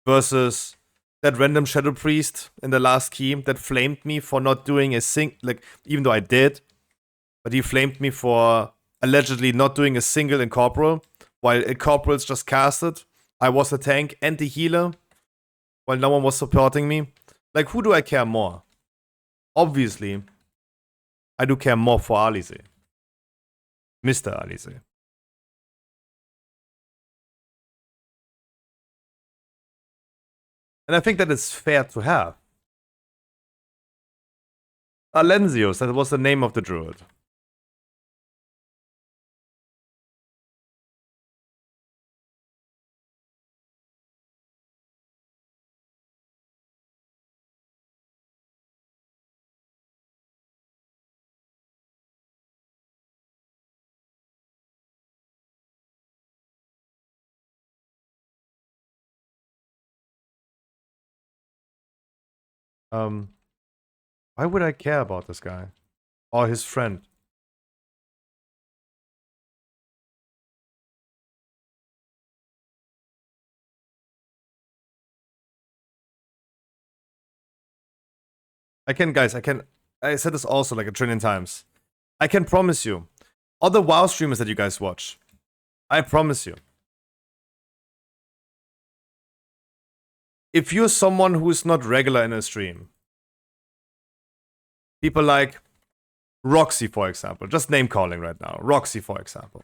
Speaker 3: versus that random shadow priest in the last key that flamed me for not doing a like, even though I did, but he flamed me for allegedly not doing a single incorporeal, while incorporeals just casted. I was the tank and the healer, while no one was supporting me. Like, who do I care more? Obviously, I do care more for Alize. Mr. Alize. And I think that is fair to have. Alensius, that was the name of the druid. Why would I care about this guy? Or his friend? Guys, I said this also like a trillion times. I can promise you, other WoW streamers that you guys watch, I promise you, if you're someone who is not regular in a stream, people like Roxy, for example, just name calling right now, Roxy, for example.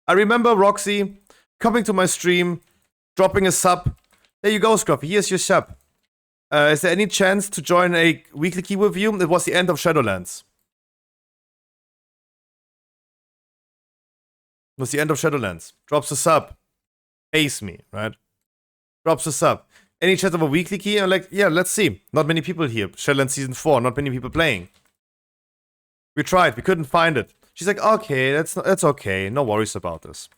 Speaker 3: I remember Roxy coming to my stream, dropping a sub. There you go, Scruffy, here's your sub. Is there any chance to join a weekly key with you? It was the end of Shadowlands. It was the end of Shadowlands. Drops a sub. Pays me, right? Drops a sub. Any chance of a weekly key? I'm like, yeah, let's see. Not many people here. Shadowlands Season 4, not many people playing. We tried, we couldn't find it. She's like, okay, that's okay. No worries about this.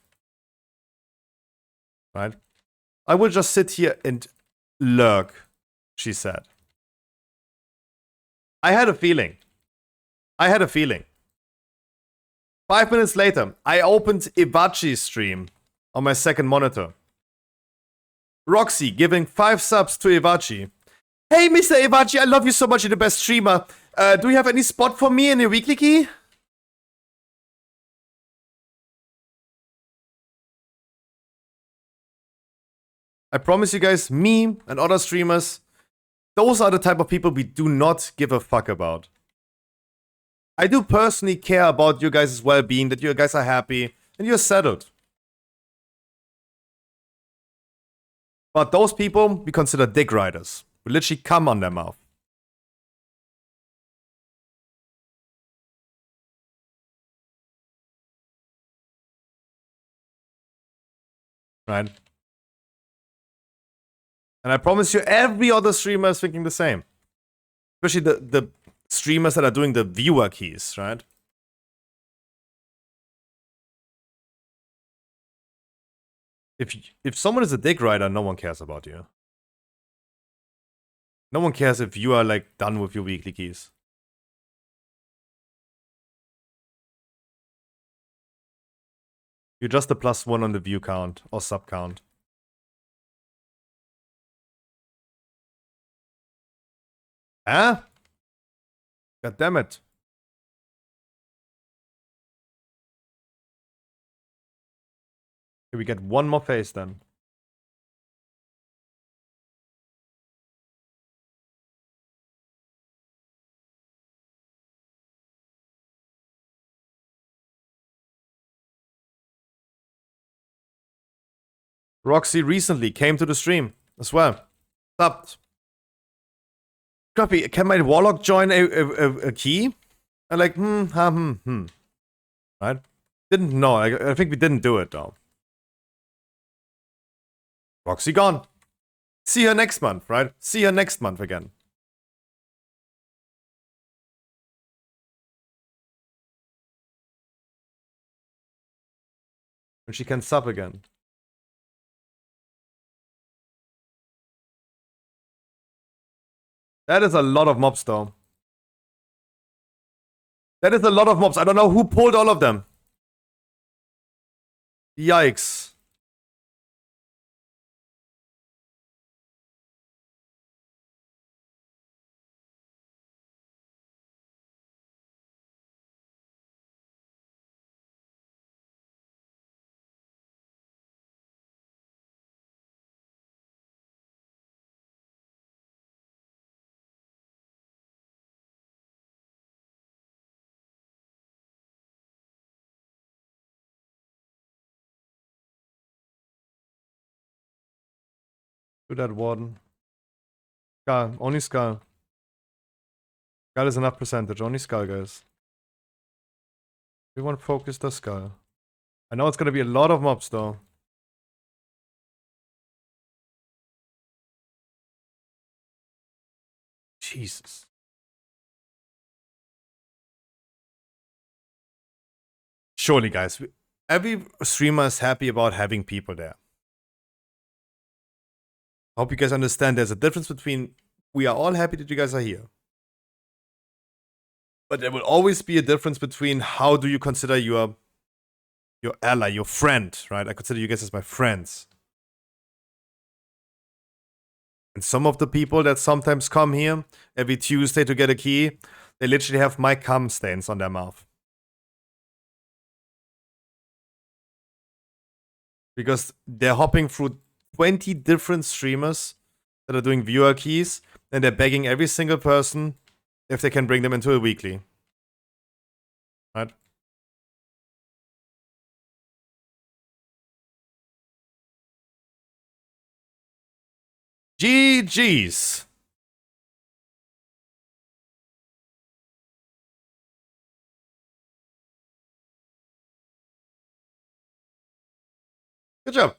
Speaker 3: Right? I will just sit here and lurk, she said. I had a feeling. 5 minutes later, I opened Ibachi's stream on my second monitor. Roxy giving 5 subs to Ibachi. Hey, Mr. Ibachi, I love you so much. You're the best streamer. Do you have any spot for me in your weekly key? I promise you guys, me and other streamers, those are the type of people we do not give a fuck about. I do personally care about you guys' well-being, that you guys are happy, and you're settled. But those people, we consider dick riders. We literally come on their mouth. Right? And I promise you, every other streamer is thinking the same. Especially the streamers that are doing the viewer keys, right? If someone is a dick rider, no one cares about you. No one cares if you are like done with your weekly keys. You're just a +1 on the view count or sub count. Huh? God damn it. Okay, we get one more face then. Roxy recently came to the stream as well. Subbed. Scruffy, can my warlock join a key? I'm like, Right? Didn't know. I think we didn't do it though. Roxy gone. See her next month, right? See her next month again. And she can sub again. That is a lot of mobs though. That is a lot of mobs. I don't know who pulled all of them. Yikes. Do that, Warden. Skull. Only Skull. Skull is enough percentage. Only Skull, guys. We want to focus the Skull. I know it's gonna be a lot of mobs, though. Jesus. Surely, guys. Every streamer is happy about having people there. I hope you guys understand there's a difference between we are all happy that you guys are here. But there will always be a difference between how do you consider your ally, your friend, right? I consider you guys as my friends. And some of the people that sometimes come here every Tuesday to get a key, they literally have my cum stains on their mouth. Because they're hopping through 20 different streamers that are doing viewer keys, and they're begging every single person if they can bring them into a weekly. Right? GG's. Good job.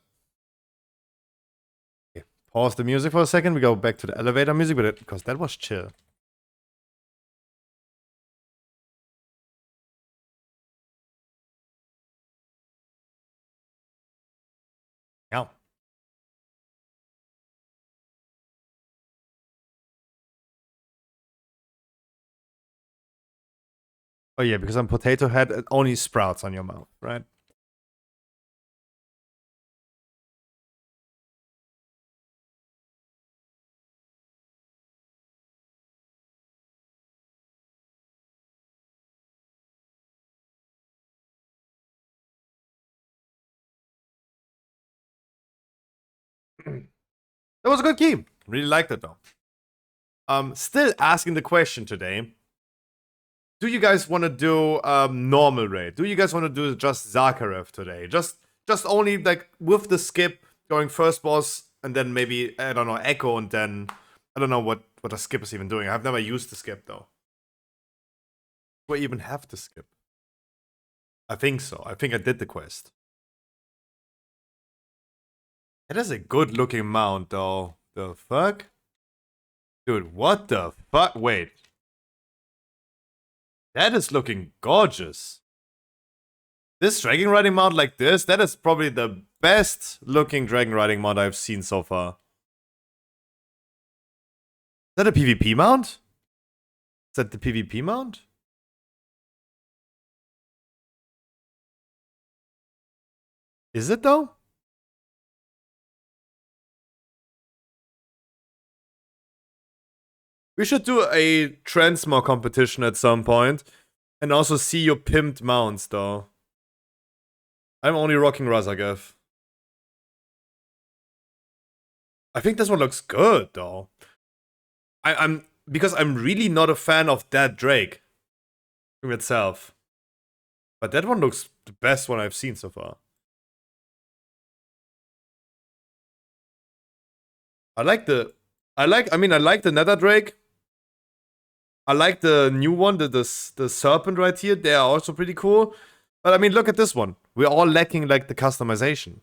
Speaker 3: Okay, pause the music for a second. We go back to the elevator music because that was chill. Yeah. Oh yeah, because I'm potato head, it only sprouts on your mouth, right? That was a good key. Really liked it though. Still asking the question today. Do you guys want to do normal raid? Do you guys want to do just Zakharov today? Just only like with the skip going first boss and then maybe I don't know Echo and then I don't know what the skip is even doing. I've never used the skip though. Do I even have the skip? I think so. I think I did the quest. It is a good looking mount though. The fuck? Dude, what the fuck? Wait. That is looking gorgeous. This dragon riding mount like this, that is probably the best looking dragon riding mount I've seen so far. Is that a PvP mount? Is that the PvP mount? Is it though? We should do a transmog competition at some point and also see your pimped mounts though. I'm only rocking Razagev. I think this one looks good though. I'm because I'm really not a fan of that Drake in itself. But that one looks the best one I've seen so far. I like the Nether Drake. I like the new one, the serpent right here. They are also pretty cool. But I mean, look at this one. We're all lacking like the customization.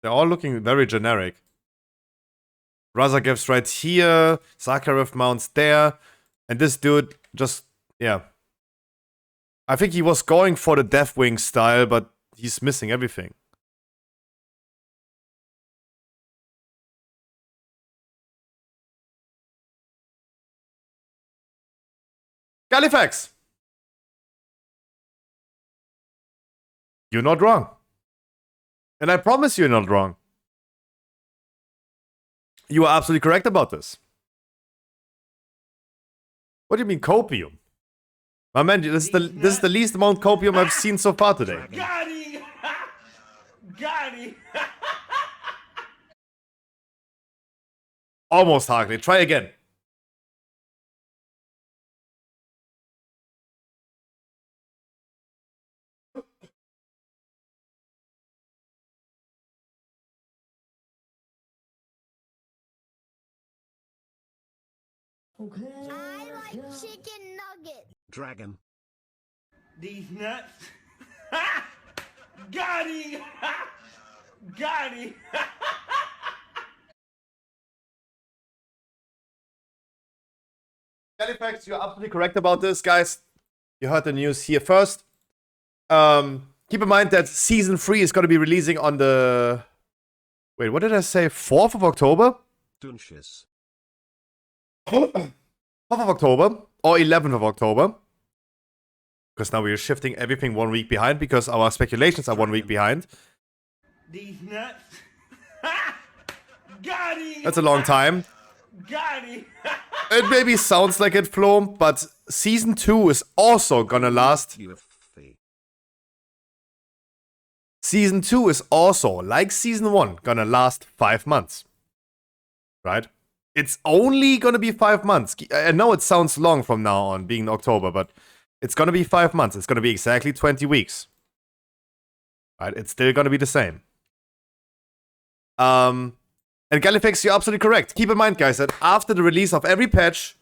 Speaker 3: They're all looking very generic. Razagev's right here. Zakharov mounts there. And this dude just, yeah. I think he was going for the Deathwing style, but he's missing everything. Galifax! You're not wrong. And I promise you're not wrong. You are absolutely correct about this. What do you mean copium? My man, this is the least amount copium I've seen so far today.
Speaker 5: Got him! Got him!
Speaker 3: Almost Harkley. Try again.
Speaker 9: I like chicken nuggets.
Speaker 4: Dragon.
Speaker 5: These nuts. Got him. Got him.
Speaker 3: Halifax, you're absolutely correct about this, guys. You heard the news here first. Keep in mind that season 3 is going to be releasing on the... Wait, what did I say? 4th of October?
Speaker 4: Dunches.
Speaker 3: 4th of October or 11th of October. Because now we're shifting everything 1 week behind because our speculations are 1 week behind.
Speaker 5: These nuts. Got him.
Speaker 3: That's a long time.
Speaker 5: Got him.
Speaker 3: It maybe sounds like it, Flo, but season 2 is also gonna last. Season 2 is also, like season 1, gonna last 5 months. Right? It's only gonna be 5 months. I know it sounds long from now on, being October, but it's gonna be 5 months. It's gonna be exactly 20 weeks. Right? It's still gonna be the same. And Gallifix, you're absolutely correct. Keep in mind, guys, that after the release of every patch,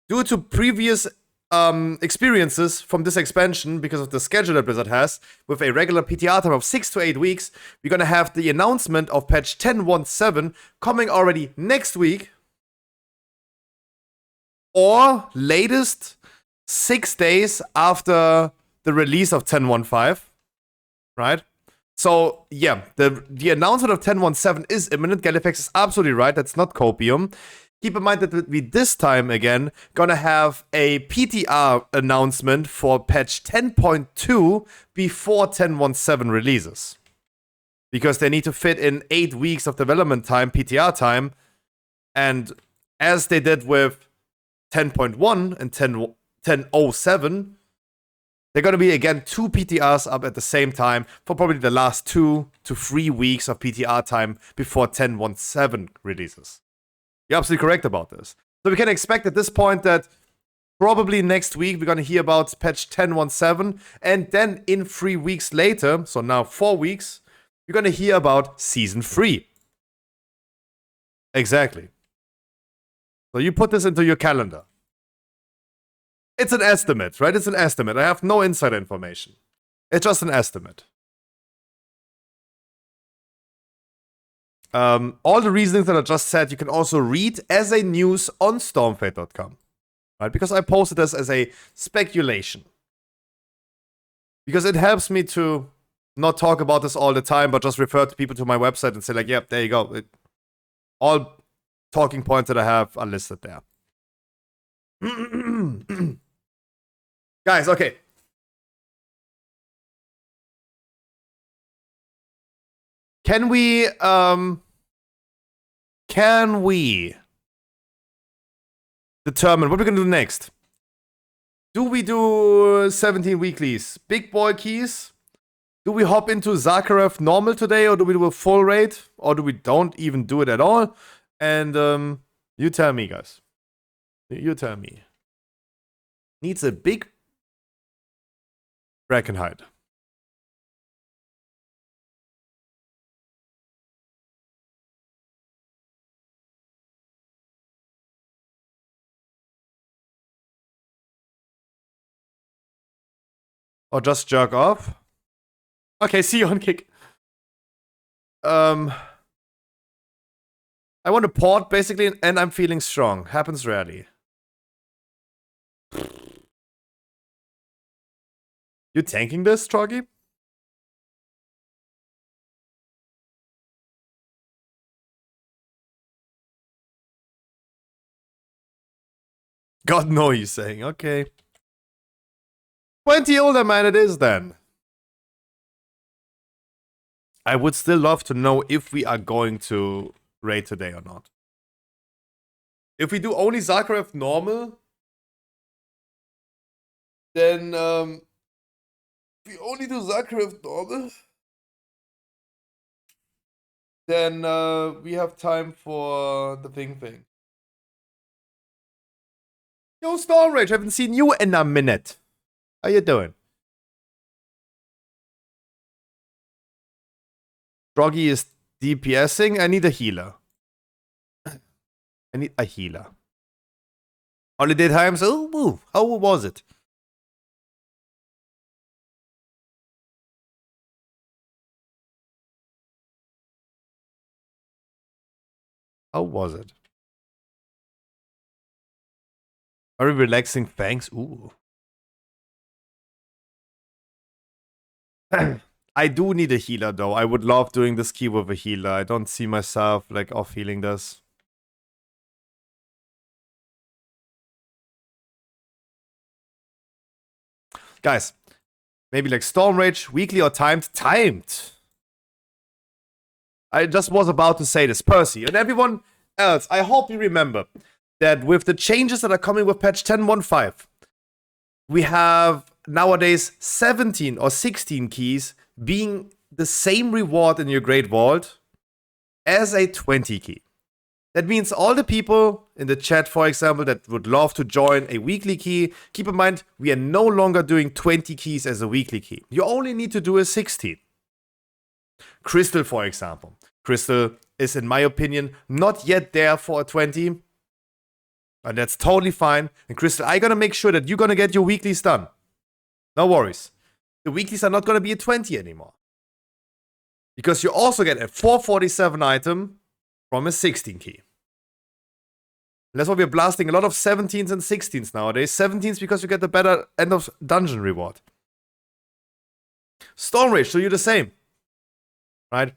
Speaker 3: due to previous experiences from this expansion, because of the schedule that Blizzard has, with a regular PTR time of 6 to 8 weeks, we're gonna have the announcement of patch 10.17 coming already next week, or latest 6 days after the release of 10.15, right? So, yeah, the announcement of 10.17 is imminent. Gallifix is absolutely right. That's not copium. Keep in mind that we this time again gonna have a PTR announcement for patch 10.2 before 10.17 releases. Because they need to fit in 8 weeks of development time, PTR time. And as they did with 10.1 and 10.07, they're going to be, again, 2 PTRs up at the same time for probably the last 2 to 3 weeks of PTR time before 10.17 releases. You're absolutely correct about this. So we can expect at this point that probably next week we're going to hear about patch 10.17, and then in 3 weeks later, so now 4 weeks, you're going to hear about Season 3. Exactly. So you put this into your calendar. It's an estimate, right? It's an estimate. I have no inside information. It's just an estimate. All the reasons that I just said, you can also read as a news on stormfate.com. Right? Because I posted this as a speculation. Because it helps me to not talk about this all the time, but just refer to people to my website and say, like, yep, there you go. All talking points that I have are listed there. Guys, okay. Can we determine what we're gonna do next? Do we do 17 weeklies? Big boy keys? Do we hop into Zakharov normal today, or do we do a full raid? Or do we don't even do it at all? And you tell me, guys. You tell me. Needs a big Brackenhide. Or just jerk off. Okay, see you on kick. I want to port basically, and I'm feeling strong. Happens rarely. You tanking this, Troggy? God no, you're saying. Okay. 20 older man it is then. I would still love to know if we are going to raid today or not. If we do only Zakharov normal, then if we only do Zakharov normal, then we have time for the thing. Yo, Storm Rage, haven't seen you in a minute. How you doing? Droggy is DPSing. I need a healer. I need a healer. Holiday times, oh, woo, how was it? How was it? Very relaxing, thanks. Ooh. I do need a healer though. I would love doing this key with a healer. I don't see myself like off healing this. Guys, maybe like Storm Rage, weekly or timed? Timed! I just was about to say this. Percy and everyone else, I hope you remember that with the changes that are coming with patch 10.1.5, we have nowadays 17 or 16 keys being the same reward in your Great Vault as a 20 key. That means all the people in the chat, for example, that would love to join a weekly key, keep in mind, we are no longer doing 20 keys as a weekly key. You only need to do a 16. Crystal, for example. Crystal is, in my opinion, not yet there for a 20. And that's totally fine. And Crystal, I'm gonna make sure that you're gonna get your weeklies done. No worries. The weeklies are not gonna be a 20 anymore. Because you also get a 447 item from a 16 key. And that's why we're blasting a lot of 17s and 16s nowadays. 17s because you get the better end of dungeon reward. Storm Rage, so you're the same. Right?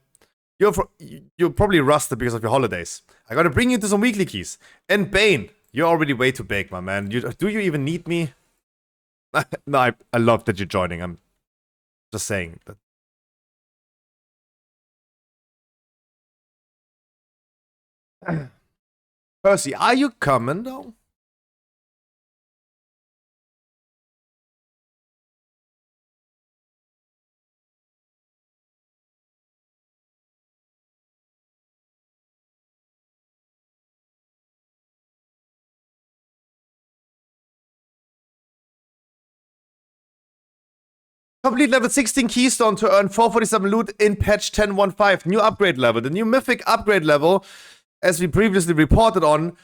Speaker 3: You're probably rusted because of your holidays. I gotta bring you into some weekly keys. And Bane, you're already way too big, my man. Do you even need me? No, I love that you're joining. I'm just saying that. Percy, are you coming though? Complete level 16 keystone to earn 447 loot in patch 10.1.5. New upgrade level. The new mythic upgrade level, as we previously reported on,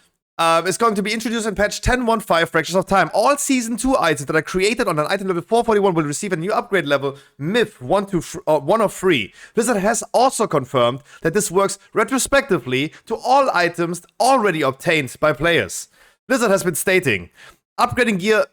Speaker 3: is going to be introduced in patch 10.1.5 Fractures of Time. All Season 2 items that are created on an item level 441 will receive a new upgrade level, Myth 1 of 3. Blizzard has also confirmed that this works retrospectively to all items already obtained by players. Blizzard has been stating, upgrading gear,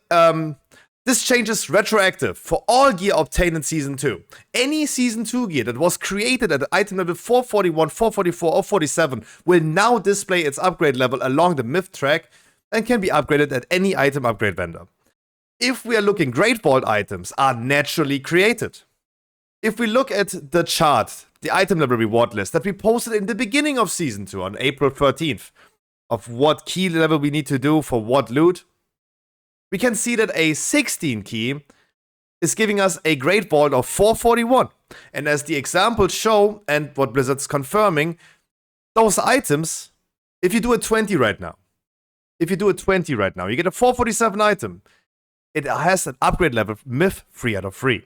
Speaker 3: this change is retroactive for all gear obtained in Season 2. Any Season 2 gear that was created at item level 441, 444, or 47 will now display its upgrade level along the myth track and can be upgraded at any item upgrade vendor. If we are looking, Great Vault items are naturally created. If we look at the chart, the item level reward list that we posted in the beginning of Season 2 on April 13th, of what key level we need to do for what loot, we can see that a 16 key is giving us a Great Vault of 441. And as the examples show, and what Blizzard's confirming, those items, if you do a 20 right now, you get a 447 item. It has an upgrade level, Myth 3 out of 3.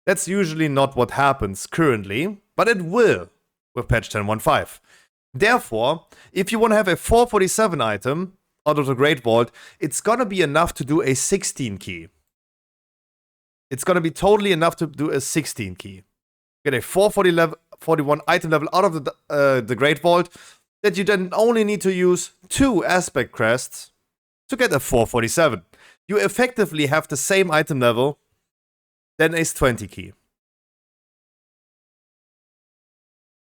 Speaker 3: That's usually not what happens currently, but it will with patch 10.1.5. Therefore, if you want to have a 447 item out of the Great Vault, it's gonna be enough to do a 16 key. It's gonna be totally enough to do a 16 key. Get a 441 item level out of the Great Vault that you then only need to use 2 aspect crests to get a 447. You effectively have the same item level than a 20 key.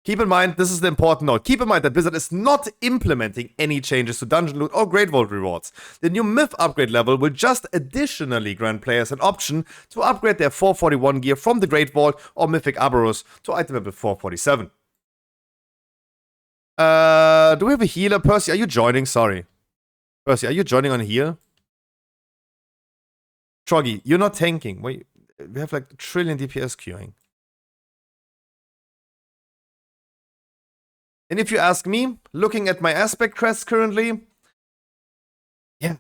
Speaker 3: Keep in mind, this is the important note. Keep in mind that Blizzard is not implementing any changes to dungeon loot or Great Vault rewards. The new Myth upgrade level will just additionally grant players an option to upgrade their 441 gear from the Great Vault or Mythic Aberros to item level 447. Do we have a healer? Percy, are you joining? Sorry. Percy, are you joining on here? Troggy, you're not tanking. Wait, we have like a trillion DPS queuing. And if you ask me, looking at my aspect crest currently, yeah,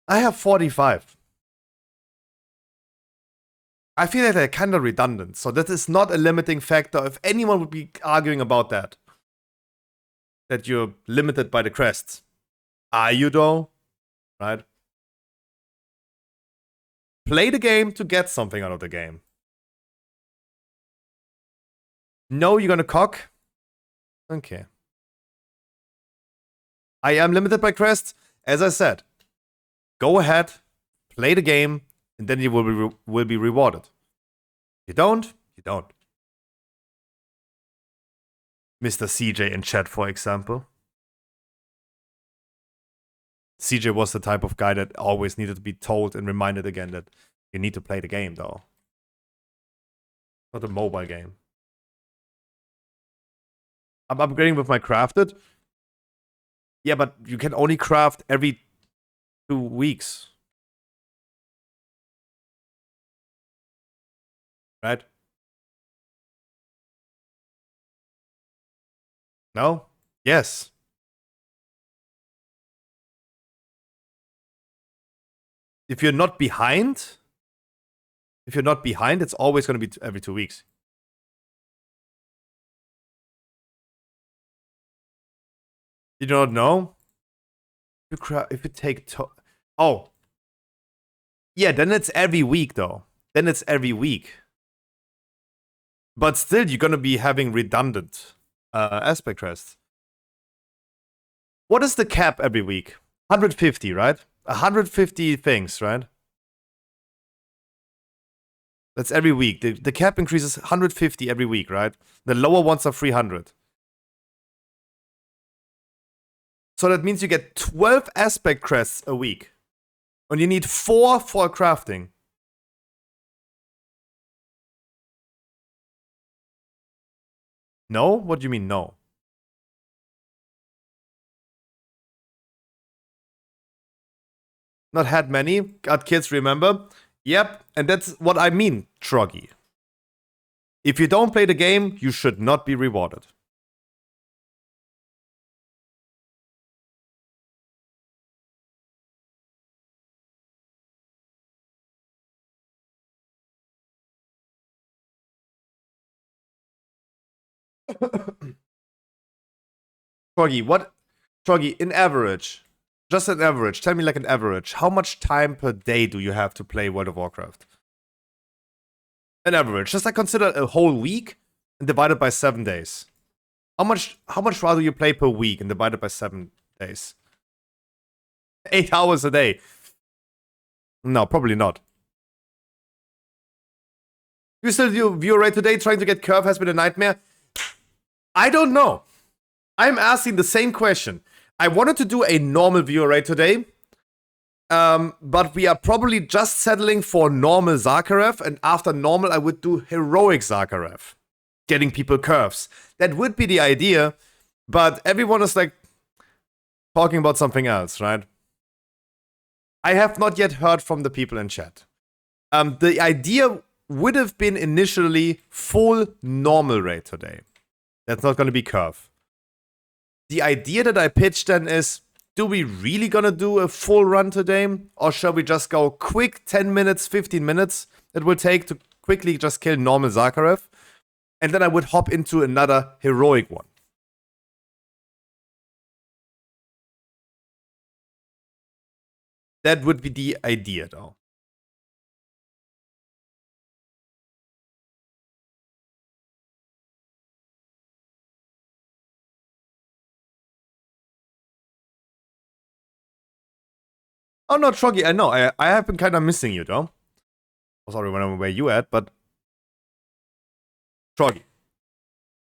Speaker 3: I have 45. I feel like they're kind of redundant, so that is not a limiting factor if anyone would be arguing about that. That you're limited by the crests. Are you though? Right? Play the game to get something out of the game. No, you're gonna cock? Okay. I am limited by crest. As I said, go ahead, play the game, and then you will be rewarded. If you don't, you don't. Mr. CJ in chat, for example. CJ was the type of guy that always needed to be told and reminded again that you need to play the game, though. Not a mobile game. I'm upgrading with my crafted. Yeah, but you can only craft every 2 weeks. Right? No? Yes. If you're not behind, it's always going to be every 2 weeks. You do not know? If you take oh. Yeah, then it's every week though. Then it's every week. But still, you're going to be having redundant aspect rests. What is the cap every week? 150, right? 150 things, right? That's every week. The cap increases 150 every week, right? The lower ones are 300. So that means you get 12 aspect crests a week. And you need 4 for crafting. No? What do you mean no? Not had many. Got kids, remember? Yep, and that's what I mean, Troggy. If you don't play the game, you should not be rewarded. Troggy, what? Troggy, in average, just an average, tell me like an average, how much time per day do you have to play World of Warcraft? An average, just like consider a whole week and divide it by 7 days. How much rather you play per week and divide it by 7 days? 8 hours a day. No, probably not. You still do viewer rate today? Trying to get curve has been a nightmare? I don't know. I'm asking the same question. I wanted to do a normal viewer rate today. But we are probably just settling for normal Zakharev. And after normal, I would do heroic Zakharev. Getting people curves. That would be the idea. But everyone is like talking about something else, right? I have not yet heard from the people in chat. The idea would have been initially full normal rate today. That's not going to be curve. The idea that I pitched then is, do we really gonna do a full run today? Or shall we just go quick 10 minutes, 15 minutes it will take to quickly just kill normal Zakharev? And then I would hop into another heroic one. That would be the idea though. Oh no, Troggy, I know. I have been kind of missing you though. Oh, sorry, when I'm where you at, but Troggy.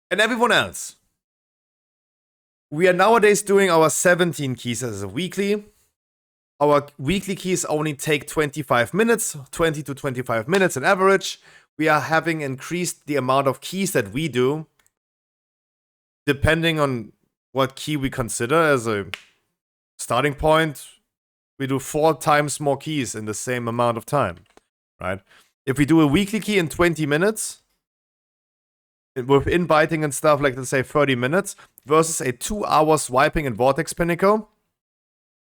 Speaker 3: And everyone else. We are nowadays doing our 17 keys as a weekly. Our weekly keys only take 25 minutes, 20 to 25 minutes on average. We are having increased the amount of keys that we do, depending on what key we consider as a starting point. We do 4 times more keys in the same amount of time, right? If we do a weekly key in 20 minutes, with inviting and stuff, like let's say 30 minutes, versus a 2 hour swiping in Vortex Pinnacle,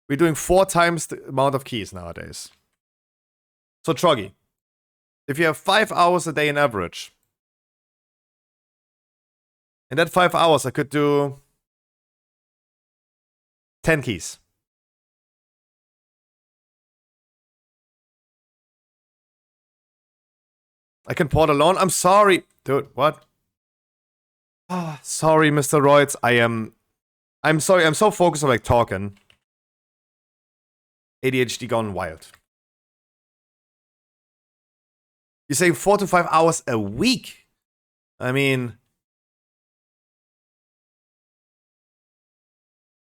Speaker 3: we're doing 4 times the amount of keys nowadays. So Troggy, if you have 5 hours a day in average, in that 5 hours I could do 10 keys. I can port alone. I'm sorry. Dude, what? Ah, sorry, Mr. Royds. I'm sorry. I'm so focused on like talking. ADHD gone wild. You're saying 4 to 5 hours a week? I mean,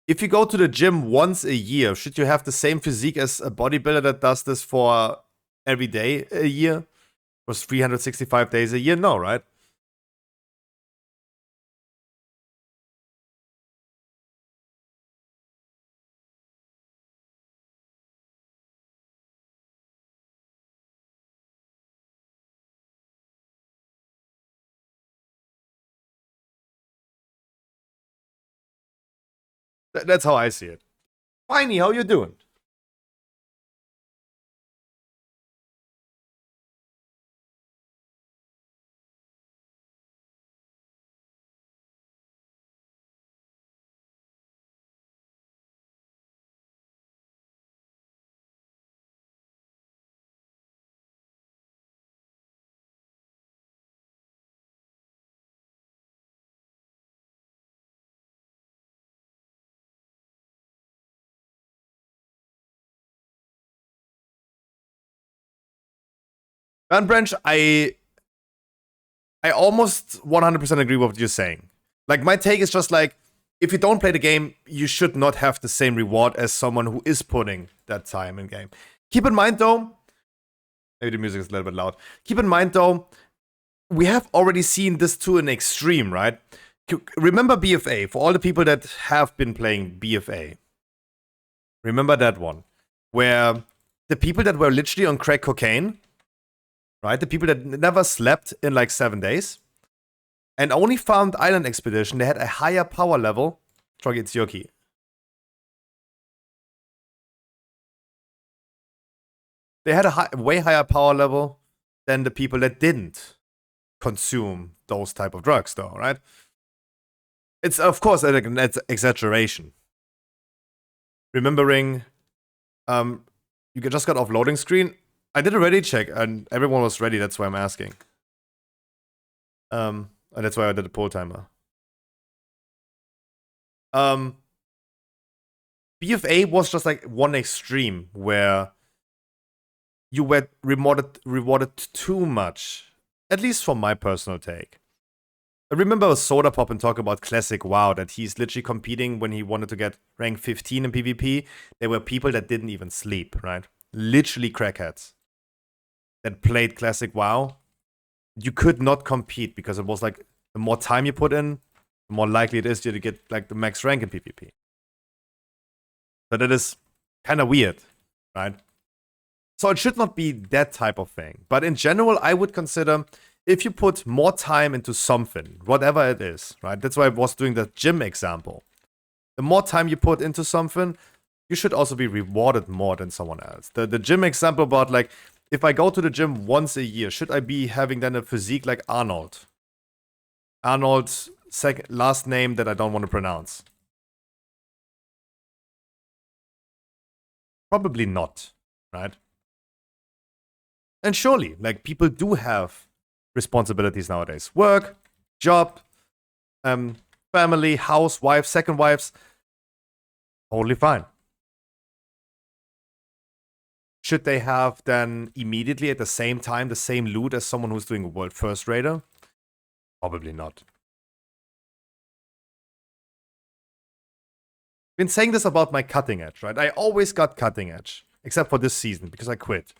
Speaker 3: if you go to the gym once a year, should you have the same physique as a bodybuilder that does this for every day a year? For 365 days a year? No, right? That's how I see it. Finey, how you doing? Van Branch, I almost 100% agree with what you're saying. Like, my take is just like, if you don't play the game, you should not have the same reward as someone who is putting that time in game. Keep in mind, though, maybe the music is a little bit loud. Keep in mind, though, we have already seen this to an extreme, right? Remember BFA, for all the people that have been playing BFA. Remember that one, where the people that were literally on crack cocaine, right? The people that never slept in like 7 days and only found Island Expedition, they had a higher power level. Troggy, it's your key. They had a way higher power level than the people that didn't consume those type of drugs, though, right? It's, of course, an exaggeration. Remembering, you just got off loading screen. I did a ready check, and everyone was ready. That's why I'm asking. And that's why I did a poll timer. BFA was just like one extreme where you were rewarded too much. At least from my personal take. I remember Soda Pop and talk about Classic WoW, that he's literally competing when he wanted to get rank 15 in PvP. There were people that didn't even sleep, right? Literally crackheads that played Classic WoW. You could not compete because it was like, the more time you put in, the more likely it is to get like the max rank in PvP. So that is kind of weird, right? So it should not be that type of thing. But in general, I would consider, if you put more time into something, whatever it is, right? That's why I was doing the gym example. The more time you put into something, you should also be rewarded more than someone else. The gym example about like, if I go to the gym once a year, should I be having then a physique like Arnold? Arnold's last name that I don't want to pronounce. Probably not, right? And surely, like, people do have responsibilities nowadays. Work, job, family, house, wife, second wives. Totally fine. Should they have then immediately at the same time the same loot as someone who's doing a world first raider? Probably not. Been saying this about my cutting edge, right? I always got cutting edge, except for this season because I quit.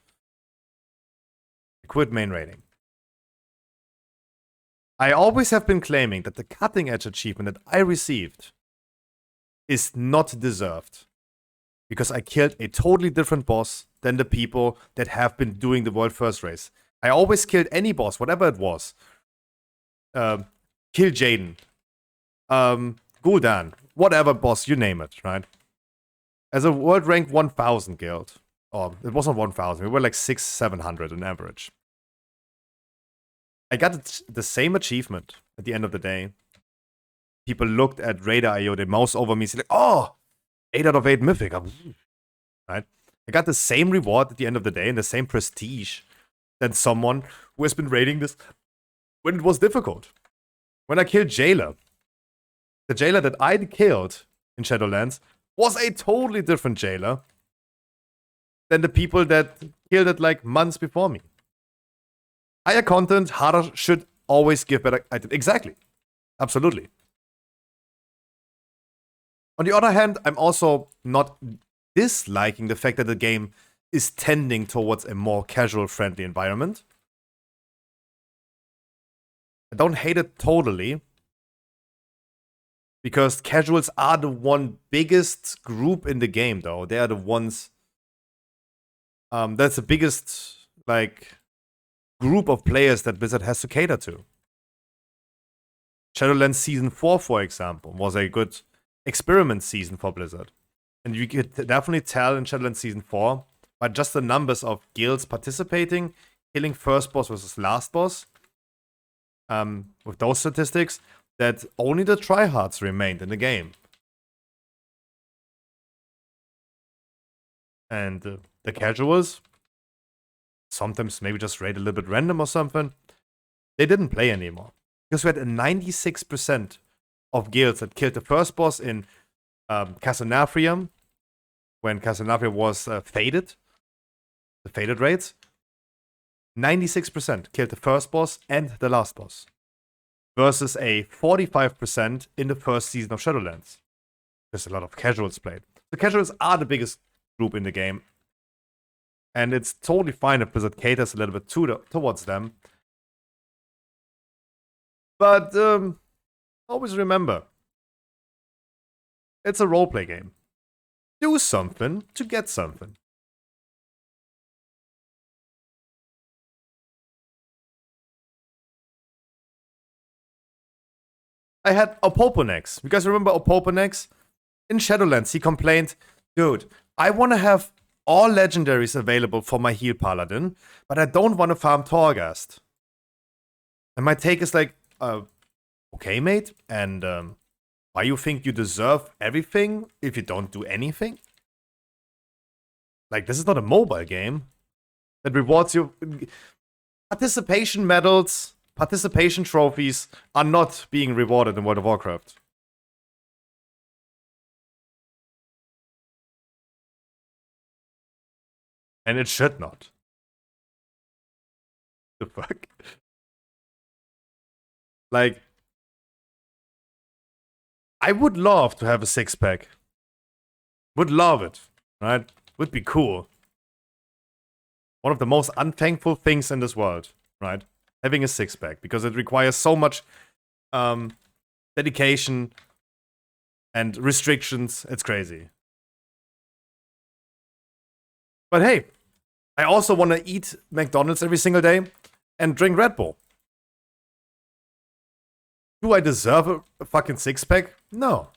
Speaker 3: I quit main raiding. I always have been claiming that the cutting edge achievement that I received is not deserved because I killed a totally different boss than the people that have been doing the world first race. I always killed any boss, whatever it was. Kill Jaden. Gul'dan. Whatever boss, you name it, right? As a world rank 1000 guild. Oh, it wasn't 1000. We were like 600-700 on average. I got the same achievement at the end of the day. People looked at Raider.io, they mouse over me, said like, oh, 8 out of 8 mythic. Right? I got the same reward at the end of the day and the same prestige than someone who has been raiding this when it was difficult. When I killed Jailer, the Jailer that I killed in Shadowlands was a totally different Jailer than the people that killed it like months before me. Higher content, harder should always give better items. Exactly. Absolutely. On the other hand, I'm also not disliking the fact that the game is tending towards a more casual-friendly environment. I don't hate it totally, because casuals are the one biggest group in the game, though. They are the ones... that's the biggest, like, group of players that Blizzard has to cater to. Shadowlands Season 4, for example, was a good experiment season for Blizzard. And you could definitely tell in Shadowlands Season 4, by just the numbers of guilds participating, killing first boss versus last boss, with those statistics, that only the tryhards remained in the game. And the casuals, sometimes maybe just raid a little bit random or something, they didn't play anymore. Because we had a 96% of guilds that killed the first boss in Casanafrium, when Casanafria was faded, the faded raids. 96% killed the first boss and the last boss, versus a 45% in the first season of Shadowlands. There's a lot of casuals played. The casuals are the biggest group in the game, and it's totally fine if Blizzard caters a little bit towards them. But always remember, it's a roleplay game. Do something to get something. I had Opoponex. You guys remember Opoponex? In Shadowlands, he complained, dude, I want to have all legendaries available for my heal paladin, but I don't want to farm Torghast. And my take is like, okay, mate, and why you think you deserve everything if you don't do anything? Like, this is not a mobile game that rewards you. Participation medals, participation trophies are not being rewarded in World of Warcraft. And it should not. The fuck? Like, I would love to have a six-pack. Would love it, right? Would be cool. One of the most unthankful things in this world, right? Having a six-pack, because it requires so much dedication and restrictions. It's crazy. But hey, I also want to eat McDonald's every single day and drink Red Bull. Do I deserve a fucking six-pack? No.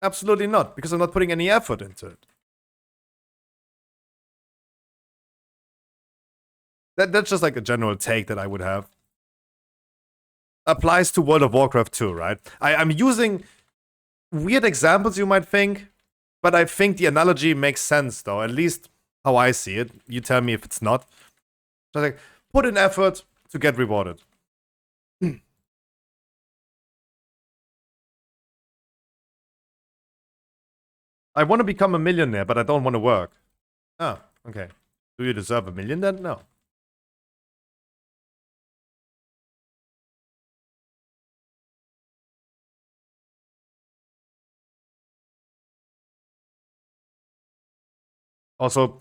Speaker 3: Absolutely not, because I'm not putting any effort into it. That's just like a general take that I would have. Applies to World of Warcraft too, right? I'm using weird examples, you might think, but I think the analogy makes sense, though. At least how I see it. You tell me if it's not. Just like, put in effort to get rewarded. I want to become a millionaire, but I don't want to work. Oh, okay. Do you deserve $1 million then? No. Also,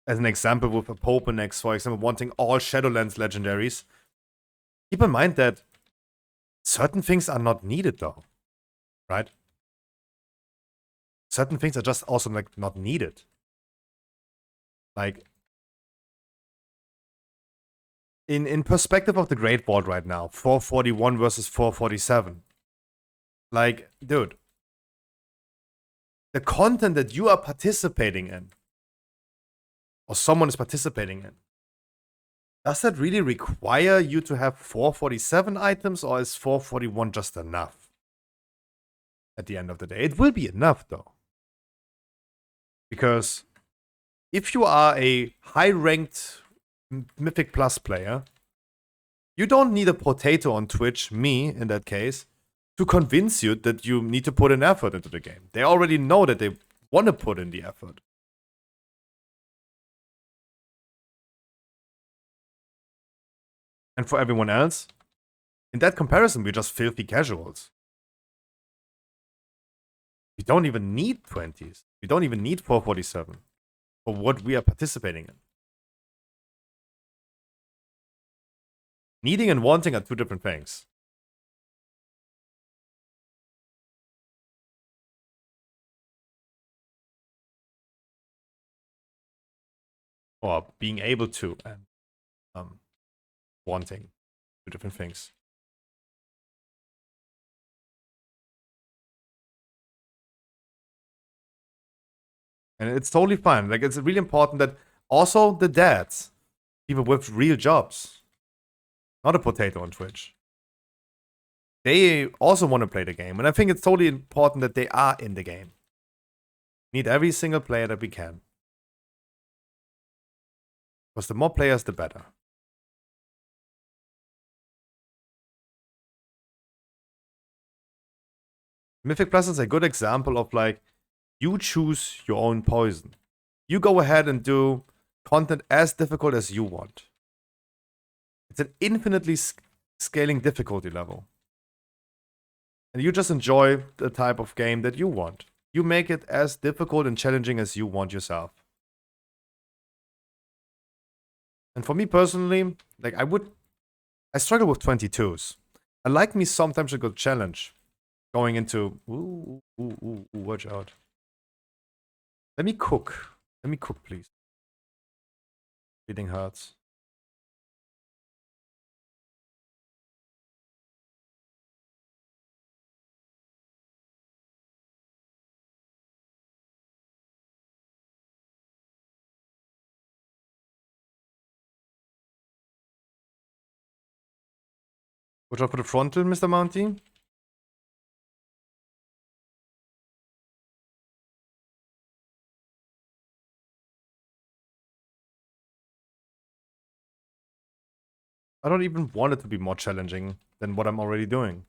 Speaker 3: as an example with a Popenex, for example, wanting all Shadowlands legendaries, keep in mind that certain things are not needed, though. Right? Certain things are just also like not needed. Like, in perspective of the Great Vault right now, 441 versus 447. Like, dude, the content that you are participating in, or someone is participating in, does that really require you to have 447 items, or is 441 just enough? At the end of the day, it will be enough, though. Because if you are a high-ranked Mythic Plus player, you don't need a potato on Twitch, me in that case, to convince you that you need to put an effort into the game. They already know that they want to put in the effort. And for everyone else, in that comparison, we're just filthy casuals. We don't even need 20s. We don't even need 447 for what we are participating in. Needing and wanting are two different things. Or being able to and wanting, two different things. And it's totally fine. Like, it's really important that also the dads, people with real jobs, not a potato on Twitch, they also want to play the game. And I think it's totally important that they are in the game. Need every single player that we can. Because the more players, the better. Mythic Plus is a good example of, like, you choose your own poison. You go ahead and do content as difficult as you want. It's an infinitely scaling difficulty level. And you just enjoy the type of game that you want. You make it as difficult and challenging as you want yourself. And for me personally, like, I struggle with 22s. I like me sometimes a good challenge. Going into, watch out. Let me cook. Let me cook, please. Breathing hurts. Watch out for the frontal, Mr. Mounty. I don't even want it to be more challenging than what I'm already doing.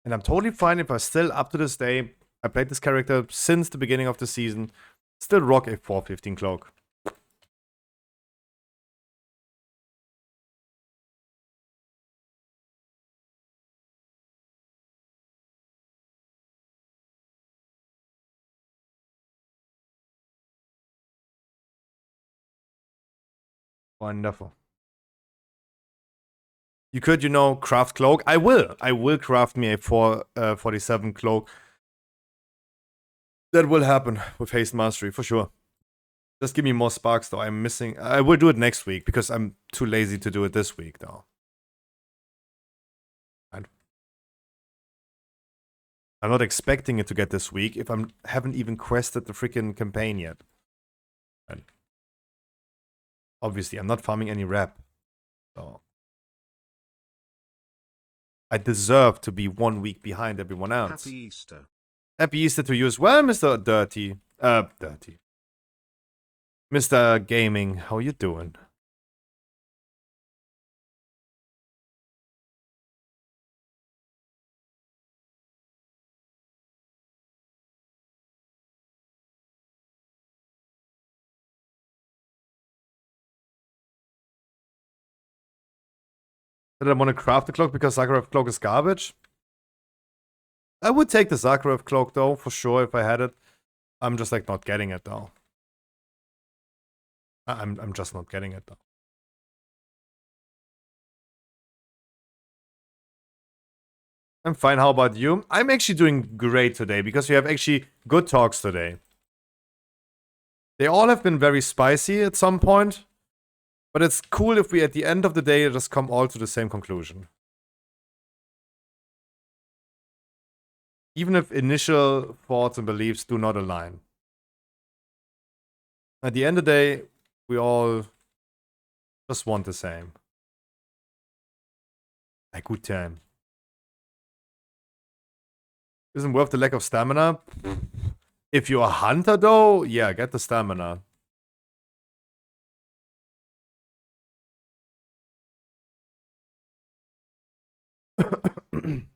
Speaker 3: And I'm totally fine if I still, up to this day, I played this character since the beginning of the season, still rock a 415 cloak. Wonderful. You could, you know, craft cloak. I will. I will craft me a 447 cloak. That will happen with Haste Mastery, for sure. Just give me more sparks, though. I'm missing... I will do it next week, because I'm too lazy to do it this week, though. I'm not expecting it to get this week if I haven't even quested the freaking campaign yet. And obviously, I'm not farming any rep. So I deserve to be 1 week behind everyone else.
Speaker 4: Happy Easter.
Speaker 3: Happy Easter to you as well, Mr. Dirty. Mr. Gaming, how you doing? Did I want to craft the cloak because Zakharov cloak is garbage? I would take the Zakharov cloak, though, for sure, if I had it. I'm just, like, not getting it, though. I'm just not getting it, though. I'm fine, how about you? I'm actually doing great today, because we have actually good talks today. They all have been very spicy at some point, but it's cool if we, at the end of the day, just come all to the same conclusion. Even if initial thoughts and beliefs do not align. At the end of the day, we all just want the same. A good time. Isn't worth the lack of stamina? If you're a hunter, though, yeah, get the stamina. Did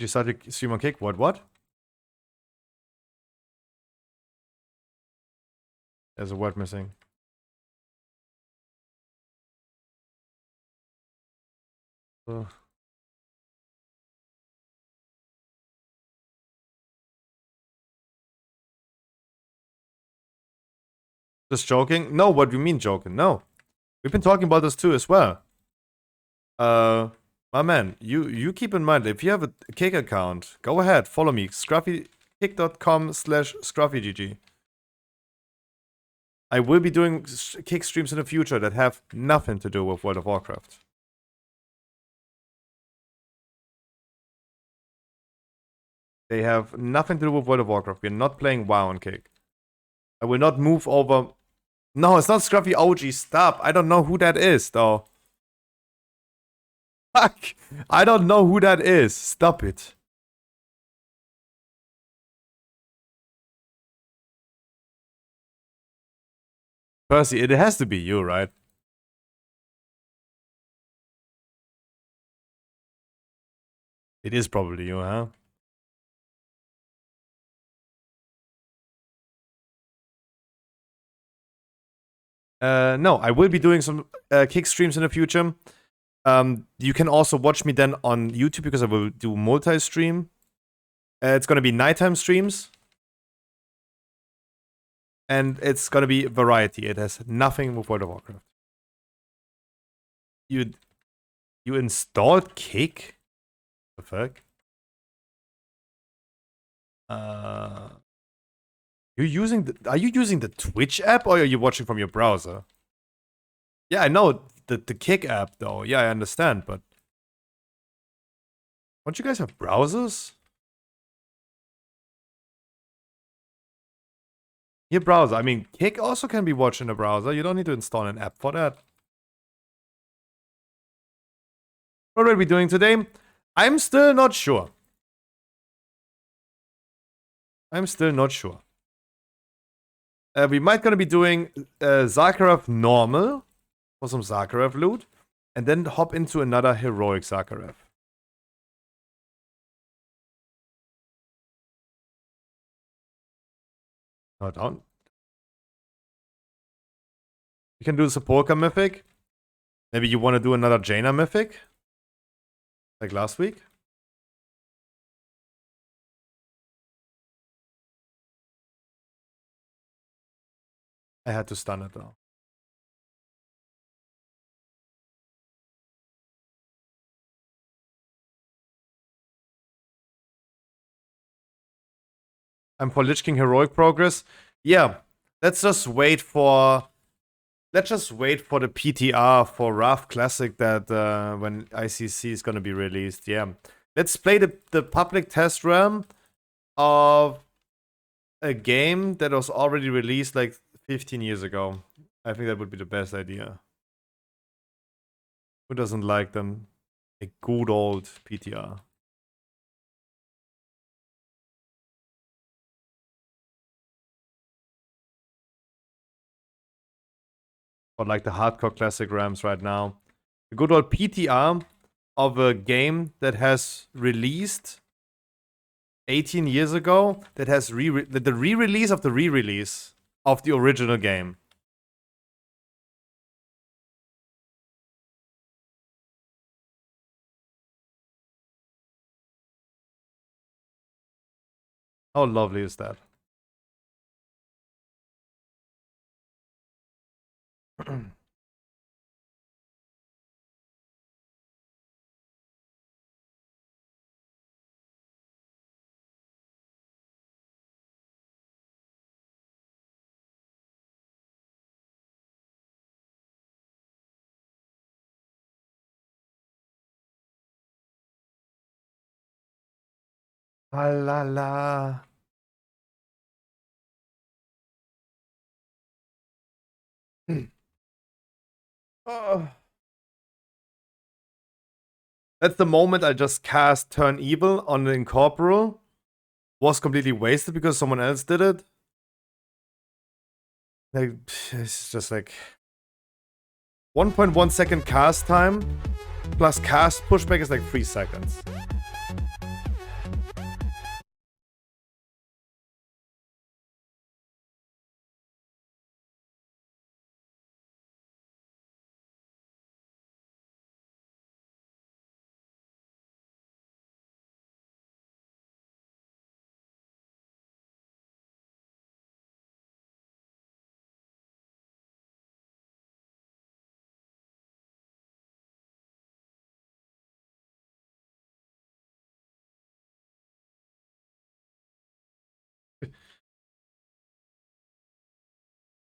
Speaker 3: you start your stream on Kick? What? There's a word missing. Ugh. Just joking? No, what do you mean joking? No. We've been talking about this too as well. My man, you keep in mind, if you have a Kick account, go ahead, follow me. Kick.com/scruffygg. I will be doing Kick streams in the future that have nothing to do with World of Warcraft. They have nothing to do with World of Warcraft. We're not playing WoW on Kick. I will not move over. No, it's not Scruffy OG. Stop. I don't know who that is, though. Fuck. I don't know who that is. Stop it. Percy, it has to be you, right? It is probably you, huh? No, I will be doing some Kick streams in the future. You can also watch me then on YouTube because I will do multi-stream. It's gonna be nighttime streams. And it's gonna be variety. It has nothing with World of Warcraft. You installed Kick? The fuck? Are you using the Twitch app or are you watching from your browser? Yeah, I know the Kick app though. Yeah, I understand, but don't you guys have browsers? Your browser. I mean, Kick also can be watched in a browser. You don't need to install an app for that. What are we doing today? I'm still not sure. We might gonna be doing Zakharov normal for some Zakharov loot, and then hop into another heroic Zakharov. No, don't. You can do Sepulchre Mythic. Maybe you want to do another Jaina Mythic? Like last week? I had to stun it though. I'm for Lich King Heroic Progress. Yeah, let's just wait for the PTR for Wrath Classic that when ICC is gonna be released. Yeah, let's play the public test realm of a game that was already released like 15 years ago. I think that would be the best idea. Who doesn't like them? A good old PTR. Or like the hardcore classic RAMs right now. The good old PTR of a game that has released 18 years ago, that has the re-release of the re-release of the original game. How lovely is that? Ah la la. Oh. That's the moment I just cast Turn Evil on the Incorporeal. was completely wasted because someone else did it. Like, it's just like 1.1 second cast time plus cast pushback is like 3 seconds.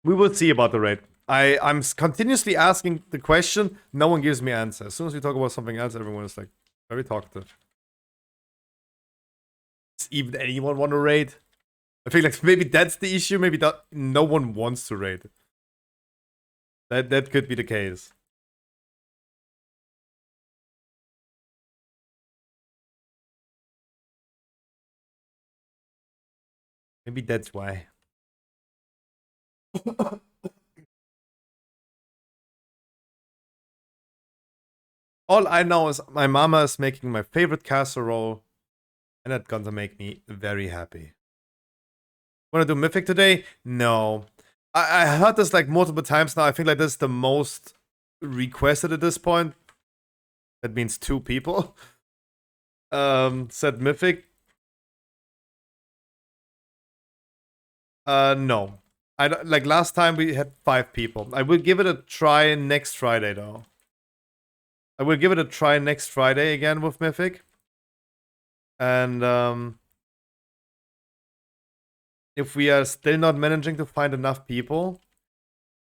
Speaker 3: We will see about the raid. I'm continuously asking the question. No one gives me answer. As soon as we talk about something else, everyone is like very talkative. Does even anyone want to raid? I feel like maybe that's the issue. Maybe that no one wants to raid. That could be the case. Maybe that's why. All I know is my mama is making my favorite casserole, and that's gonna make me very happy. Wanna do Mythic today? No. I heard this like multiple times now. I think like this is the most requested at this point. That means 2 people. Said Mythic. No. Like last time we had 5 people. I will give it a try next Friday though. I will give it a try next Friday again with Mythic. And if we are still not managing to find enough people,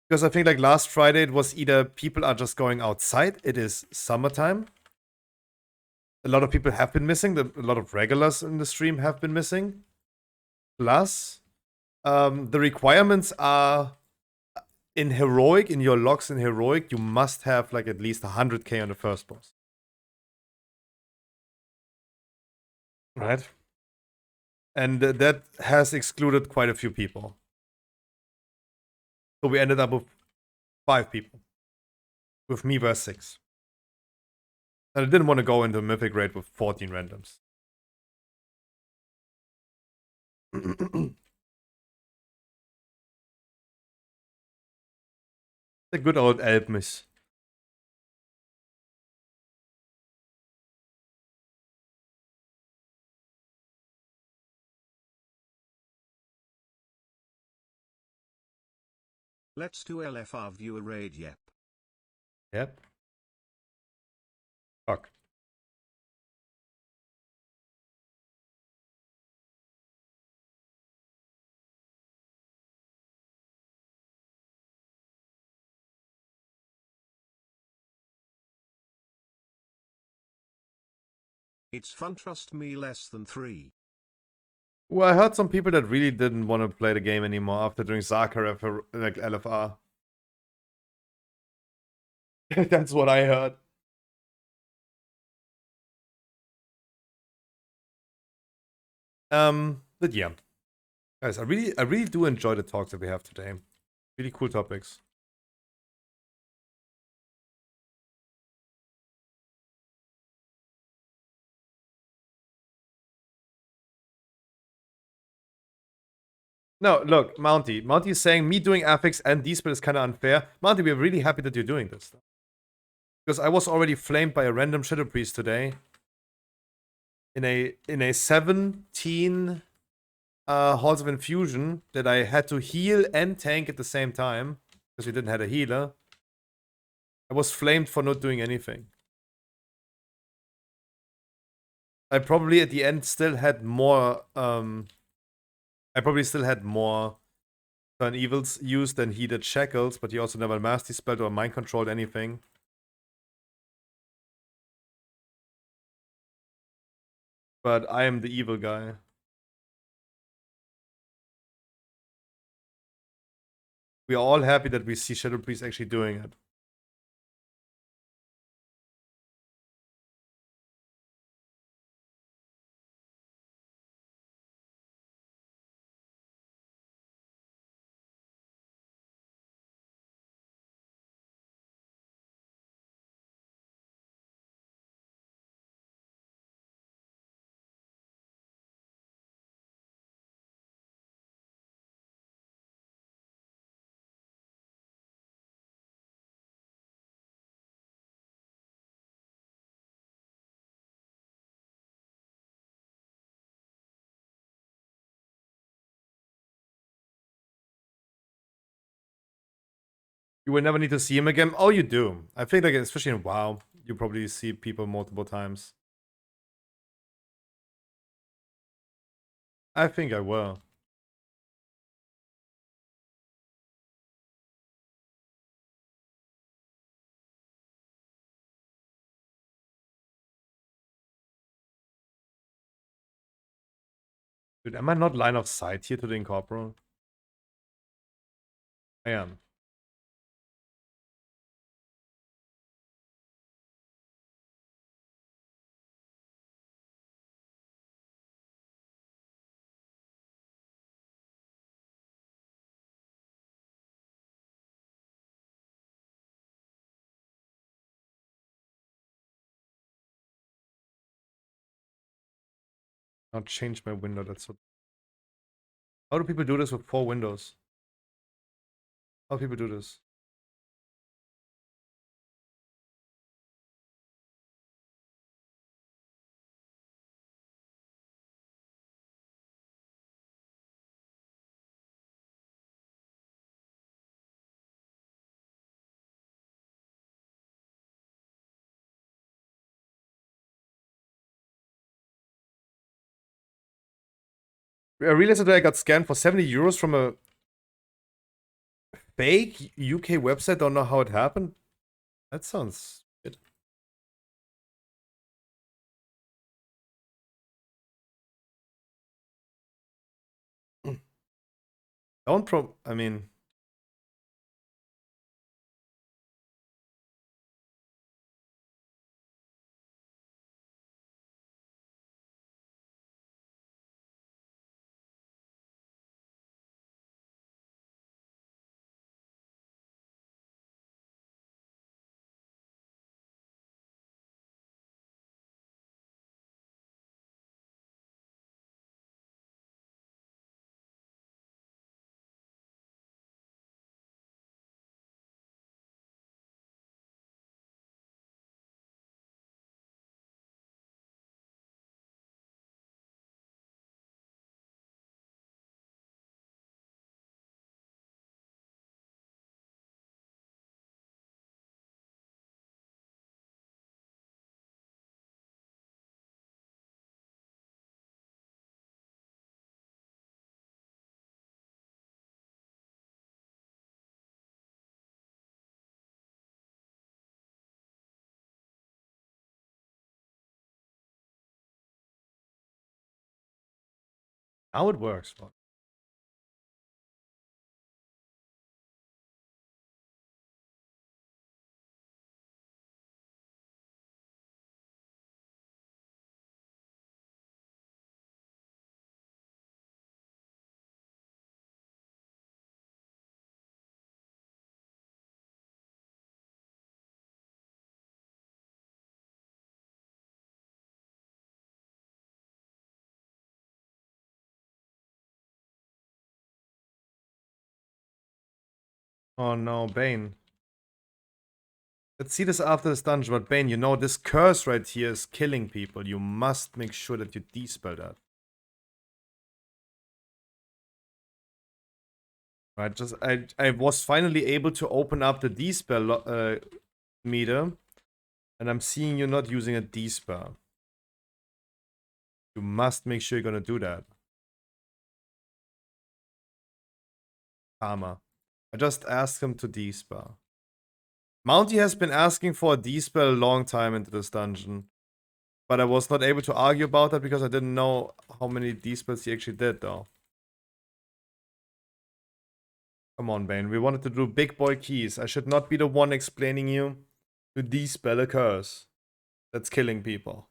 Speaker 3: because I think like last Friday it was either people are just going outside, it is summertime. A lot of people have been missing, a lot of regulars in the stream have been missing. Plus, the requirements are in Heroic, in your logs in Heroic, you must have like at least 100k on the first boss. Right? And that has excluded quite a few people. So we ended up with 5 people. With me versus 6. And I didn't want to go into a Mythic raid with 14 randoms. The good old Elbmis.
Speaker 4: Let's do LFR viewer raid, yep.
Speaker 3: Yep. Fuck.
Speaker 4: It's fun, trust me, less than 3.
Speaker 3: Well, I heard some people that really didn't want to play the game anymore after doing Zakharov for like LFR. That's what I heard. But yeah. Guys, I really do enjoy the talks that we have today. Really cool topics. No, look, Mounty. Mounty is saying me doing affix and D-spell is kind of unfair. Mounty, we're really happy that you're doing this. Because I was already flamed by a random Shadow Priest today. In a 17 Halls of Infusion that I had to heal and tank at the same time. Because we didn't have a healer. I was flamed for not doing anything. I probably at the end still had more I probably still had more turn evils used than he did shackles, but he also never mastery spelled or mind controlled anything. But I am the evil guy. We are all happy that we see Shadow Priest actually doing it. You will never need to see him again. Oh, you do. I think, like, especially in WoW, you probably see people multiple times. I think I will. Dude, am I not line of sight here to the Incorporal? I am. I'll change my window. That's what. How do people do this with 4 windows? How do people do this? I realized that I got scanned for 70 euros from a fake UK website. Don't know how it happened. That sounds good. I mean, how it works. But oh no, Bane. Let's see this after this dungeon. But Bane, you know this curse right here is killing people. You must make sure that you dispel that. Right, I was finally able to open up the dispel meter, and I'm seeing you not using a dispel. You must make sure you're gonna do that. Karma. I just asked him to dispel. Mounty has been asking for a dispel a long time into this dungeon. But I was not able to argue about that because I didn't know how many dispels he actually did though. Come on, Bane. We wanted to do big boy keys. I should not be the one explaining you to dispel a curse that's killing people.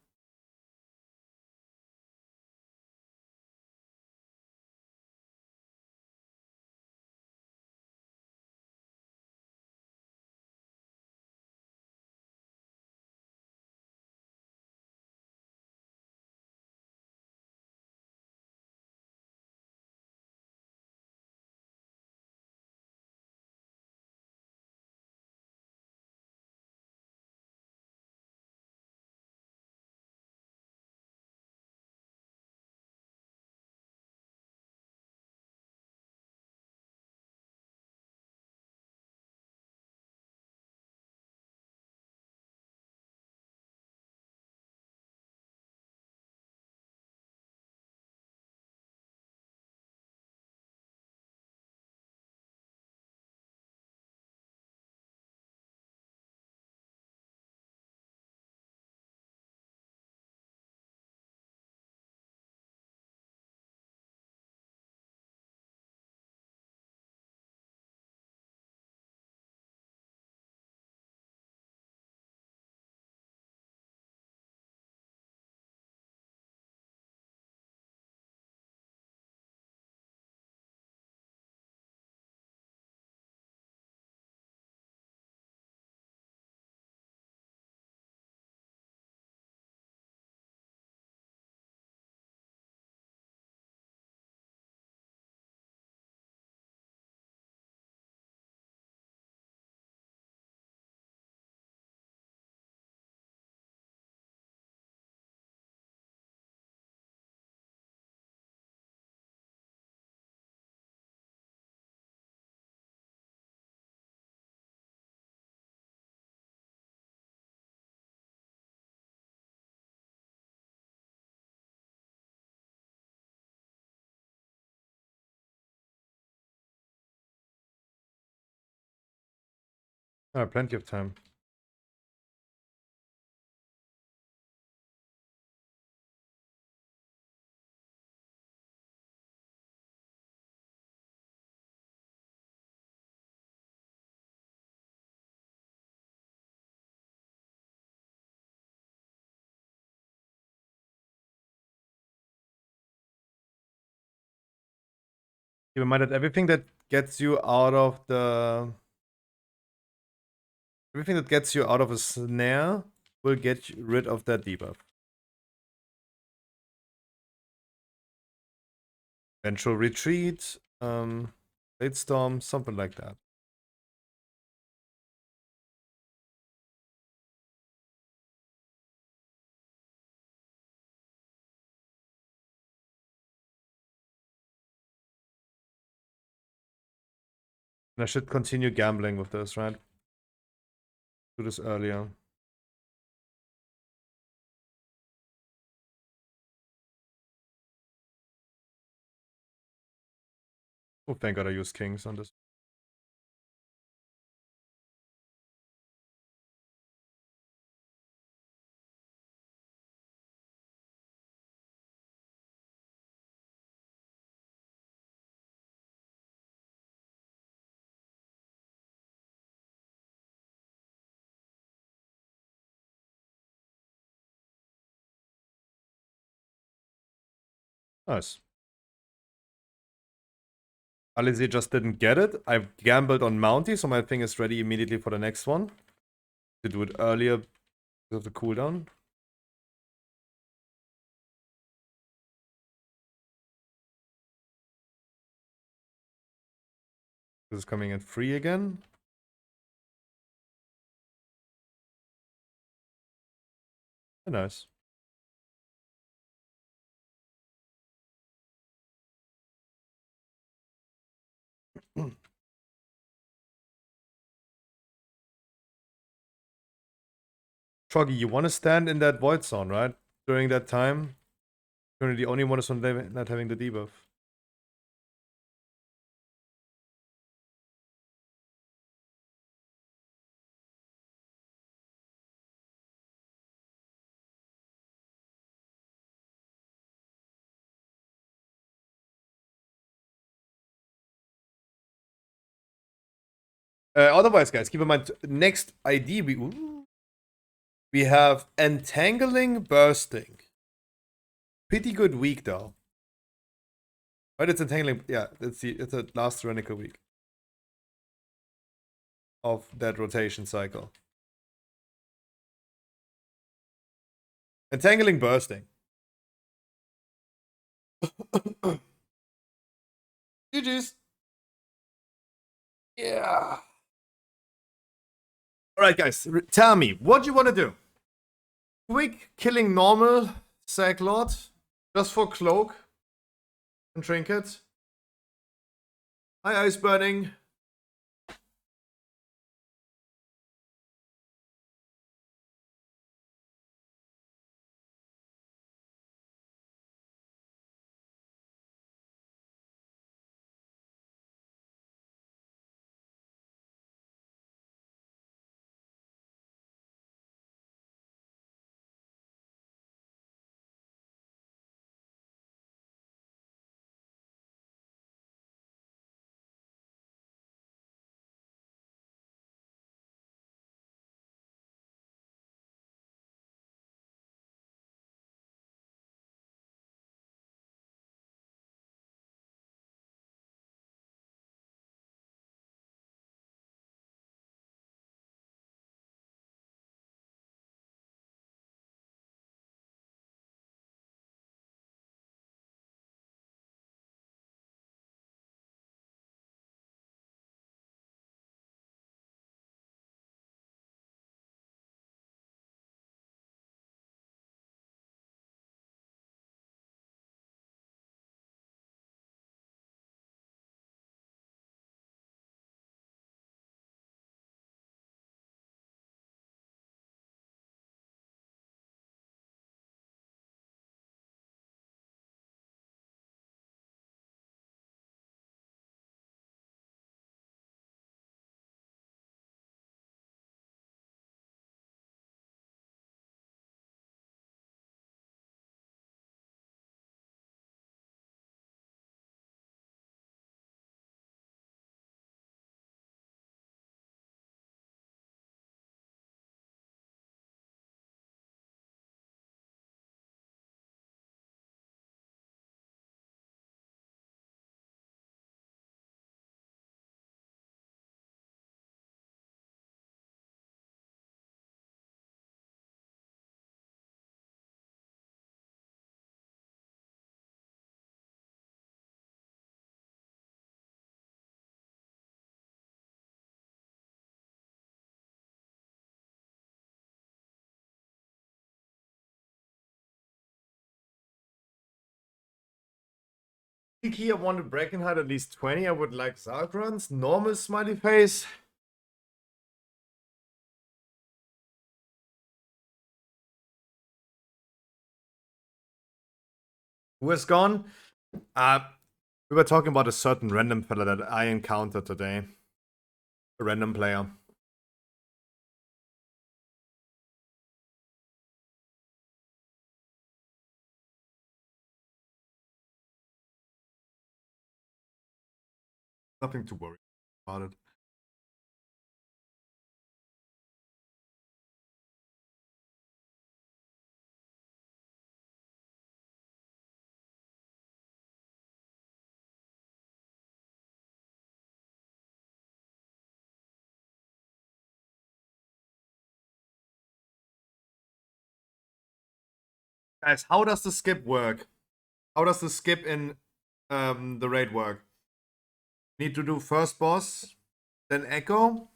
Speaker 3: Plenty of time. Keep in mind that everything that gets you out of a snare will get rid of that debuff. Ventral retreat, blade storm, something like that. And I should continue gambling with this, right? Do this earlier. Oh, thank God I used kings on this. Nice. Alize just didn't get it. I gambled on Mounty, so my thing is ready immediately for the next one. To do it earlier because of the cooldown. This is coming in free again. Nice. Troggy, you want to stand in that void zone, right? During that time. You're the only one who's not having the debuff. Otherwise, guys, keep in mind, next ID we have Entangling Bursting. Pretty good week, though. Right, it's Entangling. Yeah, it's the last tyrannical week of that rotation cycle. Entangling Bursting. GG's. Yeah. Alright, guys, tell me, what do you want to do? Quick killing normal Sack Lord, just for cloak and trinket. Hi, Ice Burning. Kiki, I want to Breckenhead at least 20. I would like Zalgrons. Normal smiley face. Who has gone? We were talking about a certain random fella that I encountered today. A random player. Nothing to worry about it. Guys, how does the skip work? How does the skip in the raid work? Need to do first boss, then echo.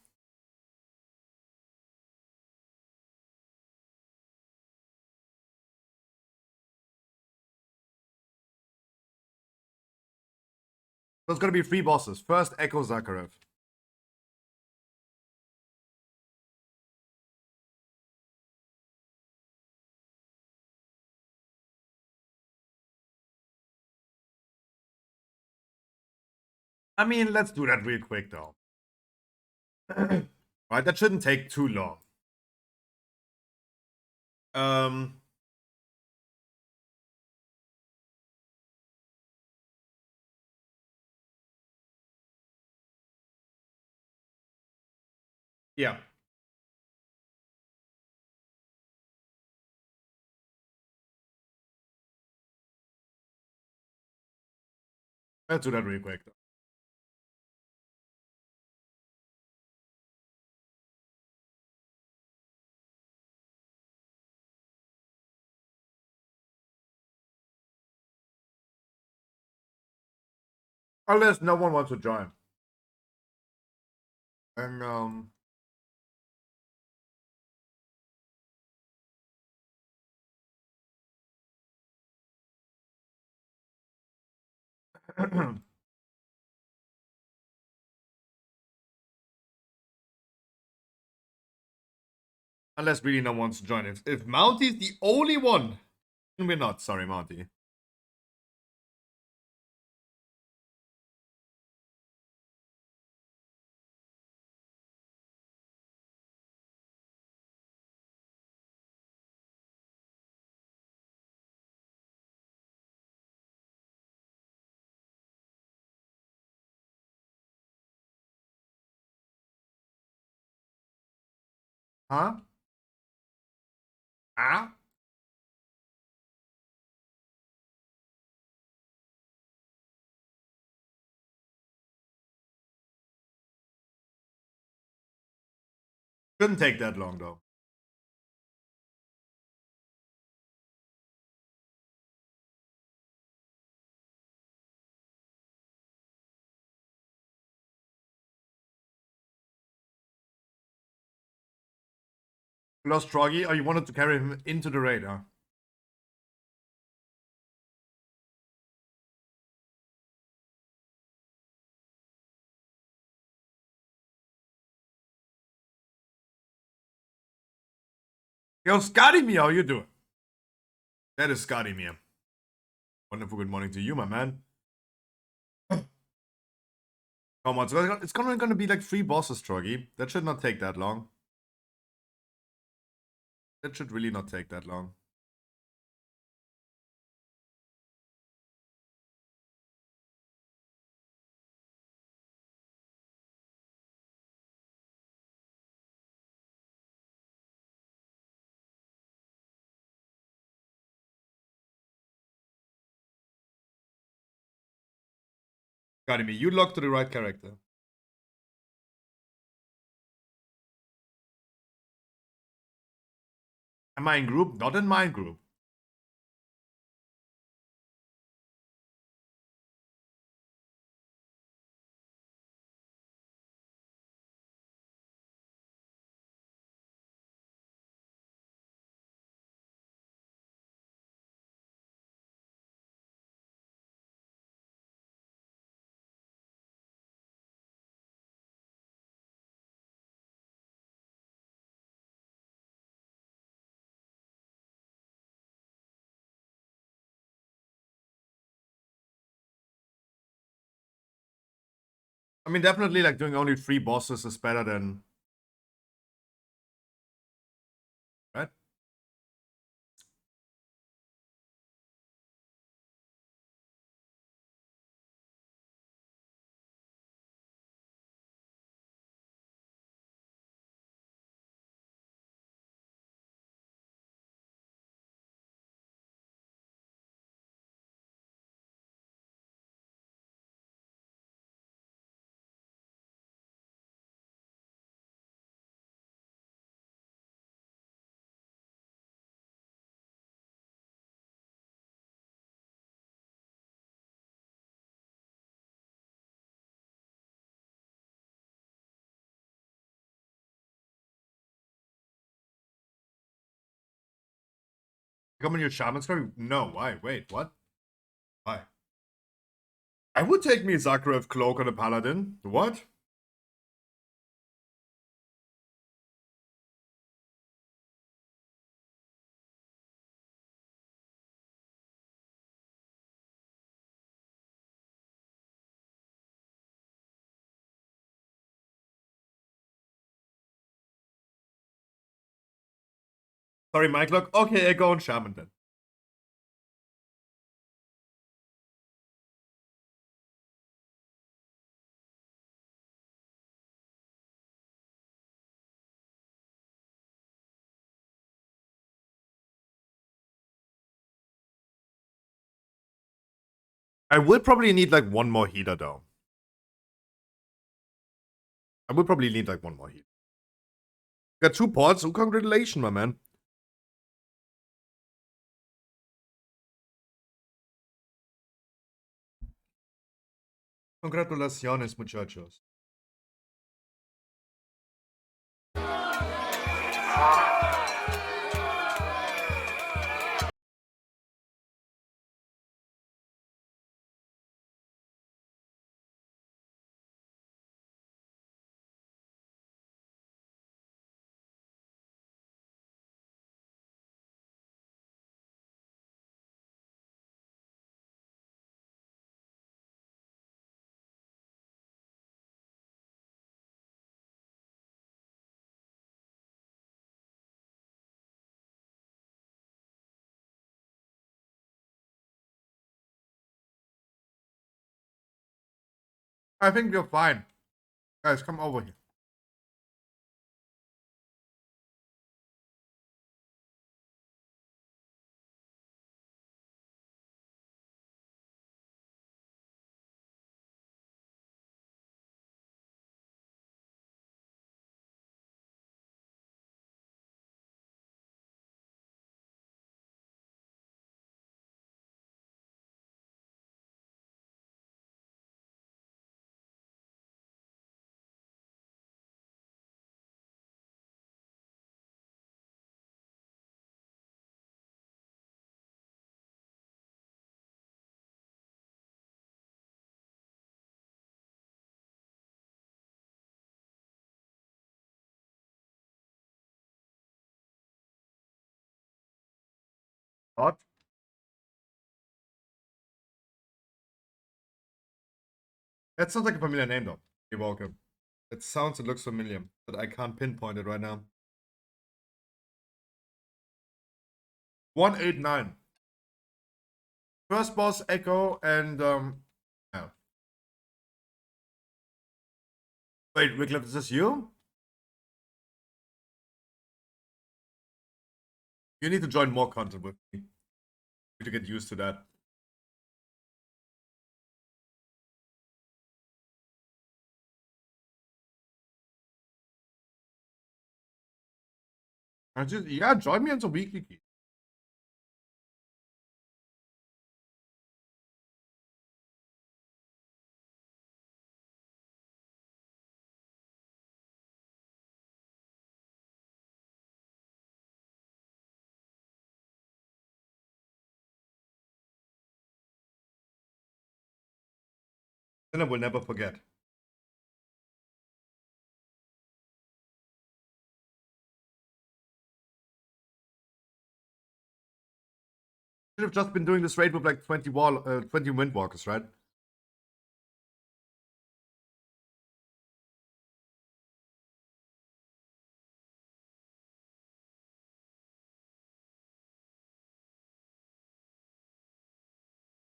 Speaker 3: So it's gonna be 3 bosses. First, Echo Zakharev. I mean, let's do that real quick though. Right, that shouldn't take too long. Yeah. Let's do that real quick though. Unless no one wants to join. And unless really no one wants to join. If Mounty's the only one, then we're not. Sorry, Mounty. Huh? Ah? Shouldn't take that long though. Lost Troggy. Oh, you wanted to carry him into the raid, huh? Yo, Scotty me, how you doing? That is Scotty me. Wonderful good morning to you, my man. Come on, so it's gonna be like 3 bosses, Troggy. That should not take that long. That should really not take that long. Got me. You locked to the right character. Am I in group? Not in my group. I mean, definitely, like, doing only 3 bosses is better than... Right? Come on, your shaman story? No, why? Wait, what? Why? I would take me a Zakrev cloak on a paladin. What? Sorry, Mike Look. Okay, I go on shaman then. I will probably need like one more healer though. I will probably need like one more healer. Got 2 pods, so congratulations, my man. Congratulaciones, muchachos. I think you're fine. Guys, come over here. What? That sounds like a familiar name though. You're welcome. It sounds, it looks familiar, but I can't pinpoint it right now. 189. First boss, Echo, and yeah. Wait, Wycliffe, is this you? You need to join more content with me. You need to get used to that. I just, yeah, join me on the weekly key. Then I will never forget. Should have just been doing this raid with like 20 windwalkers, right?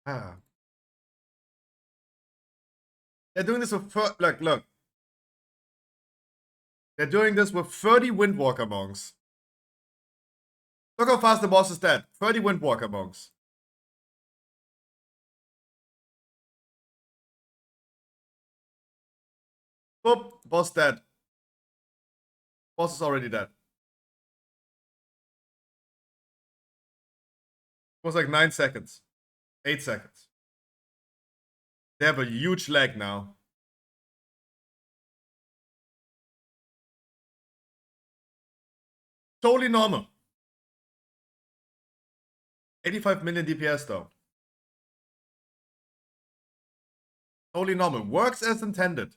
Speaker 3: Ah. They're doing this with look. They're doing this with 30 Windwalker monks. Look how fast the boss is dead. 30 Windwalker monks. Boop, boss dead. Boss is already dead. It was like 9 seconds. 8 seconds. They have a huge lag now. Totally normal. 85 million DPS though. Totally normal. Works as intended.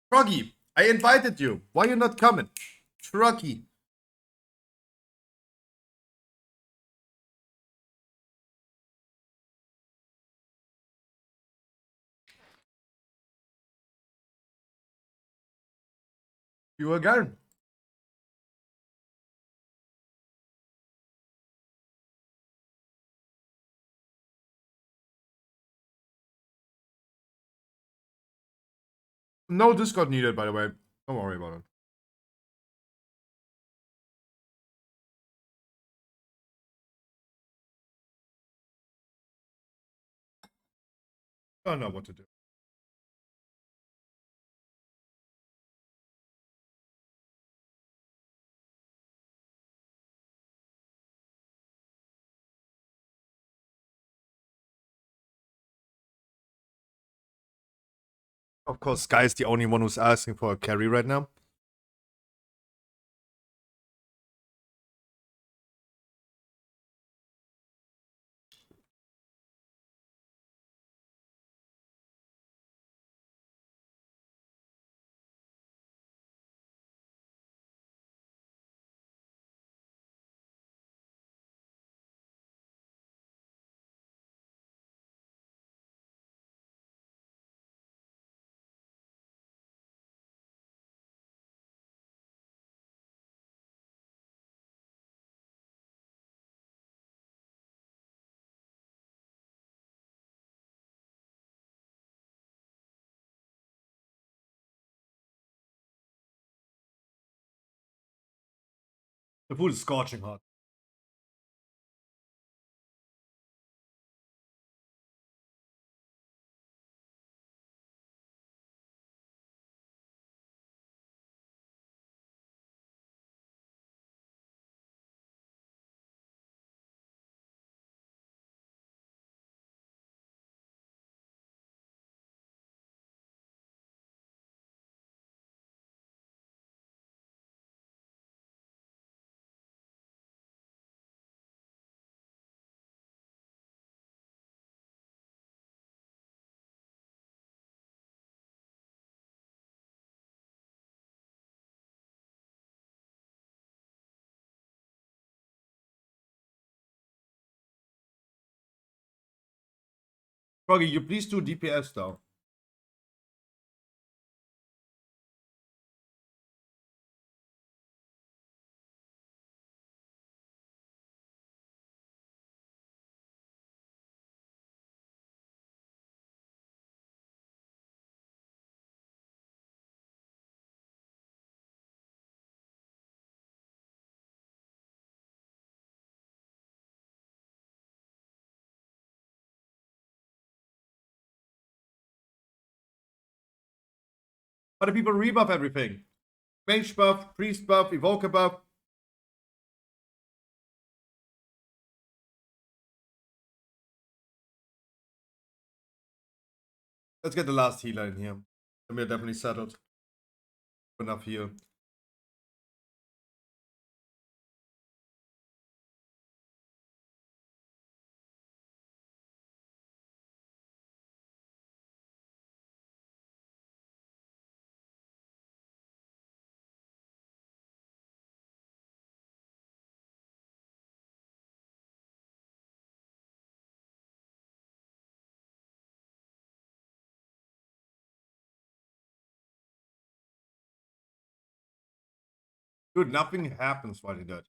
Speaker 3: Froggy, I invited you. Why you not coming? Froggy. You again. No Discord needed, by the way. Don't worry about it. I don't know what to do. Of course, Sky is the only one who's asking for a carry right now. The food is scorching hot. Froggy, you please do DPS though. But the people rebuff everything. Mage buff, priest buff, evoker buff. Let's get the last healer in here. And we're definitely settled. Enough heal. Dude, nothing happens while he does.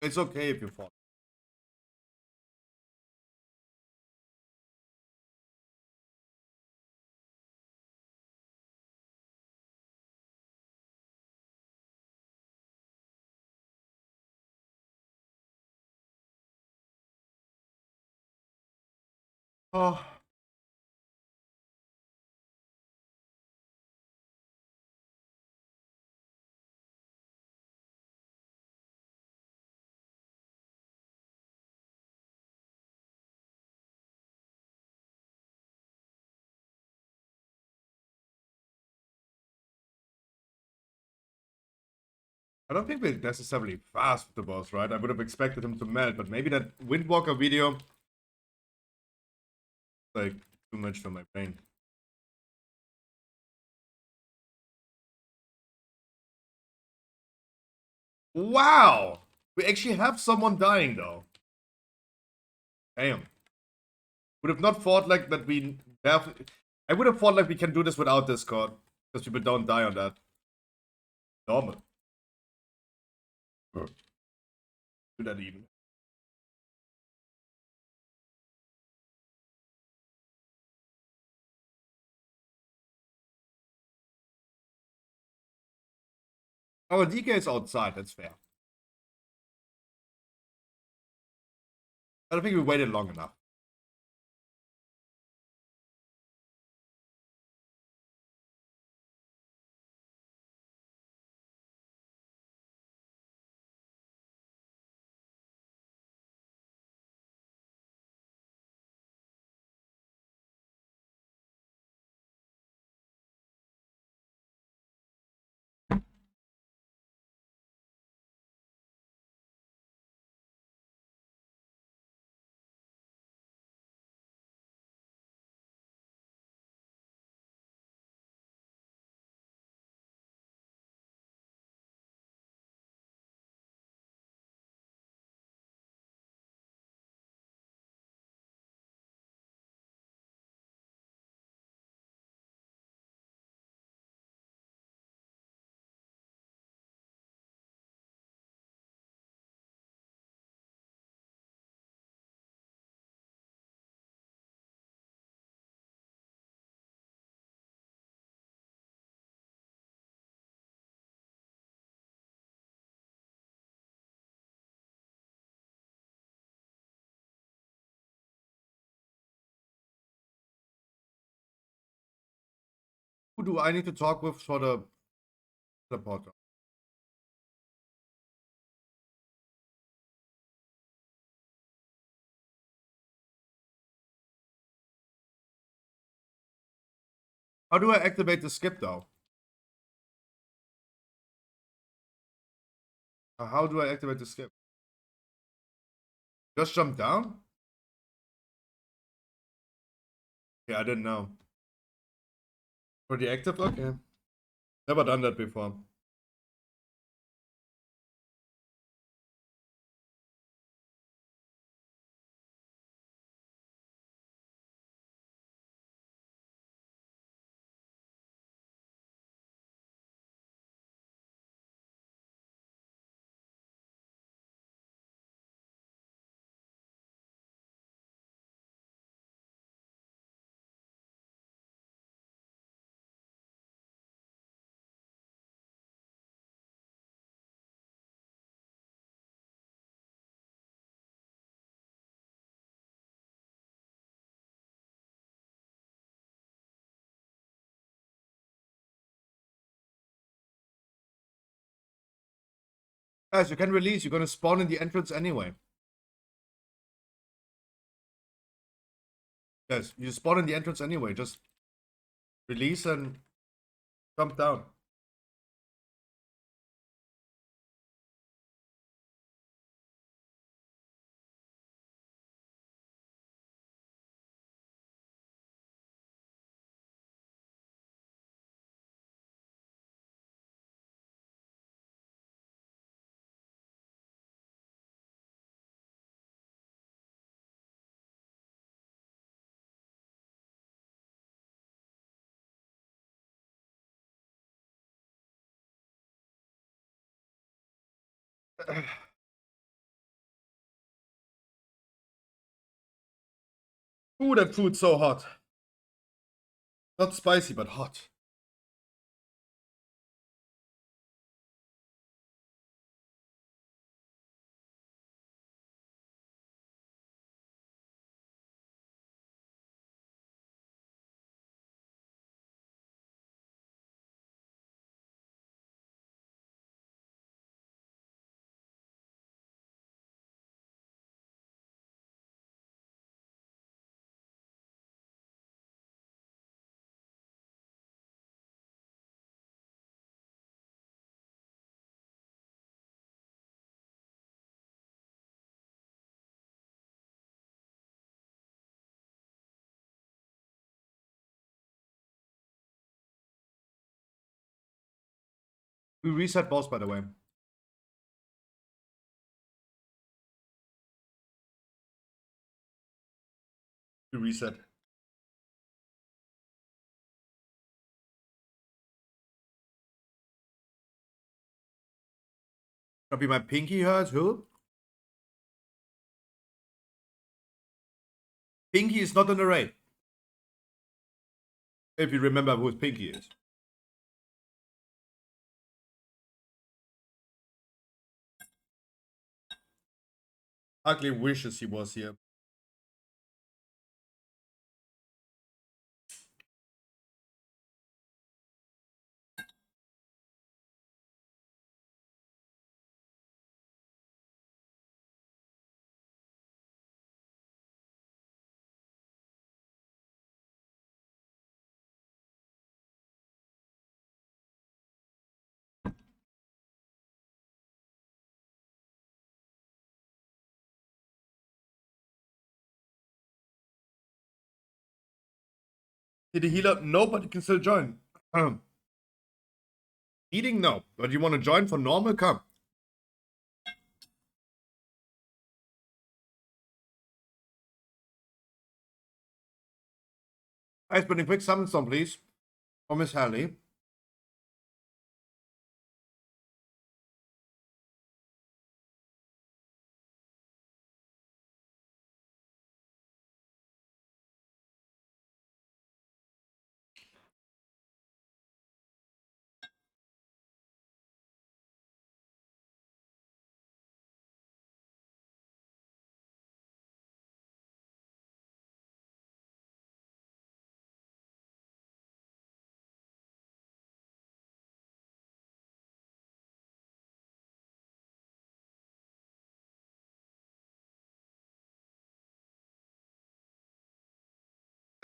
Speaker 3: It's okay if you fall. Oh. I don't think we're necessarily fast with the boss, right? I would have expected him to melt, but maybe that Windwalker video like too much for my brain. Wow! We actually have someone dying though. Damn. Would have not thought like that we have. I would have thought like we can do this without Discord. Because people don't die on that. Normal. Do that even. Oh, DK is outside, that's fair. I don't think we waited long enough. Who do I need to talk with for the teleporter? How do I activate the skip though? How do I activate the skip? Just jump down? Yeah, I didn't know. Already active? Okay. Never done that before. Guys, you can release. You're gonna spawn in the entrance anyway. Guys, you spawn in the entrance anyway. Just release and jump down. Ooh, that food's so hot. Not spicy, but hot. We reset boss, by the way. We reset. Copy my pinky hurts. Who? Pinky is not an array. If you remember who Pinky is. Ugly wishes he was here. Did the healer? No, but you can still join. Eating? No. But you want to join for normal? Come. Ice Burning Quick, summon some, please. For Miss Hallie.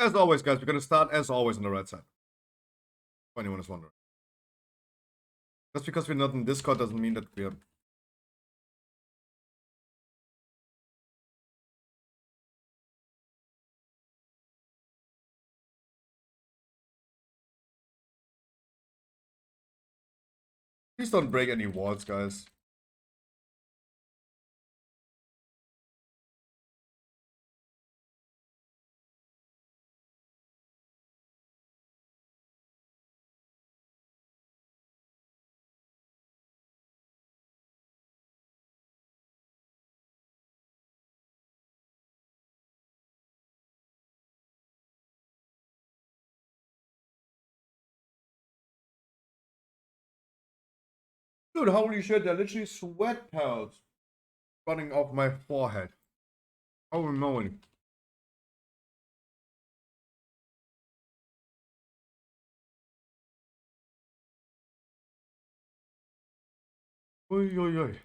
Speaker 3: As always, guys, we're going to start, as always, on the right side. If anyone is wondering. Just because we're not in Discord doesn't mean that we're... Please don't break any walls, guys. Dude, holy shit, they're literally sweat pals running off my forehead. How annoying. Oi, oi, oi.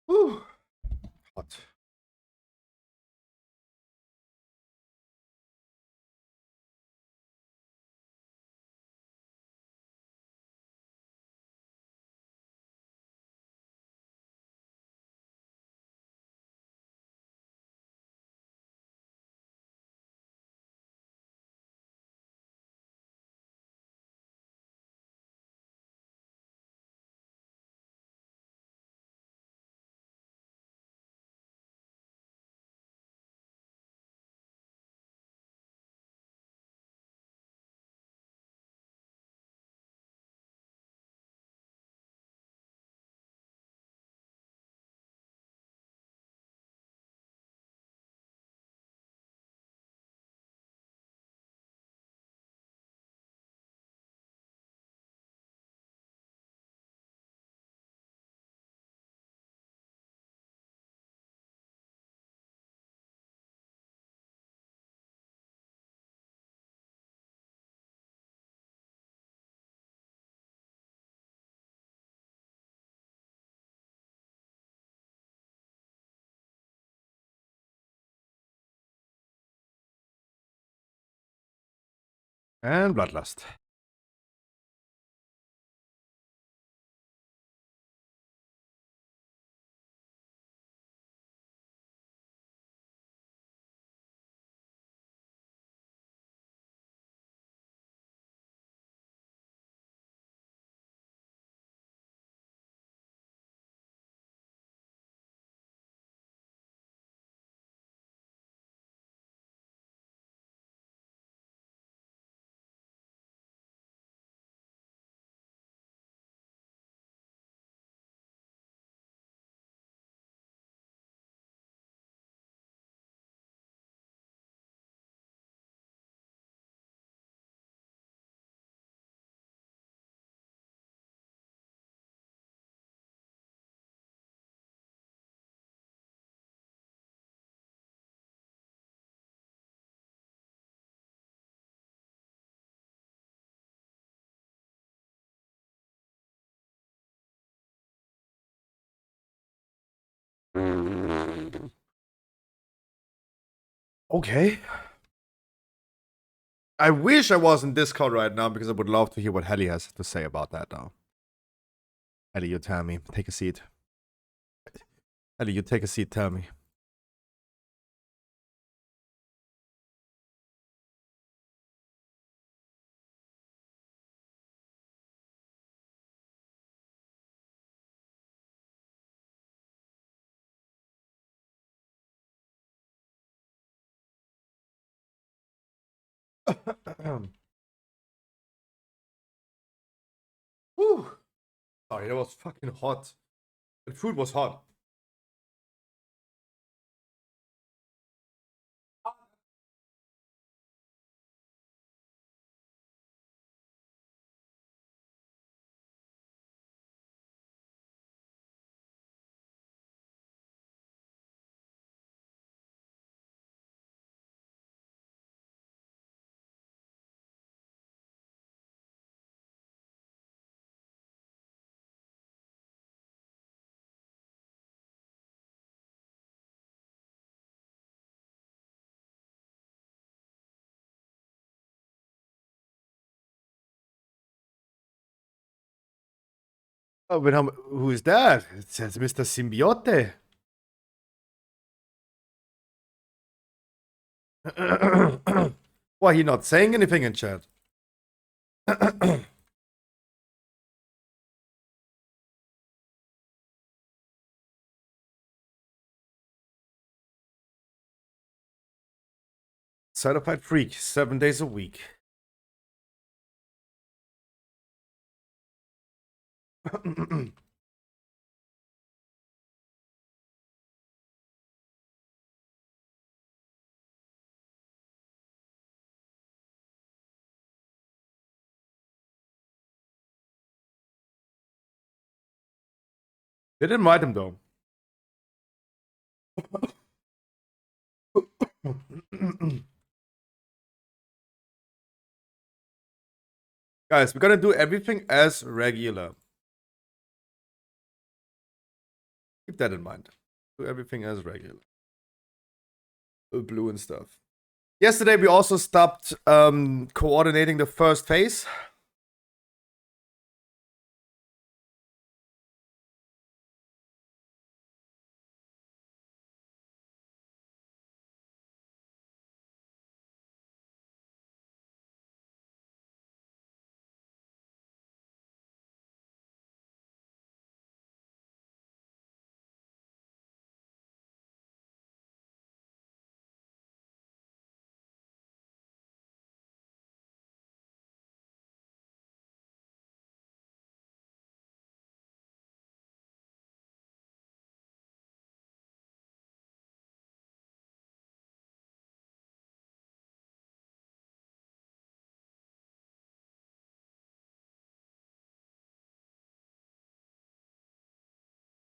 Speaker 3: Whew. Hot. And Bloodlust. Okay. I wish I was in Discord right now because I would love to hear what Helly has to say about that now. Helly, you tell me. Take a seat. Helly, you take a seat, tell me. Whew. Sorry, that was fucking hot. The food was hot. Oh, but who is that? It's Mr. Symbiote. Why he not saying anything in chat? Certified freak, 7 days a week. They didn't invite him though. Guys, we're gonna do everything as regular. Keep that in mind. Do everything as regular. Blue and stuff. Yesterday we also stopped coordinating the first phase.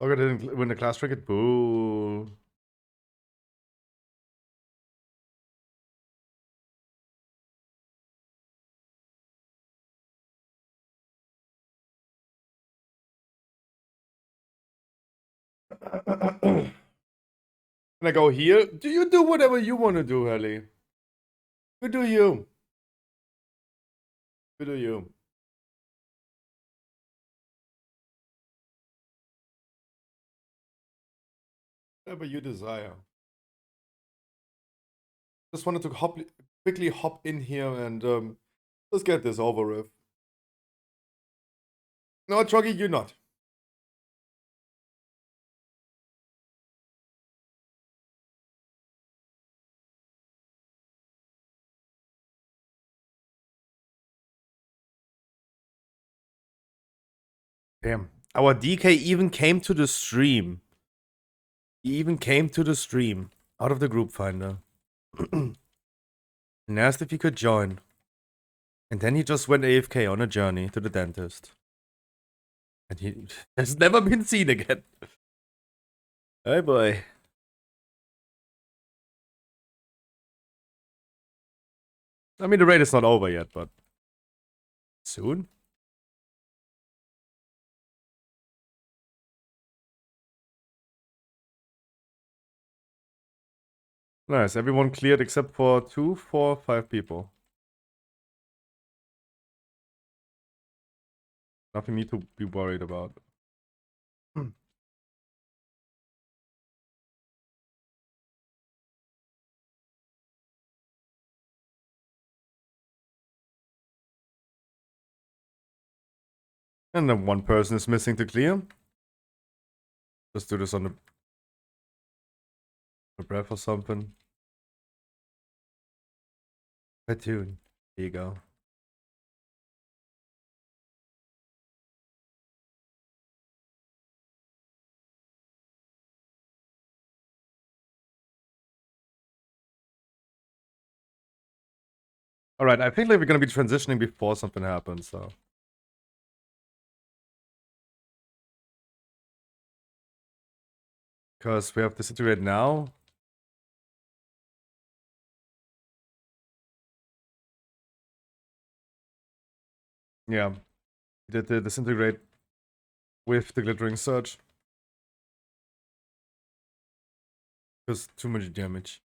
Speaker 3: Logger didn't win the class cricket. Boo. Can I go here? Do you do whatever you want to do, Helly? You do you. Good to you. Whatever you desire. Just wanted to quickly hop in here and let's get this over with. No, Choggy, you're not. Damn. Our DK even came to the stream. He even came to the stream out of the group finder. And asked if he could join. And then he just went AFK on a journey to the dentist. And he has never been seen again. Hey boy. I mean, the raid is not over yet, but soon? Nice, everyone cleared except for 2, 4, 5 people. Nothing need to be worried about. And then one person is missing to clear. Just do this on the breath or something. Platoon. There you go. Alright, I think like we're gonna be transitioning before something happens, so. Because we have to situate now. Yeah. We did the disintegrate with the glittering surge. Because too much damage.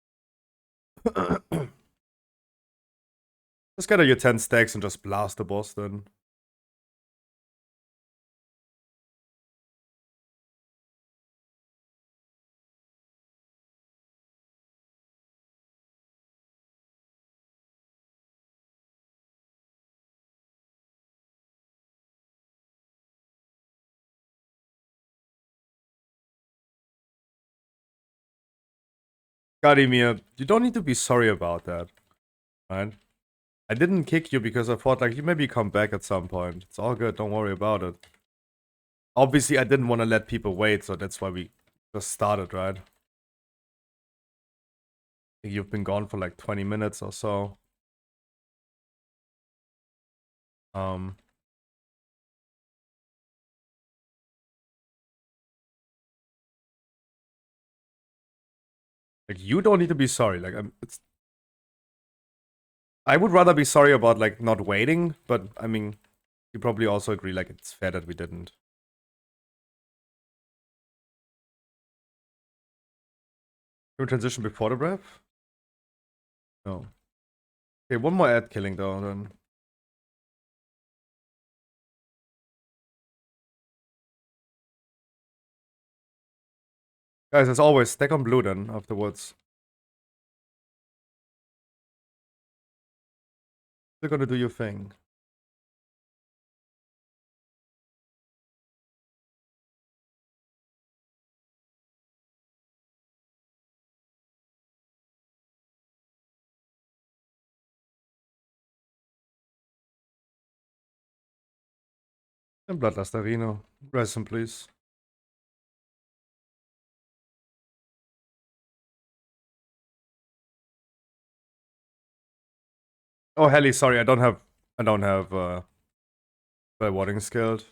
Speaker 3: Just gather your 10 stacks and just blast the boss then. Vladimir, you don't need to be sorry about that. Right? I didn't kick you because I thought like you maybe come back at some point. It's all good, don't worry about it. Obviously I didn't want to let people wait, so that's why we just started, right? You've been gone for like 20 minutes or so. Like you don't need to be sorry. Like I would rather be sorry about like not waiting, but I mean, you probably also agree like it's fair that we didn't. Can we transition before the breath? No. Okay, one more ad killing though, then. Guys, as always, stack on blue then afterwards. You're gonna do your thing. And Bloodlust Arena. Rest in please. Oh Helly, sorry, I don't have by warding skilled.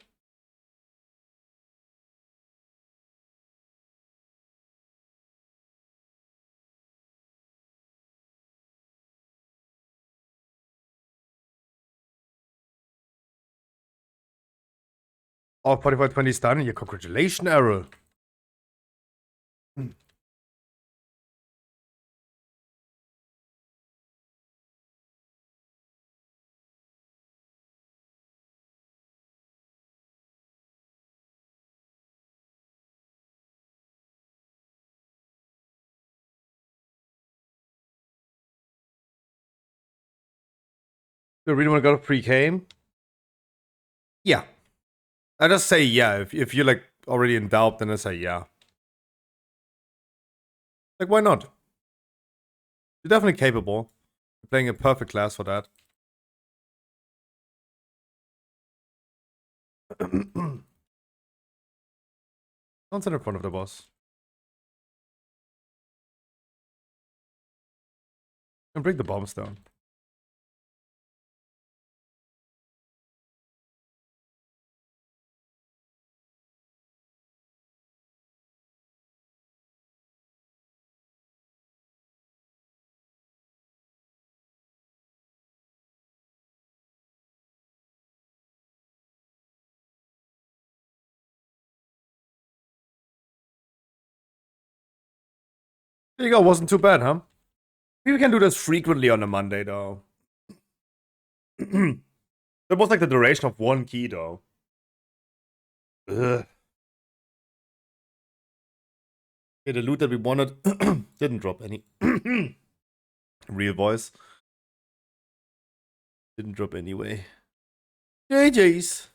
Speaker 3: Oh, 45-20 stun. Yeah, congratulations, Errol. Do you really want to go to pre-game? Yeah. I just say yeah. If you're like already in doubt, then I say yeah. Like, why not? You're definitely capable. You're playing a perfect class for that. Don't sit in front of the boss. And bring the bombs down. There you go. Wasn't too bad, huh? We can do this frequently on a Monday, though. That was like the duration of one key, though. Ugh. Okay, the loot that we wanted didn't drop any. Real voice. Didn't drop anyway. JJ's.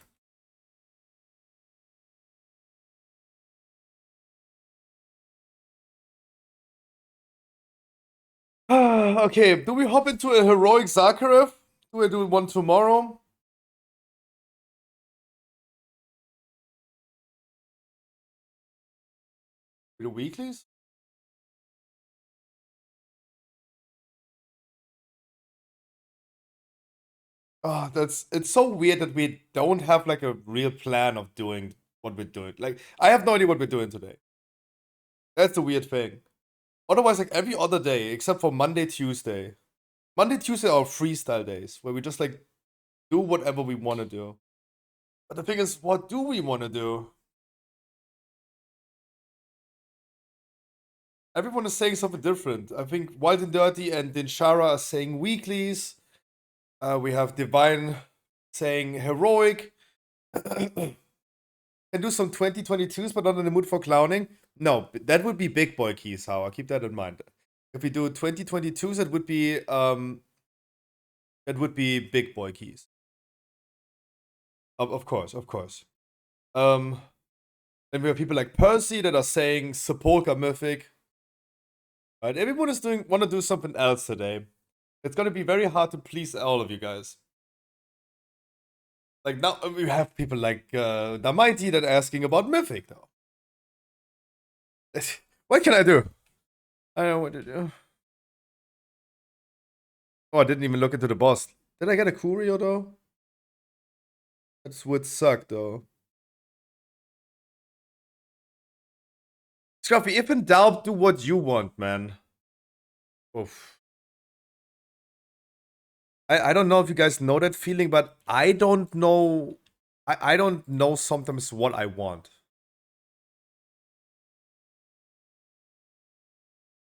Speaker 3: Okay, do we hop into a heroic Zakharov? Do we do one tomorrow? We do weeklies? Oh, it's so weird that we don't have like a real plan of doing what we're doing. Like, I have no idea what we're doing today. That's the weird thing. Otherwise, like every other day, except for Monday, Tuesday. Monday, Tuesday are freestyle days where we just like do whatever we want to do. But the thing is, what do we want to do? Everyone is saying something different. I think Wild and Dirty and Dinshara are saying weeklies. We have Divine saying heroic. Can do some 2022s, but not in the mood for clowning. No, that would be big boy keys, I'll keep that in mind. If we do 2022s, it would be big boy keys. Of course, of course. Then we have people like Percy that are saying Sepulchre Mythic. Right, everyone is want to do something else today. It's gonna be very hard to please all of you guys. Like now we have people like the Mighty that are asking about Mythic though. What can I do? I don't know what to do. Oh, I didn't even look into the boss. Did I get a Curio though? That would suck though. Scruffy, if in doubt, do what you want, man. Oof. I don't know if you guys know that feeling, but I don't know. I don't know sometimes what I want.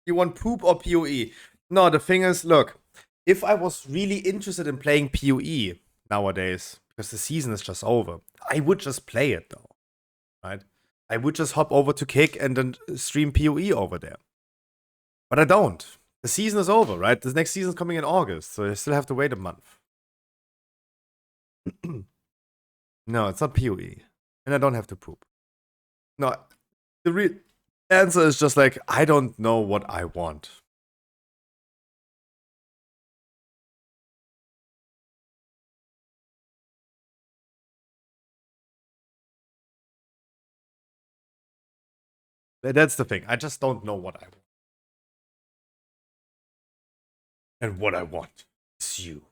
Speaker 3: You want poop or PoE? No, the thing is, look, if I was really interested in playing PoE nowadays, because the season is just over, I would just play it though, right? I would just hop over to Kick and then stream PoE over there. But I don't. The season is over, right? The next season is coming in August, so I still have to wait a month. No, it's not PoE. And I don't have to poop. No, the real answer is just like, I don't know what I want. That's the thing. I just don't know what I want. And what I want is you.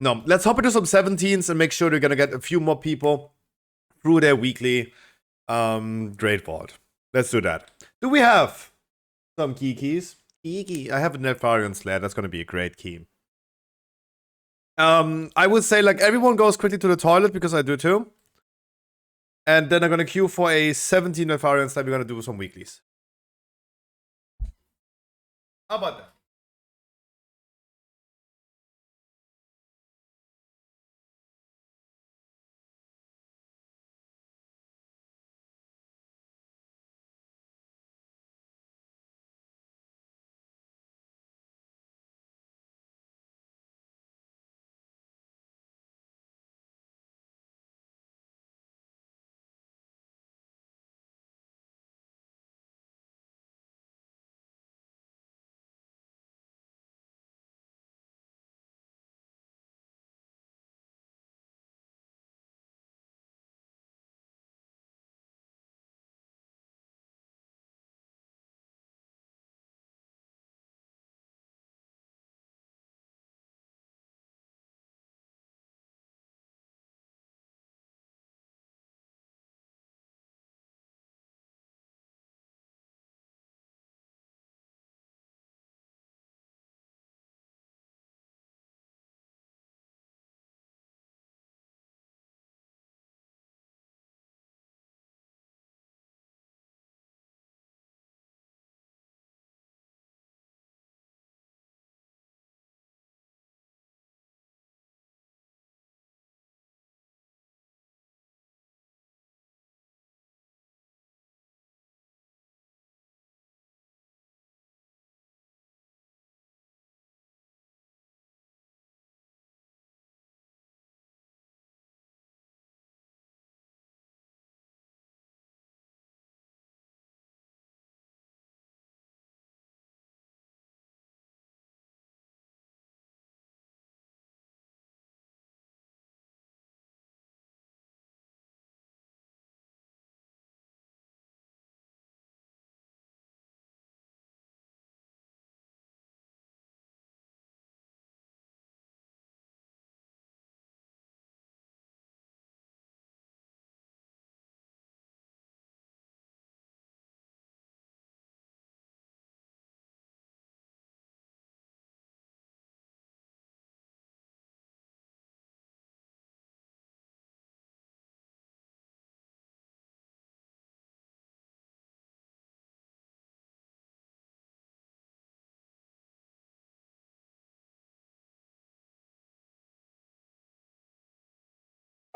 Speaker 3: No, let's hop into some 17s and make sure they're gonna get a few more people through their weekly Great Vault. Let's do that. Do we have some key keys? Key. I have a Nefarian Slayer. That's gonna be a great key. I would say like everyone goes quickly to the toilet because I do too. And then I'm gonna queue for a 17 Nefarian Slayer. We're gonna do some weeklies. How about that?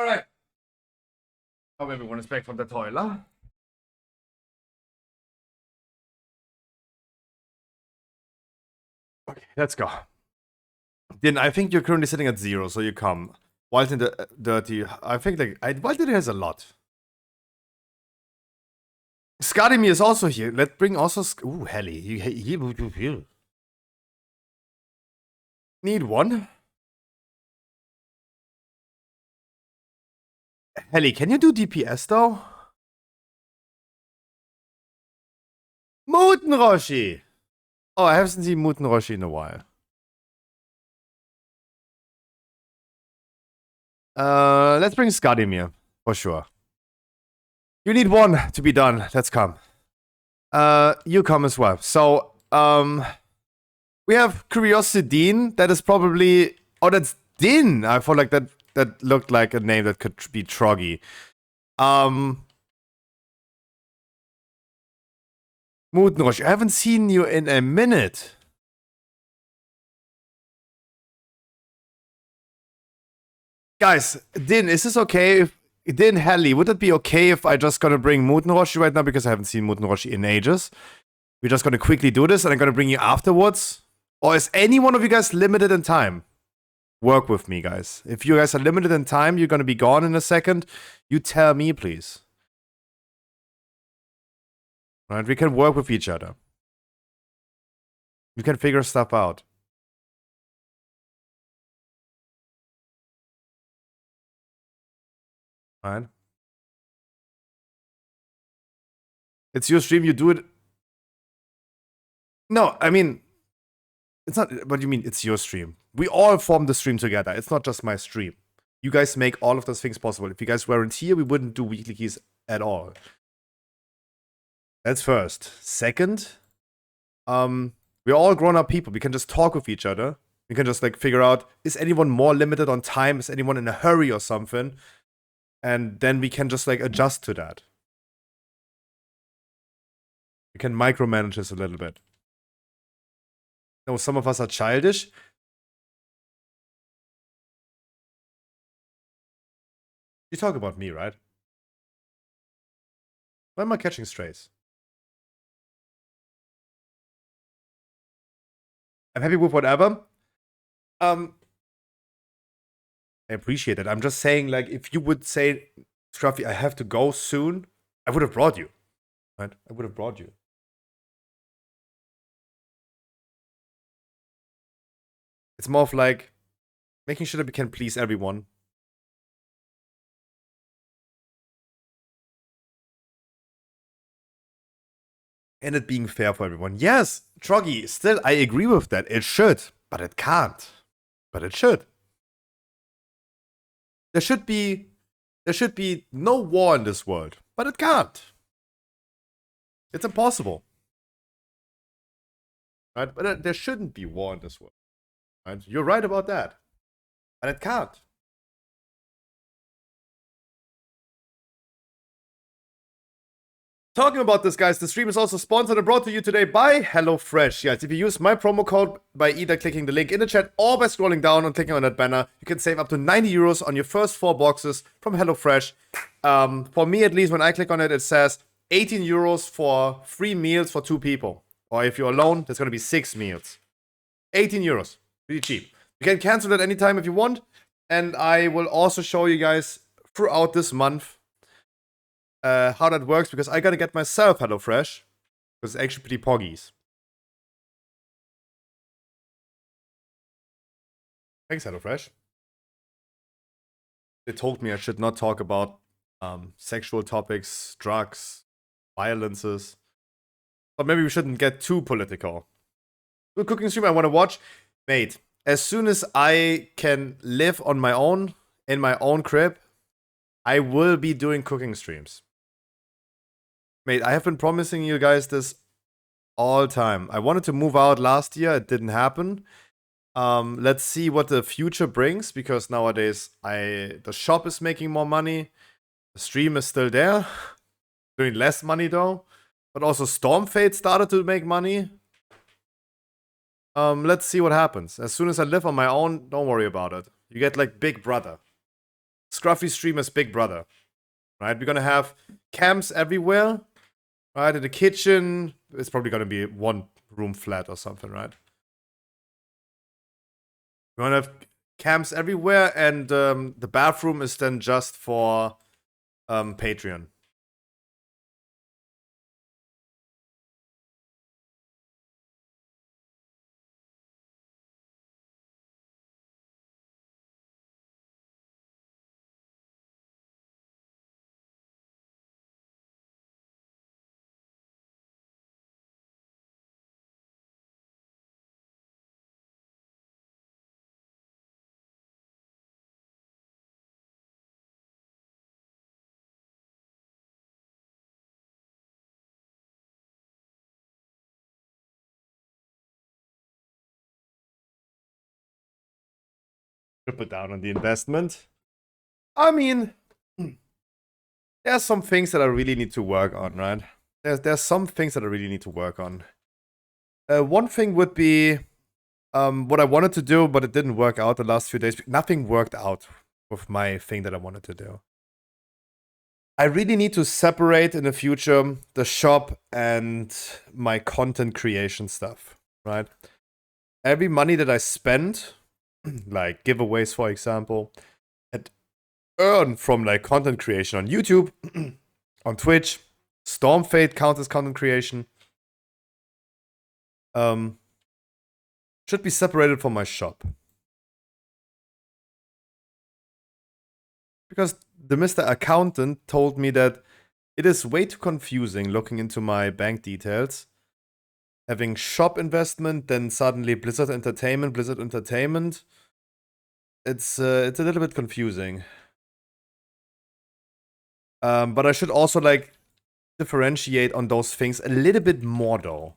Speaker 3: Alright. Now everyone is back from the toilet. Okay, let's go. Then I think you're currently sitting at 0, so you come. Wild in the dirty. I think like Wild in has a lot. Skadimir is also here. Let's bring also. Ooh, Helly. Need one. Helly, can you do DPS though? Mutenroshi! Oh, I haven't seen Mutenroshi in a while. Let's bring Skadimir, for sure. You need one to be done. Let's come. You come as well. So, we have Curiosity Dean. That is probably... Oh, that's Din! I felt like that looked like a name that could be Troggy. Mutenrosh, I haven't seen you in a minute. Guys, Din, is this okay if... Din, Helly, would it be okay if I just gonna bring Mutenroshi right now? Because I haven't seen Mutenroshi in ages. We're just gonna quickly do this and I'm gonna bring you afterwards. Or is any one of you guys limited in time? Work with me, guys. If you guys are limited in time, you're gonna be gone in a second. You tell me, please. Right, we can work with each other. We can figure stuff out. Right? It's your stream, you do it. No, I mean, it's not, what do you mean it's your stream? We all form the stream together. It's not just my stream. You guys make all of those things possible. If you guys weren't here, we wouldn't do weekly keys at all. That's first. Second, we're all grown-up people. We can just talk with each other. We can just like figure out, is anyone more limited on time? Is anyone in a hurry or something? And then we can just like adjust to that. We can micromanage this a little bit. No, some of us are childish. You talk about me, right? Why am I catching strays? I'm happy with whatever. I appreciate it. I'm just saying, like, if you would say, Scruffy, I have to go soon, I would have brought you. Right? I would have brought you. It's more of like making sure that we can please everyone. And it being fair for everyone. Yes, Troggy, still, I agree with that. It should, but it can't. But it should. There should be no war in this world, but it can't. It's impossible. Right? But there shouldn't be war in this world. Right? You're right about that. But it can't. Talking about this, guys, the stream is also sponsored and brought to you today by HelloFresh. Yes, if you use my promo code by either clicking the link in the chat or by scrolling down and clicking on that banner, you can save up to 90 euros on your first 4 boxes from HelloFresh. For me, at least, when I click on it, it says 18 euros for 3 meals for 2 people. Or if you're alone, there's going to be 6 meals. 18 euros. Pretty cheap. You can cancel it anytime if you want. And I will also show you guys throughout this month how that works, because I gotta get myself HelloFresh, because it's actually pretty poggies. Thanks, HelloFresh. They told me I should not talk about sexual topics, drugs, violences. But maybe we shouldn't get too political. Good cooking stream I want to watch. Mate, as soon as I can live on my own, in my own crib, I will be doing cooking streams. Mate, I have been promising you guys this all time. I wanted to move out last year. It didn't happen. Let's see what the future brings, because nowadays the shop is making more money. The stream is still there. Doing less money though. But also Stormfade started to make money. Let's see what happens. As soon as I live on my own, don't worry about it. You get like Big Brother. Scruffy stream as Big Brother, right? We're gonna have cams everywhere, right? In the kitchen, it's probably gonna be one room flat or something, right? We're gonna have cams everywhere, and the bathroom is then just for Patreon. Put down on the investment. I mean, there's some things that I really need to work on, right? There's some things that I really need to work on. One thing would be what I wanted to do, but it didn't work out the last few days. Nothing worked out with my thing that I wanted to do. I really need to separate in the future the shop and my content creation stuff, right? Every money that I spend, like giveaways, for example, and earn from like content creation on YouTube, on Twitch, Stormfade counts as content creation, should be separated from my shop. Because the Mr. Accountant told me that it is way too confusing looking into my bank details. Having shop investment, then suddenly Blizzard Entertainment. It's a little bit confusing. But I should also like differentiate on those things a little bit more though.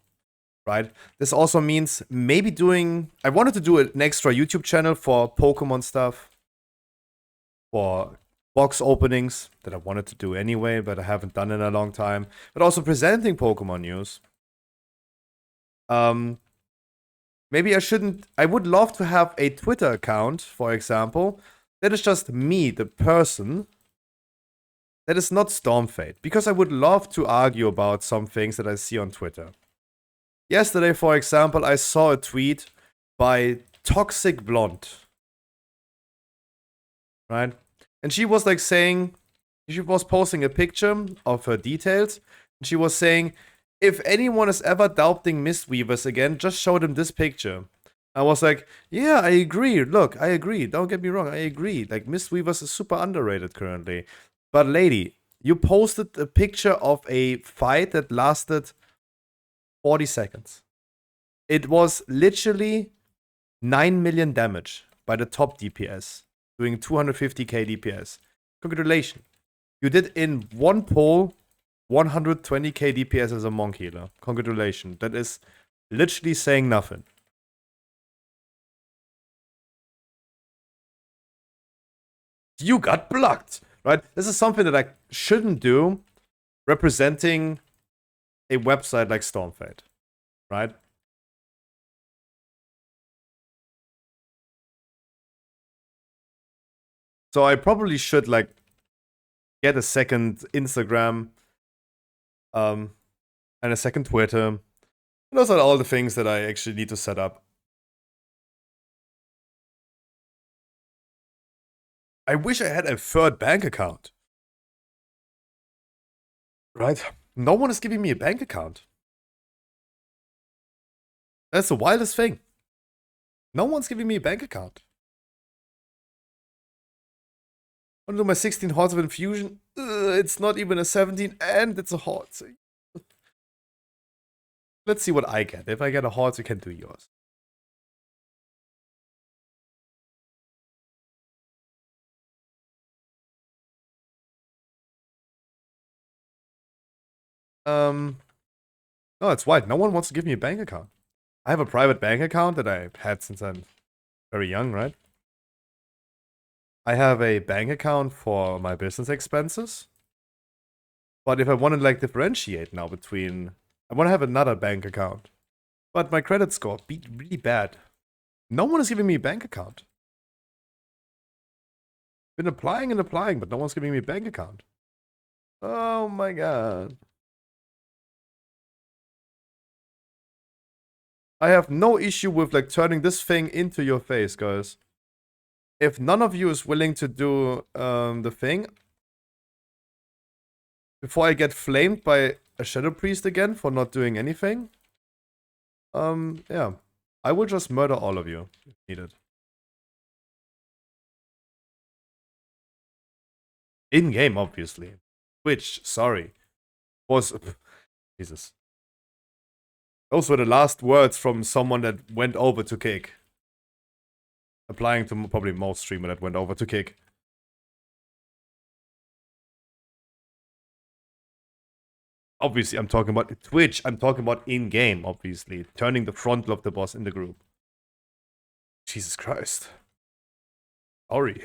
Speaker 3: Right? This also means maybe I wanted to do an extra YouTube channel for Pokemon stuff. For box openings that I wanted to do anyway, but I haven't done in a long time. But also presenting Pokemon news. Maybe I would love to have a Twitter account, for example, that is just me, the person, that is not Stormfade. Because I would love to argue about some things that I see on Twitter. Yesterday, for example, I saw a tweet by Toxic Blonde. Right? And she was like saying, she was posting a picture of her details. And she was saying, if anyone is ever doubting Mistweavers again, just show them this picture. I was like, yeah, I agree. Look, I agree. Don't get me wrong. I agree. Like, Mistweavers is super underrated currently. But lady, you posted a picture of a fight that lasted 40 seconds. It was literally 9 million damage by the top DPS. Doing 250k DPS. Congratulations. You did in one poll 120k DPS as a monk healer. Congratulations. That is literally saying nothing. You got blocked, right? This is something that I shouldn't do representing a website like Stormfade, right? So I probably should like get a second Instagram and a second Twitter. Those are all the things that I actually need to set up. I wish I had a third bank account. Right? No one is giving me a bank account. That's the wildest thing. No one's giving me a bank account. I want to do my 16 Hearts of Infusion. It's not even a 17 and it's a Heart. Let's see what I get. If I get a Heart, you can do yours. No, it's wild. No one wants to give me a bank account. I have a private bank account that I've had since I'm very young, right? I have a bank account for my business expenses. But if I want to like differentiate now between, I want to have another bank account. But my credit score be really bad. No one is giving me a bank account. Been applying and applying, but no one's giving me a bank account. Oh my god. I have no issue with like turning this thing into your face, guys. If none of you is willing to do the thing, before I get flamed by a Shadow Priest again for not doing anything, yeah. I will just murder all of you if needed. In-game, obviously. Twitch, sorry. Was... Jesus. Those were the last words from someone that went over to kick. Applying to probably most streamer that went over to kick. Obviously, I'm talking about Twitch. I'm talking about in-game, obviously. Turning the frontal of the boss in the group. Jesus Christ. Sorry.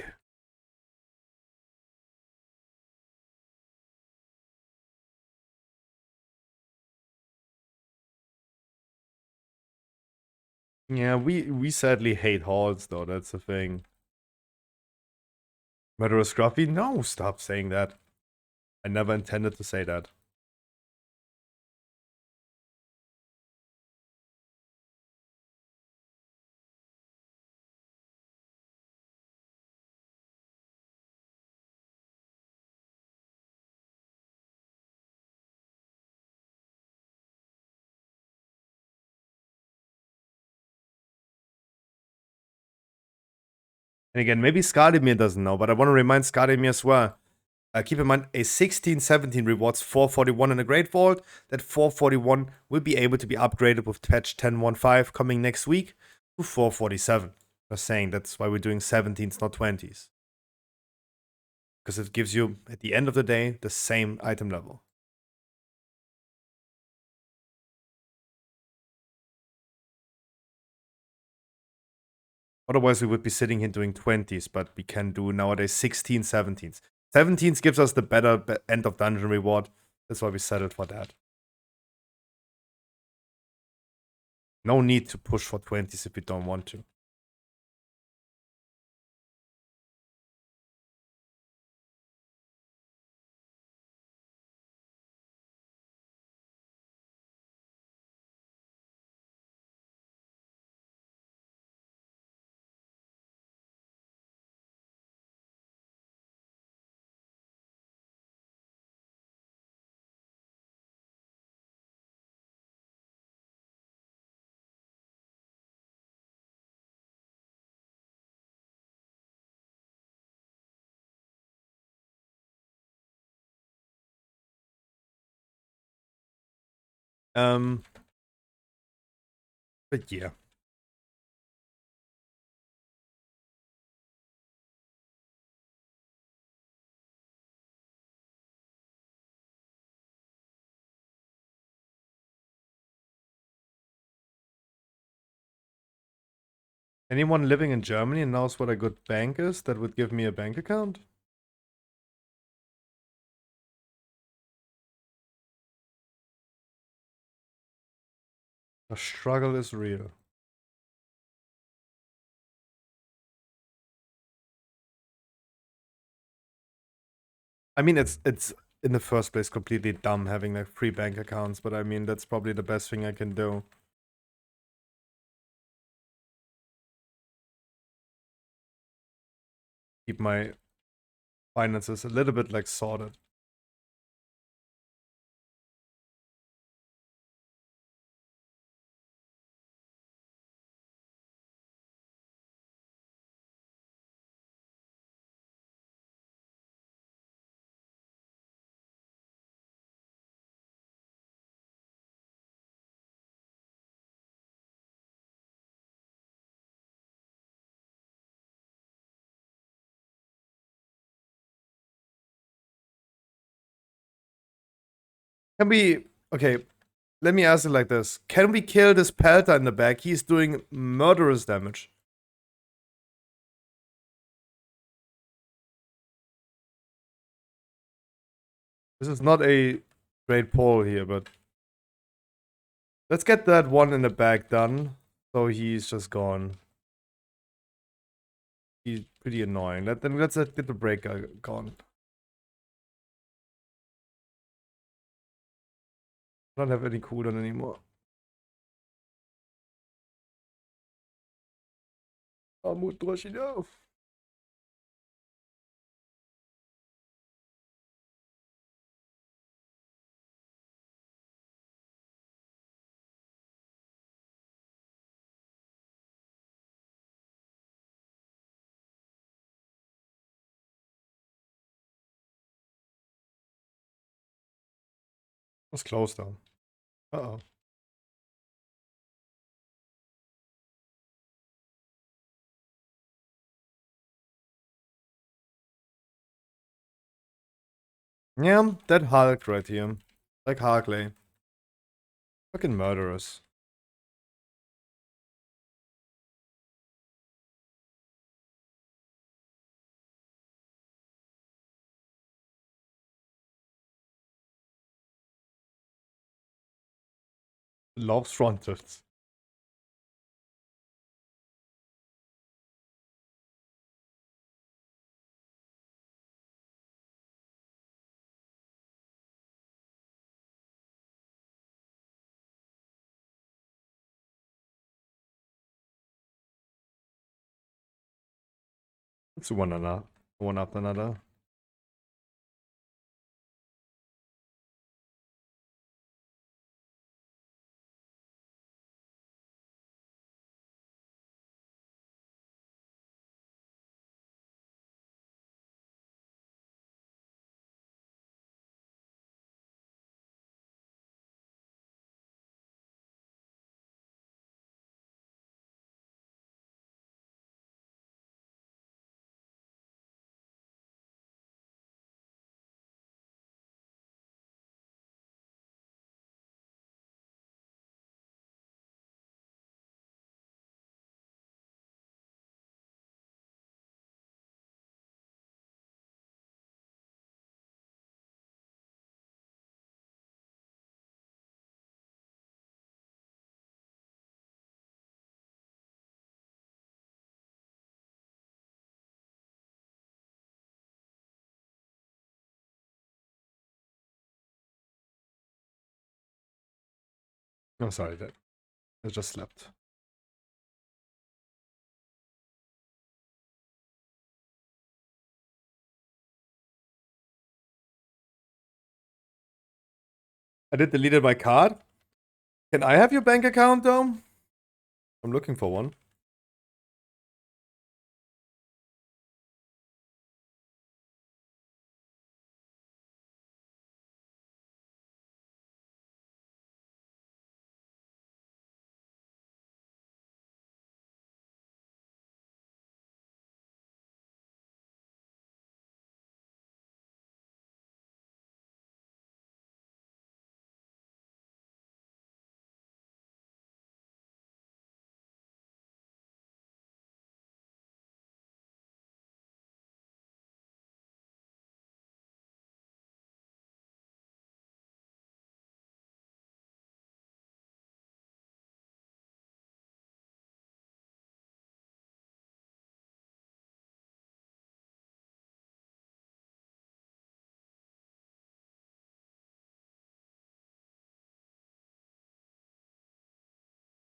Speaker 3: Yeah, we sadly hate halls, though. That's the thing. Murderer Scruffy? No, stop saying that. I never intended to say that. And again, maybe Skadimir doesn't know, but I want to remind Skadimir as well. Keep in mind, a 1617 rewards 441 in a Great Vault. That 441 will be able to be upgraded with patch 10.15 coming next week to 447. Just saying, that's why we're doing 17s, not 20s. Because it gives you, at the end of the day, the same item level. Otherwise, we would be sitting here doing 20s, but we can do nowadays 16s, 17s. 17s gives us the better end of dungeon reward. That's why we settled for that. No need to push for 20s if we don't want to. But yeah. Anyone living in Germany knows what a good bank is that would give me a bank account? The struggle is real. I mean, it's in the first place completely dumb having like free bank accounts, but I mean, that's probably the best thing I can do. Keep my finances a little bit like sorted. Can we... Okay, let me ask it like this. Can we kill this Pelta in the back? He's doing murderous damage. This is not a great poll here, but... Let's get that one in the back done. So he's just gone. He's pretty annoying. Let's get the breaker gone. I don't have any cooldown anymore. Armut Droschino. Was close though. Uh-oh. Yeah, that Hulk right here. Like Harkley. Fucking murderers. Loves frontals. It's one after another. I'm sorry, that I just slept. I did deleted my card. Can I have your bank account though? I'm looking for one.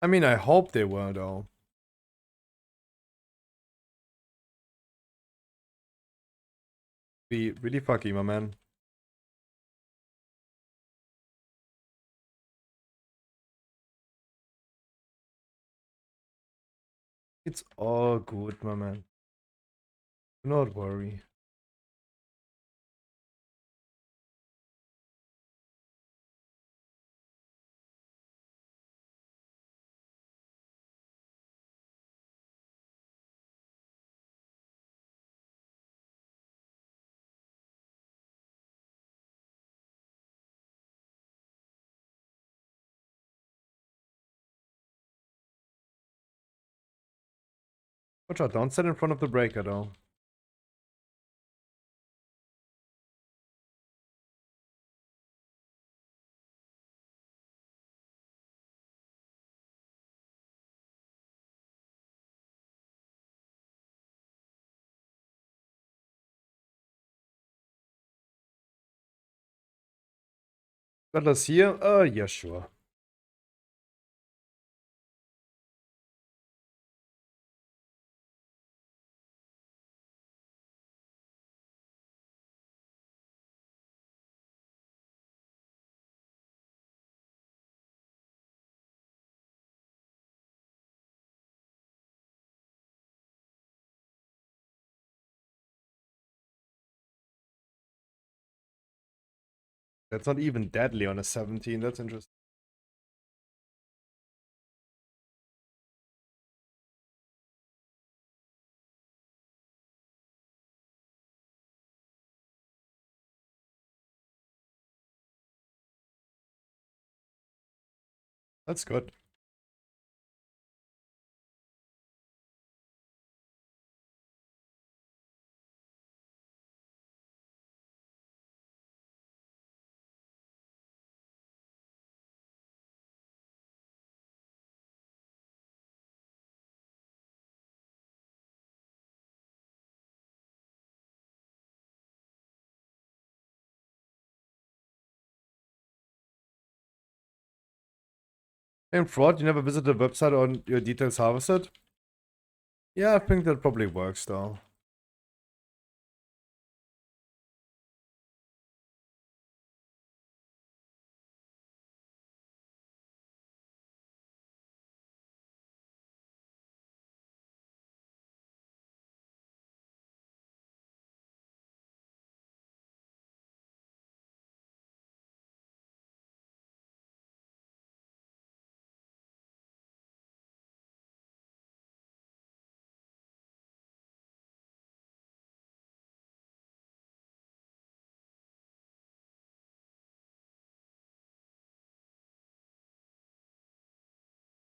Speaker 3: I mean, I hope they were though. Be really fucky, my man. It's all good, my man. Do not worry. Watch out, don't sit in front of the breaker though. Butler's here? Yeah, sure. That's not even deadly on a 17. That's interesting. That's good. And fraud, you never visited the website on your details harvested? Yeah, I think that probably works though.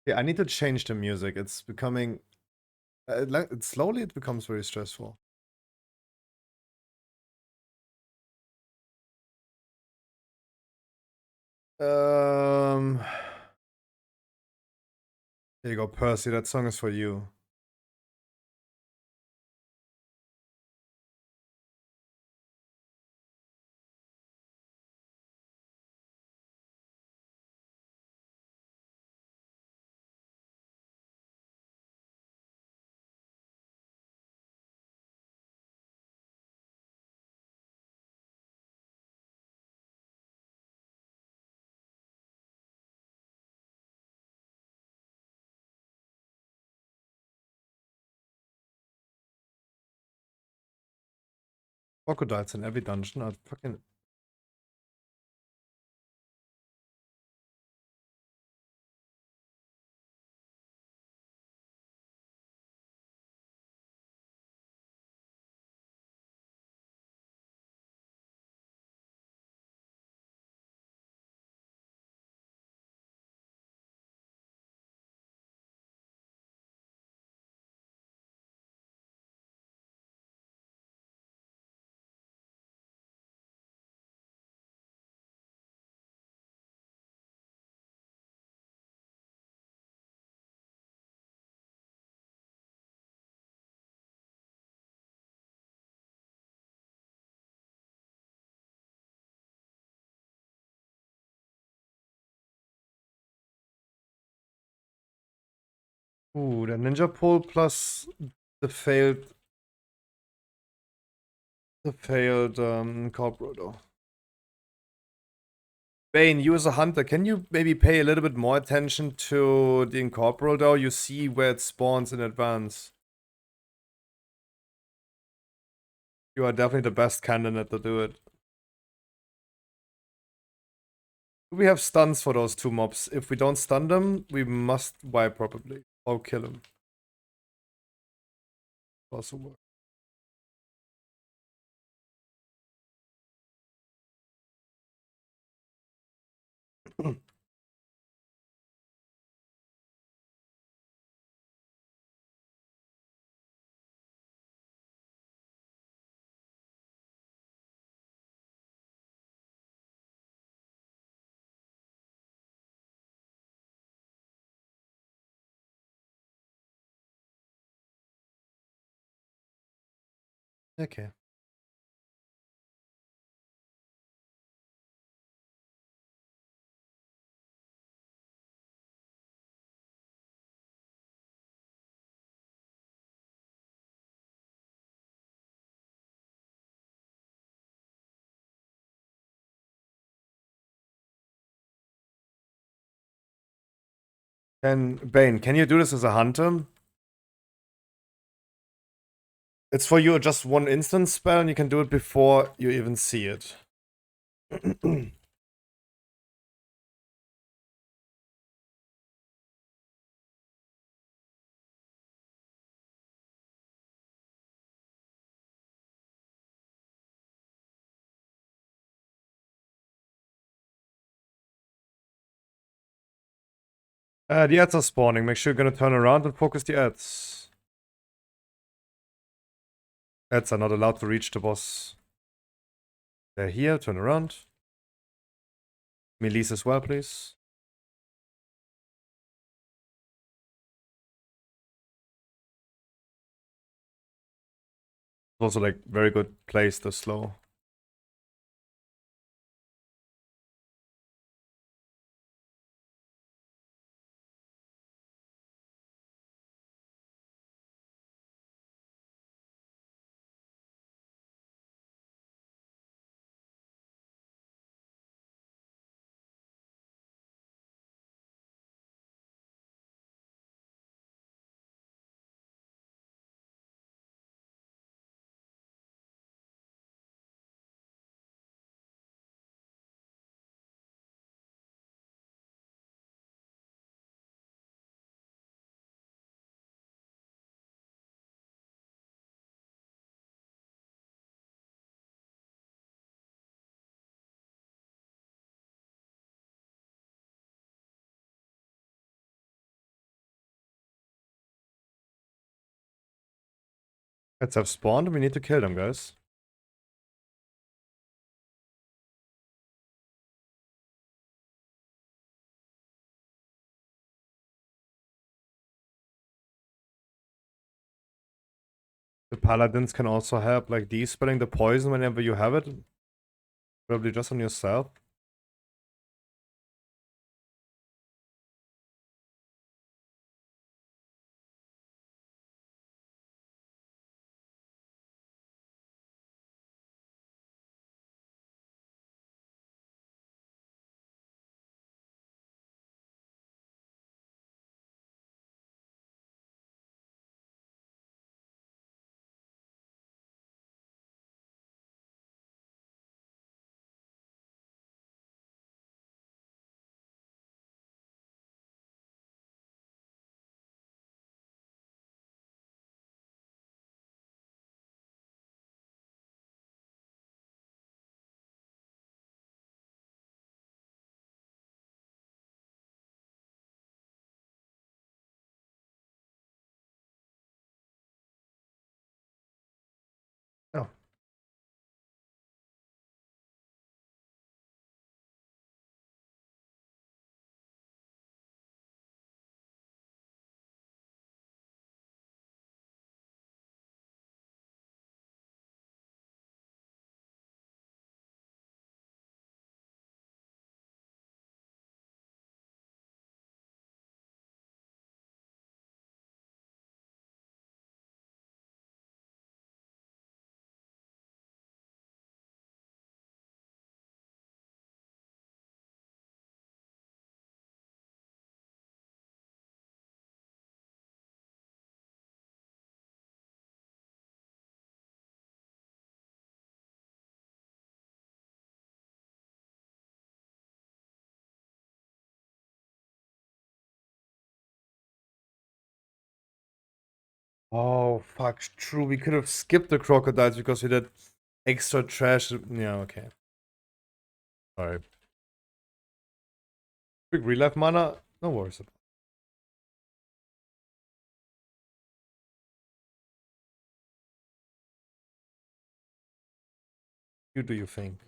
Speaker 3: Yeah, I need to change the music. It's becoming slowly it becomes very stressful. There you go, Percy. That song is for you. Crocodiles in every dungeon are fucking. Ooh, the ninja pole plus the failed corporal though. Bane, you as a hunter, can you maybe pay a little bit more attention to the incorporeal though? You see where it spawns in advance. You are definitely the best candidate to do it. We have stuns for those two mobs. If we don't stun them, we must wipe probably. Or kill them. Also work. Okay. Bane, can you do this as a hunter? It's for you just one instant spell, and you can do it before you even see it. The ads are spawning. Make sure you're gonna turn around and focus the ads. Ads are not allowed to reach the boss. They're here, turn around. Melees as well, please. Also, like, very good place to slow. Ads have spawned, and we need to kill them, guys. The paladins can also help, like, de-spelling the poison whenever you have it. Probably just on yourself. Oh. Oh, fuck. True, we could have skipped the crocodiles because we did extra trash. Yeah, okay. Alright. Quick real life mana. No worries about it. You do your thing.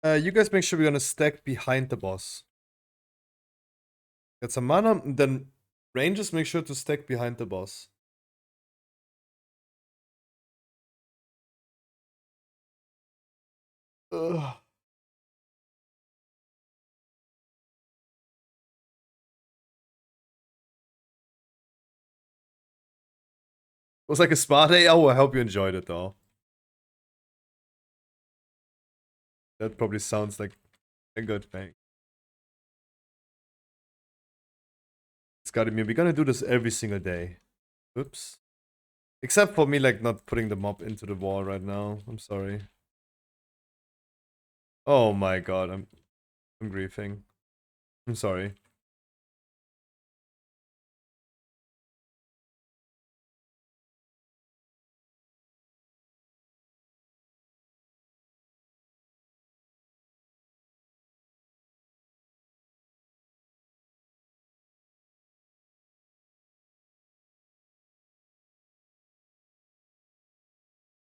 Speaker 3: You guys make sure we're gonna stack behind the boss. Get some mana, and then Rangers make sure to stack behind the boss. Ugh. It was like a spa day. Oh, I hope you enjoyed it though. That probably sounds like a good thing. It's gotta be. We're gonna do this every single day. Oops. Except for me, like, not putting the mob into the wall right now. I'm sorry. Oh my god, I'm griefing. I'm sorry.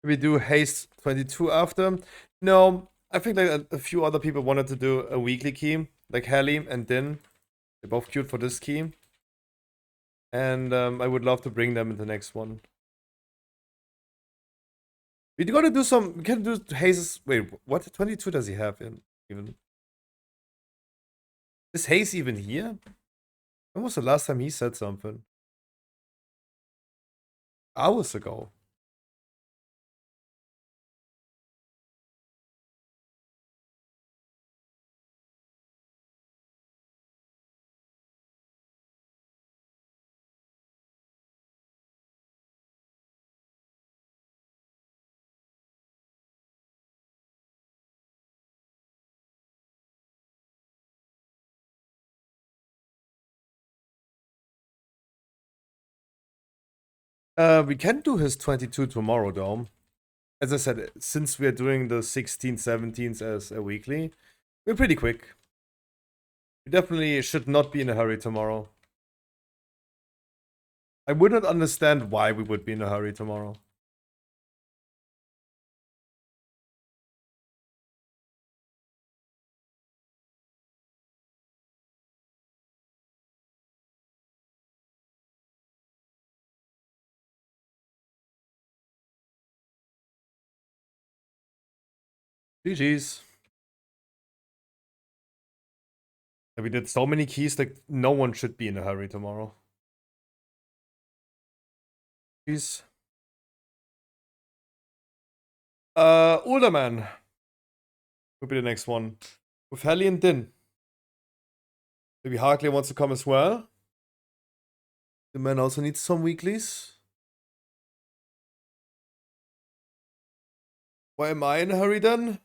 Speaker 3: We do haste 22 after. No, I think like a few other people wanted to do a weekly key, like Hallie and Din. They're both cute for this key. And I would love to bring them in the next one. We gotta do some. We can do Haze's. Wait, what 22 does he have in even? Is Haze even here? When was the last time he said something? Hours ago. We can do his 22 tomorrow, though. As I said, since we're doing the 16th, 17th as a weekly, we're pretty quick. We definitely should not be in a hurry tomorrow. I would not understand why we would be in a hurry tomorrow. GG's. And we did so many keys, like no one should be in a hurry tomorrow. Jeez. Ulderman. Will be the next one. With Hallie and Din. Maybe Harkley wants to come as well. The man also needs some weeklies. Why am I in a hurry then?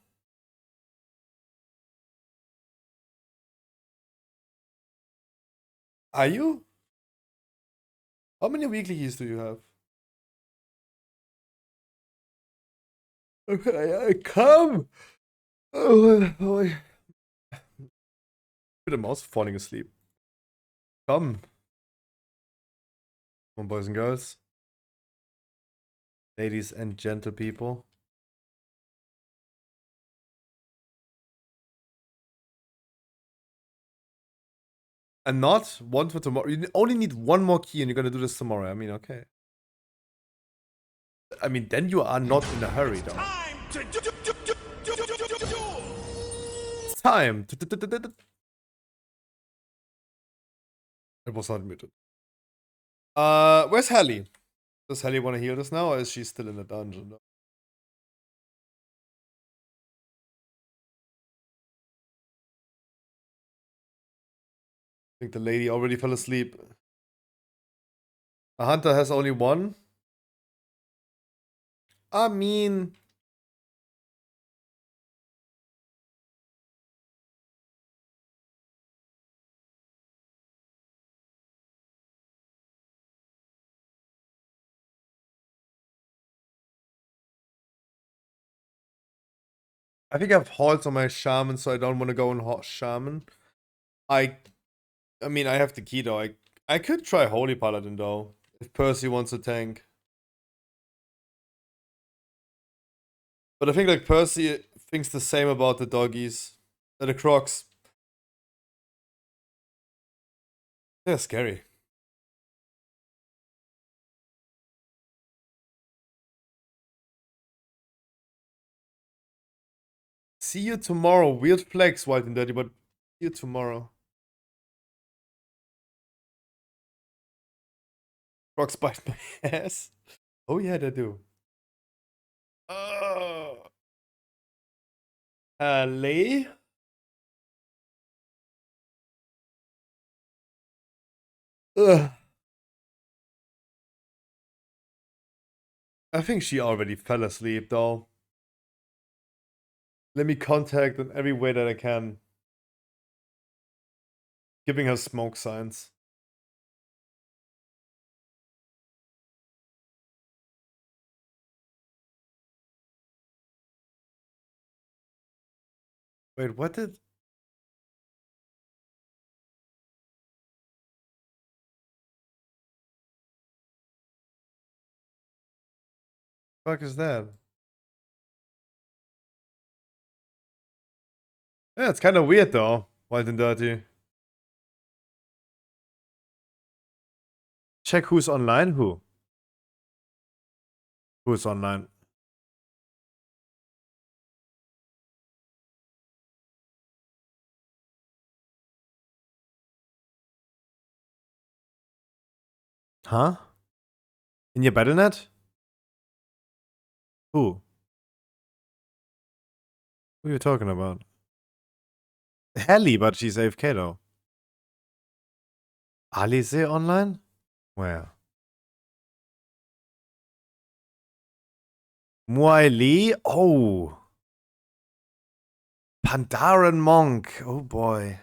Speaker 3: Are you? How many weekly keys do you have? Okay, I come! Oh boy. The mouse falling asleep. Come. Come on, boys and girls. Ladies and gentle people. And not one for tomorrow. You only need one more key and you're gonna do this tomorrow. I mean, okay. I mean, then you are not in a hurry, though. It's time. It was not muted. Where's Hallie? Does Hallie want to heal this now, or is she still in the dungeon? I think the lady already fell asleep. A hunter has only one. I mean, I think I have halts on my shaman, so I don't want to go on shaman. I mean, I have the key though. I could try Holy Paladin though, if Percy wants to tank. But I think like Percy Thinks the same about the doggies. The crocs. They're scary. See you tomorrow. Weird flex, Wild and Dirty, but see you tomorrow. Crocs bite my ass. Oh yeah, they do. Lee? Ugh. I think she already fell asleep though. Let me contact in every way that I can. Giving her smoke signs. Wait, what did... fuck is that? Yeah, it's kind of weird though. Wild and Dirty. Check who's online. Who? Who's online? Huh? In your Battle.net? Who? Who are you talking about? Helly, but she's AFK though. Alize online? Where? Muay Lee? Oh. Pandaren Monk. Oh boy.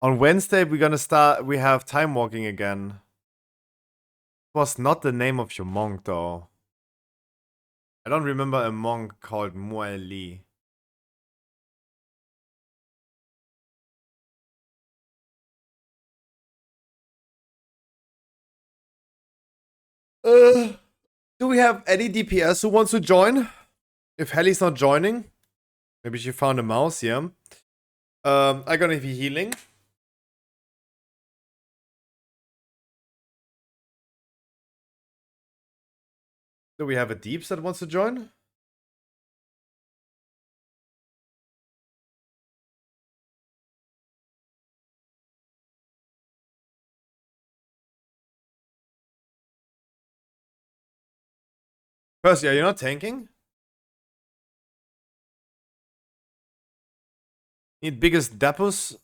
Speaker 3: On Wednesday we have time walking again. Was not the name of your monk though. I don't remember a monk called Muay Lee. Do we have any DPS who wants to join? If Helly's not joining, maybe she found a mouse, yeah. I'm gonna be healing. Do we have a Deeps that wants to join? Percy, are you not tanking? Need biggest depots?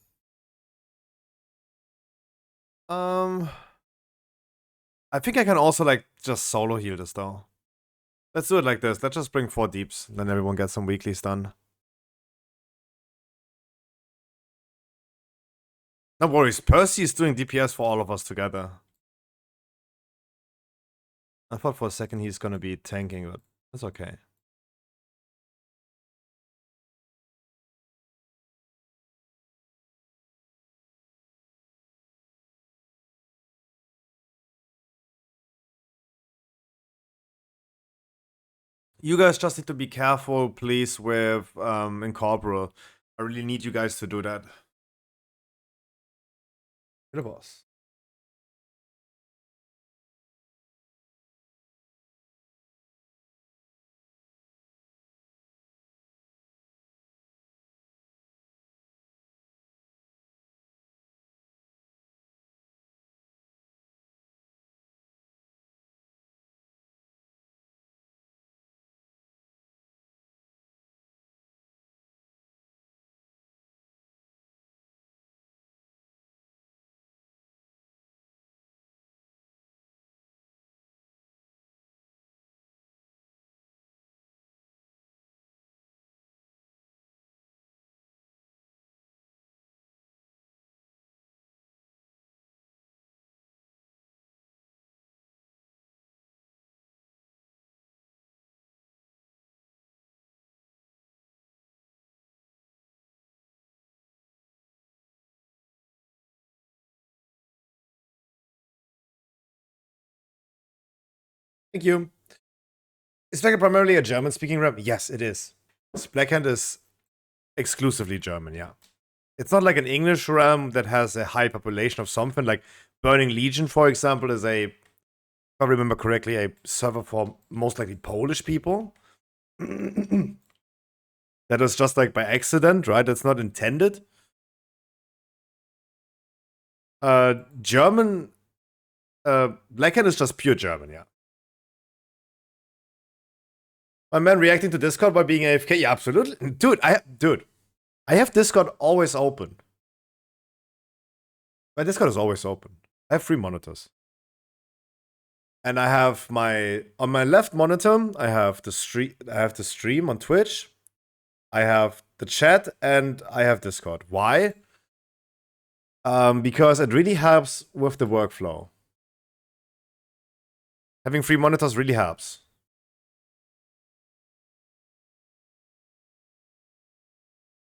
Speaker 3: I think I can also like just solo heal this though. Let's do it like this. Let's just bring 4 deeps. Then everyone gets some weeklies done. No worries. Percy is doing DPS for all of us together. I thought for a second he's gonna be tanking, but that's okay. You guys just need to be careful, please, with Incorporeal. I really need you guys to do that. You're the boss. Thank you. Is Vega primarily a German-speaking rep? Yes, it is. Blackhand is exclusively German, yeah. It's not like an English realm that has a high population of something. Like Burning Legion, for example, is a, if I remember correctly, a server for most likely Polish people. That is just like by accident, right? That's not intended. German, Blackhand is just pure German, yeah. My man reacting to Discord by being AFK, yeah, absolutely, dude. I have Discord always open. My Discord is always open. I have 3 monitors. And I have on my left monitor, I have the stream on Twitch. I have the chat and I have Discord. Why? Because it really helps with the workflow. Having 3 monitors really helps.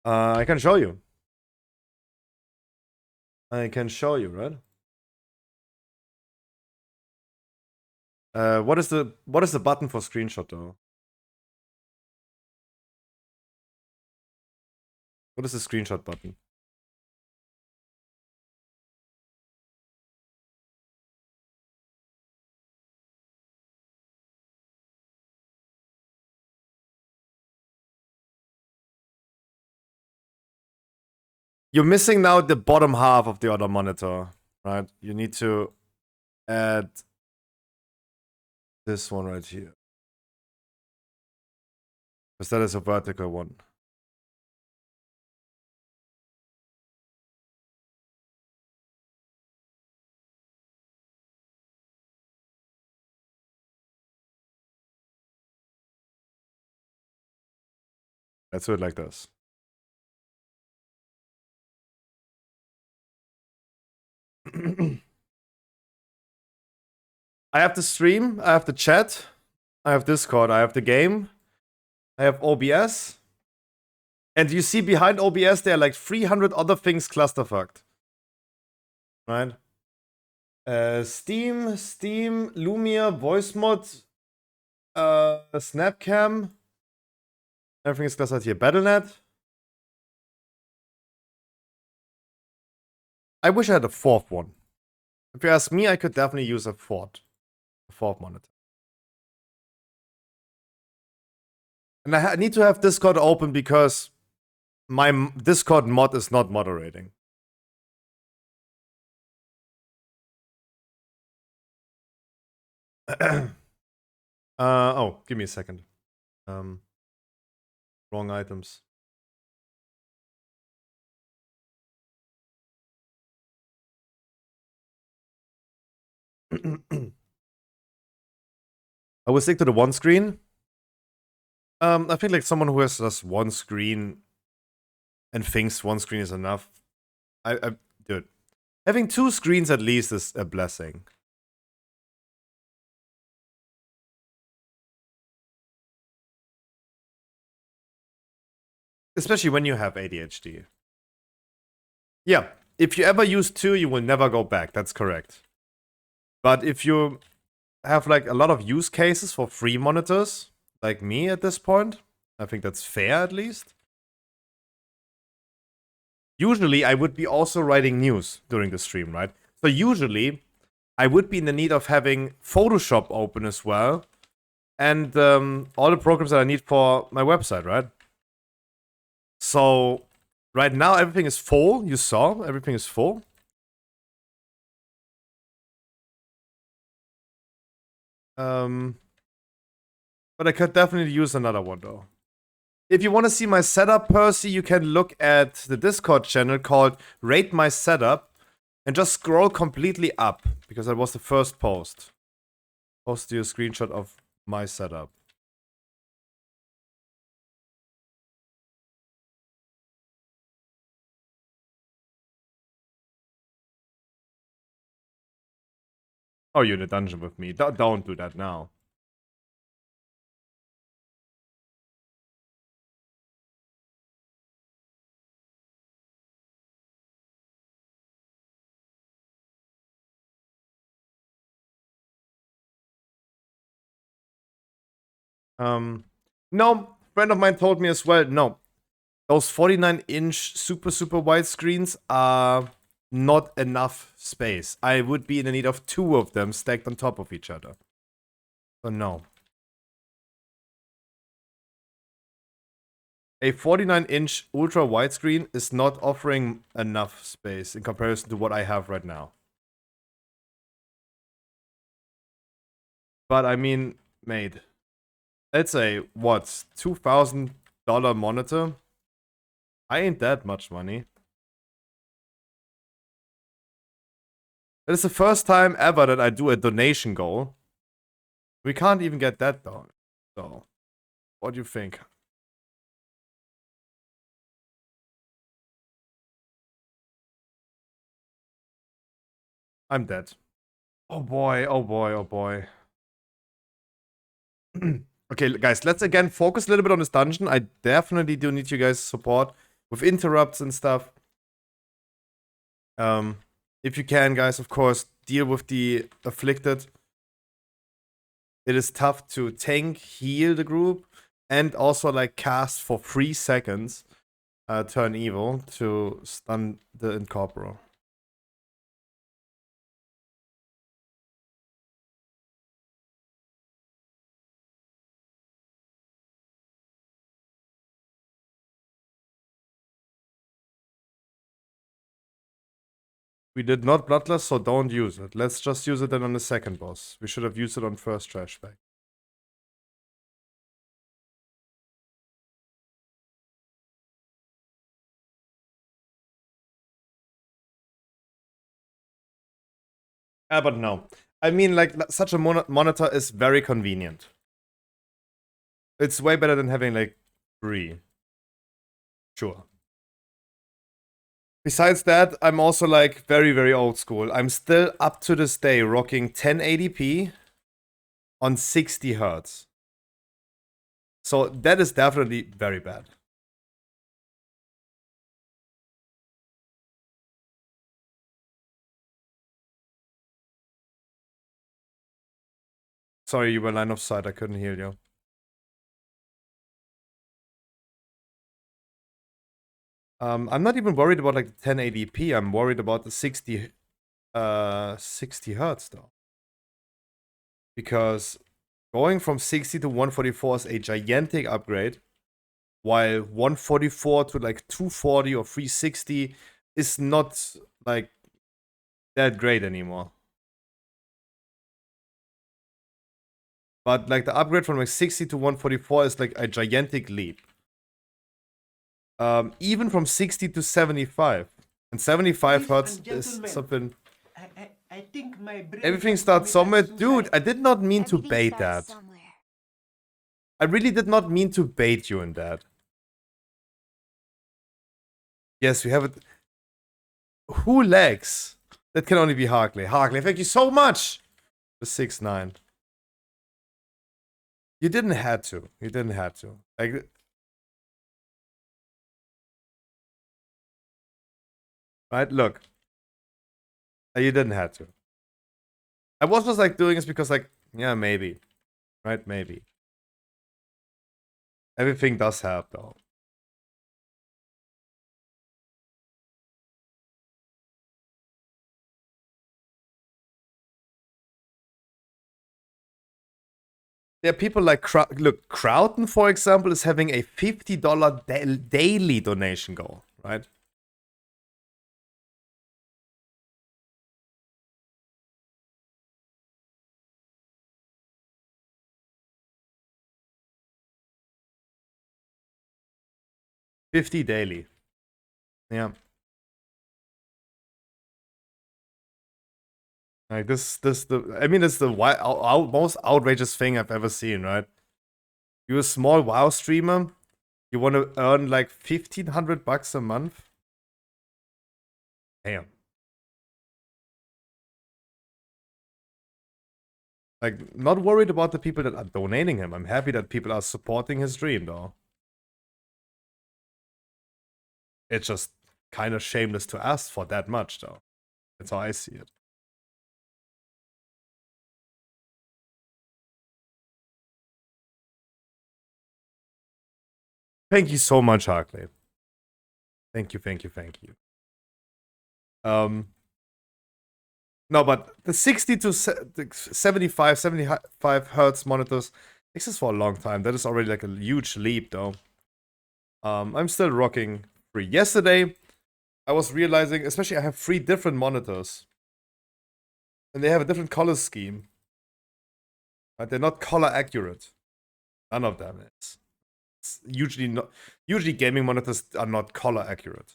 Speaker 3: I can show you. I can show you, right? What is the button for screenshot though? What is the screenshot button? You're missing now the bottom half of the other monitor, right? You need to add this one right here. Because that is a vertical one. Let's do it like this. I have the stream, I have the chat, I have Discord, I have the game, I have OBS. And you see behind OBS there are like 300 other things clusterfucked. Right? Steam, Lumia, voice mod, Snapcam. Everything is clustered here. Battle.net. I wish I had a 4th one. If you ask me, I could definitely use a 4th monitor. And I need to have Discord open because my Discord mod is not moderating. Oh, give me a second. Wrong items. I will stick to the one screen. I think like someone who has just one screen and thinks one screen is enough. Dude, having 2 screens at least is a blessing. Especially when you have ADHD. Yeah, if you ever use 2, you will never go back. That's correct. But if you have like a lot of use cases for 3 monitors, like me at this point, I think that's fair at least. Usually, I would be also writing news during the stream, right? So usually, I would be in the need of having Photoshop open as well. And all the programs that I need for my website, right? So, right now, everything is full. You saw, everything is full. But I could definitely use another one, though. If you want to see my setup, Percy, you can look at the Discord channel called Rate My Setup. And just scroll completely up, because that was the first post. Post you a screenshot of my setup. Oh, you're in a dungeon with me. Don't do that now. No, friend of mine told me as well, no, those 49-inch super wide screens are not enough space. I would be in the need of 2 of them stacked on top of each other. So no. A 49-inch ultra widescreen is not offering enough space in comparison to what I have right now. But I mean, mate, let's say, what, $2,000 monitor? I ain't that much money. It is the first time ever that I do a donation goal. We can't even get that done. So, what do you think? I'm dead. Oh boy, oh boy, oh boy. Okay, guys, let's again focus a little bit on this dungeon. I definitely do need you guys' support with interrupts and stuff. If you can, guys, of course, deal with the afflicted. It is tough to tank, heal the group, and also like cast for 3 seconds, turn evil to stun the incorporeal. We did not Bloodlust, so don't use it. Let's just use it then on the second boss. We should have used it on first trash bag. But no. I mean, like, such a monitor is very convenient. It's way better than having, like, 3. Sure. Besides that, I'm also, like, very old school. I'm still, up to this day, rocking 1080p on 60 Hertz. So that is definitely very bad. Sorry, you were line of sight. I couldn't hear you. I'm not even worried about like the 1080p. I'm worried about the 60 Hertz though. Because going from 60 to 144 is a gigantic upgrade, while 144 to like 240 or 360 is not like that great anymore. But like the upgrade from like 60 to 144 is like a gigantic leap. Even from 60 to 75. And 75 Hertz is something.
Speaker 5: I think my brain
Speaker 3: Everything
Speaker 5: has
Speaker 3: starts somewhere.
Speaker 5: committed
Speaker 3: Dude, I
Speaker 5: suicide.
Speaker 3: did not mean to
Speaker 9: Everything
Speaker 3: bait
Speaker 9: starts
Speaker 3: that.
Speaker 9: somewhere.
Speaker 3: I really did not mean to bait you in that. Yes, we have it. Who lags? That can only be Harkley. Harkley, thank you so much! The 6-9. You didn't have to. You didn't have to. Like, right? Look. You didn't have to. I was just like doing this because like, yeah, maybe. Right? Maybe. Everything does help though. There are people like, look, Crowton, for example, is having a $50 daily donation goal, right? $50 daily. Yeah. Like I mean, it's the most outrageous thing I've ever seen, right? You're a small WoW streamer. You want to earn like $1,500 a month? Damn. Like, not worried about the people that are donating him. I'm happy that people are supporting his dream, though. It's just kind of shameless to ask for that much, though. That's how I see it. Thank you so much, Harkley. Thank you, thank you, thank you. No, but the 60 to 75 hertz monitors exist for a long time. That is already like a huge leap, though. I'm still rocking 3. Yesterday, I was realizing, especially I have 3 different monitors. And they have a different color scheme. But they're not color accurate. None of them is. It's usually not. Usually gaming monitors are not color accurate.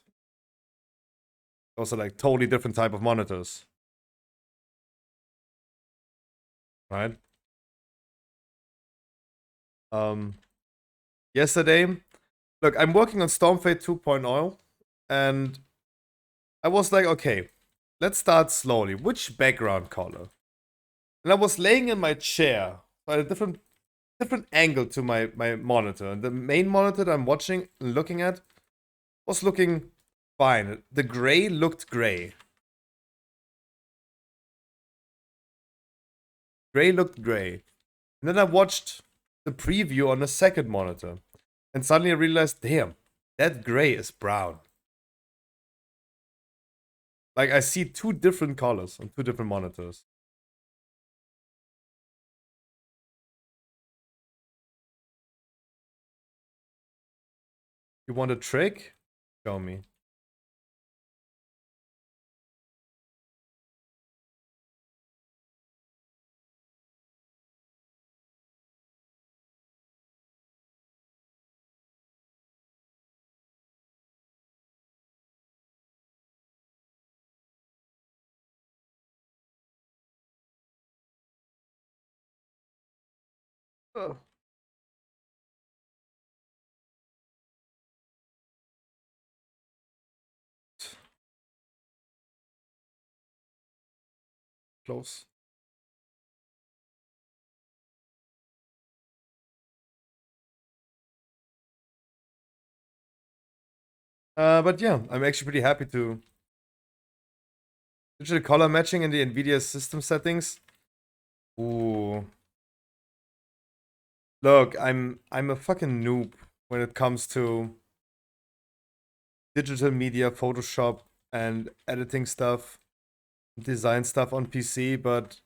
Speaker 3: Those are like totally different type of monitors. Right? Yesterday, look, I'm working on Stormfade 2.0, and I was like, okay, let's start slowly. Which background color? And I was laying in my chair at a different angle to my monitor. And the main monitor that I'm watching and looking at was looking fine. The gray looked gray. Gray looked gray. And then I watched the preview on the second monitor. And suddenly I realized, damn, that gray is brown. Like, I see 2 different colors on 2 different monitors. You want a trick? Show me. Oh. Close. But yeah, I'm actually pretty happy to. Digital color matching in the NVIDIA system settings. Ooh. Look, I'm a fucking noob when it comes to digital media, Photoshop, and editing stuff, design stuff on PC, but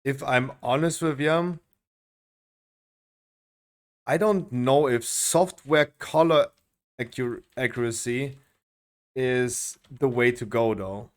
Speaker 3: if I'm honest with you, I don't know if software color accuracy is the way to go, though.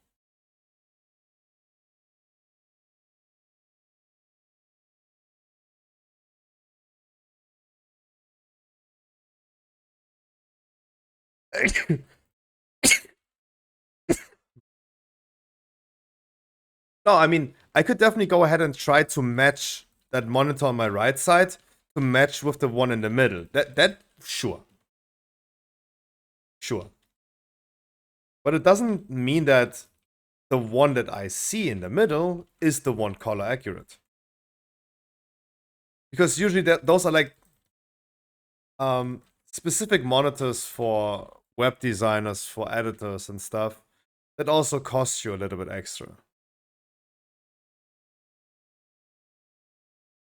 Speaker 3: No, I mean, I could definitely go ahead and try to match that monitor on my right side to match with the one in the middle. That sure. Sure. But it doesn't mean that the one that I see in the middle is the one color accurate. Because usually those are like specific monitors for web designers, for editors and stuff that also cost you a little bit extra.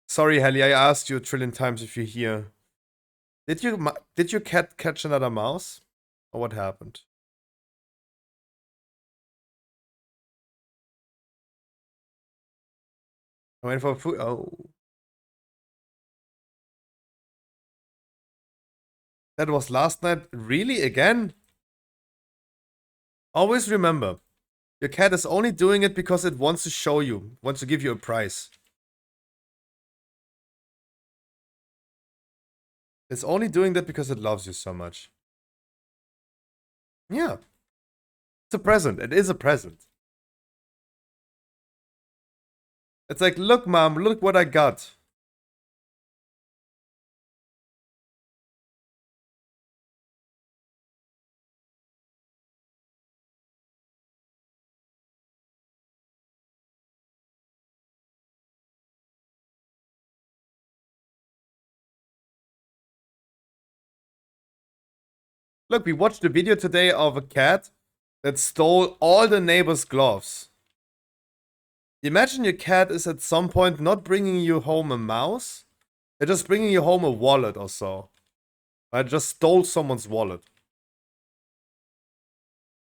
Speaker 3: Sorry, Helly, I asked you a trillion times if you're here. Did your cat catch another mouse? Or what happened? I went for food. Oh. That was last night. Really? Again? Always remember, your cat is only doing it because it wants to show you, wants to give you a prize. It's only doing that because it loves you so much. Yeah. It's a present. It is a present. It's like, look, mom, look what I got. Look, we watched a video today of a cat that stole all the neighbors' gloves. Imagine your cat is at some point not bringing you home a mouse, they're just bringing you home a wallet or so. I just stole someone's wallet.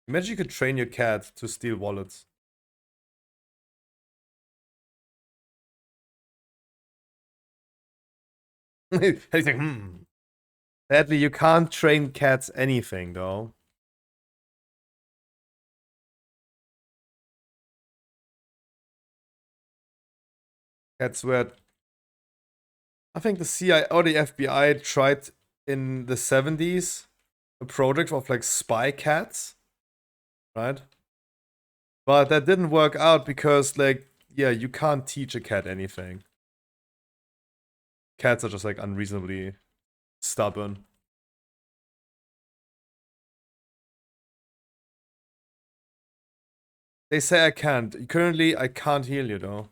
Speaker 3: Imagine you could train your cat to steal wallets. He's like, Sadly, you can't train cats anything, though. Cats were... I think the CIA or the FBI tried in the 70s a project of like spy cats, right? But that didn't work out because, like, yeah, you can't teach a cat anything. Cats are just like unreasonably stubborn. They say I can't. Currently, I can't heal you though.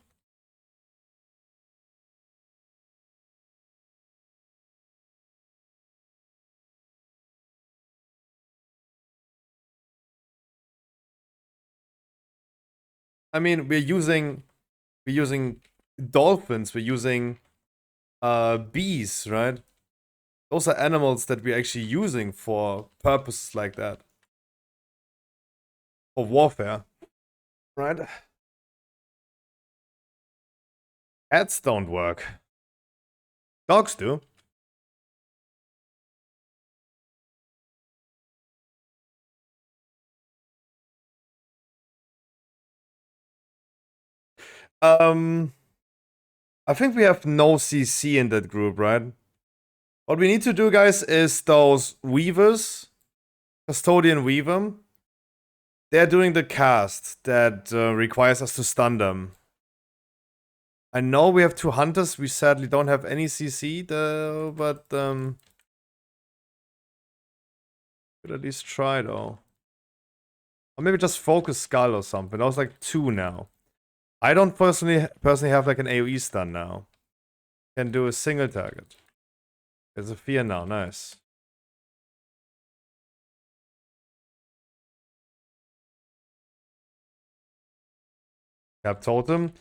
Speaker 3: I mean, we're using dolphins, we're using bees, right? Those are animals that we're actually using for purposes like that. For warfare. Right? Cats don't work. Dogs do. I think we have no CC in that group, right? What we need to do, guys, is those weavers, custodian weaver. They're doing the cast that requires us to stun them. I know we have 2 hunters. We sadly don't have any CC, though, but could at least try though. Or maybe just focus skull or something. That was like 2 now. I don't personally have like an AoE stun now. Can do a single target. There's a fear now, nice. Cap totem.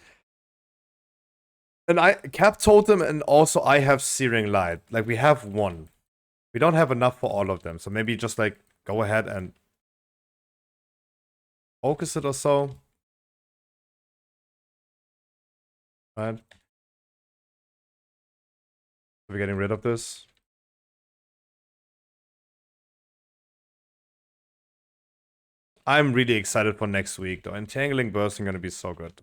Speaker 3: And cap totem, and also I have searing light. Like we have 1. We don't have enough for all of them, so maybe just like go ahead and focus it or so. Right? Are we getting rid of this? I'm really excited for next week though. Entangling Bursting gonna be so good.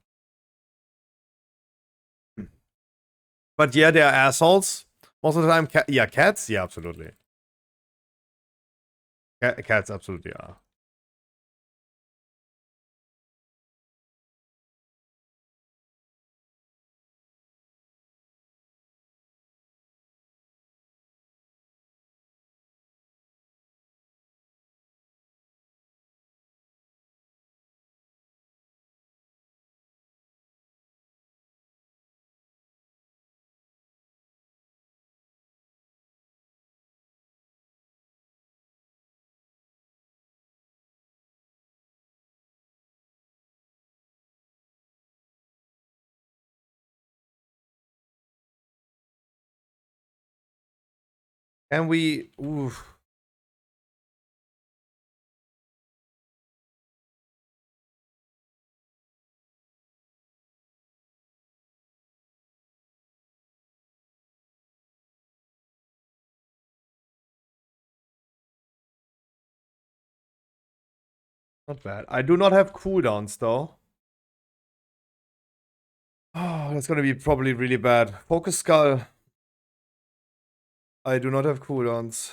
Speaker 3: But yeah, they are assholes. Most of the time, yeah, cats? Yeah, absolutely. Cats absolutely are. And we... Oof. Not bad. I do not have cooldowns though. Oh, that's gonna be probably really bad. Focus Skull. I do not have cooldowns.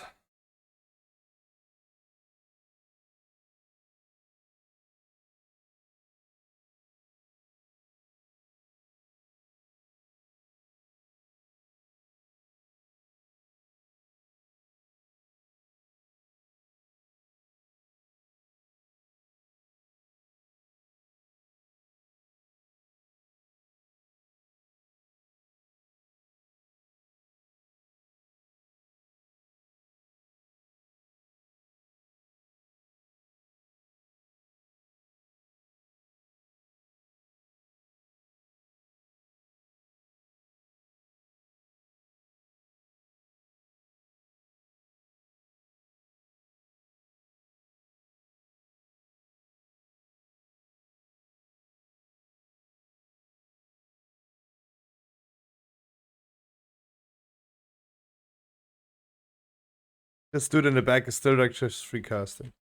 Speaker 3: This dude in the back is still like just free casting.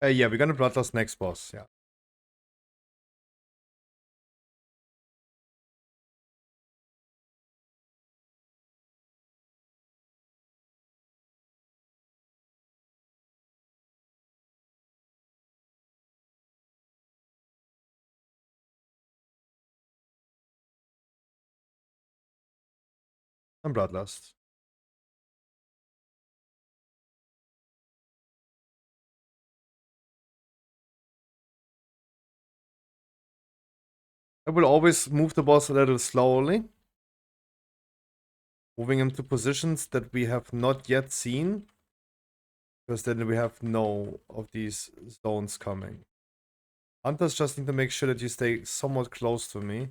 Speaker 3: Yeah, we're gonna bloodlust next boss, yeah. And bloodlust. I will always move the boss a little slowly. Moving him to positions that we have not yet seen. Because then we have no of these zones coming. Hunters just need to make sure that you stay somewhat close to me.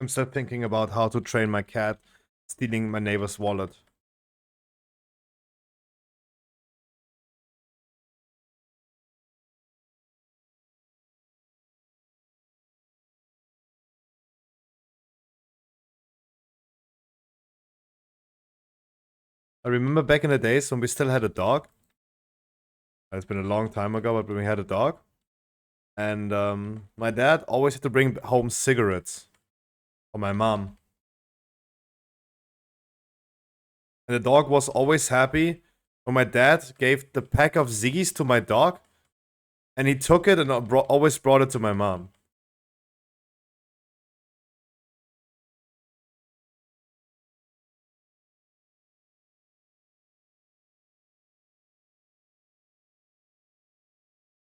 Speaker 3: I'm still thinking about how to train my cat stealing my neighbor's wallet. I remember back in the days when we still had a dog. It's been a long time ago, but when we had a dog. And my dad always had to bring home cigarettes for my mom. And the dog was always happy when my dad gave the pack of Ziggies to my dog. And he took it and always brought it to my mom.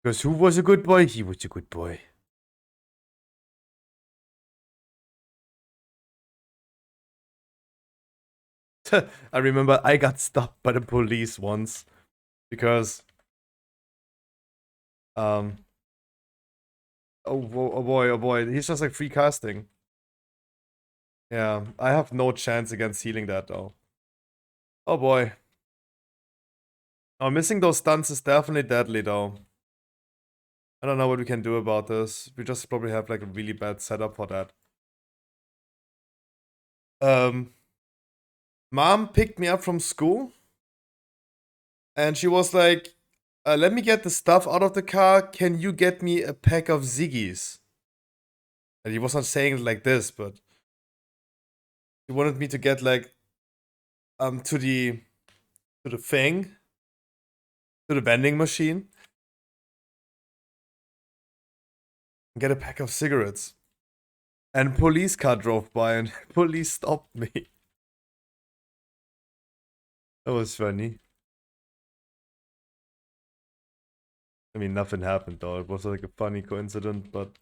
Speaker 3: Because who was a good boy? He was a good boy. I remember I got stopped by the police once. Because... oh boy, he's just like free casting. Yeah, I have no chance against healing that though. Oh boy. Oh, missing those stunts is definitely deadly though. I don't know what we can do about this. We just probably have like a really bad setup for that. Mom picked me up from school. And she was like, let me get the stuff out of the car. Can you get me a pack of Ziggies? And he was not saying it like this, but he wanted me to get like to the thing, to the vending machine, and get a pack of cigarettes. And police car drove by and police stopped me. That was funny. I mean, nothing happened though. It was like a funny coincidence, but...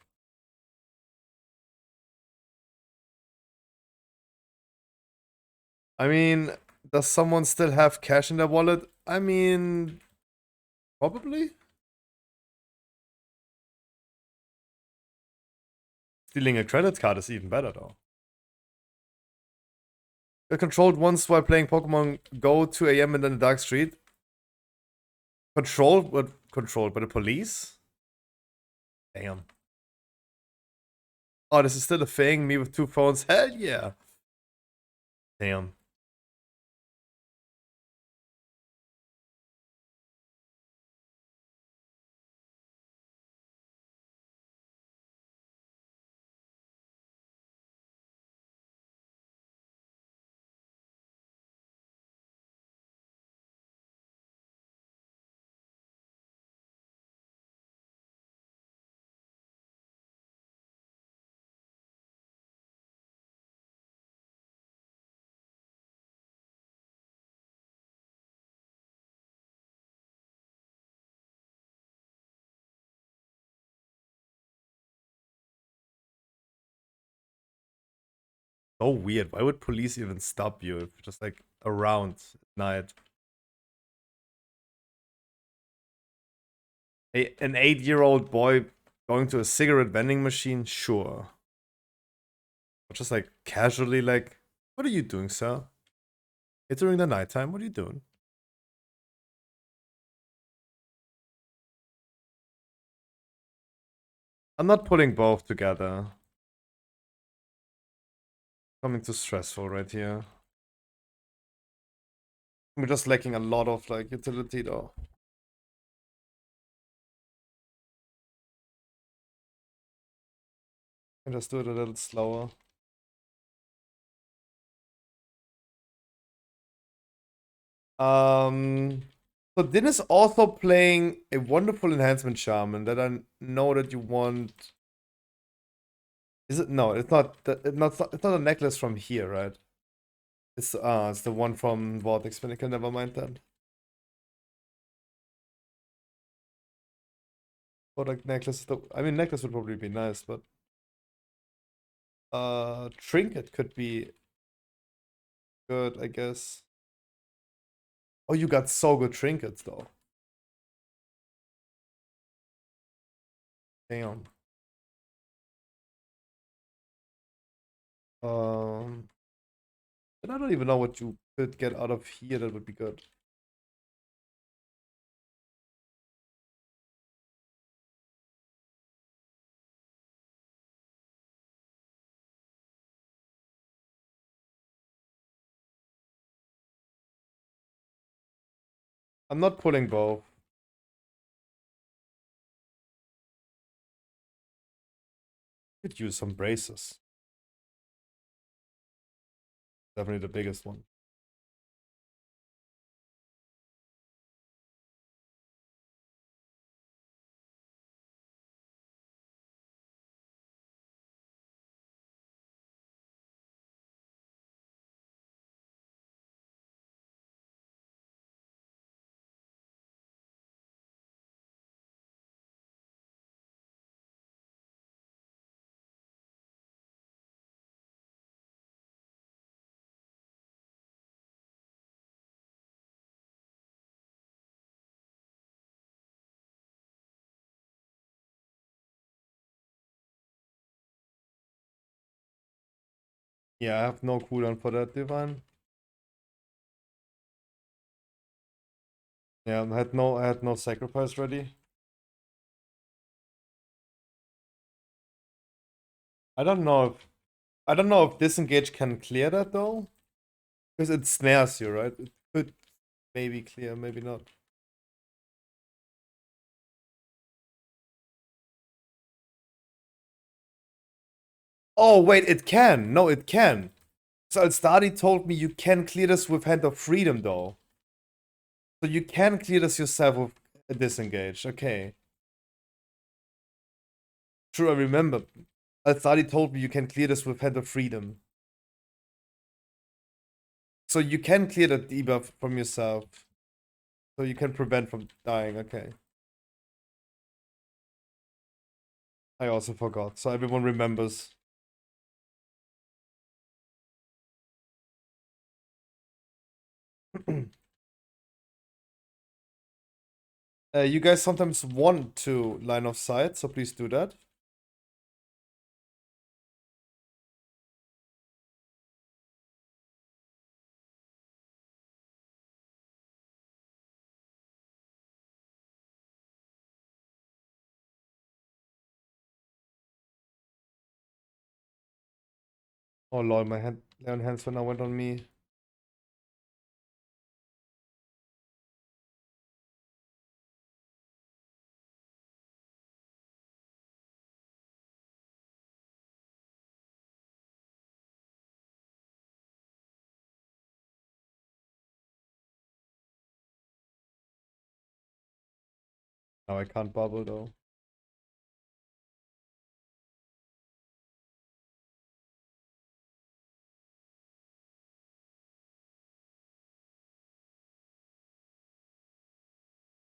Speaker 3: I mean, does someone still have cash in their wallet? I mean, probably. Stealing a credit card is even better though. Got controlled once while playing Pokemon Go 2 a.m. in the dark street. Controlled? What? Controlled by the police? Damn. Oh, this is still a thing? Me with 2 phones? Hell yeah. Damn. So weird. Why would police even stop you if you're just like around at night? An 8-year-old boy going to a cigarette vending machine? Sure. But just like casually, like, what are you doing, sir? It's during the nighttime. What are you doing? I'm not putting both together. Something too stressful right here. We're just lacking a lot of like utility though. And just do it a little slower. So Din is also playing a wonderful enhancement shaman that I know that you want. Is it? No, it's not. It's not a necklace from here, right? It's the one from Vortex Pinnacle. Never mind that. Or like necklace. I mean, necklace would probably be nice, but trinket could be good, I guess. Oh, you got so good trinkets though. Damn. But I don't even know what you could get out of here that would be good. I'm not pulling both. Could use some braces. Definitely the biggest one. Yeah, I have no cooldown for that divine. Yeah, I had no sacrifice ready. I don't know if disengage can clear that though. Because it snares you, right? It could maybe clear, maybe not. Oh wait, it can. No, it can. So Alstadi told me you can clear this with Hand of Freedom though. So you can clear this yourself with a disengage. Okay. True, I remember. Alstadi told me you can clear this with Hand of Freedom. So you can clear that debuff from yourself. So you can prevent from dying, okay. I also forgot, so everyone remembers. You guys sometimes want to line of sight, so please do that. Oh lol, my hand enhancer now went on me. Now I can't bubble though.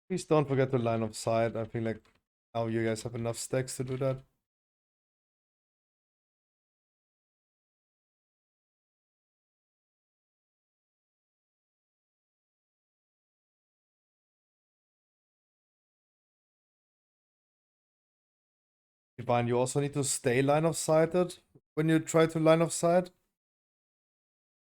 Speaker 3: Please don't forget the line of sight. I feel like now you guys have enough stacks to do that. Divine, you also need to stay line of sighted when you try to line of sight.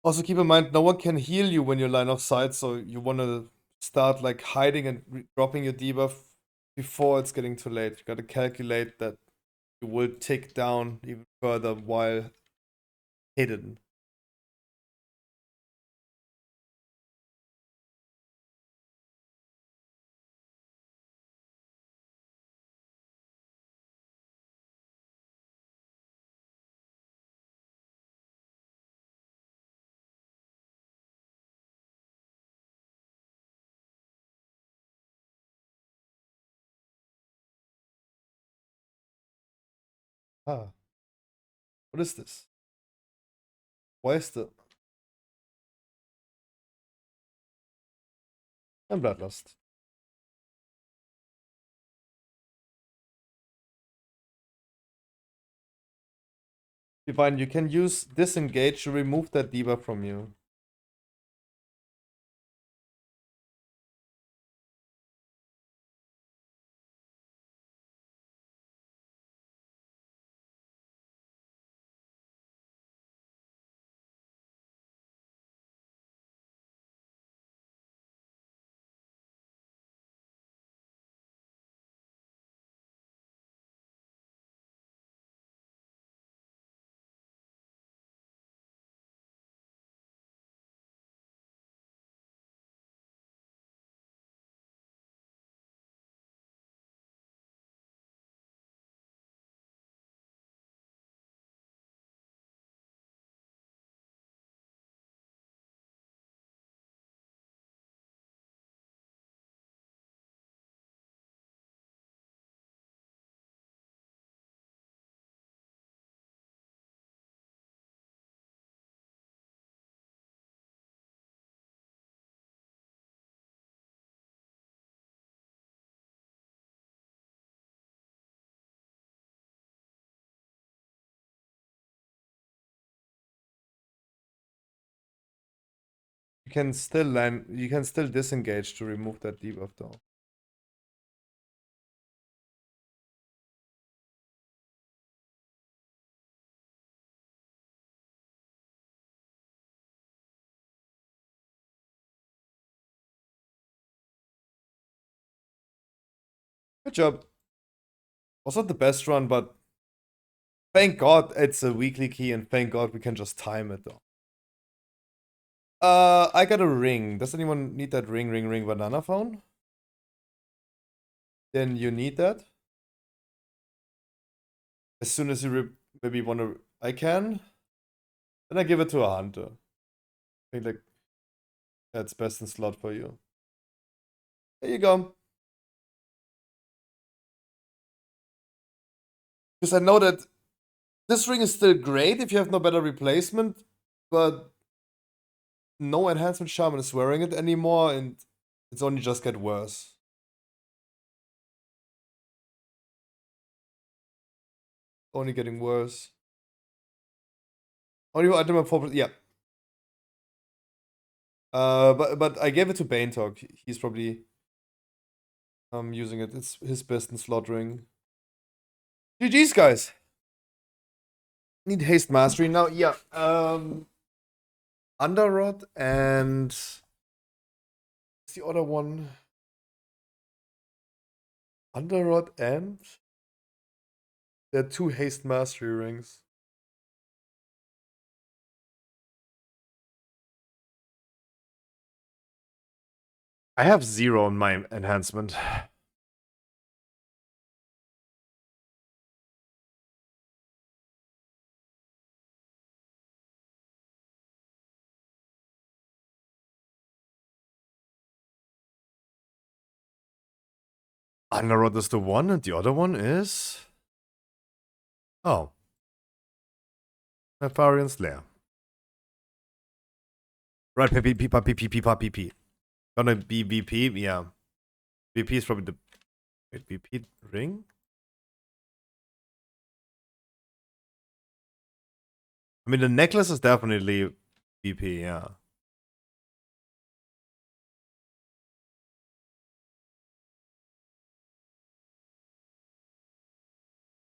Speaker 3: Also keep in mind, no one can heal you when you're line of sight, so you want to start like hiding and dropping your debuff before it's getting too late. You gotta calculate that you will tick down even further while hidden. Ah, what is this? Why is the... I'm bloodlust. Divine, you can use disengage to remove that debuff from you. You can still disengage to remove that debuff though. Good job. Was not the best run, but thank God it's a weekly key and thank God we can just time it though. I got a ring. Does anyone need that ring, banana phone? Then you need that. As soon as you maybe want to, I can. Then I give it to a hunter. I think like that's best in slot for you. There you go. Because I know that this ring is still great if you have no better replacement, but no enhancement shaman is wearing it anymore, and it's only just get worse. Only getting worse. Only item of 4%. Yeah. But I gave it to Bane Talk. He's probably using it. It's his best in slot ring. GG's, guys. Need haste mastery now. Yeah. Underrod and what's the other one? Underrod and there are two haste mastery rings. I have 0 on my enhancement. Angarod is the one, and the other one is... Oh. Nefarian's Lair. Right, PP. Gonna be VP, yeah. VP is probably the... Wait, VP ring? I mean, the necklace is definitely VP, yeah.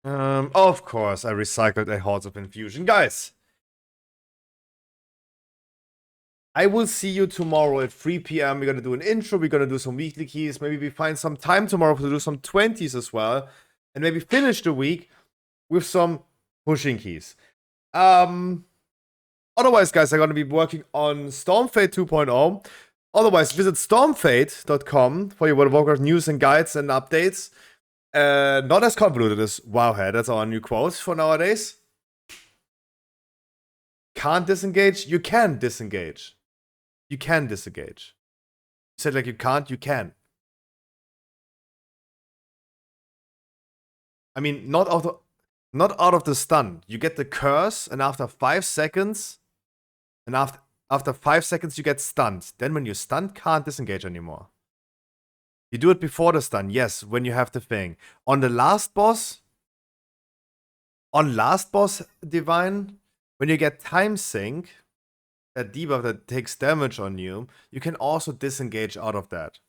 Speaker 3: Of course, I recycled a Hordes of Infusion. Guys! I will see you tomorrow at 3 PM. We're gonna do an intro, we're gonna do some weekly keys. Maybe we find some time tomorrow to do some 20s as well. And maybe finish the week with some pushing keys. Otherwise, guys, I'm gonna be working on Stormfade 2.0. Otherwise, visit stormfade.com for your World of Warcraft news and guides and updates. Not as convoluted as Wowhead. That's our new quote for nowadays. Can't disengage? You can disengage. You can disengage. You said like you can't, you can. I mean, not out of the stun. You get the curse, and after 5 seconds, and after 5 seconds you get stunned. Then when you're stunned, can't disengage anymore. You do it before the stun, yes, when you have the thing. On the last boss, Divine, when you get time sync, that debuff that takes damage on you, you can also disengage out of that.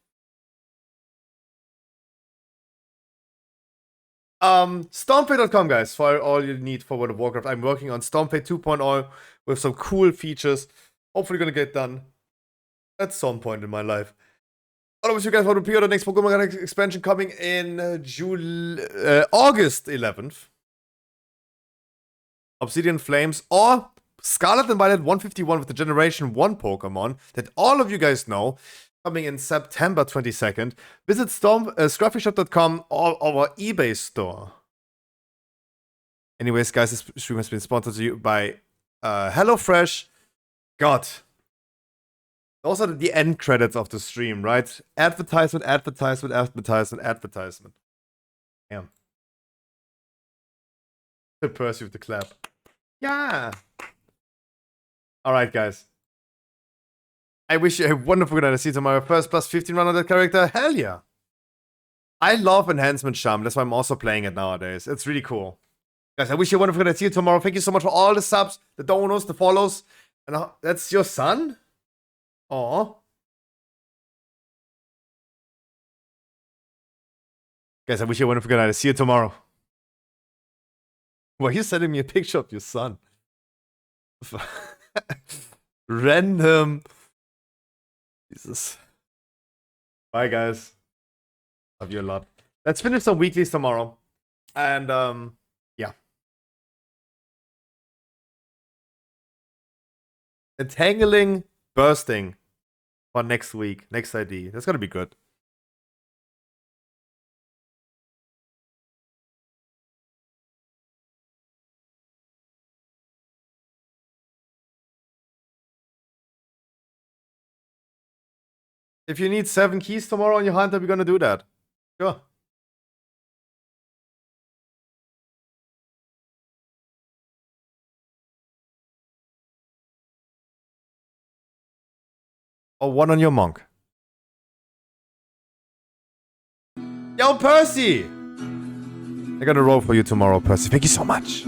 Speaker 3: Stormfade.com, guys, for all you need for World of Warcraft. I'm working on Stormfade 2.0 with some cool features. Hopefully gonna get done at some point in my life. Otherwise, you guys want to pre-order the next Pokemon expansion coming in August 11th. Obsidian Flames or Scarlet and Violet 151 with the Generation 1 Pokemon that all of you guys know, coming in September 22nd. Visit scruffyshop.com or our eBay store. Anyways, guys, this stream has been sponsored to you by HelloFresh. God. Those are the end credits of the stream, right? Advertisement. Damn. Percy with the clap. Yeah. Alright, guys. I wish you a wonderful good night. I see you tomorrow. First plus 15 run on that character. Hell yeah. I love Enhancement Charm. That's why I'm also playing it nowadays. It's really cool. Guys, I wish you a wonderful good night. See you tomorrow. Thank you so much for all the subs, the donos, the follows. And that's your son? Aww. Guys, I wish you a wonderful good night. I see you tomorrow. Why are you sending me a picture of your son? Random. Jesus. Bye, guys. Love you a lot. Let's finish some weeklies tomorrow. And, yeah. Entangling, bursting for next week. Next ID. That's gonna be good. If you need 7 keys tomorrow on your hunter, we're gonna do that. Sure. Or 1 on your monk. Yo, Percy! I'm gonna roll for you tomorrow, Percy. Thank you so much.